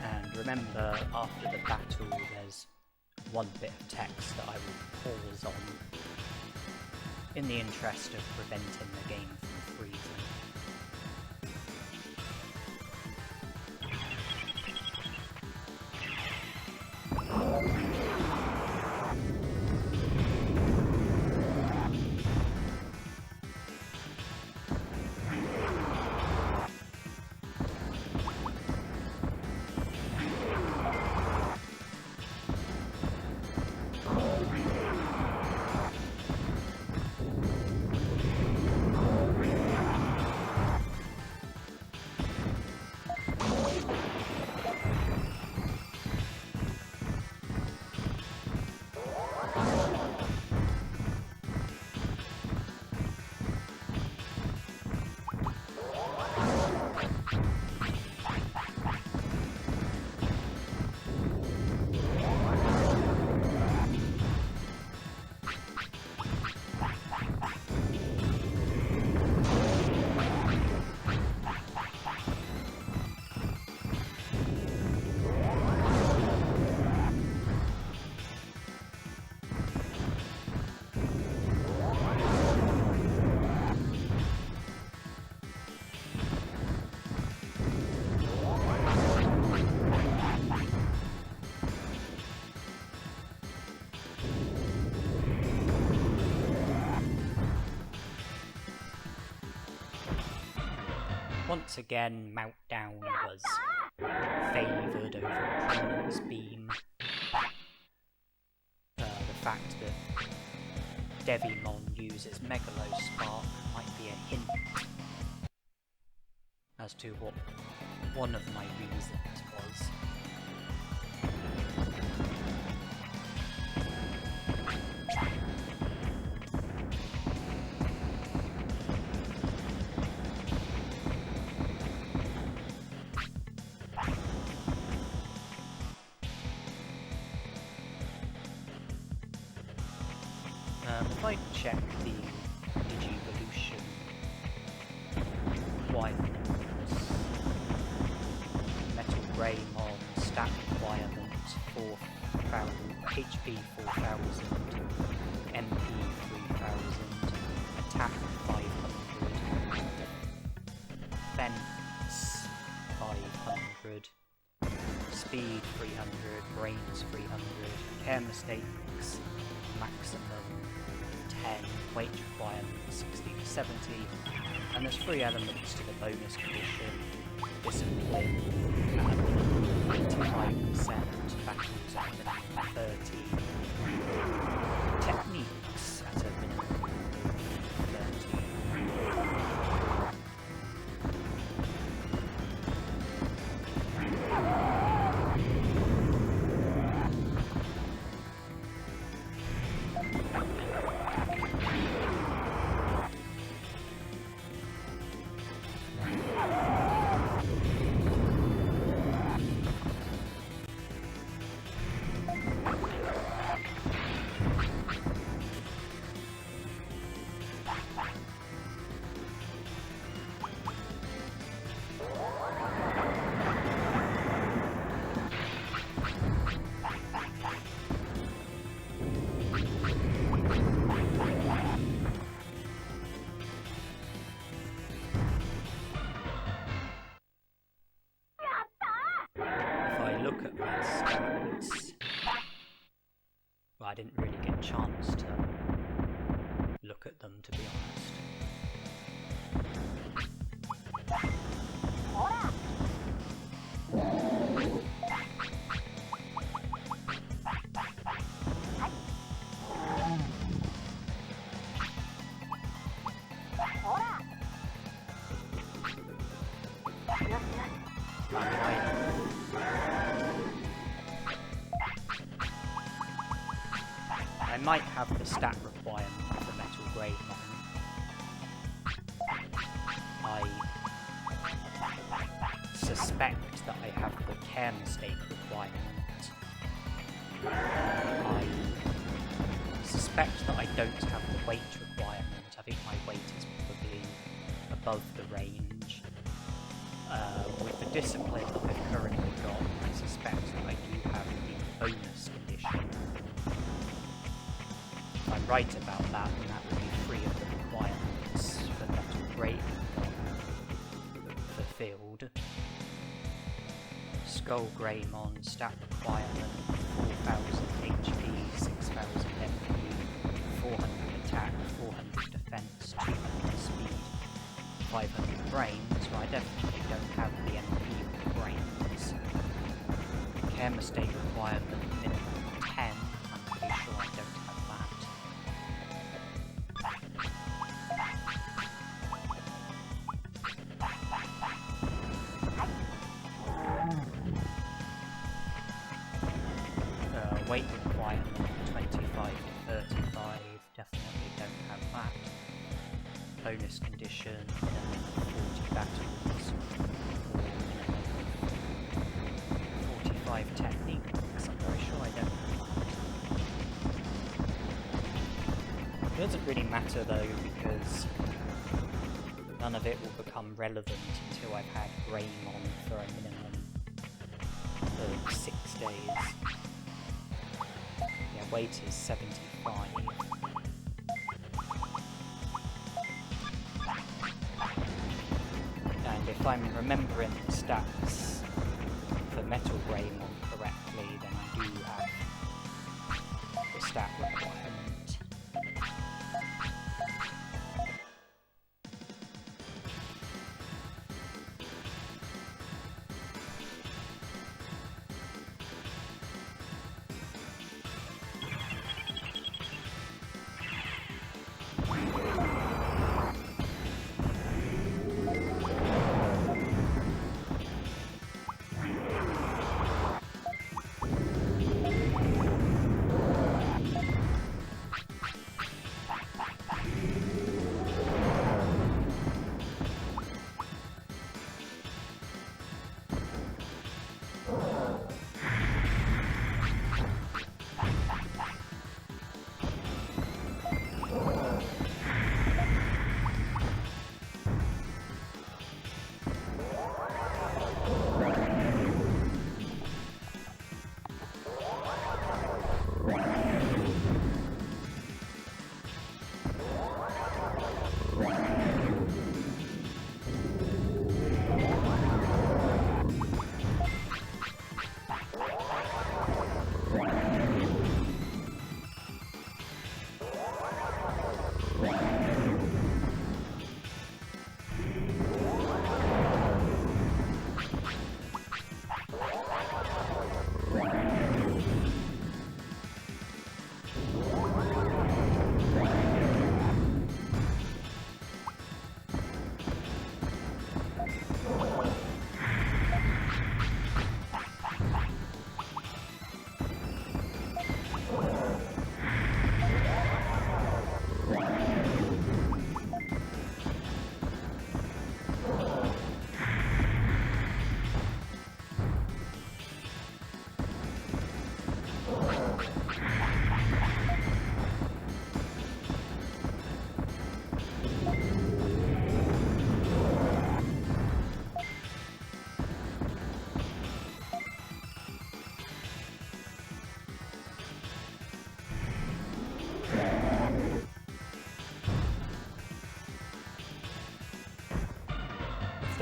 And remember, after the battle, there's one bit of text that I will pause on in the interest of preventing the game from freezing. Once again, Meltdown was favoured over Prominence Beam. The fact that Devimon uses Megalospark might be a hint as to what one of my reasons was. If I check the Digivolution requirements, Metal Greymon stat requirement 4,000, HP 4,000, MP 3,000, attack 500, defense 500, speed 300, brains 300, care mistakes maximum weight requirement 60 to 70, and there's 3 elements to the bonus condition: discipline at a minimum 25%, battles at a minimum 30, techniques at a minimum 30. Well, I didn't really get a chance to look at them, to be honest. I might have the stat requirement for Metal Greymon. I suspect that I have the care mistake requirement. I suspect that I don't have the weight requirement. I think my weight is probably above the range. With the discipline that I've currently got, I suspect that I do have the bonus condition. If I'm right about that, then that would be 3 of the requirements for Metal Greymon fulfilled. Skull Greymon, stat requirement 4000 HP, 6000 MP, 400 attack, 400 defense, 200 speed, 500 brains. Well, I definitely don't have the MP or the brains. Care mistake requirement minimum 10. I'm pretty sure I don't have that. Weight requirement 25 to 35, definitely don't have that. Bonus condition minimum 40 battles, or minimum 45 techniques. I'm very sure I don't have that. It doesn't really matter though, because none of it will become relevant until I've had Greymon for a minimum of 6 days. Yeah, weight is 75. And if I'm remembering the stats for Metal Greymon correctly, then I do have the stat requirement.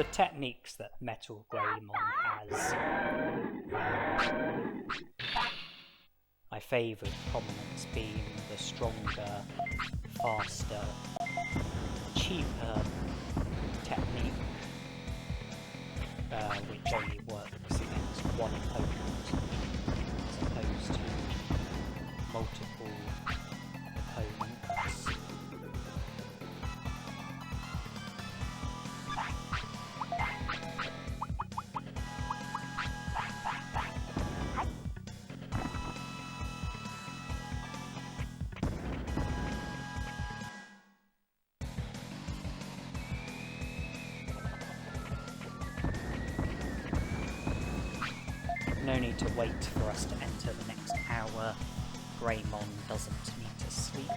the techniques that Metal Greymon has, I favoured prominence being the stronger, faster, cheaper technique, which only works against one opponent as opposed to multiple opponents. No need to wait for us to enter the next hour. Greymon doesn't need to sleep.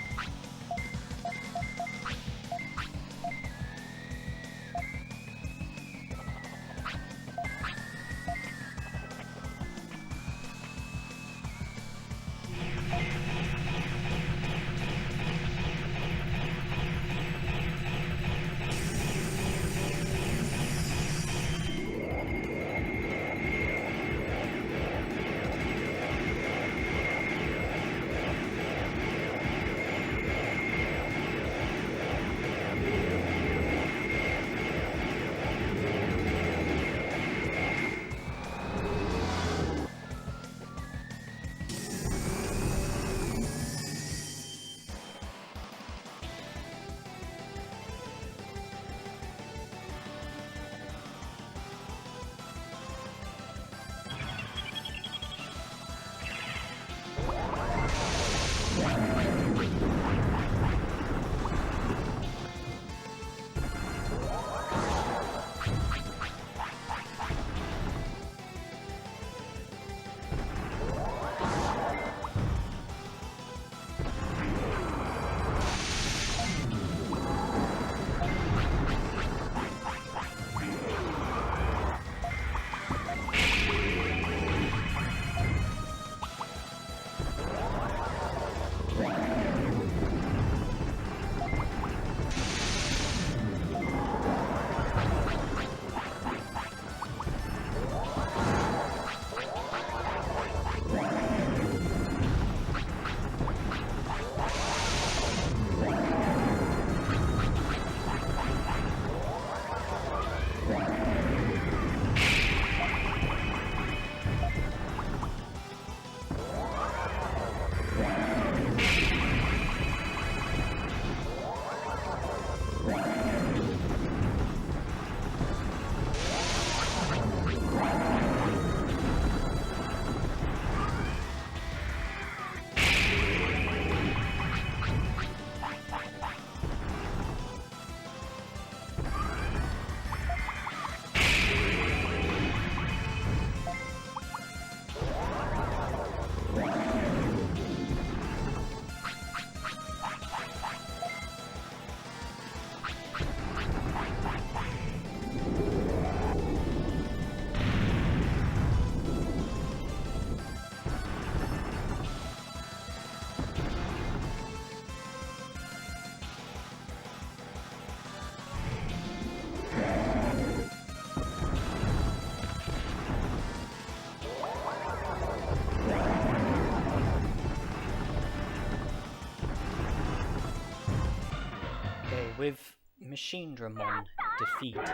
With Machinedramon defeated,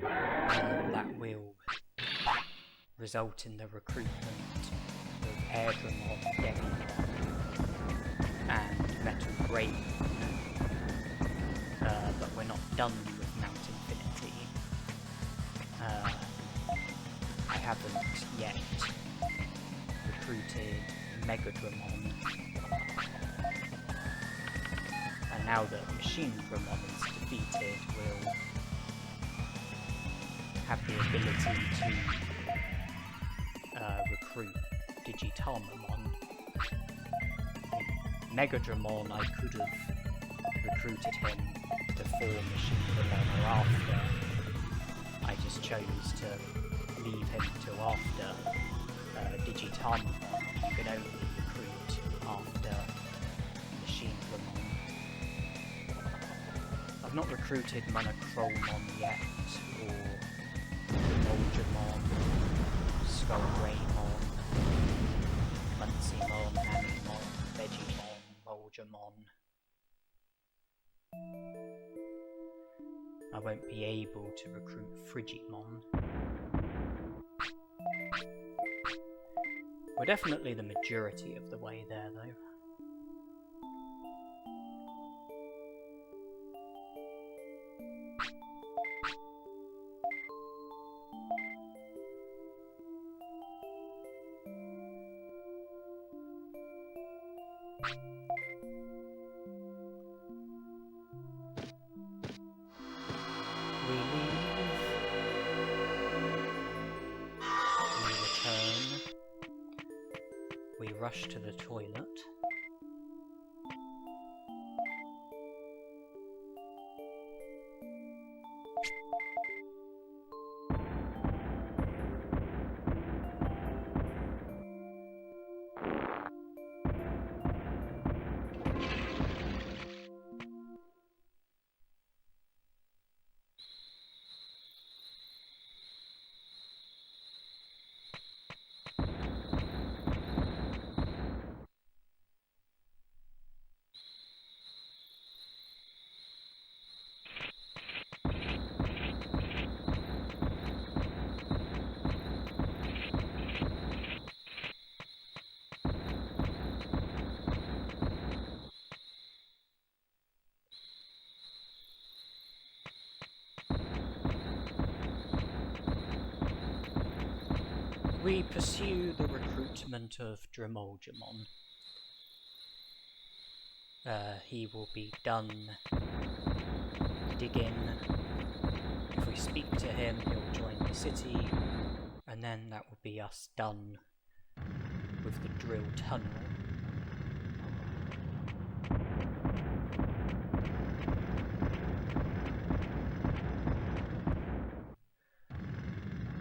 that will result in the recruitment of Airdramon, Bakemon, and Metal Greymon. But we're not done with Mount Infinity. I haven't yet recruited Megadramon. And now that Machinedramon is defeated, we'll have the ability to recruit Digitalmon. Megadramon, I could have recruited him before Machinedramon or after. I just chose to leave him till after Digitalmon. You can only recruit after Machinedramon. I've not recruited Monochromon yet, or Drimogemon, Skullgreymon, Muncymon, Hammymon, Vegimon, Moldramon. I won't be able to recruit Frigimon. We're definitely the majority of the way there, though. Rush to the toilet. We pursue the recruitment of Drimogemon. He will be done digging. If we speak to him, he'll join the city, and then that will be us done with the drill tunnel.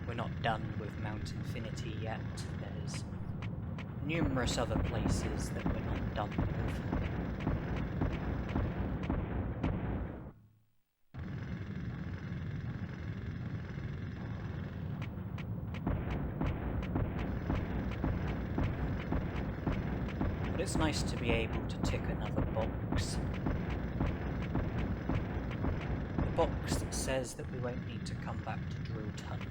We're not done with Mount Infinity yet. There's numerous other places that we're not done with. But it's nice to be able to tick another box. The box that says that we won't need to come back to Drill Tunnel.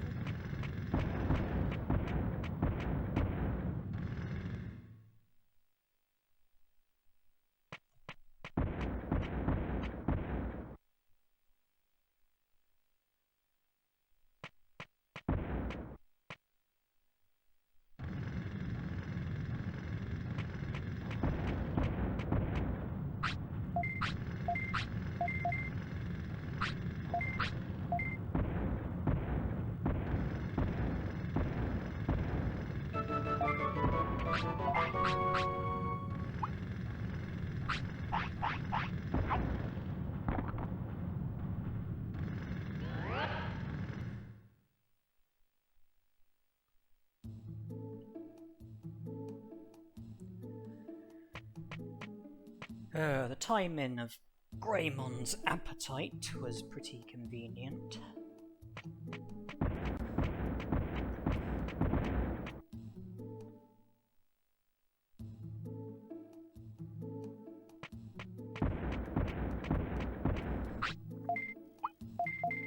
The timing of Greymon's appetite was pretty convenient.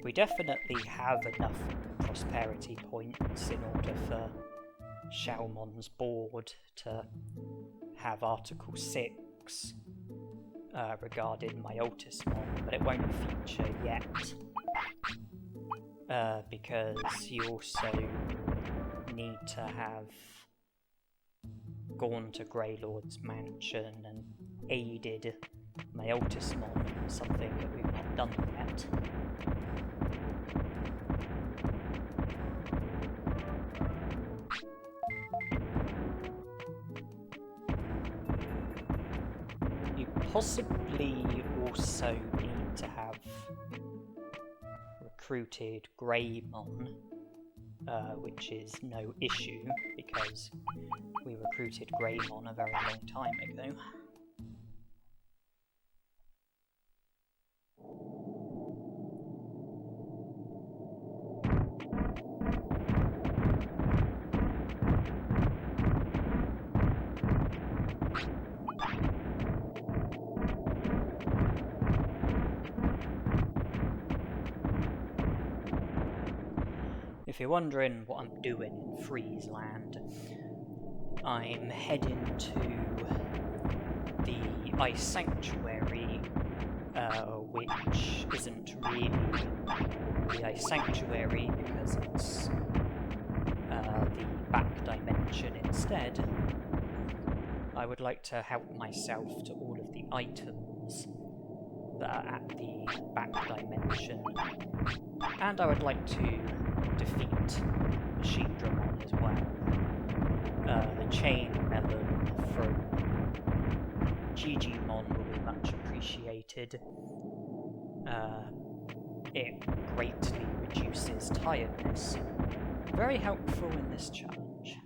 We definitely have enough prosperity points in order for Xiaomon's board to have Article 6 regarding my Otamamon, but it won't feature yet because you also need to have gone to Greylord's mansion and aided my Otamamon, something that we've not done yet. Possibly also need to have recruited Greymon, which is no issue because we recruited Greymon a very long time ago. If you're wondering what I'm doing in Friesland, I'm heading to the Ice Sanctuary, which isn't really the Ice Sanctuary because it's the back dimension instead. I would like to help myself to all of the items that are at the back dimension, and I would like to defeat Drimogemon as well. The chain melon from Digimon will be much appreciated. It greatly reduces tiredness. Very helpful in this challenge.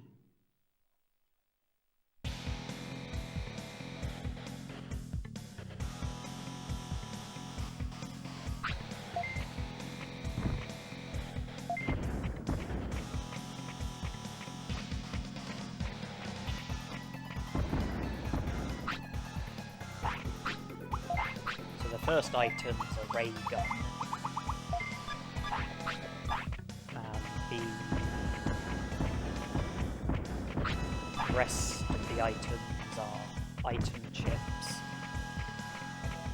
So the first item's a ray gun. The rest of the items are item chips,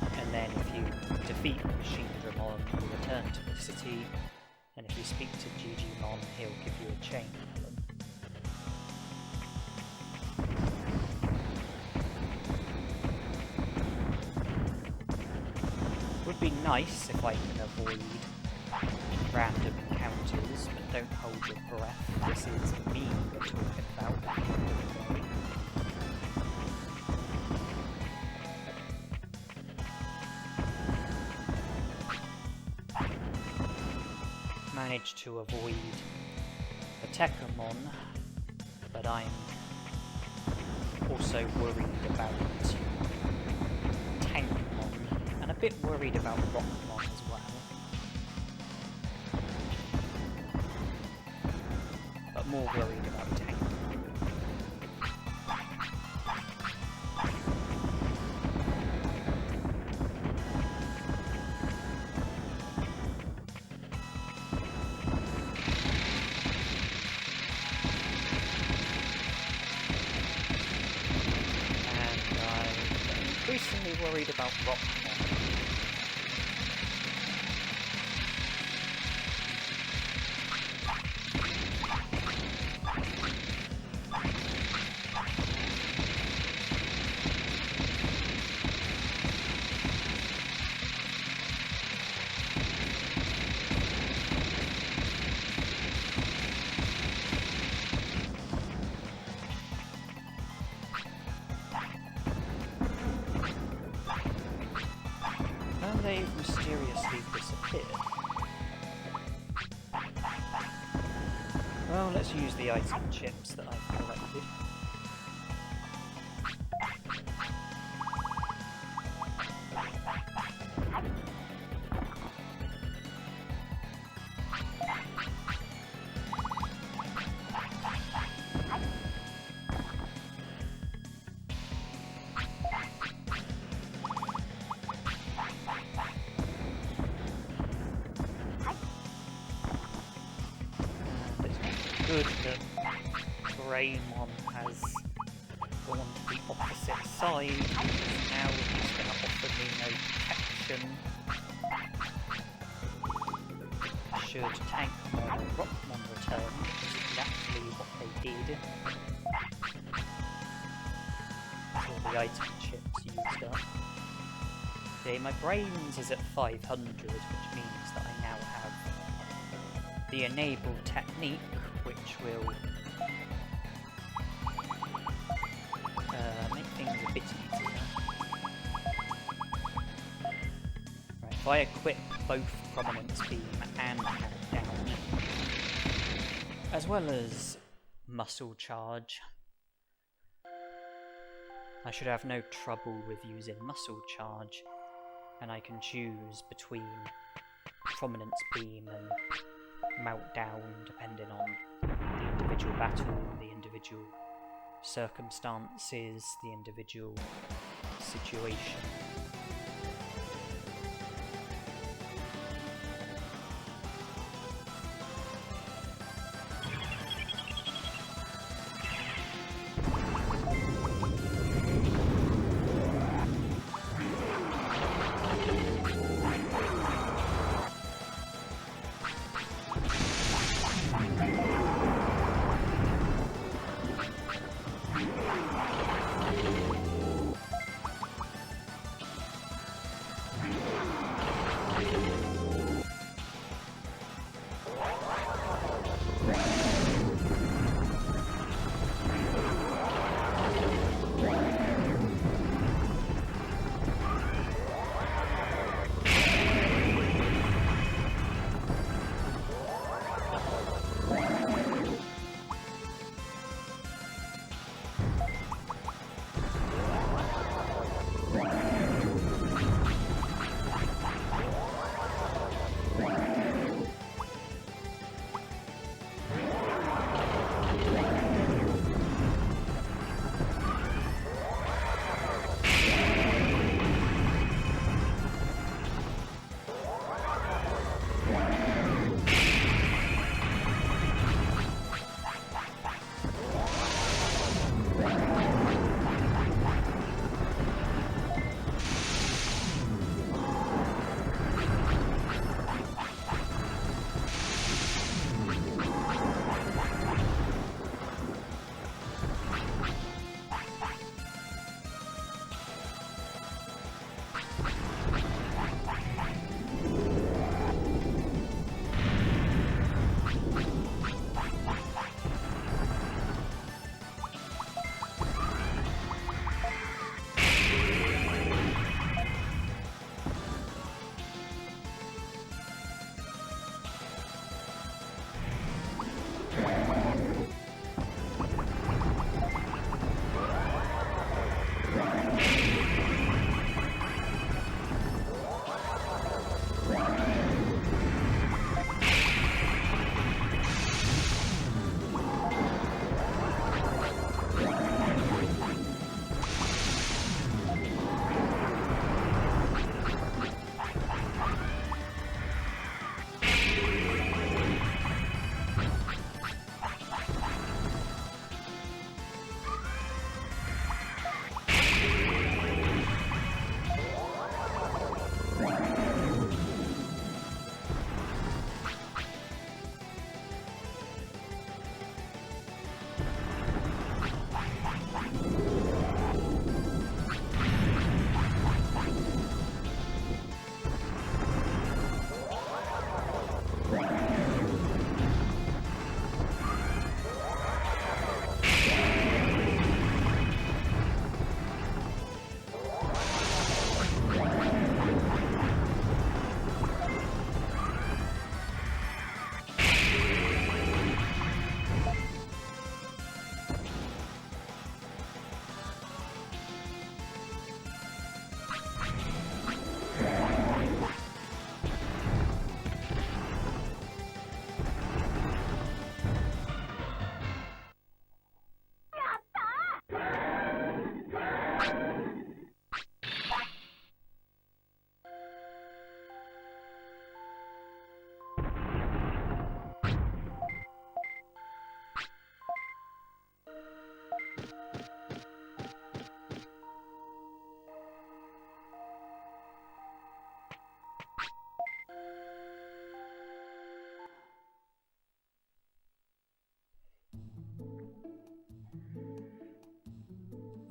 and then if you defeat Drimogemon, you return to the city, and if you speak to Digimon, he'll give you a chain melon. Would be nice if I can avoid random encounters, but don't hold your breath. This is me we're talking about. Managed to avoid the Techamon, but I'm also worried about Tankmon, and a bit worried about Rockmon as well. But more worried about Tankmon. Increasingly worried about Rockmon. They mysteriously disappeared. Well, let's use the item chips that I've collected. Good that Greymon has gone to the opposite side, because now he's going to offer me no protection. Should Tankmon or Rockmon return, which is exactly what they did. All the item chips used up. Okay, my brains is at 500, which means that I now have the enable technique, which will make things a bit easier. Right, if I equip both Prominence Beam and Meltdown, as well as Muscle Charge, I should have no trouble with using Muscle Charge, and I can choose between Prominence Beam and Meltdown depending on the individual battle, the individual circumstances, the individual situation.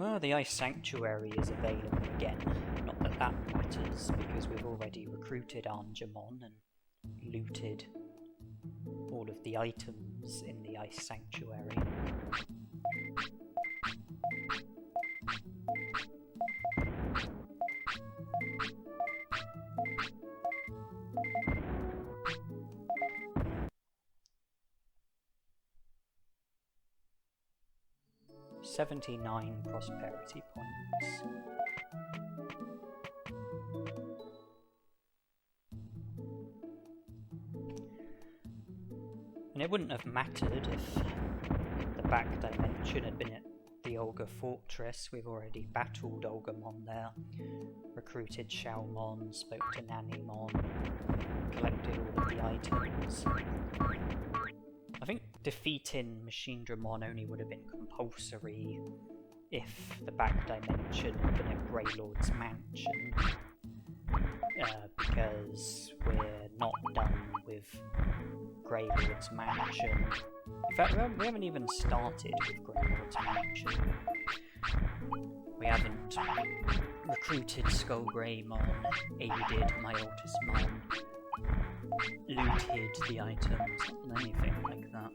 Well, the Ice Sanctuary is available again. Not that that matters, because we've already recruited Agumon and looted all of the items in the Ice Sanctuary. $79 prosperity points. And it wouldn't have mattered if the back dimension had been at the Olga Fortress. We've already battled Agumon there, recruited Cherrymon, spoke to Nanimon, collected all of the items. I think defeating Machinedramon only would have been compulsory if the back dimension had been at Greylord's mansion, because we're not done with Greylord's mansion. In fact, we haven't even started with Greylord's mansion. We haven't recruited Skullgreymon, aided my Otamamon, looted the items, or anything like that.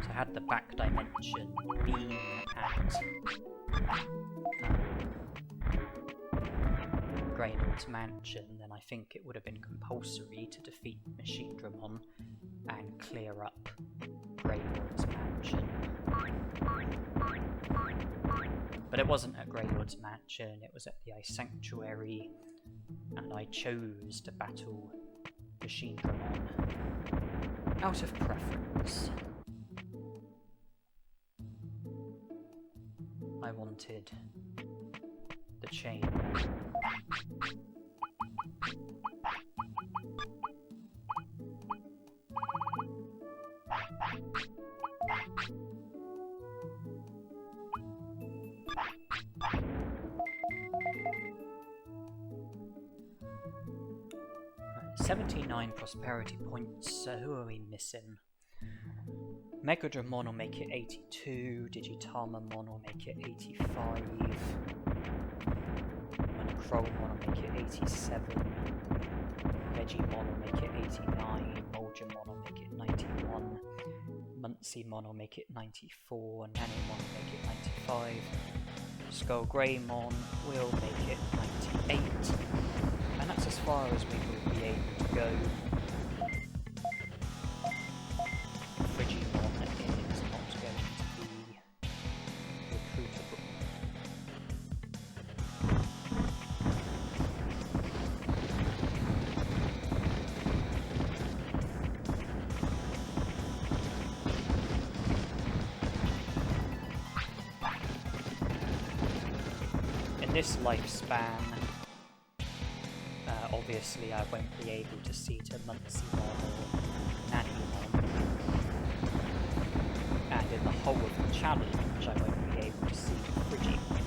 So had the back dimension been at Greylord's mansion, then I think it would have been compulsory to defeat Machinedramon and clear up Greylord's mansion. But it wasn't at Greylord's mansion, it was at the Ice Sanctuary, and I chose to battle Machinedramon out of preference. I wanted the chain. Right, 79 prosperity points. Who are we missing? Megadramon will make it 82, Digitalmamon will make it 85, Coelamon will make it 87, Digimon will make it 89, Moljamon will make it 91, Munceymon will make it 94, Nanimon will make it 95, Skullgreymon will make it 98, and that's as far as we will be able to go. Frigimon is not going to be recruitable. In this lifespan, obviously I won't be able to see to Munceymon or Nanimon, and in the whole of the challenge I won't be able to see to Frigimon,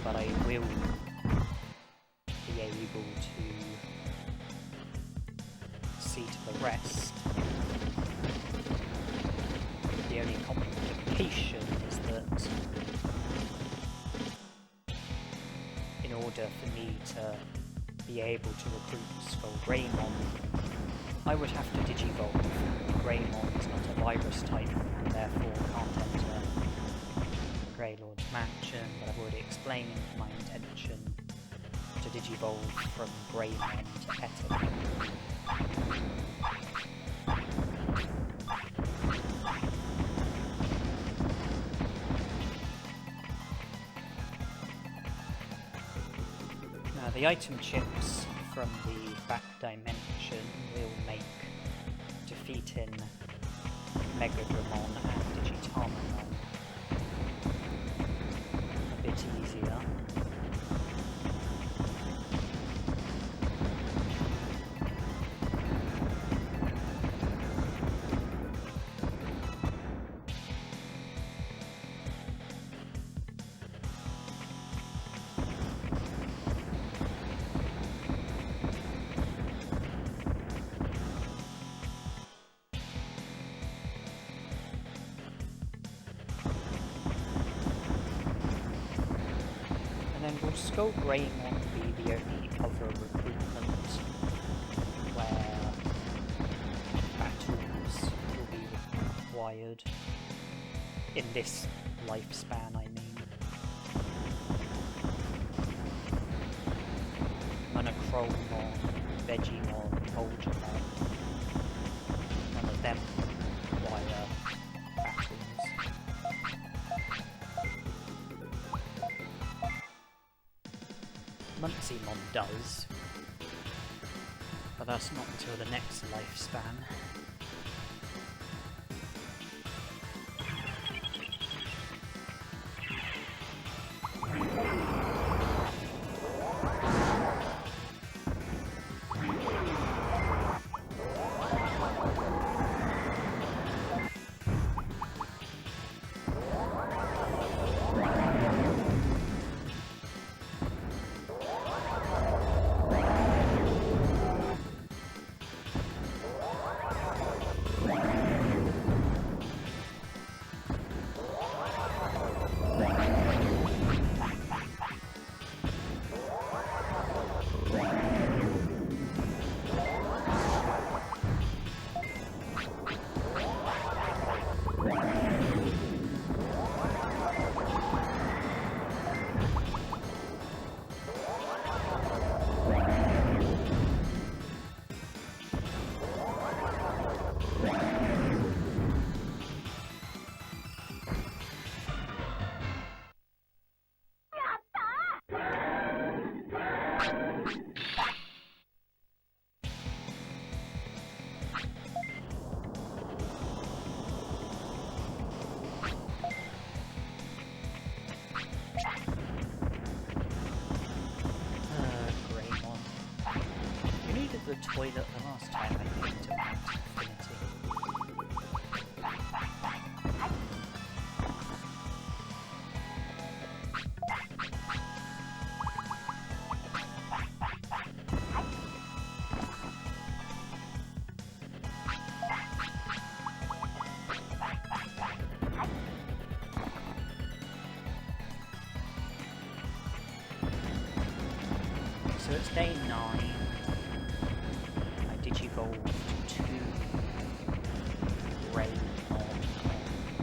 but I will be able to see to the rest. The only complication is that in order for me to be able to recruit Skullgreymon, I would have to Digivolve. Greymon is not a virus type and therefore can't enter Greylord's mansion, but I've already explained my intention to Digivolve from Greymon to Betamon. The item chips from the back dimension will make defeating Megadramon and Digitalmamon a bit easier. Will Skull Greymon be the only other recruitment where battles will be required? In this lifespan, I mean. Monochromon, Vegimon, Ultramon. None of them require battles. Muncymon does, but that's not until the next lifespan. The toilet the last time I came to Mount Infinity. So it's day 9. Digivolved to Greymon on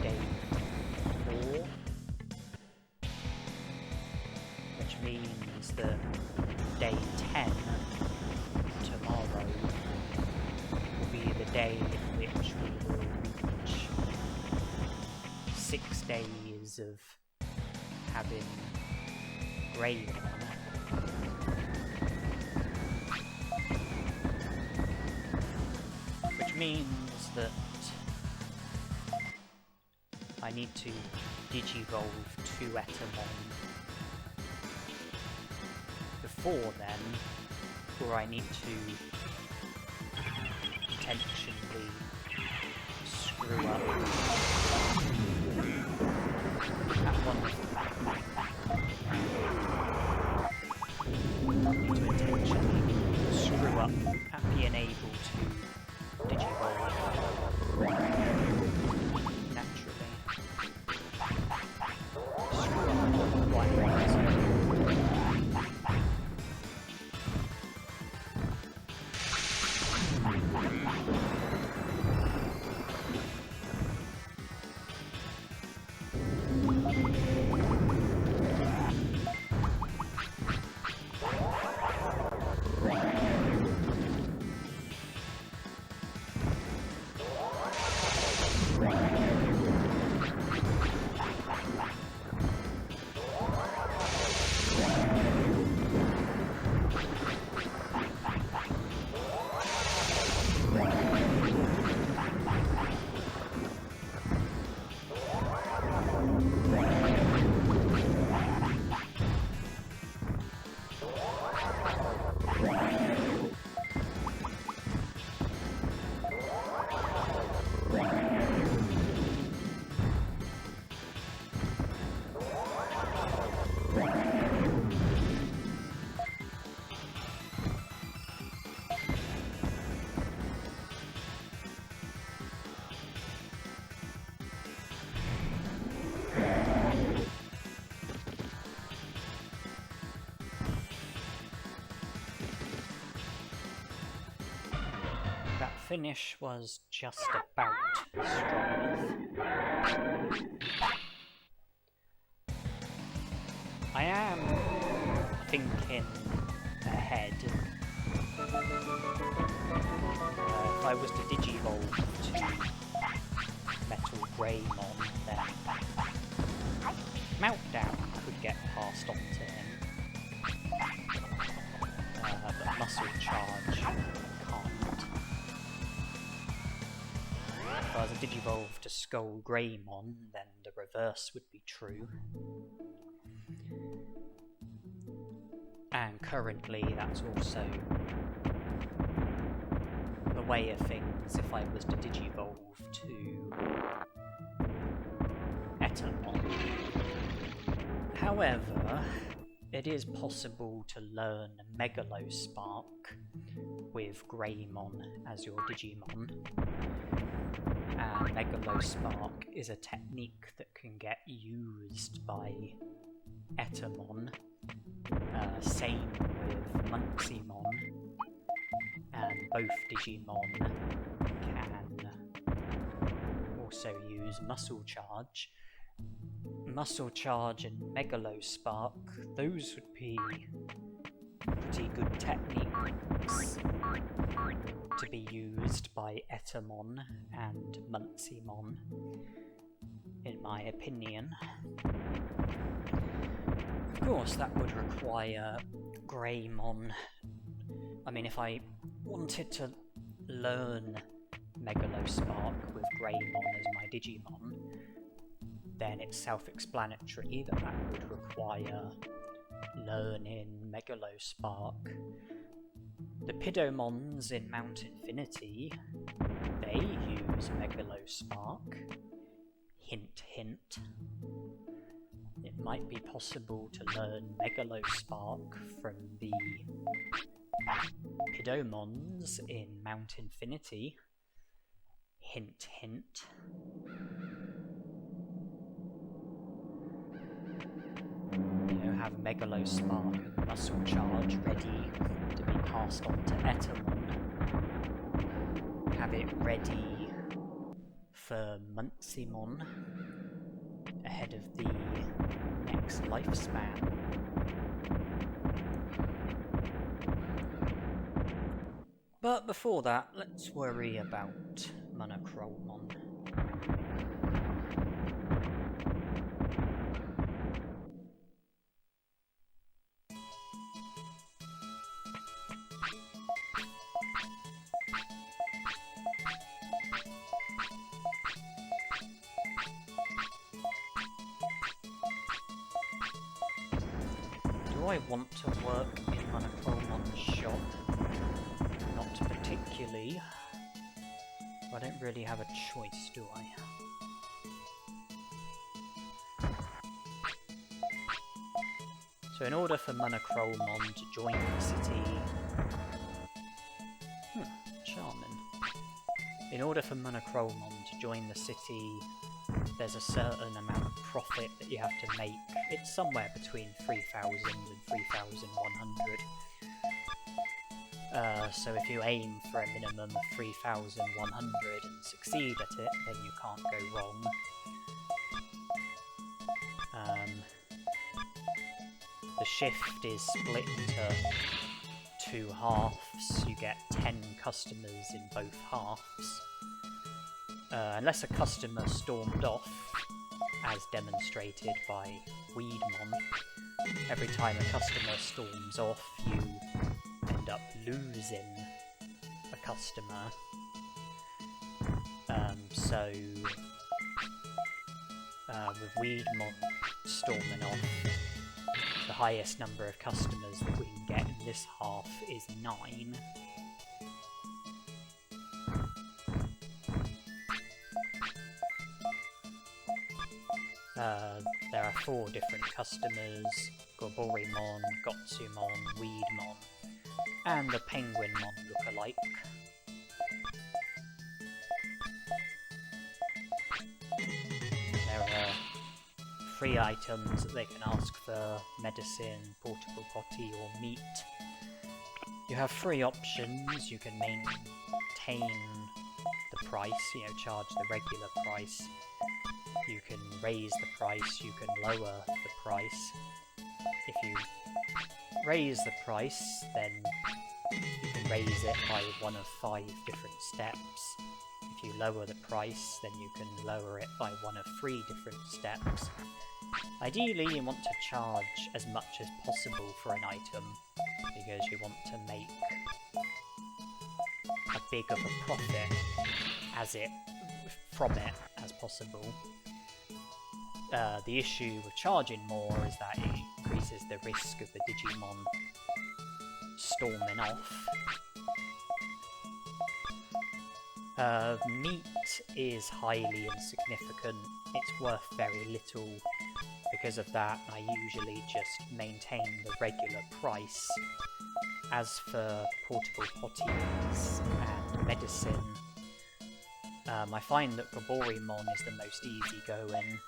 day 4, which means that day 10, tomorrow, will be the day in which we will reach 6 days of having Greymon. Means that I need to digivolve to Betamon before then, or I need to intentionally screw up at one. I need to intentionally screw up at being able to Digivolve naturally. finish was just about strong enough. I am thinking ahead. If I was to Digivolve to Metal Greymon, then Meltdown could get passed on to him. But Muscle Charge can't. If I was to Digivolve to Skull Greymon, then the reverse would be true. And currently that's also the way of things if I was to Digivolve to Betamon. However, it is possible to learn Megalospark with Greymon as your Digimon. And Megalospark is a technique that can get used by Etamon. Same with Munximon, and both Digimon can also use Muscle Charge. Muscle Charge and Megalospark, those would be pretty good techniques to be used by Etamon and Munximon, in my opinion. Of course, that would require Greymon. I mean, if I wanted to learn Megalospark with Greymon as my Digimon, then it's self-explanatory that that would require learning Megalospark. The Pidomons in Mount Infinity, they use Megalospark. Hint, hint. It might be possible to learn Megalospark from the Pidomons in Mount Infinity. Hint, hint. You know, have Megalospark and Muscle Charge ready to be passed on to Etamon. Have it ready for Munximon ahead of the next lifespan. But before that, let's worry about Monochromon. Do I want to work in Monochromon shop? Not particularly. I don't really have a choice, do I? So in order for Monochromon to join the city... charming. In order for Monochromon to join the city, there's a certain amount of profit that you have to make. It's somewhere between 3,000 and 3,100. So if you aim for a minimum of 3,100 and succeed at it, then you can't go wrong. The shift is split into 2 halves. You get 10 customers in both halves. Unless a customer stormed off, as demonstrated by Weedmon, every time a customer storms off, you end up losing a customer. With Weedmon storming off, the highest number of customers that we can get in this half is 9. There are 4 different customers: Goborimon, Gotsumon, Weedmon, and the Penguinmon look-alike. There are 3 items that they can ask for: medicine, portable potty, or meat. You have three options. You can maintain the price, charge the regular price. You can raise the price, you can lower the price. If you raise the price, then you can raise it by one of 5 different steps. If you lower the price, then you can lower it by one of 3 different steps. Ideally, you want to charge as much as possible for an item, because you want to make a big of a profit from it as possible. The issue with charging more is that it increases the risk of the Digimon storming off. Meat is highly insignificant. It's worth very little. Because of that, I usually just maintain the regular price. As for portable potties and medicine, I find that Gaborymon is the most easygoing,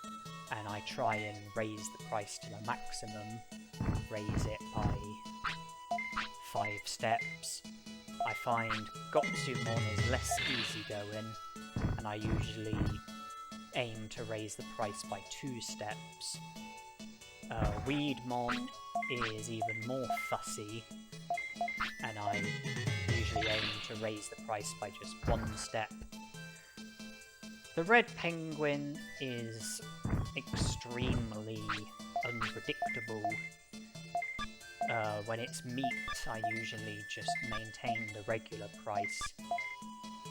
and I try and raise the price to the maximum, raise it by 5 steps. I find Gotsumon is less easygoing, and I usually aim to raise the price by 2 steps. Weedmon is even more fussy, and I usually aim to raise the price by just 1 step. The red penguin is extremely unpredictable. When it's meat, I usually just maintain the regular price,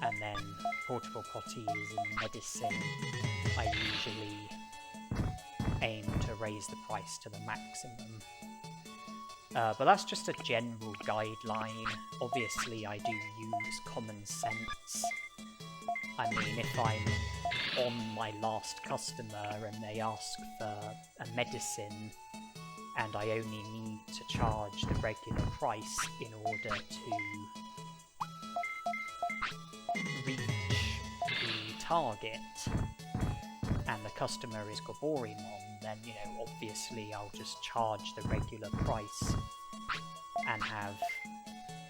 and then portable potties and medicine, I usually aim to raise the price to the maximum. But that's just a general guideline. Obviously, I do use common sense. I mean, if I'm on my last customer and they ask for a medicine, and I only need to charge the regular price in order to reach the target, and the customer is Gaborymon, then, obviously I'll just charge the regular price and have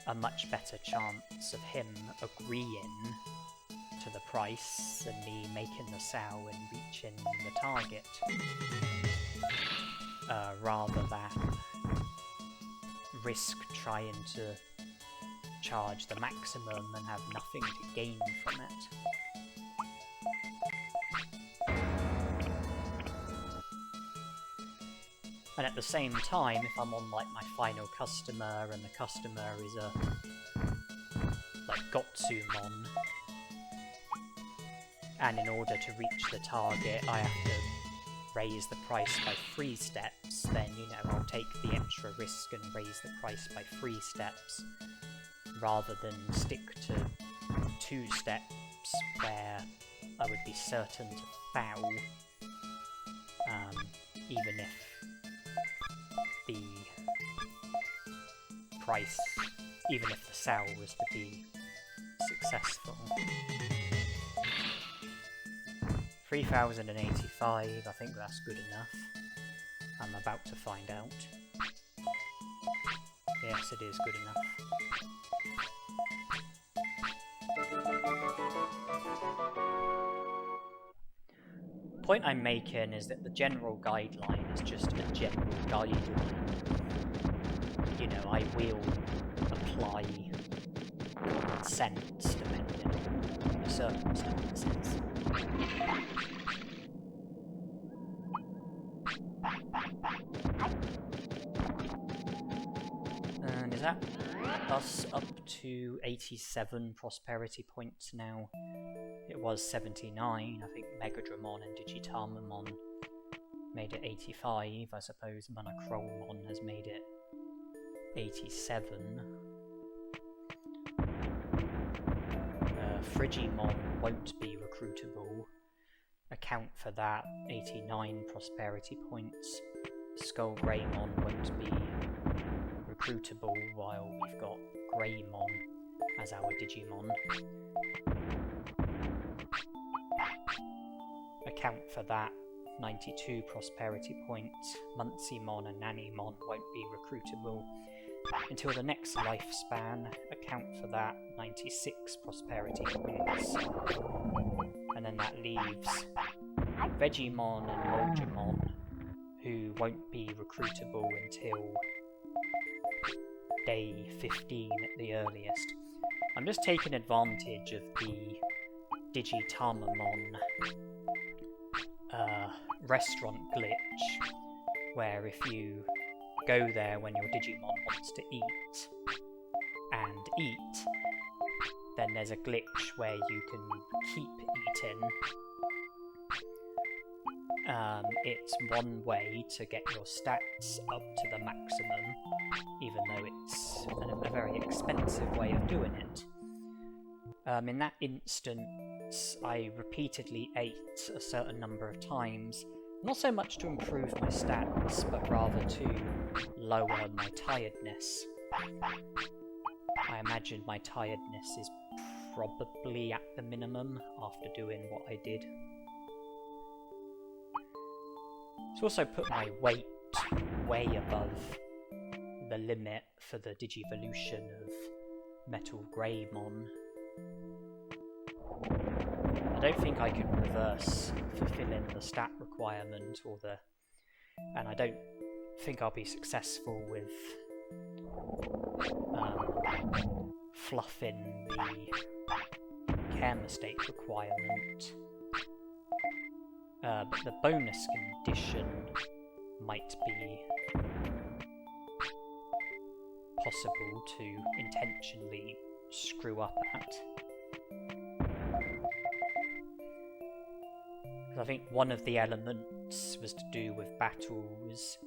a much better chance of him agreeing to the price than me making the sale and reaching the target. Rather than risk trying to charge the maximum and have nothing to gain from it. And at the same time, if I'm on my final customer and the customer is a Gotsumon, and in order to reach the target I have to raise the price by 3 steps, then I'll take the extra risk and raise the price by 3 steps, rather than stick to 2 steps where I would be certain to foul, even if the sale was to be successful. 3085, I think that's good enough. I'm about to find out. Yes, it is good enough. Point I'm making is that the general guideline is just a general guideline. I will apply common sense depending on the circumstances. And is that us up to 87 prosperity points now? It was 79. I think Megadramon and Digitalmon made it 85. I suppose Monochromon has made it 87. Frigimon won't be recruitable. Account for that, 89 prosperity points. Skullgreymon won't be recruitable, while we've got Greymon as our Digimon. Account for that, 92 prosperity points. Munceymon and Nanimon won't be recruitable. until the next lifespan. Account for that, 96 prosperity points. And then that leaves Frigimon and Digimon, who won't be recruitable until day 15 at the earliest. I'm just taking advantage of the Digivolving restaurant glitch, where if you go there when your Digimon wants to eat, then there's a glitch where you can keep eating. It's one way to get your stats up to the maximum, even though it's a very expensive way of doing it. In that instance, I repeatedly ate a certain number of times, not so much to improve my stats, but rather to lower my tiredness. I imagine my tiredness is probably at the minimum after doing what I did. It's also put my weight way above the limit for the Digivolution of Metal Greymon. I don't think I can reverse fulfilling the stat requirement and I don't think I'll be successful with fluffing the care mistake requirement. But the bonus condition might be possible to intentionally screw up at. I think one of the elements was to do with battles,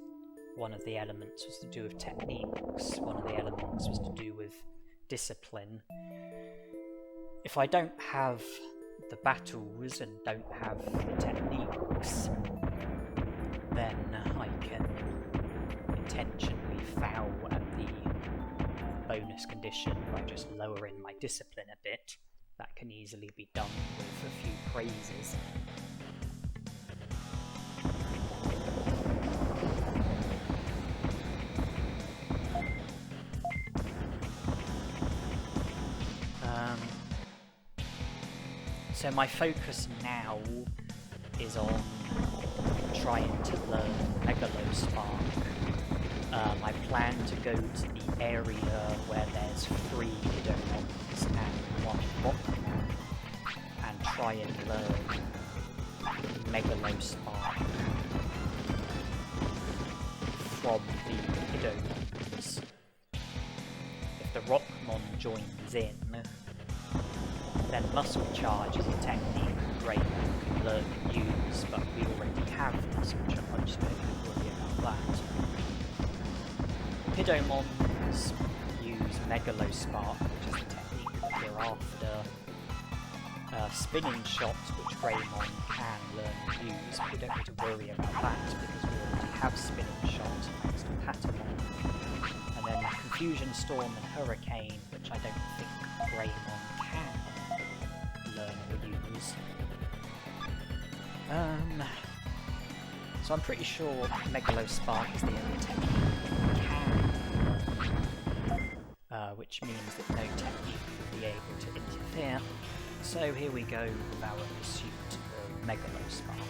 one of the elements was to do with techniques, one of the elements was to do with discipline. If I don't have the battles and don't have the techniques, then I can intentionally foul at the bonus condition by just lowering my discipline a bit. That can easily be done with a few praises. So my focus now is on trying to learn Megalospark. I plan to go to the area where there's 3 Bidomons and 1 Bakemon and try and learn Megalospark from the Bidomons. If the Rockmon joins in, then Muscle Charge is a technique Greymon can learn and use, but we already have Muscle Charge, so don't worry about that. Bidomons use Megalospark, which is the technique that we're after. Spinning Shot, which Greymon can learn and use, but we don't need to worry about that because we already have Spinning Shot thanks to Betamon. And then Confusion Storm and Hurricane, which I don't think Greymon can learn or use. So I'm pretty sure Megalospark is the only technique that can, which means that no technique will be able to interfere. So here we go with our pursuit of Megalospark.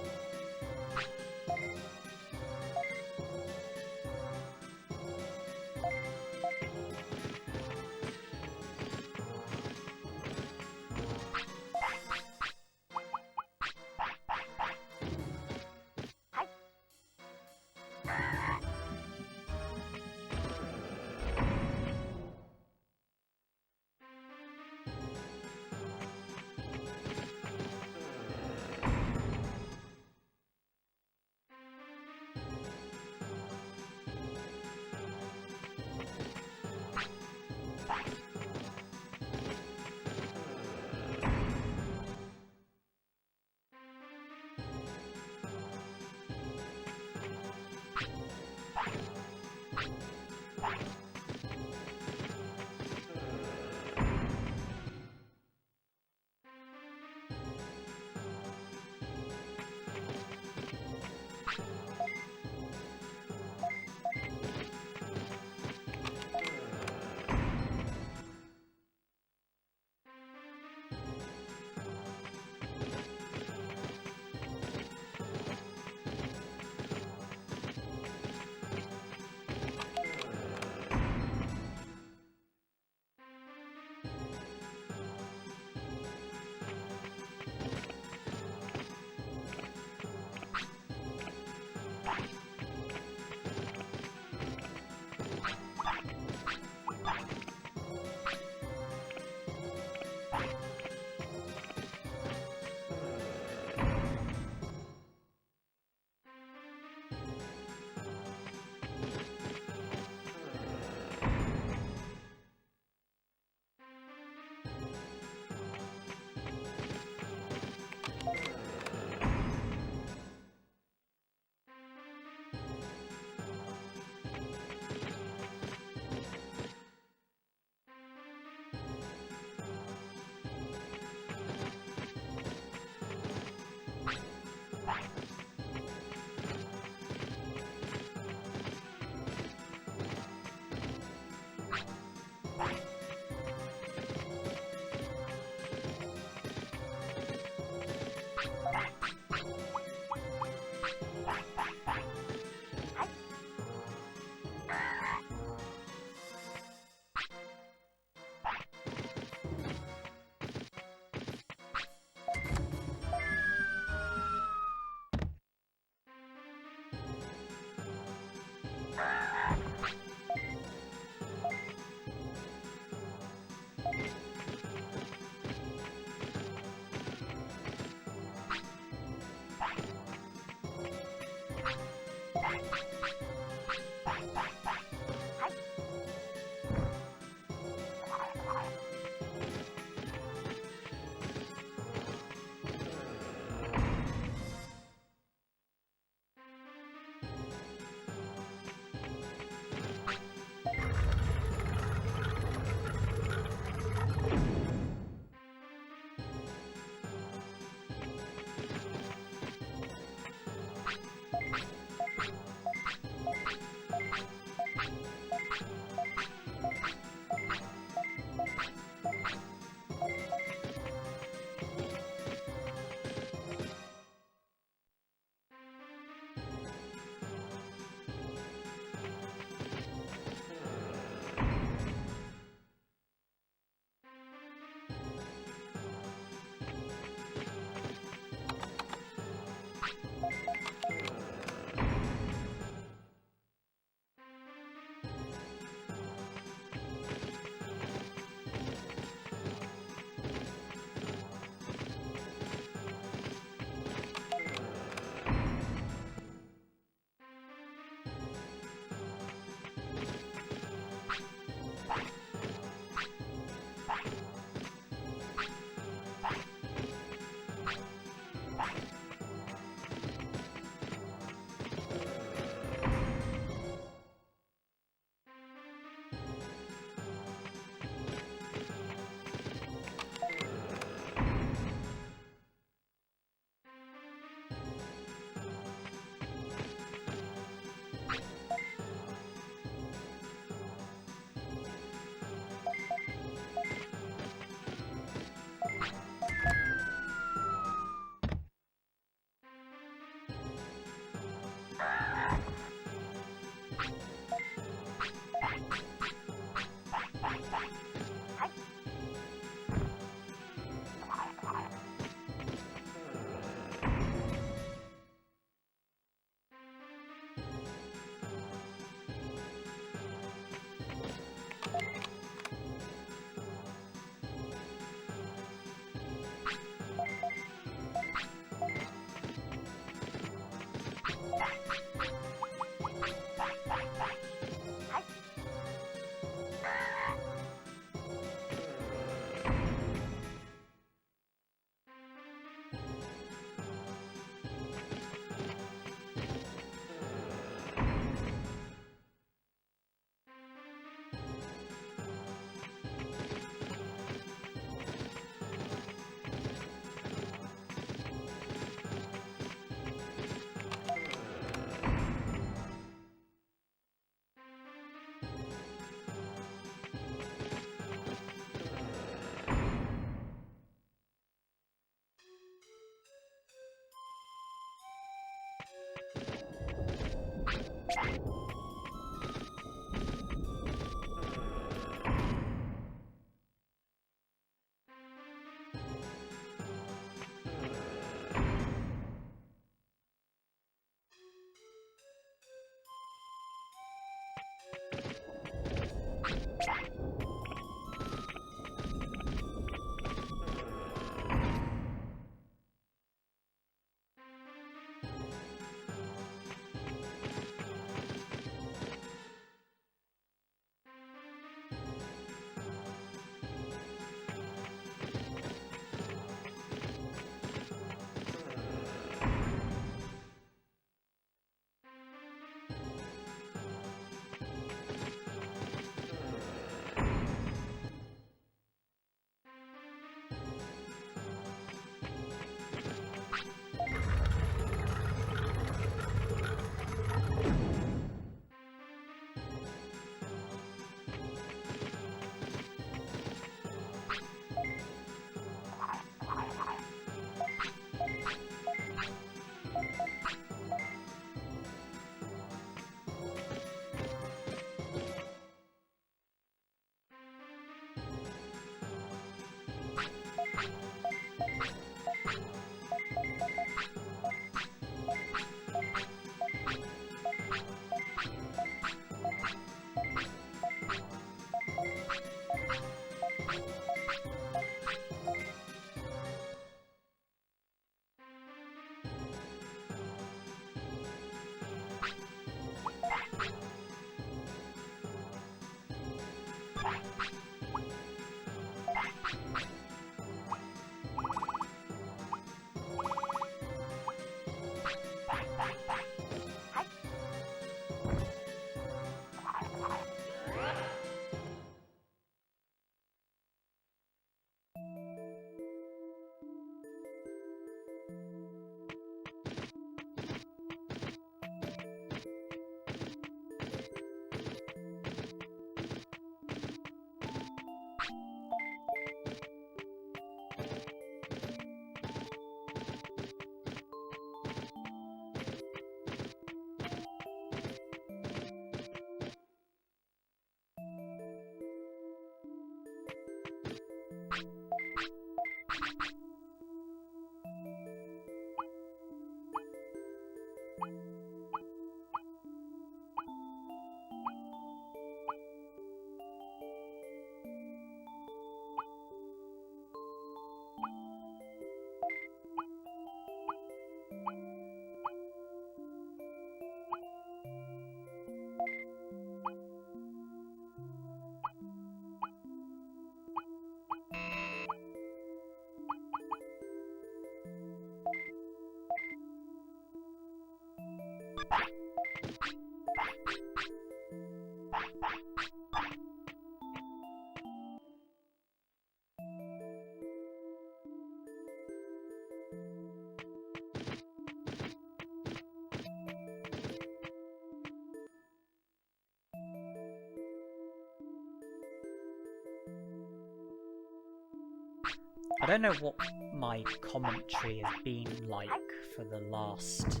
I don't know what my commentary has been like for the last,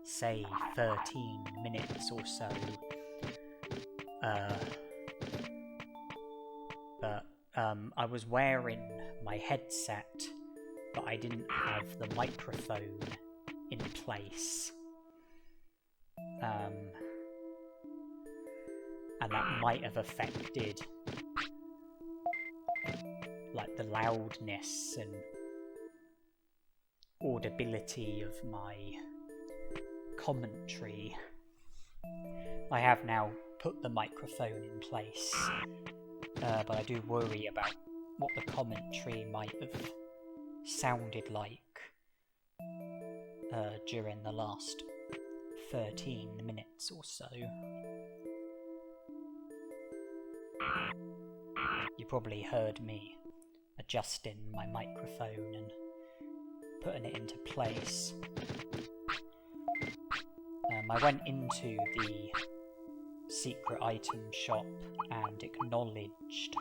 say, 13 minutes or so. But I was wearing my headset, but I didn't have the microphone in place. And that might have affected like the loudness and audibility of my commentary. I have now put the microphone in place, but I do worry about what the commentary might have sounded like during the last 13 minutes or so. You probably heard me adjusting my microphone and putting it into place. I went into the secret item shop and acknowledged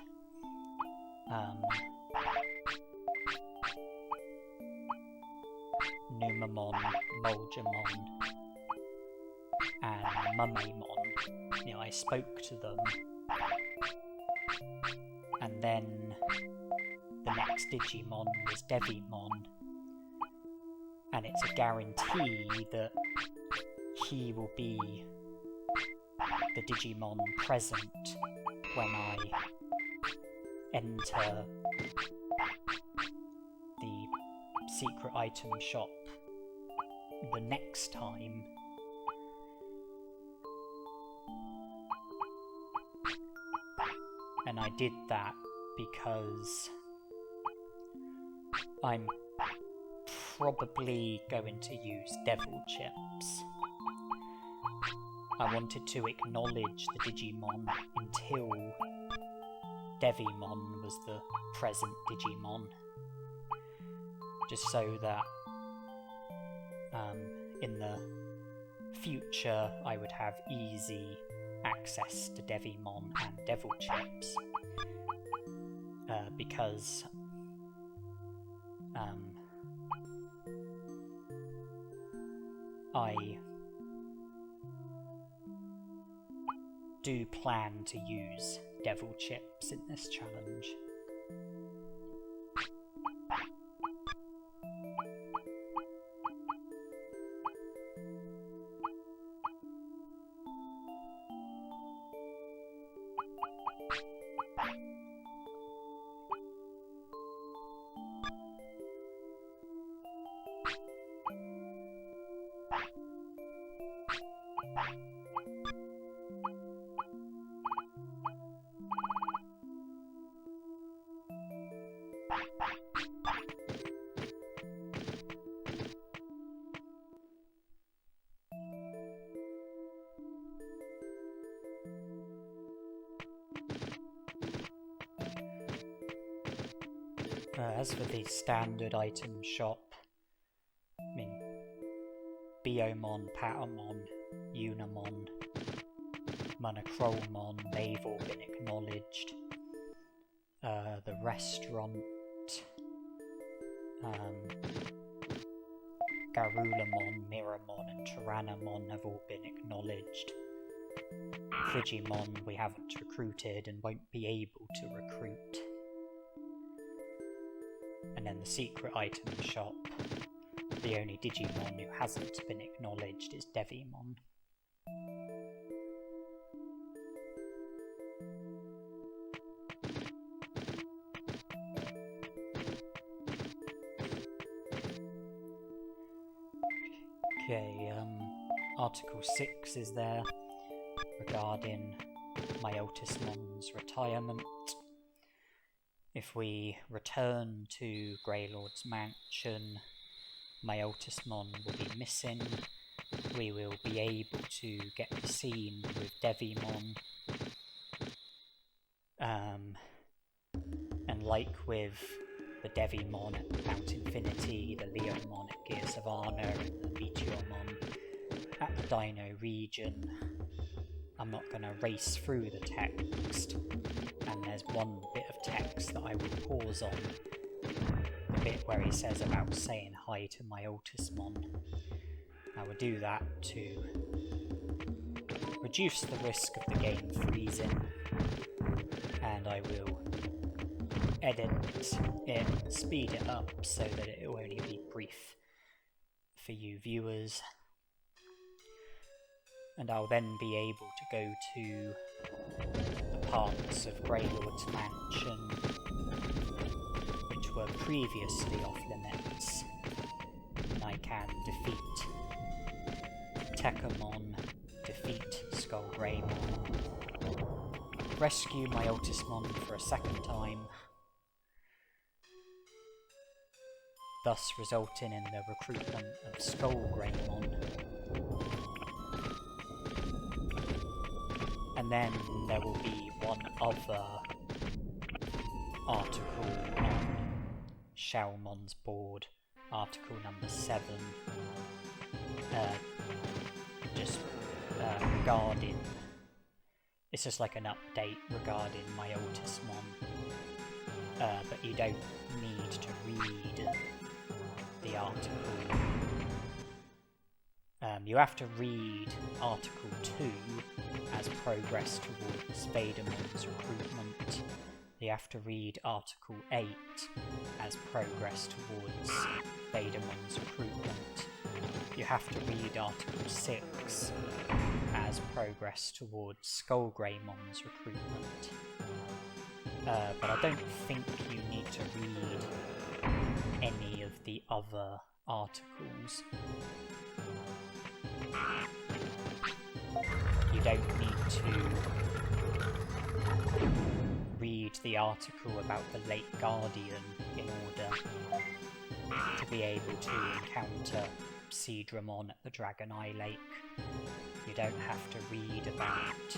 Kunemon, Moljamon, and Mummymon. You know, I spoke to them, and then the next Digimon was Devimon, and it's a guarantee that he will be the Digimon present when I enter the secret item shop the next time. And I did that because I'm probably going to use Devil Chips. I wanted to acknowledge the Digimon until Devimon was the present Digimon, just so that in the future I would have easy access to Devimon and Devil Chips, because I do plan to use Devil Chips in this challenge. As for the standard item shop, I mean, Biyomon, Patamon, Unimon, Monochromon, they've all been acknowledged. The restaurant, Garulamon, Miramon and Tyrannomon have all been acknowledged. Frigimon we haven't recruited and won't be able to recruit. And then the secret item shop, the only Digimon who hasn't been acknowledged is Devimon. Okay, Article 6 is there regarding Myotismon's retirement. If we return to Greylord's mansion, Myotismon will be missing. We will be able to get the scene with Devimon. And like with the Devimon at Mount Infinity, the Leomon at Gears of Honor, and the Meteormon at the Dino region, I'm not going to race through the text, and there's one bit of text that I will pause on, the bit where he says about saying hi to Myotismon. I will do that to reduce the risk of the game freezing, and I will edit it, speed it up so that it will only be brief for you viewers. And I'll then be able to go to the parts of Greylord's mansion which were previously off limits, and I can defeat Tekamon, defeat Skullgreymon, rescue Myotismon for a second time, thus resulting in the recruitment of Skullgreymon. And then there will be one other article on Cherrymon's board, article number 7, regarding, it's just like an update regarding Myotismon, but you don't need to read the article You have to read Article 2 as progress towards Bedamon's recruitment. You have to read Article 8 as progress towards Bedamon's recruitment. You have to read Article 6 as progress towards Skullgreymon's recruitment. But I don't think you need to read any of the other articles. You don't need to read the article about the Lake Guardian in order to be able to encounter Seadramon at the Dragon Eye Lake. You don't have to read about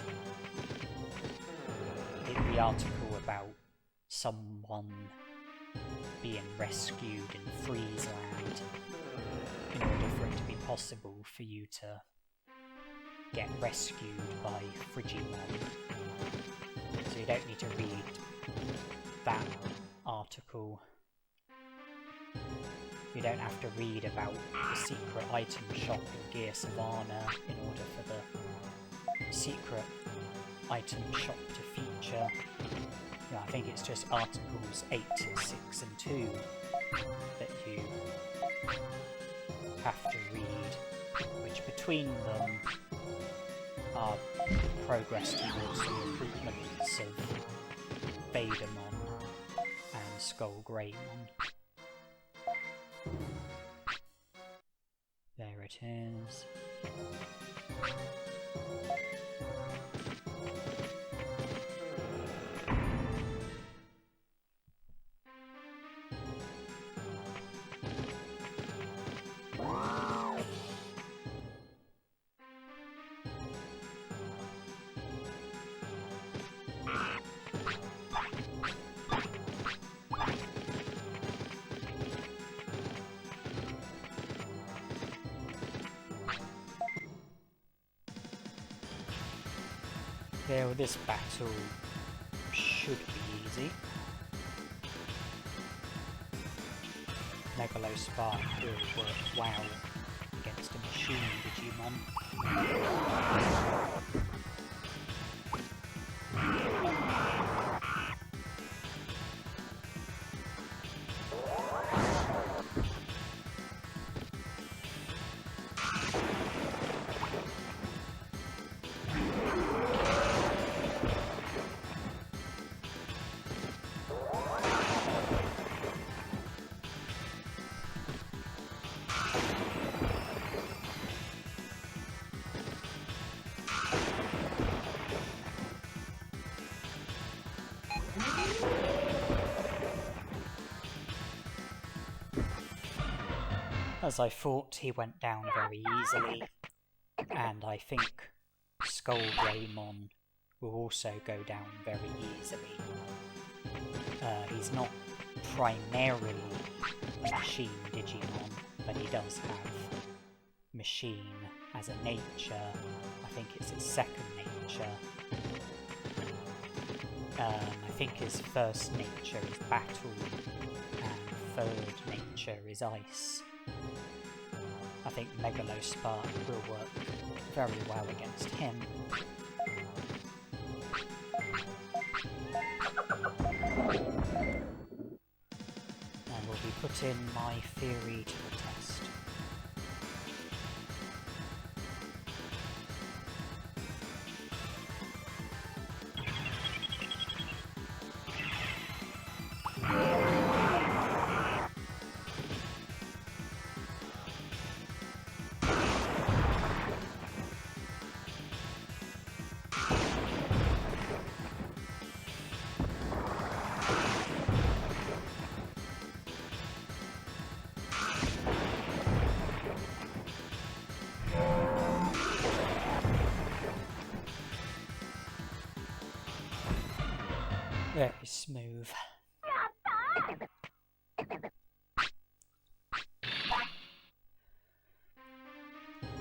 the article about someone being rescued in Friesland in order for it to be possible for you to get rescued by Frigimon. So you don't need to read that article. You don't have to read about the secret item shop in Gear Savannah in order for the secret item shop to feature. Yeah, I think it's just Articles 8, 6 and 2 that you have to read, which between them are progress towards the recruitments of Betamon and Skullgreymon. There it is. Yeah, well, this battle should be easy. Megalospark will work well against a machine Digimon. As I thought, he went down very easily, and I think Skullgreymon will also go down very easily. He's not primarily a machine Digimon, but he does have machine as a nature. I think it's his second nature. I think his first nature is battle, and third nature is ice. I think Megalospark will work very well against him. And we'll be putting my theory to the test. Very smooth.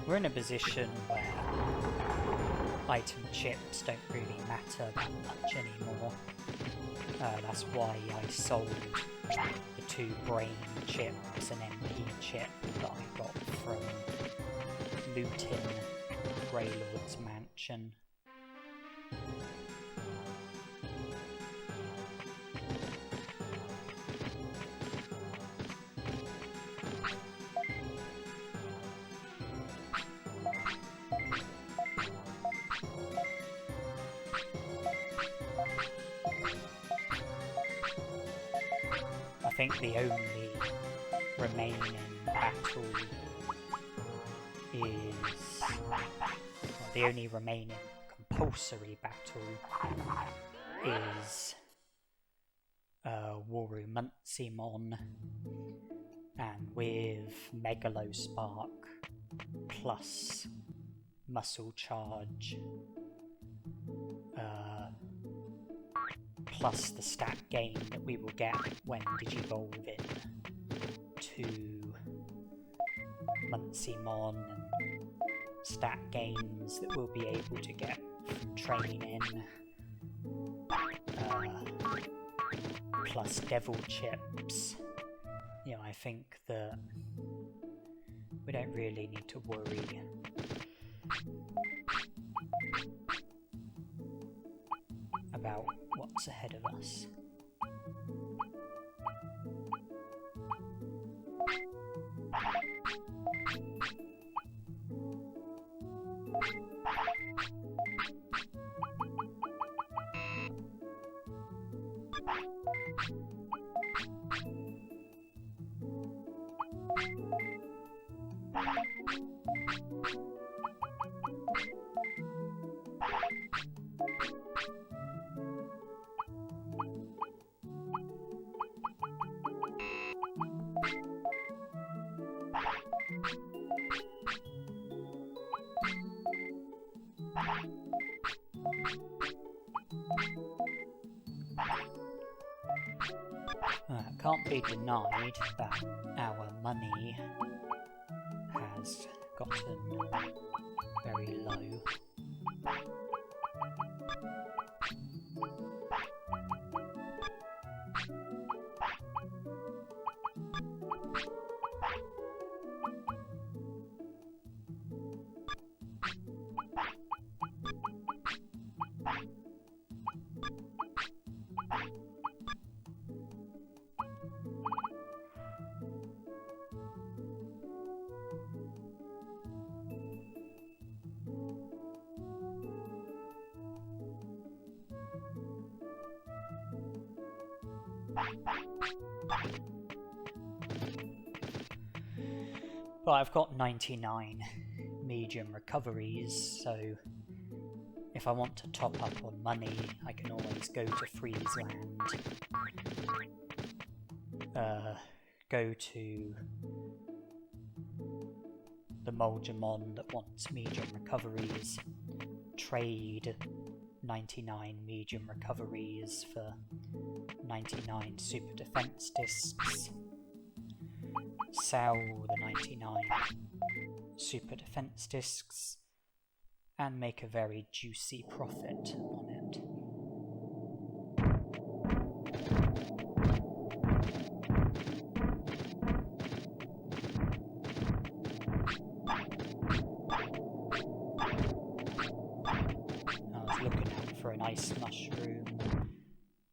We're in a position where item chips don't really matter that much anymore. That's why I sold the 2 brain chips and MP chip that I got from looting Greylord's mansion. I think the only remaining battle is... well, the only remaining compulsory battle is Warumantsimon, and with Megalospark plus Muscle Charge plus the stat gain that we will get when Digivolving to Muncimon, and stat gains that we'll be able to get from training, plus Devil Chips. You know, I think that we don't really need to worry about what's ahead of us. It can't be denied that our money has gotten very low. But I've got 99 medium recoveries, so if I want to top up on money, I can always go to Friesland, go to the Moldgemon that wants medium recoveries, trade 99 medium recoveries for 99 super defense discs, sell the 99 super defense discs, and make a very juicy profit on it. I was looking out for an ice mushroom,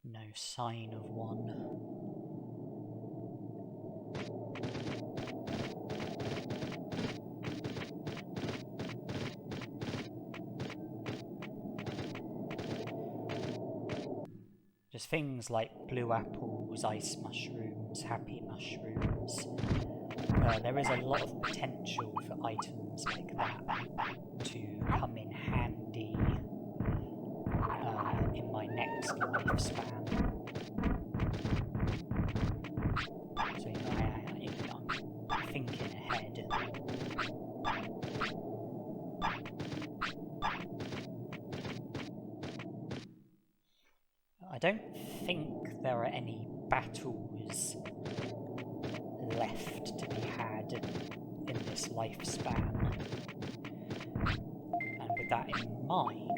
no sign of one. Just things like blue apples, ice mushrooms, HappyMushrooms. There is a lot of potential for items like that to come in handy in my next lifespan. So I'm thinking ahead. I don't think there are any battles left to be had in this lifespan. And with that in mind,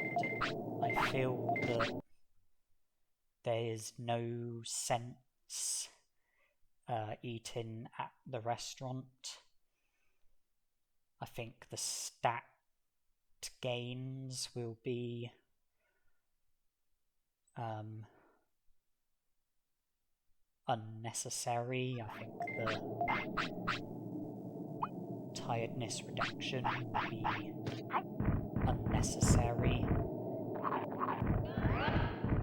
I feel that there's no sense eating at the restaurant. I think the stat gains will be unnecessary. I think the tiredness reduction will be unnecessary.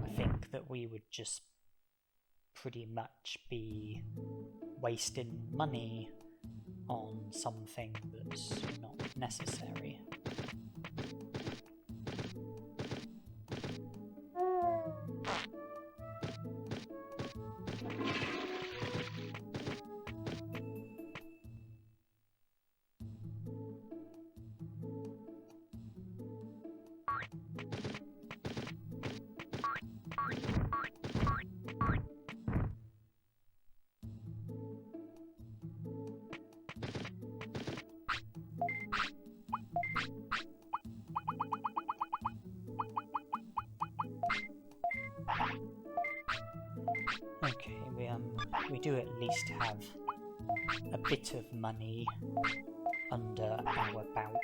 I think that we would just pretty much be wasting money on something that's not necessary. Okay, we do at least have a bit of money under our belt,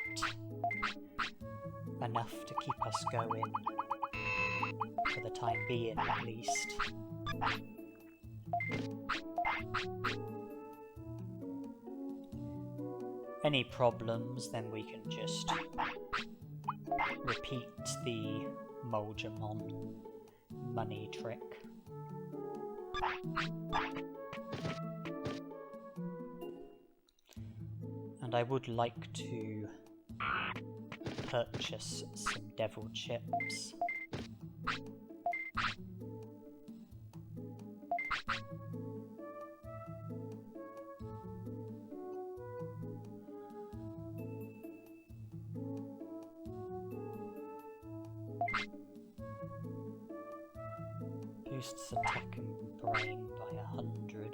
enough to keep us going for the time being at least. Any problems, then we can just repeat the Moldramon money trick. And I would like to purchase some devil chips. Boosts attack and brain by 100.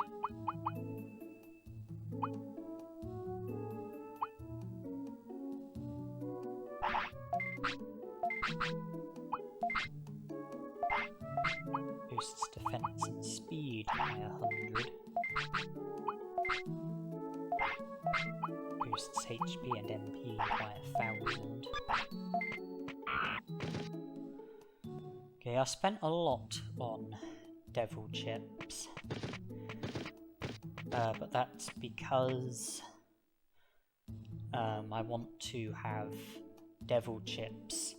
Boosts defense and speed by 100. Boosts HP and MP by 1000. Okay, I spent a lot on devil chips, but that's because I want to have devil chips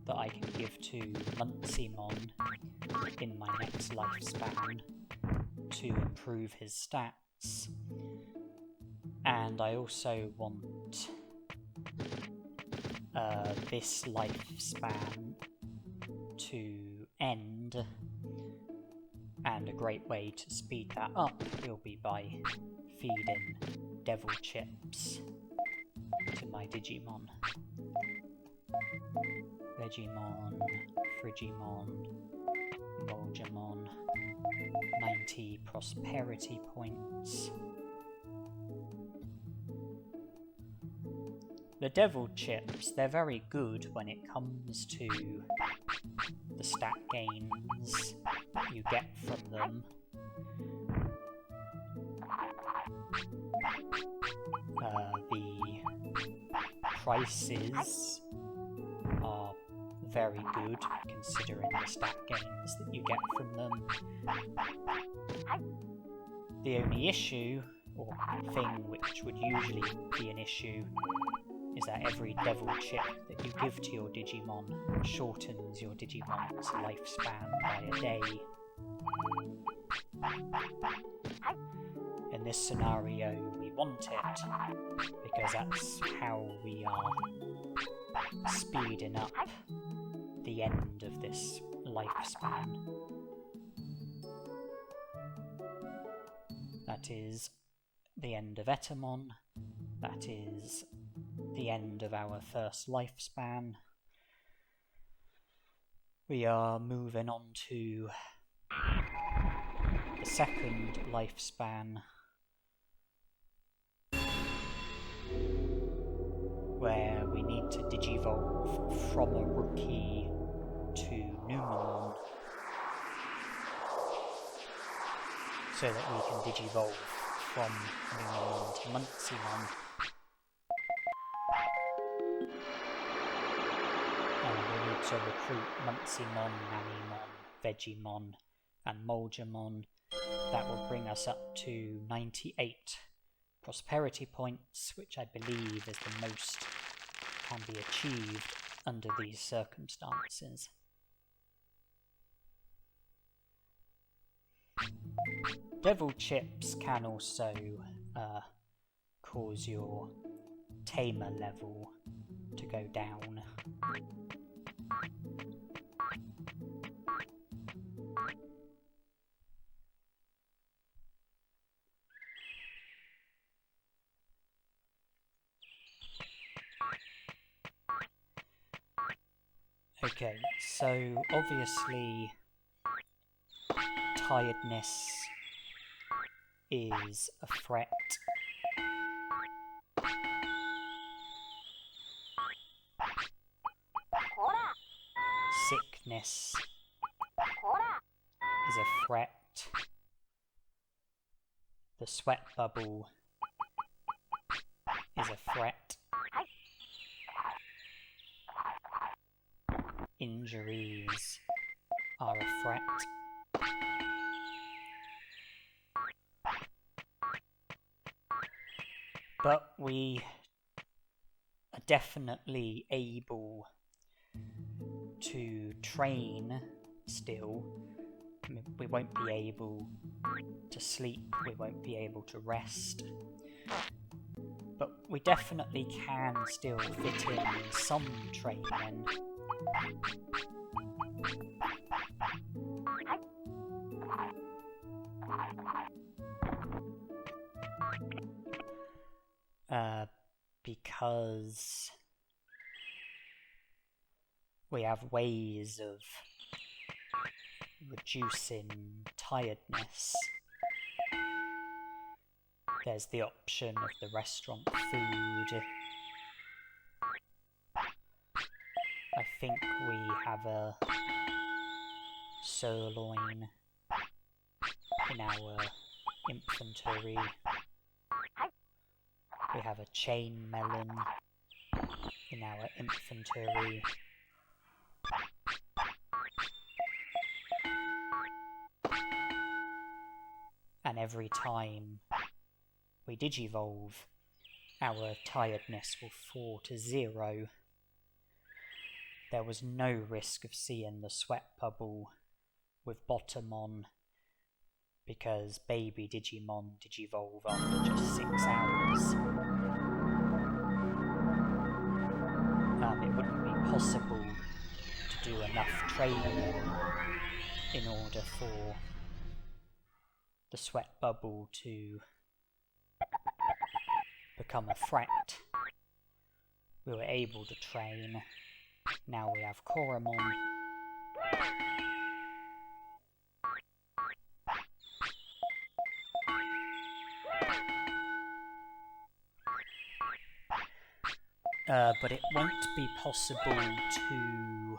that I can give to Muncymon in my next lifespan to improve his stats. And I also want this lifespan to end, and a great way to speed that up will be by feeding devil chips to my Digimon. Regimon, Frigimon, Moldramon, 90 prosperity points. The devil chips, they're very good when it comes to the stat gains you get from them. The prices are very good considering the stat gains that you get from them. The only issue, or thing which would usually be an issue, is that every devil chip that you give to your Digimon shortens your Digimon's lifespan by a day. In this scenario, we want it, because that's how we are speeding up the end of this lifespan. That is the end of Betamon, that is the end of our first lifespan. We are moving on to the second lifespan, where we need to digivolve from a rookie to Numemon so that we can digivolve from Numemon to Muncymon. to recruit Muncymon, Namimon, Vegimon and Molgemon. That will bring us up to 98 prosperity points, which I believe is the most can be achieved under these circumstances. Devil chips can also cause your tamer level to go down. Okay, so obviously tiredness is a threat. Sickness is a threat. The sweat bubble is a threat. Injuries are a threat. But we are definitely able to train still. I mean, we won't be able to sleep, we won't be able to rest. But we definitely can still fit in some training. Because we have ways of reducing tiredness. There's the option of the restaurant food. I think we have a sirloin in our infantry. We have a chain melon in our infantry. And every time we digivolve, our tiredness will fall to 0. There was no risk of seeing the sweat bubble with Betamon because baby Digimon digivolve after just 6 hours. It wouldn't be possible to do enough training in order for the sweat bubble to become a threat. We were able to train. Now we have Coelamon. But it won't be possible to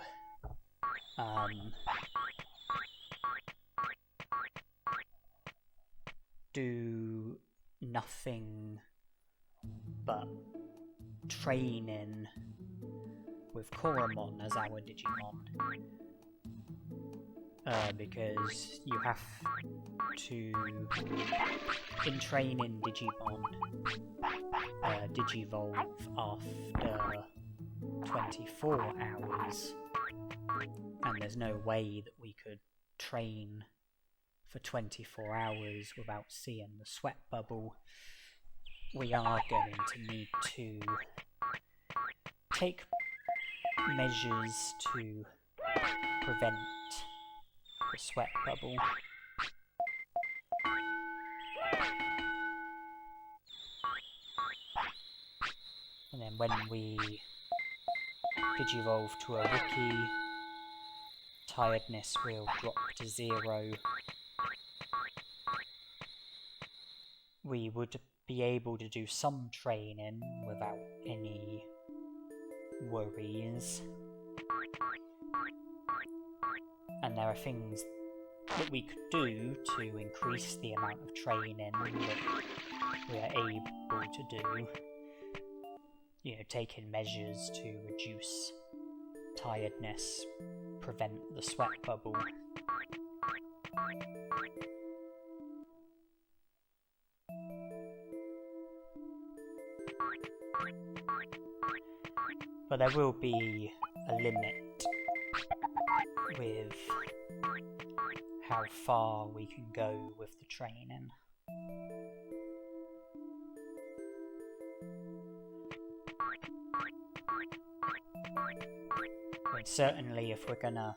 do nothing but training with Coelamon as our Digimon, because you have to, in training Digimon, digivolve after 24 hours, and there's no way that we could train for 24 hours without seeing the sweat bubble. We are going to need to take measures to prevent the sweat bubble. And then when we digivolve to a rookie, tiredness will drop to 0. We would be able to do some training without any worries. And there are things that we could do to increase the amount of training that we are able to do. You know, taking measures to reduce Tiredness prevent the sweat bubble. But there will be a limit with how far we can go with the training. But certainly if we're gonna,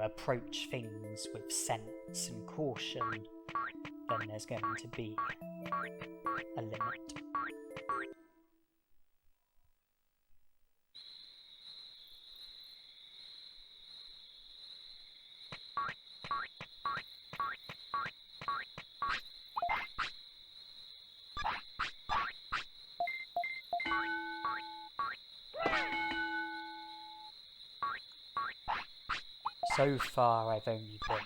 approach things with sense and caution, then there's going to be a limit. So far I've only been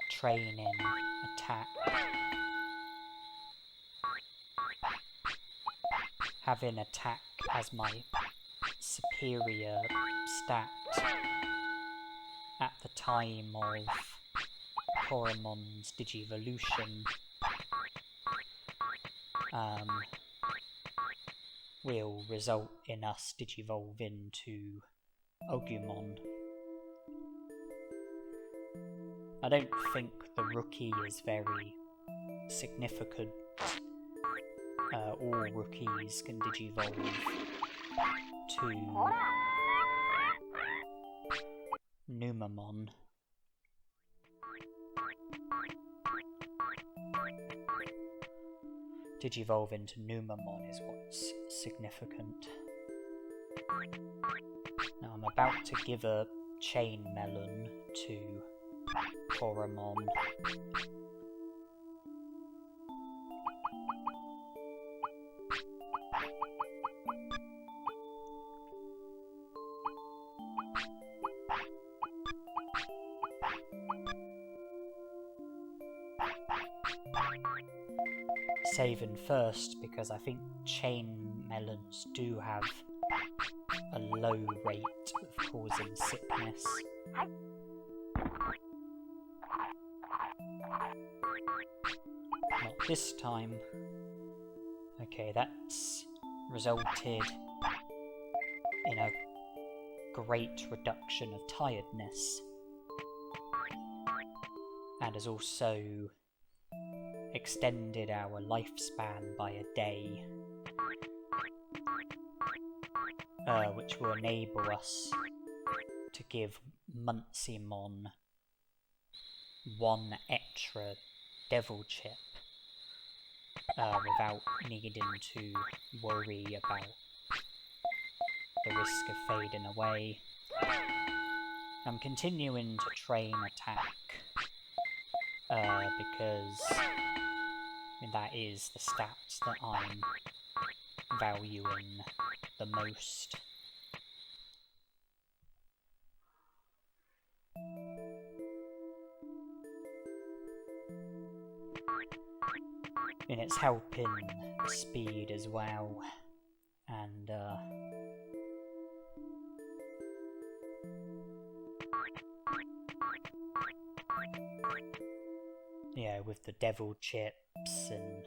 training attack, having attack as my superior stat at the time of Coelamon's Digivolution. Will result in us Digivolving to Agumon. I don't think the rookie is very significant. All rookies can Digivolve to Numamon. Digivolving to Numamon is what's significant. Now I'm about to give a Chain Melon to Coelamon. Saving first because I think Chain Melons do have a low rate of causing sickness. Not this time. Okay, that's resulted in a great reduction of tiredness, and has also extended our lifespan by a day, which will enable us to give Muncymon one extra devil chip without needing to worry about the risk of fading away. I'm continuing to train attack because that is the stats that I'm valuing the most. And it's helping speed as well, and yeah, with the devil chips and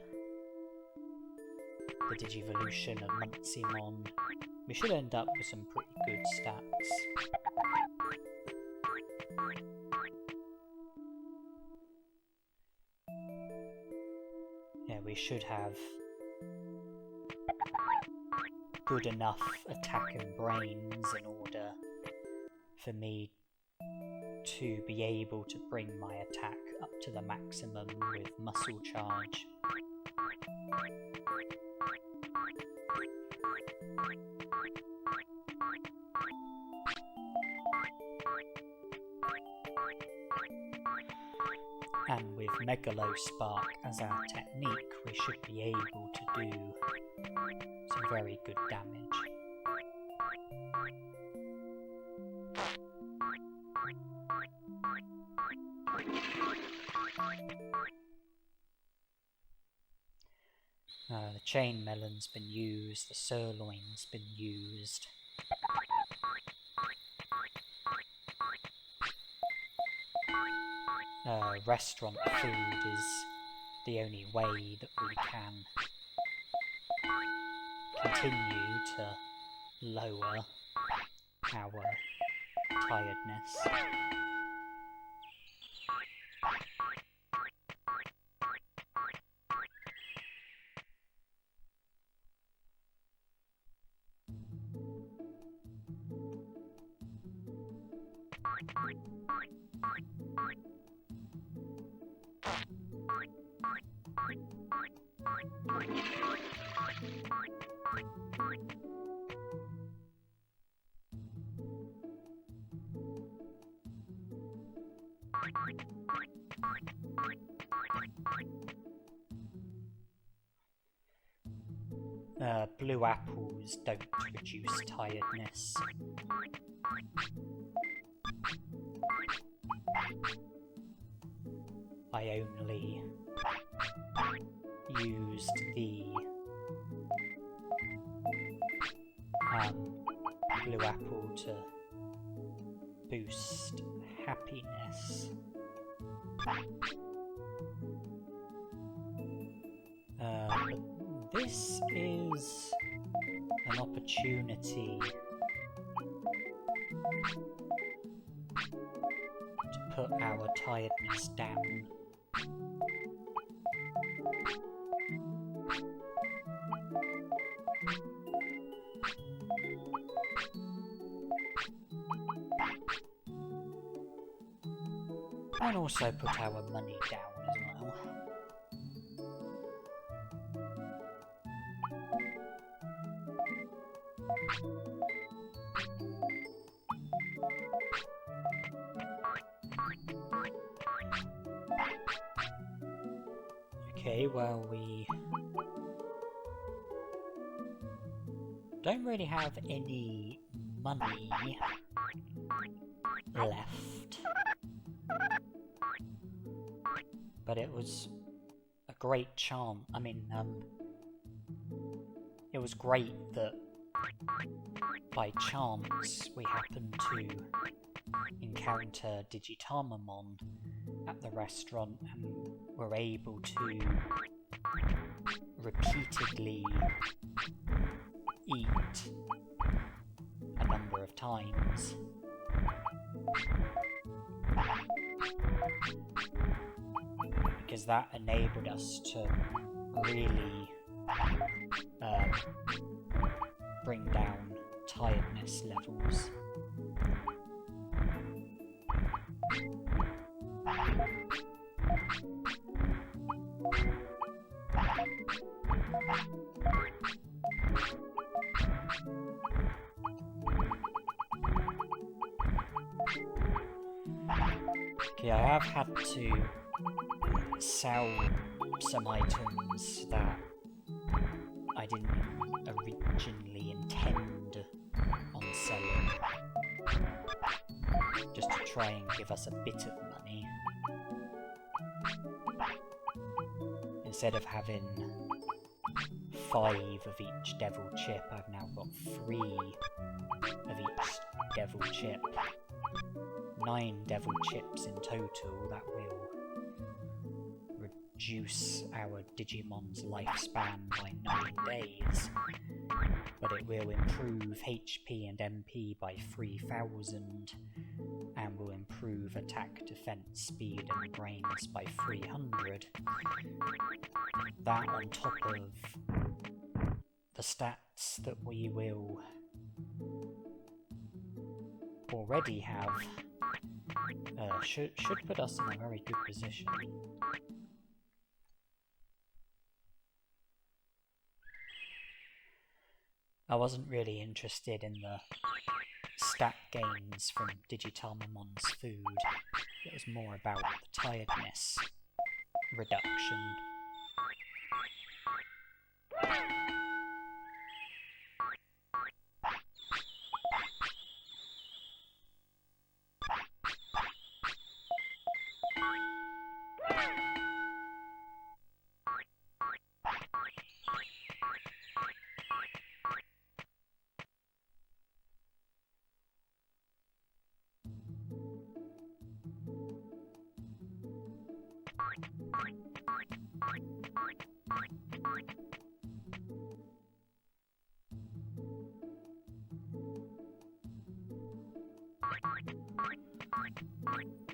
the Digivolution of Muncymon, we should end up with some pretty good stats. Yeah, we should have good enough attack and brains in order for me to be able to bring my attack up to the maximum with muscle charge. And with Megalospark as our technique, we should be able to do some very good damage. The chain melon's been used, the sirloin's been used. Restaurant food is the only way that we can continue to lower our tiredness. Blue apples don't reduce tiredness. I only used the blue apple to boost happiness. But this is an opportunity to put our tiredness down. And also put our money down as well. Okay, well, we don't really have any money left. But it was a great charm. I mean, it was great that by chance we happened to encounter Digivolving at the restaurant and were able to repeatedly eat a number of times. Because that enabled us to really bring down tiredness levels. Okay, I have had to sell some items that I didn't originally intend on selling, just to try and give us a bit of money. Instead of having 5 of each devil chip, I've now got 3 of each devil chip. 9 devil chips in total. That will reduce our Digimon's lifespan by 9 days, but it will improve HP and MP by 3000 and will improve attack, defense, speed and brains by 300. That on top of the stats that we will already have should put us in a very good position. I wasn't really interested in the stat gains from Digitomamon's food. It was more about the tiredness reduction.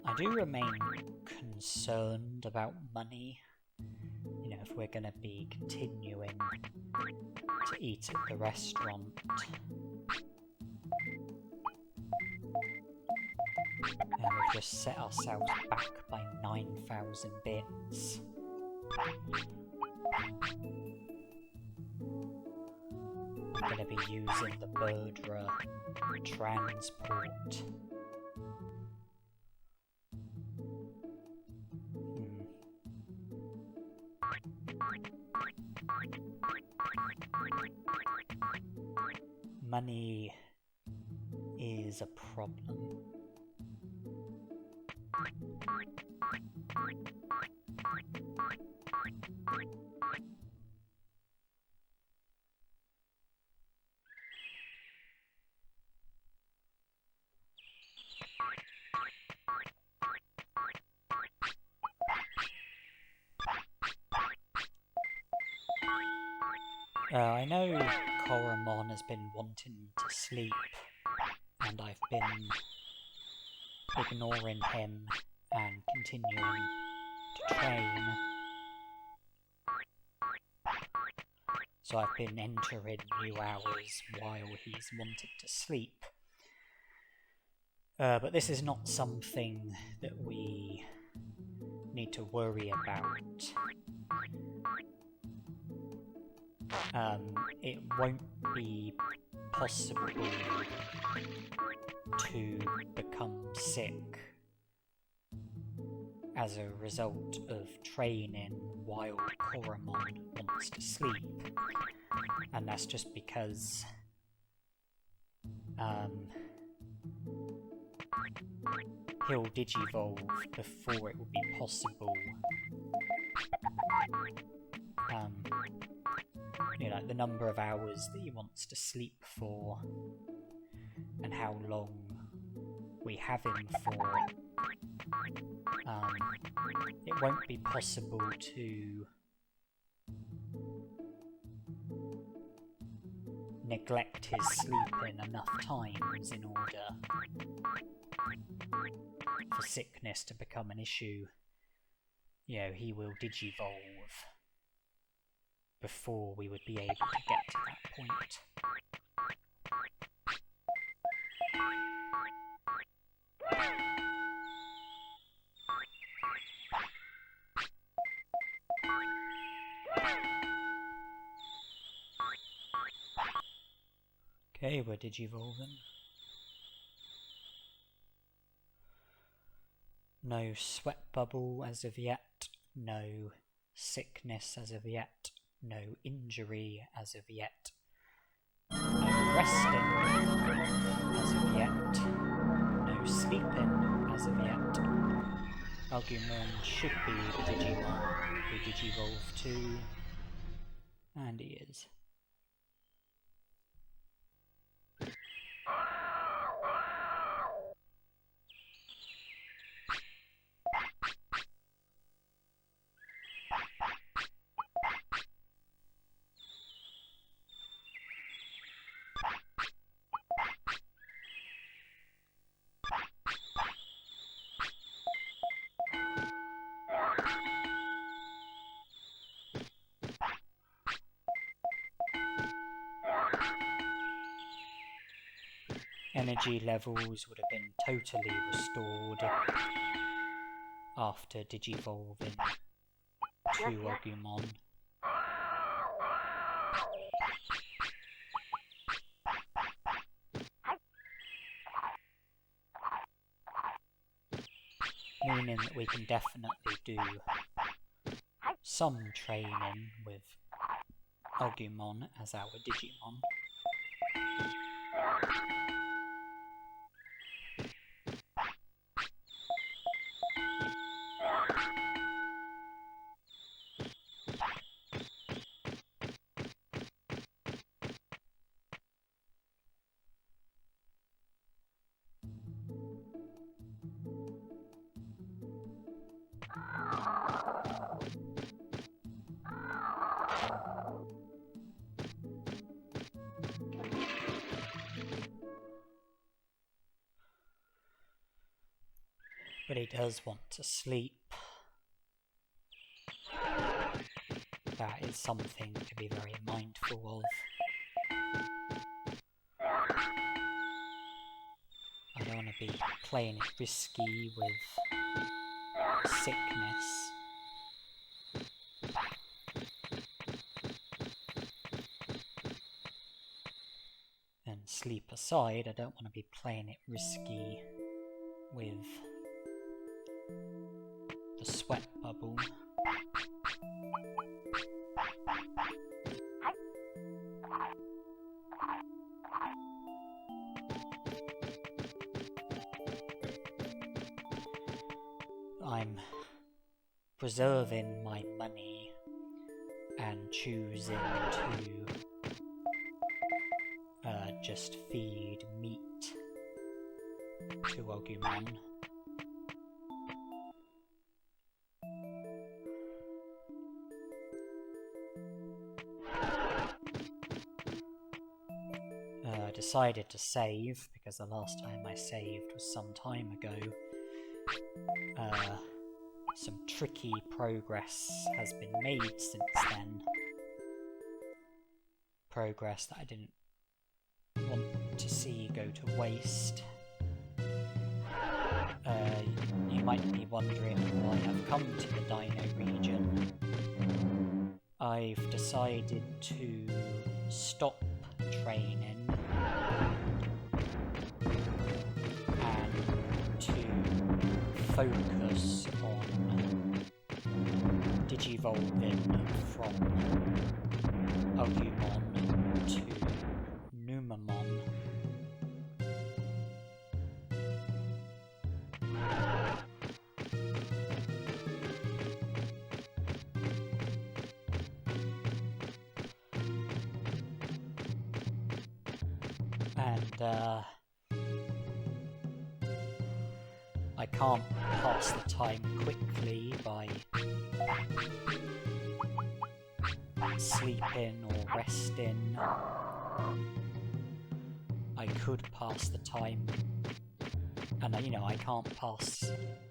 I do remain concerned about money. You know, if we're going to be continuing to eat at the restaurant. And we've just set ourselves back by 9,000 bits. I'm going to be using the Birdra transport. Money is a problem. I know Coelamon has been wanting to sleep, and I've been ignoring him and continuing to train. So I've been entering new hours while he's wanted to sleep. But this is not something that we need to worry about. It won't be possible to become sick as a result of training while Coelamon wants to sleep, and that's just because he'll digivolve before it will be possible. You know, the number of hours that he wants to sleep for and how long we have him for. It won't be possible to neglect his sleeping enough times in order for sickness to become an issue. You know, he will digivolve before we would be able to get to that point. Okay, we're digivolving. No sweat bubble as of yet, no sickness as of yet, no injury as of yet, no resting as of yet, no sleeping as of yet. Agumon should be the Digimon we digivolve to, and he is. Energy levels would have been totally restored after digivolving to Agumon. Meaning that we can definitely do some training with Agumon as our Digimon. But he does want to sleep. That is something to be very mindful of. I don't want to be playing it risky with sickness. And sleep aside, I don't want to be playing it risky with the sweat bubble. I'm preserving my money and choosing to just feed meat to Agumon. I decided to save because the last time I saved was some time ago. Some tricky progress has been made since then. Progress that I didn't want to see go to waste. You might be wondering why I've come to the Dino region. I've decided to stop training and to focus on Digivolving from Agumon to Kunemon. And I can't pass the time quickly by sleeping or resting. I could pass the time, and I can't pass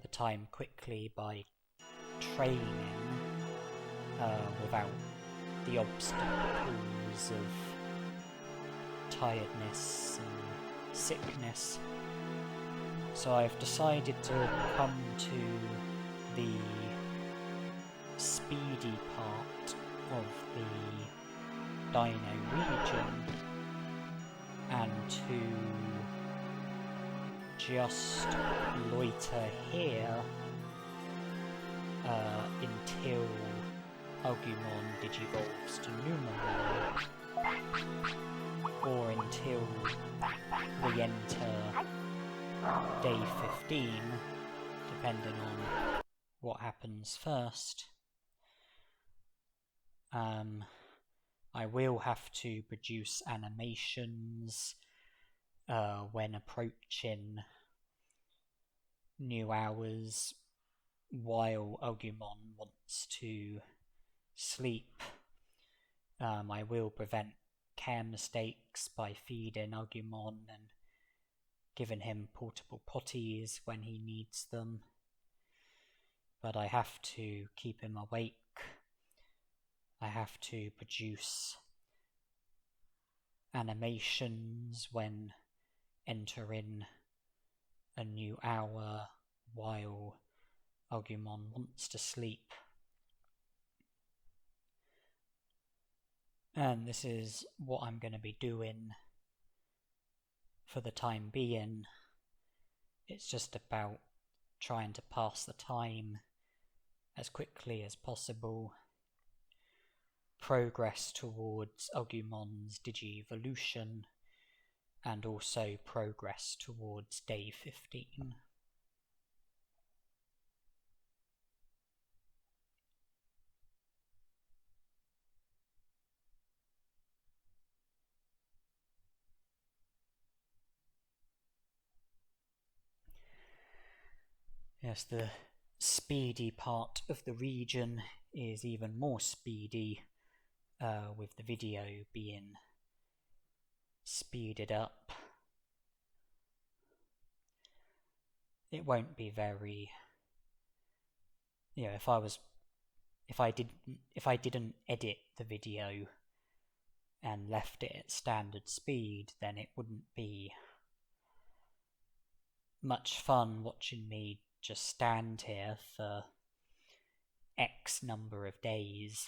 the time quickly by training without the obstacles of tiredness and sickness. So I've decided to come to the speedy part of the Dino region and to just loiter here until Agumon digivolves to Kunemon, or until we enter day 15, depending on what happens first. I will have to produce animations when approaching new hours while Agumon wants to sleep. I will prevent care mistakes by feeding Agumon and giving him portable potties when he needs them. But I have to keep him awake. I have to produce animations when entering a new hour while Agumon wants to sleep. And this is what I'm going to be doing for the time being. It's just about trying to pass the time as quickly as possible, progress towards Agumon's Digivolution, and also progress towards day 15. Yes, the speedy part of the region is even more speedy, with the video being speeded up. It won't be very, if I didn't edit the video and left it at standard speed, then it wouldn't be much fun watching me just stand here for X number of days.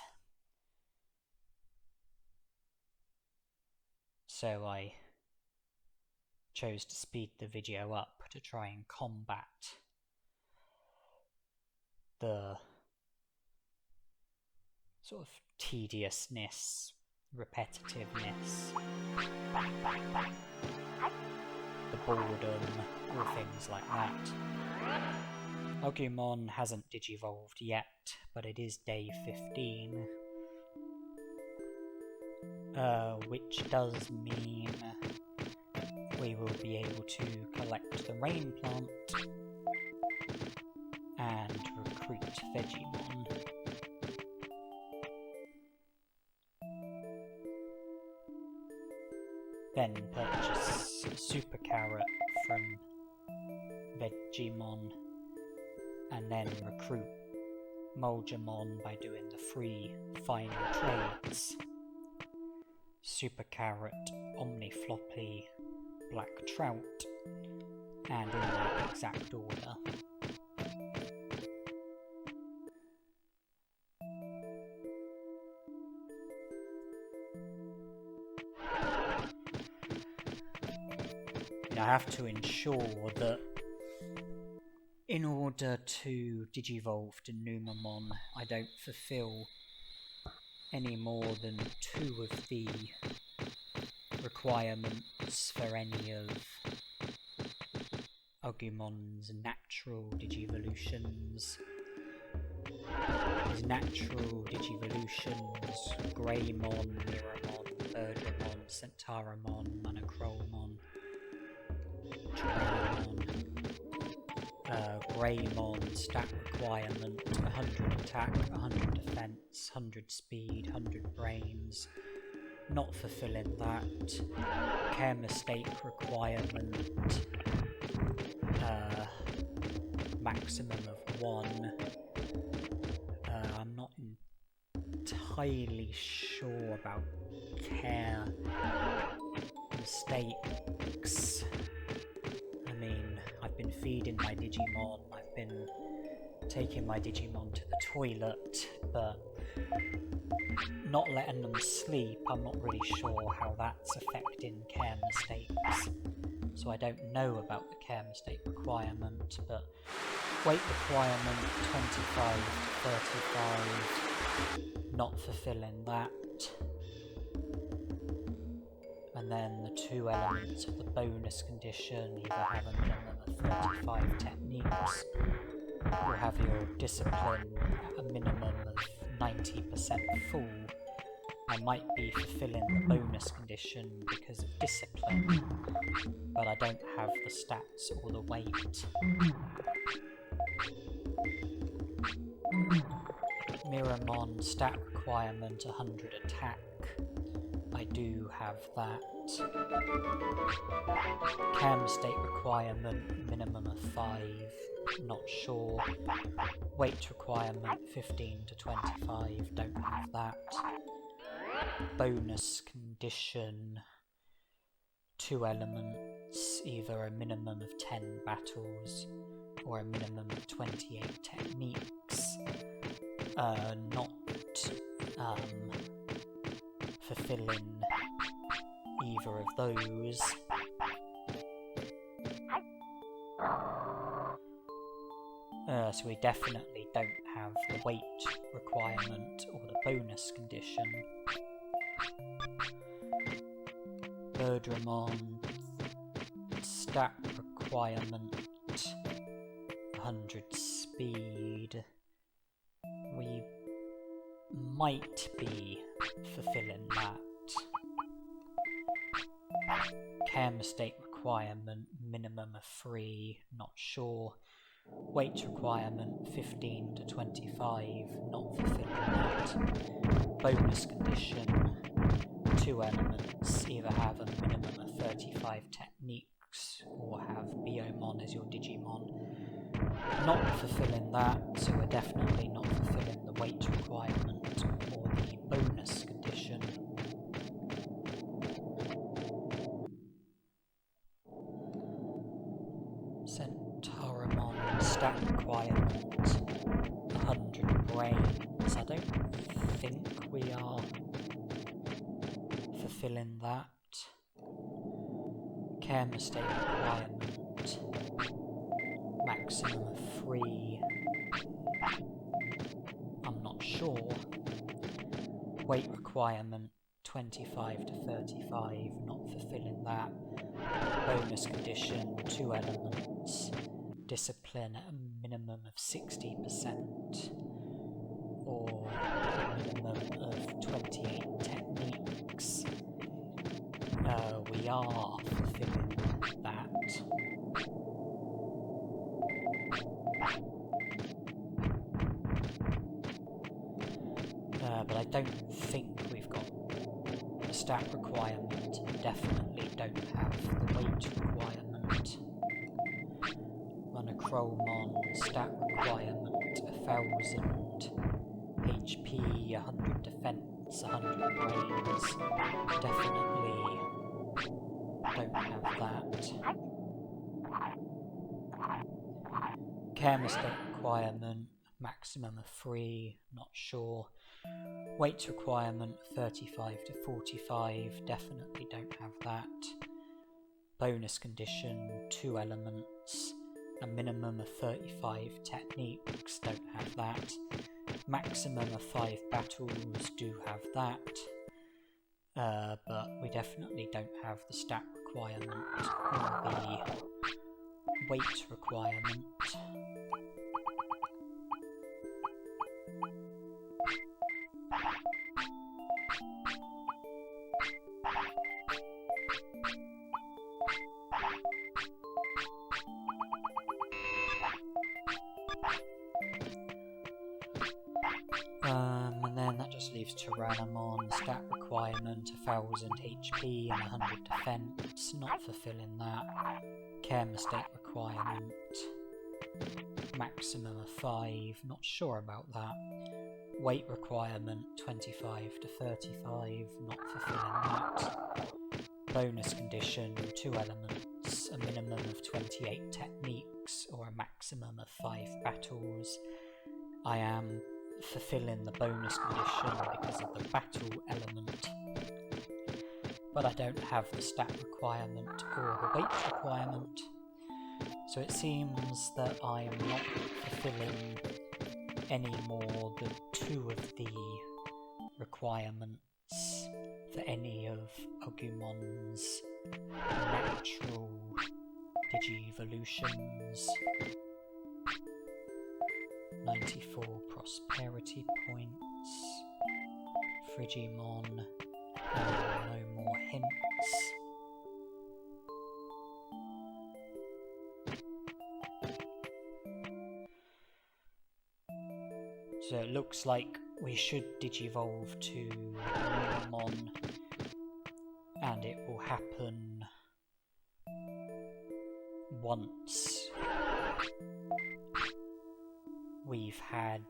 So I chose to speed the video up to try and combat the sort of tediousness, repetitiveness, the boredom, all things like that. Agumon hasn't digivolved yet, but it is day 15. Which does mean we will be able to collect the rain plant and recruit Frigimon. Then purchase a super carrot from Frigimon, and then recruit Moljamon by doing the 3 final trades. Super Carrot, Omnifloppy, Black Trout, and in that exact order. I have to ensure that in order to digivolve to Numamon, I don't fulfill any more than 2 of the requirements for any of Agumon's natural digivolutions. His natural digivolutions: Greymon, Miramon, Birdramon, Centarumon, Monochromon, Cherrymon. Greymon stat requirement: 100 attack, 100 defense, 100 speed, 100 brains. Not fulfilling that. Care mistake requirement: maximum of 1. I'm not entirely sure about care mistakes. I mean, I've been feeding my Digimon, I've been taking my Digimon to the toilet, but not letting them sleep, I'm not really sure how that's affecting care mistakes. So I don't know about the care mistake requirement, but weight requirement 25 to 35, not fulfilling that. And then the 2 elements of the bonus condition, either having done the 35 techniques, or have your discipline at a minimum of 90% full. I might be fulfilling the bonus condition because of discipline, but I don't have the stats or the weight. Miramon stat requirement 100 attack. I do have that. Care mistake requirement minimum of 5. Not sure. Weight requirement 15 to 25. Don't have that. Bonus condition: 2 elements, either a minimum of 10 battles or a minimum of 28 techniques. Not fulfilling either of those. So we definitely don't have the weight requirement or the bonus condition. Birdramon stat requirement 100 speed. We might be fulfilling that. Care mistake requirement minimum of 3, not sure. Weight requirement 15 to 25, not fulfilling that. Bonus condition, 2 elements, either have a minimum of 35 techniques or have Biyomon as your Digimon. Not fulfilling that, so we're definitely not fulfilling the weight requirement or the bonus condition. Centarumon stat requirement 100 brains. I don't think we are fulfilling that. Care mistake requirement maximum of 3. I'm not sure. Weight requirement 25 to 35, not fulfilling that. Bonus condition 2 elements. Discipline at a minimum of 60% or a minimum of 28 techniques. We are fulfilling that. But I don't think we've got the stat requirement, and definitely don't have the weight requirement. Coelamon stat requirement 1000 HP, 100 defense, 100 brains. Definitely don't have that. Care mistake requirement maximum of 3, not sure. Weight requirement 35 to 45, definitely don't have that. Bonus condition 2 elements. A minimum of 35 techniques, don't have that. Maximum of 5 battles, do have that. But we definitely don't have the stat requirement or the weight requirement. And then that just leaves Cherrymon, stat requirement 1000 HP and 100 defense, not fulfilling that. Care mistake requirement maximum of 5, not sure about that. Weight requirement 25 to 35, not fulfilling that. Bonus condition 2 elements, a minimum of 28 techniques or a maximum of 5 battles. I am fulfilling the bonus condition because of the battle element, but I don't have the stat requirement or the weight requirement, so it seems that I am not fulfilling any more than 2 of the requirements for any of Agumon's natural Digivolutions. 94 prosperity points. Frigimon, no more hints. So it looks like we should digivolve to Kunemon, and it will happen once we've had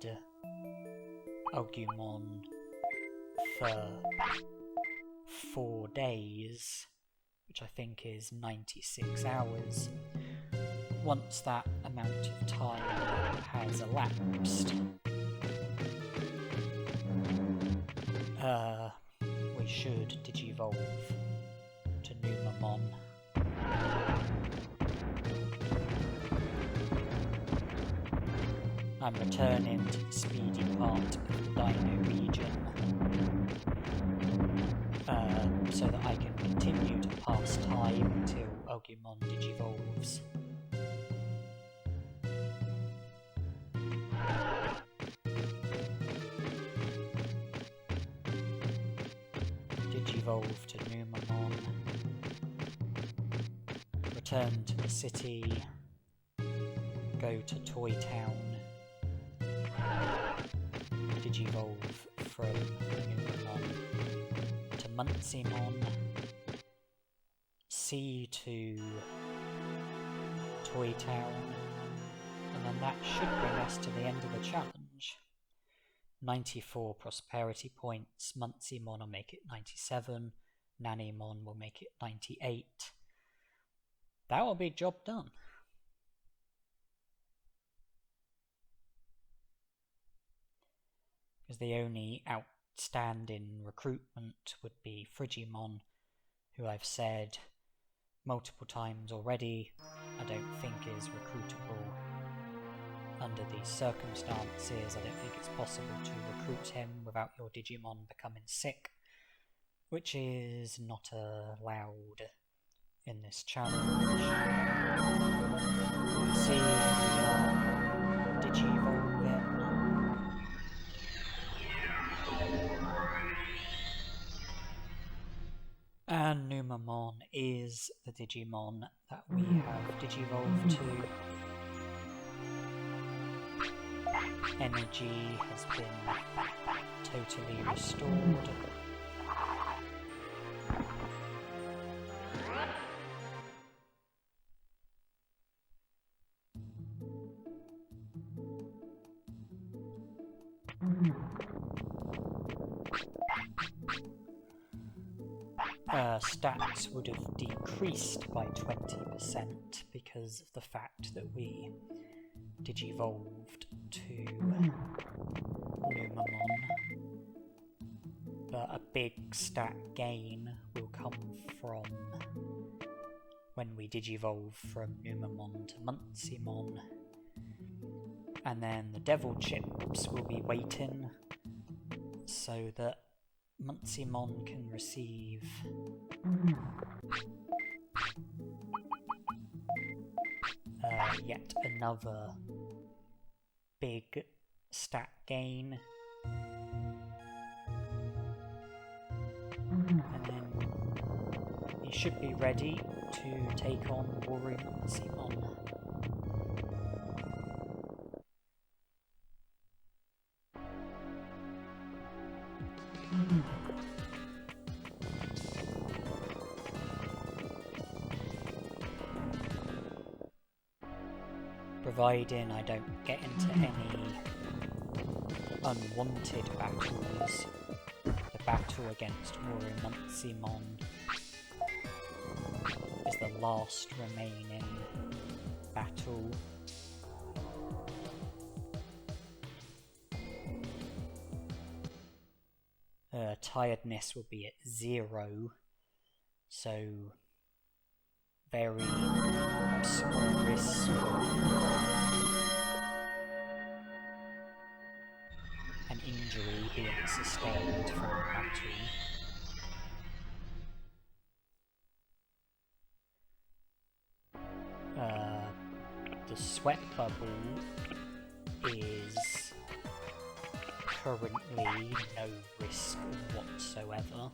Agumon for 4 days, which I think is 96 hours. Once that amount of time has elapsed, we should digivolve to Numamon. I'm returning to the speedy part of the Dino region so that I can continue to pass time until Agumon digivolves. Digivolve to Numamon. Return to the city. Go go to Toy Town, Digivolve from Kunemon to Muncymon, C to Toy Town, and then that should bring us to the end of the challenge. 94 prosperity points, Muncymon will make it 97, Nanimon will make it 98. That will be job done. Because the only outstanding recruitment would be Frigimon, who I've said multiple times already I don't think is recruitable under these circumstances. I don't think it's possible to recruit him without your Digimon becoming sick, which is not allowed in this challenge. You see, we are Digivolving. And Numamon is the Digimon that we have Digivolved to. Energy has been totally restored. Stats would have decreased by 20% because of the fact that we Digivolved to Numamon, but a big stat gain will come from when we Digivolve from Numamon to Muncymon, and then the devil chips will be waiting so that Muncymon can receive yet another big stat gain, and then he should be ready to take on Warring Muncymon. Providing I don't get into any unwanted battles, the battle against Warring Muncymon is the last remaining battle. Tiredness will be at 0, so very small risk an injury being sustained from the battle. The sweat bubble is currently no risk whatsoever.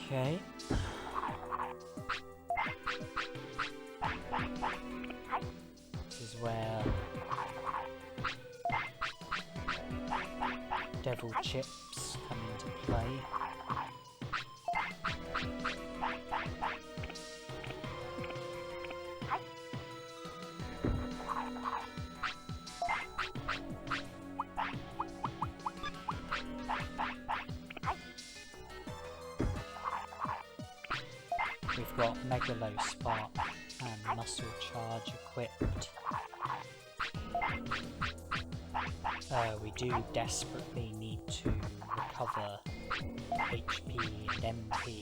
Okay. This is where devil chips come into play. We've got Megalo Spark and Muscle Charge equipped. We do desperately need to recover HP and MP.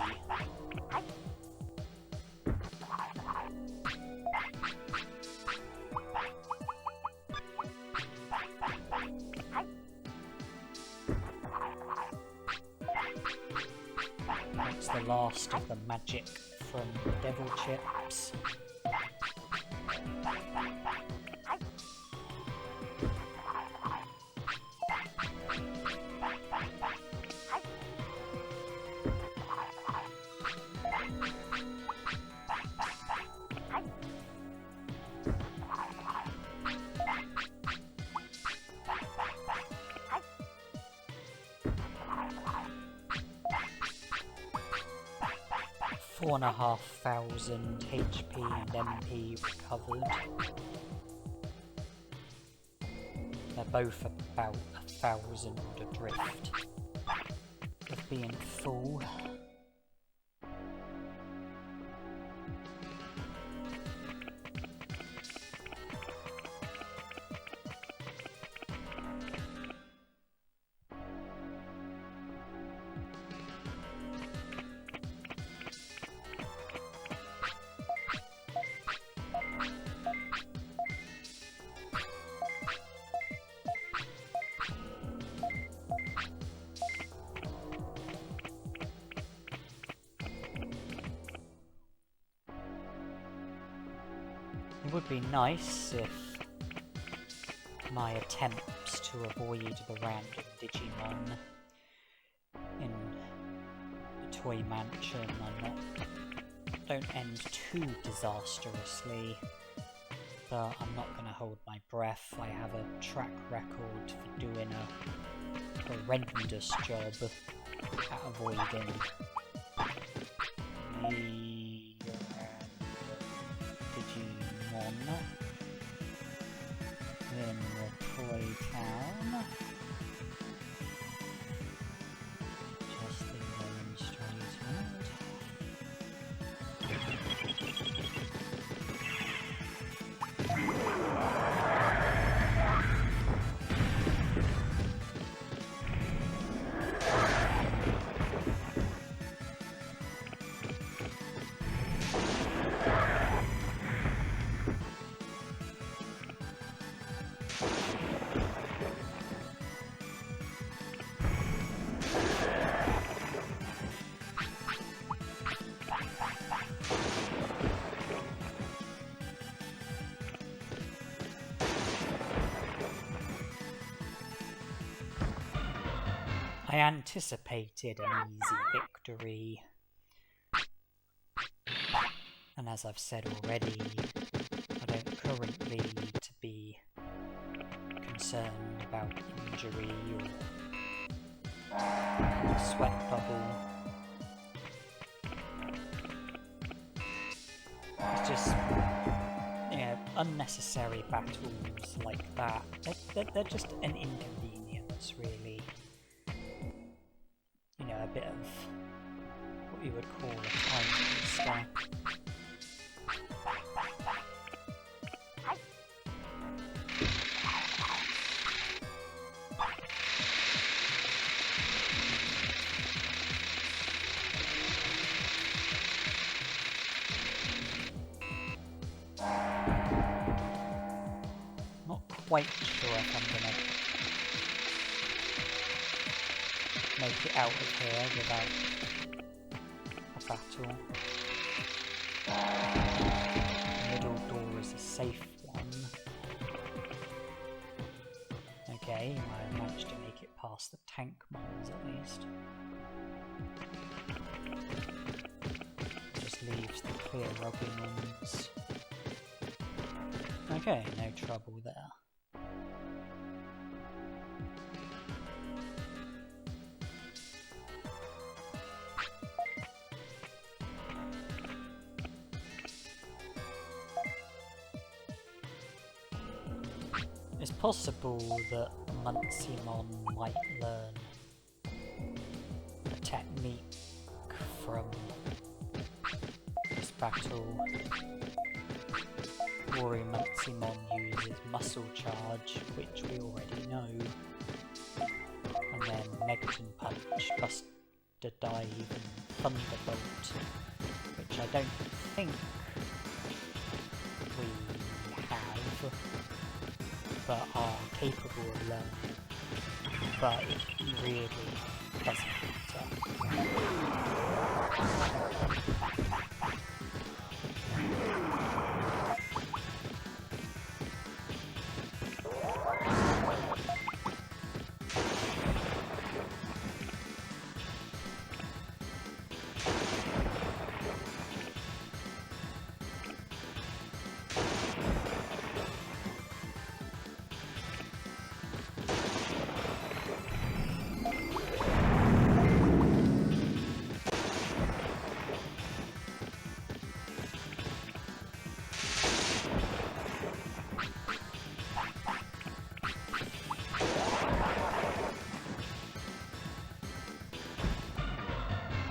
Next the last of the magic from the devil chips. 4,500 HP and MP recovered. They're both about 1,000 adrift of being full. It would be nice if my attempts to avoid the random Digimon in the Toy Mansion don't end too disastrously, but I'm not going to hold my breath. I have a track record for doing a horrendous job at avoiding the Digimon in the Toy Town. Just the demonstrated. I anticipated an easy victory, and as I've said already, I don't currently need to be concerned about injury or sweat bubble. It's just, unnecessary battles like that. They're just an inconvenience, really. A bit of what you would call a time waster. Not quite sure if I'm gonna make it out of here without a battle. The middle door is a safe one. Okay, I managed to make it past the tank mons at least. Just leaves the clear Agumons. Okay, no trouble there. It's possible that Muncymon might learn a technique from this battle. Worry Muncymon uses Muscle Charge, which we already know, and then Megaton Punch, Buster Dive, and Thunderbolt, which I don't think we have, but are capable of learning, but it really doesn't matter.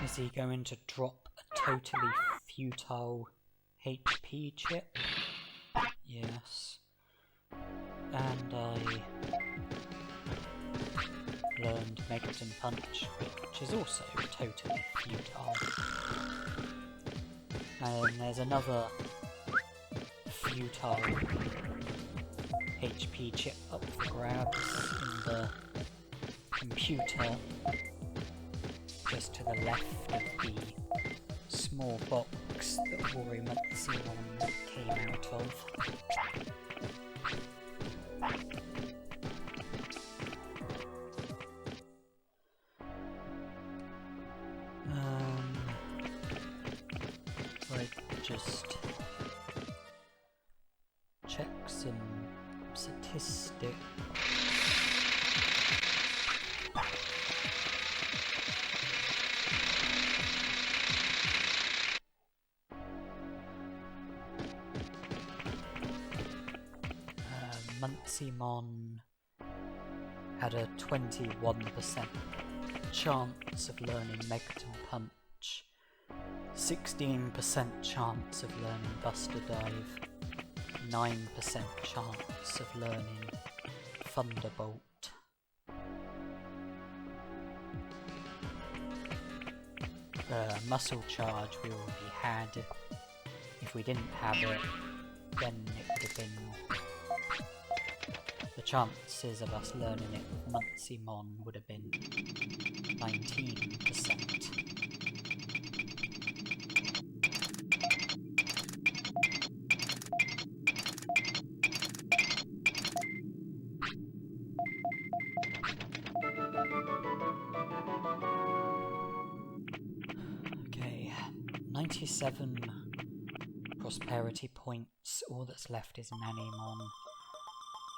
Is he going to drop a totally futile HP chip? Yes. And I learned Megaton Punch, which is also totally futile. And there's another futile HP chip up for grabs in the computer just to the left of the small box that Worrymuntsimon came out of. Right, just check some statistics. Muntsimon had a 21% chance of learning Megaton Punch, 16% chance of learning Buster Dive, 9% chance of learning Thunderbolt. Muscle Charge we already had. If we didn't have it, then it would have been... the chances of us learning it with Muntsimon would have been 19%. Okay, 97 prosperity points. All that's left is Nanimon.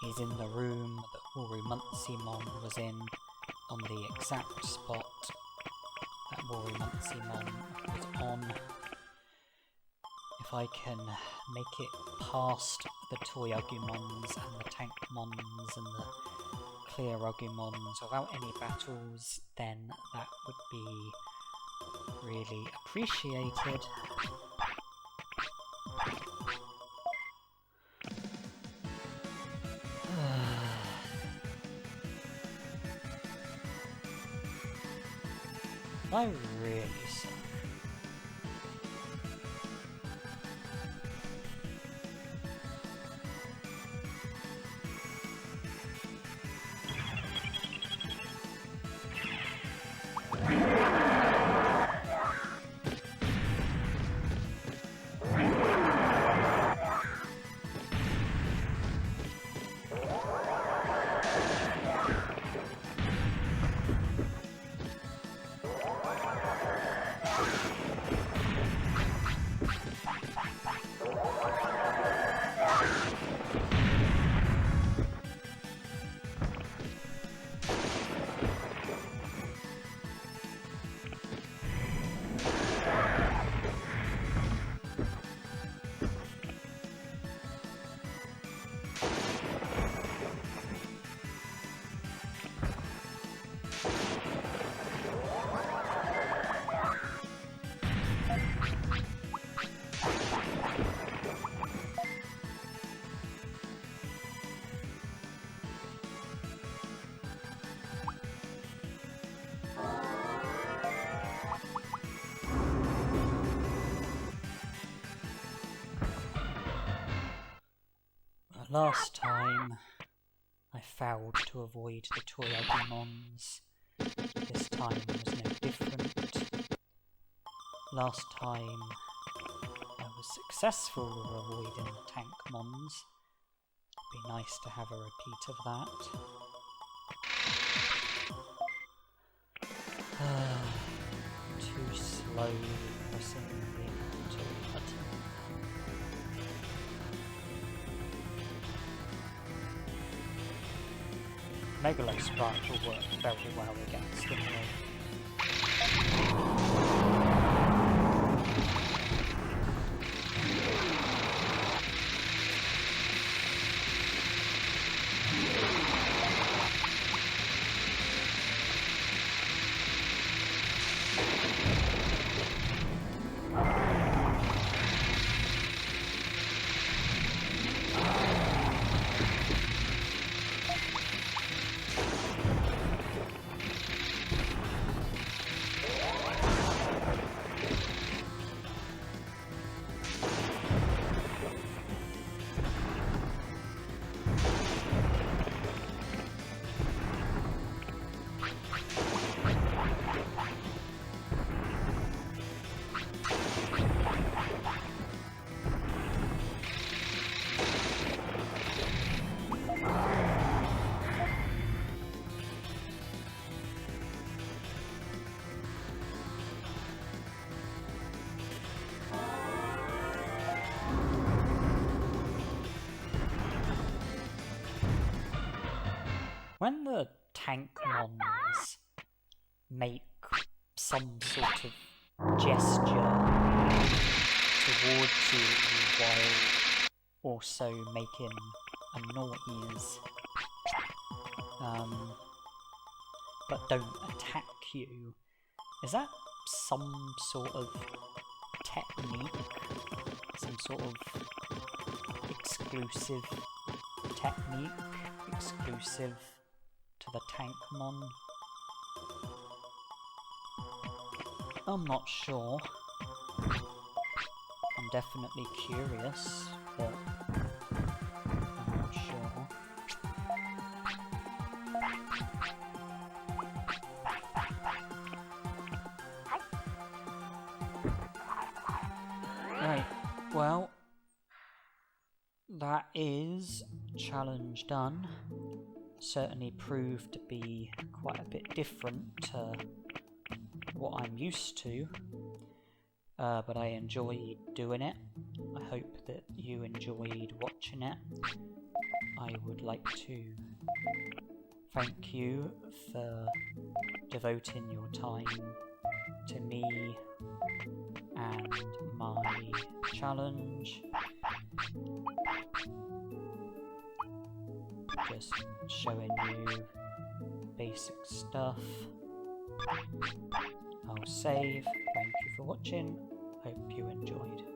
He's in the room that Worrymuntsimon was in, on the exact spot that Worrymuntsimon was on. If I can make it past the toy Agumons and the Tankmons and the clear Agumons without any battles, then that would be really appreciated. I really suck. Last time I failed to avoid the toy Agumons. This time was no different. last time I was successful avoiding Tankmons. Be nice to have a repeat of that. Too slow pressing the auto button. Megalosprite will work very well against them though. When the Tankmons make some sort of gesture towards you while also making a noise, but don't attack you, is that some sort of technique? Some sort of exclusive technique? Exclusive to the Tankmon? I'm not sure. I'm definitely curious, but I'm not sure. Right, well, that is challenge done. Certainly proved to be quite a bit different to what I'm used to, but I enjoyed doing it. I hope that you enjoyed watching it. I would like to thank you for devoting your time to me and my challenge. Just showing you basic stuff. I'll save. Thank you for watching. Hope you enjoyed.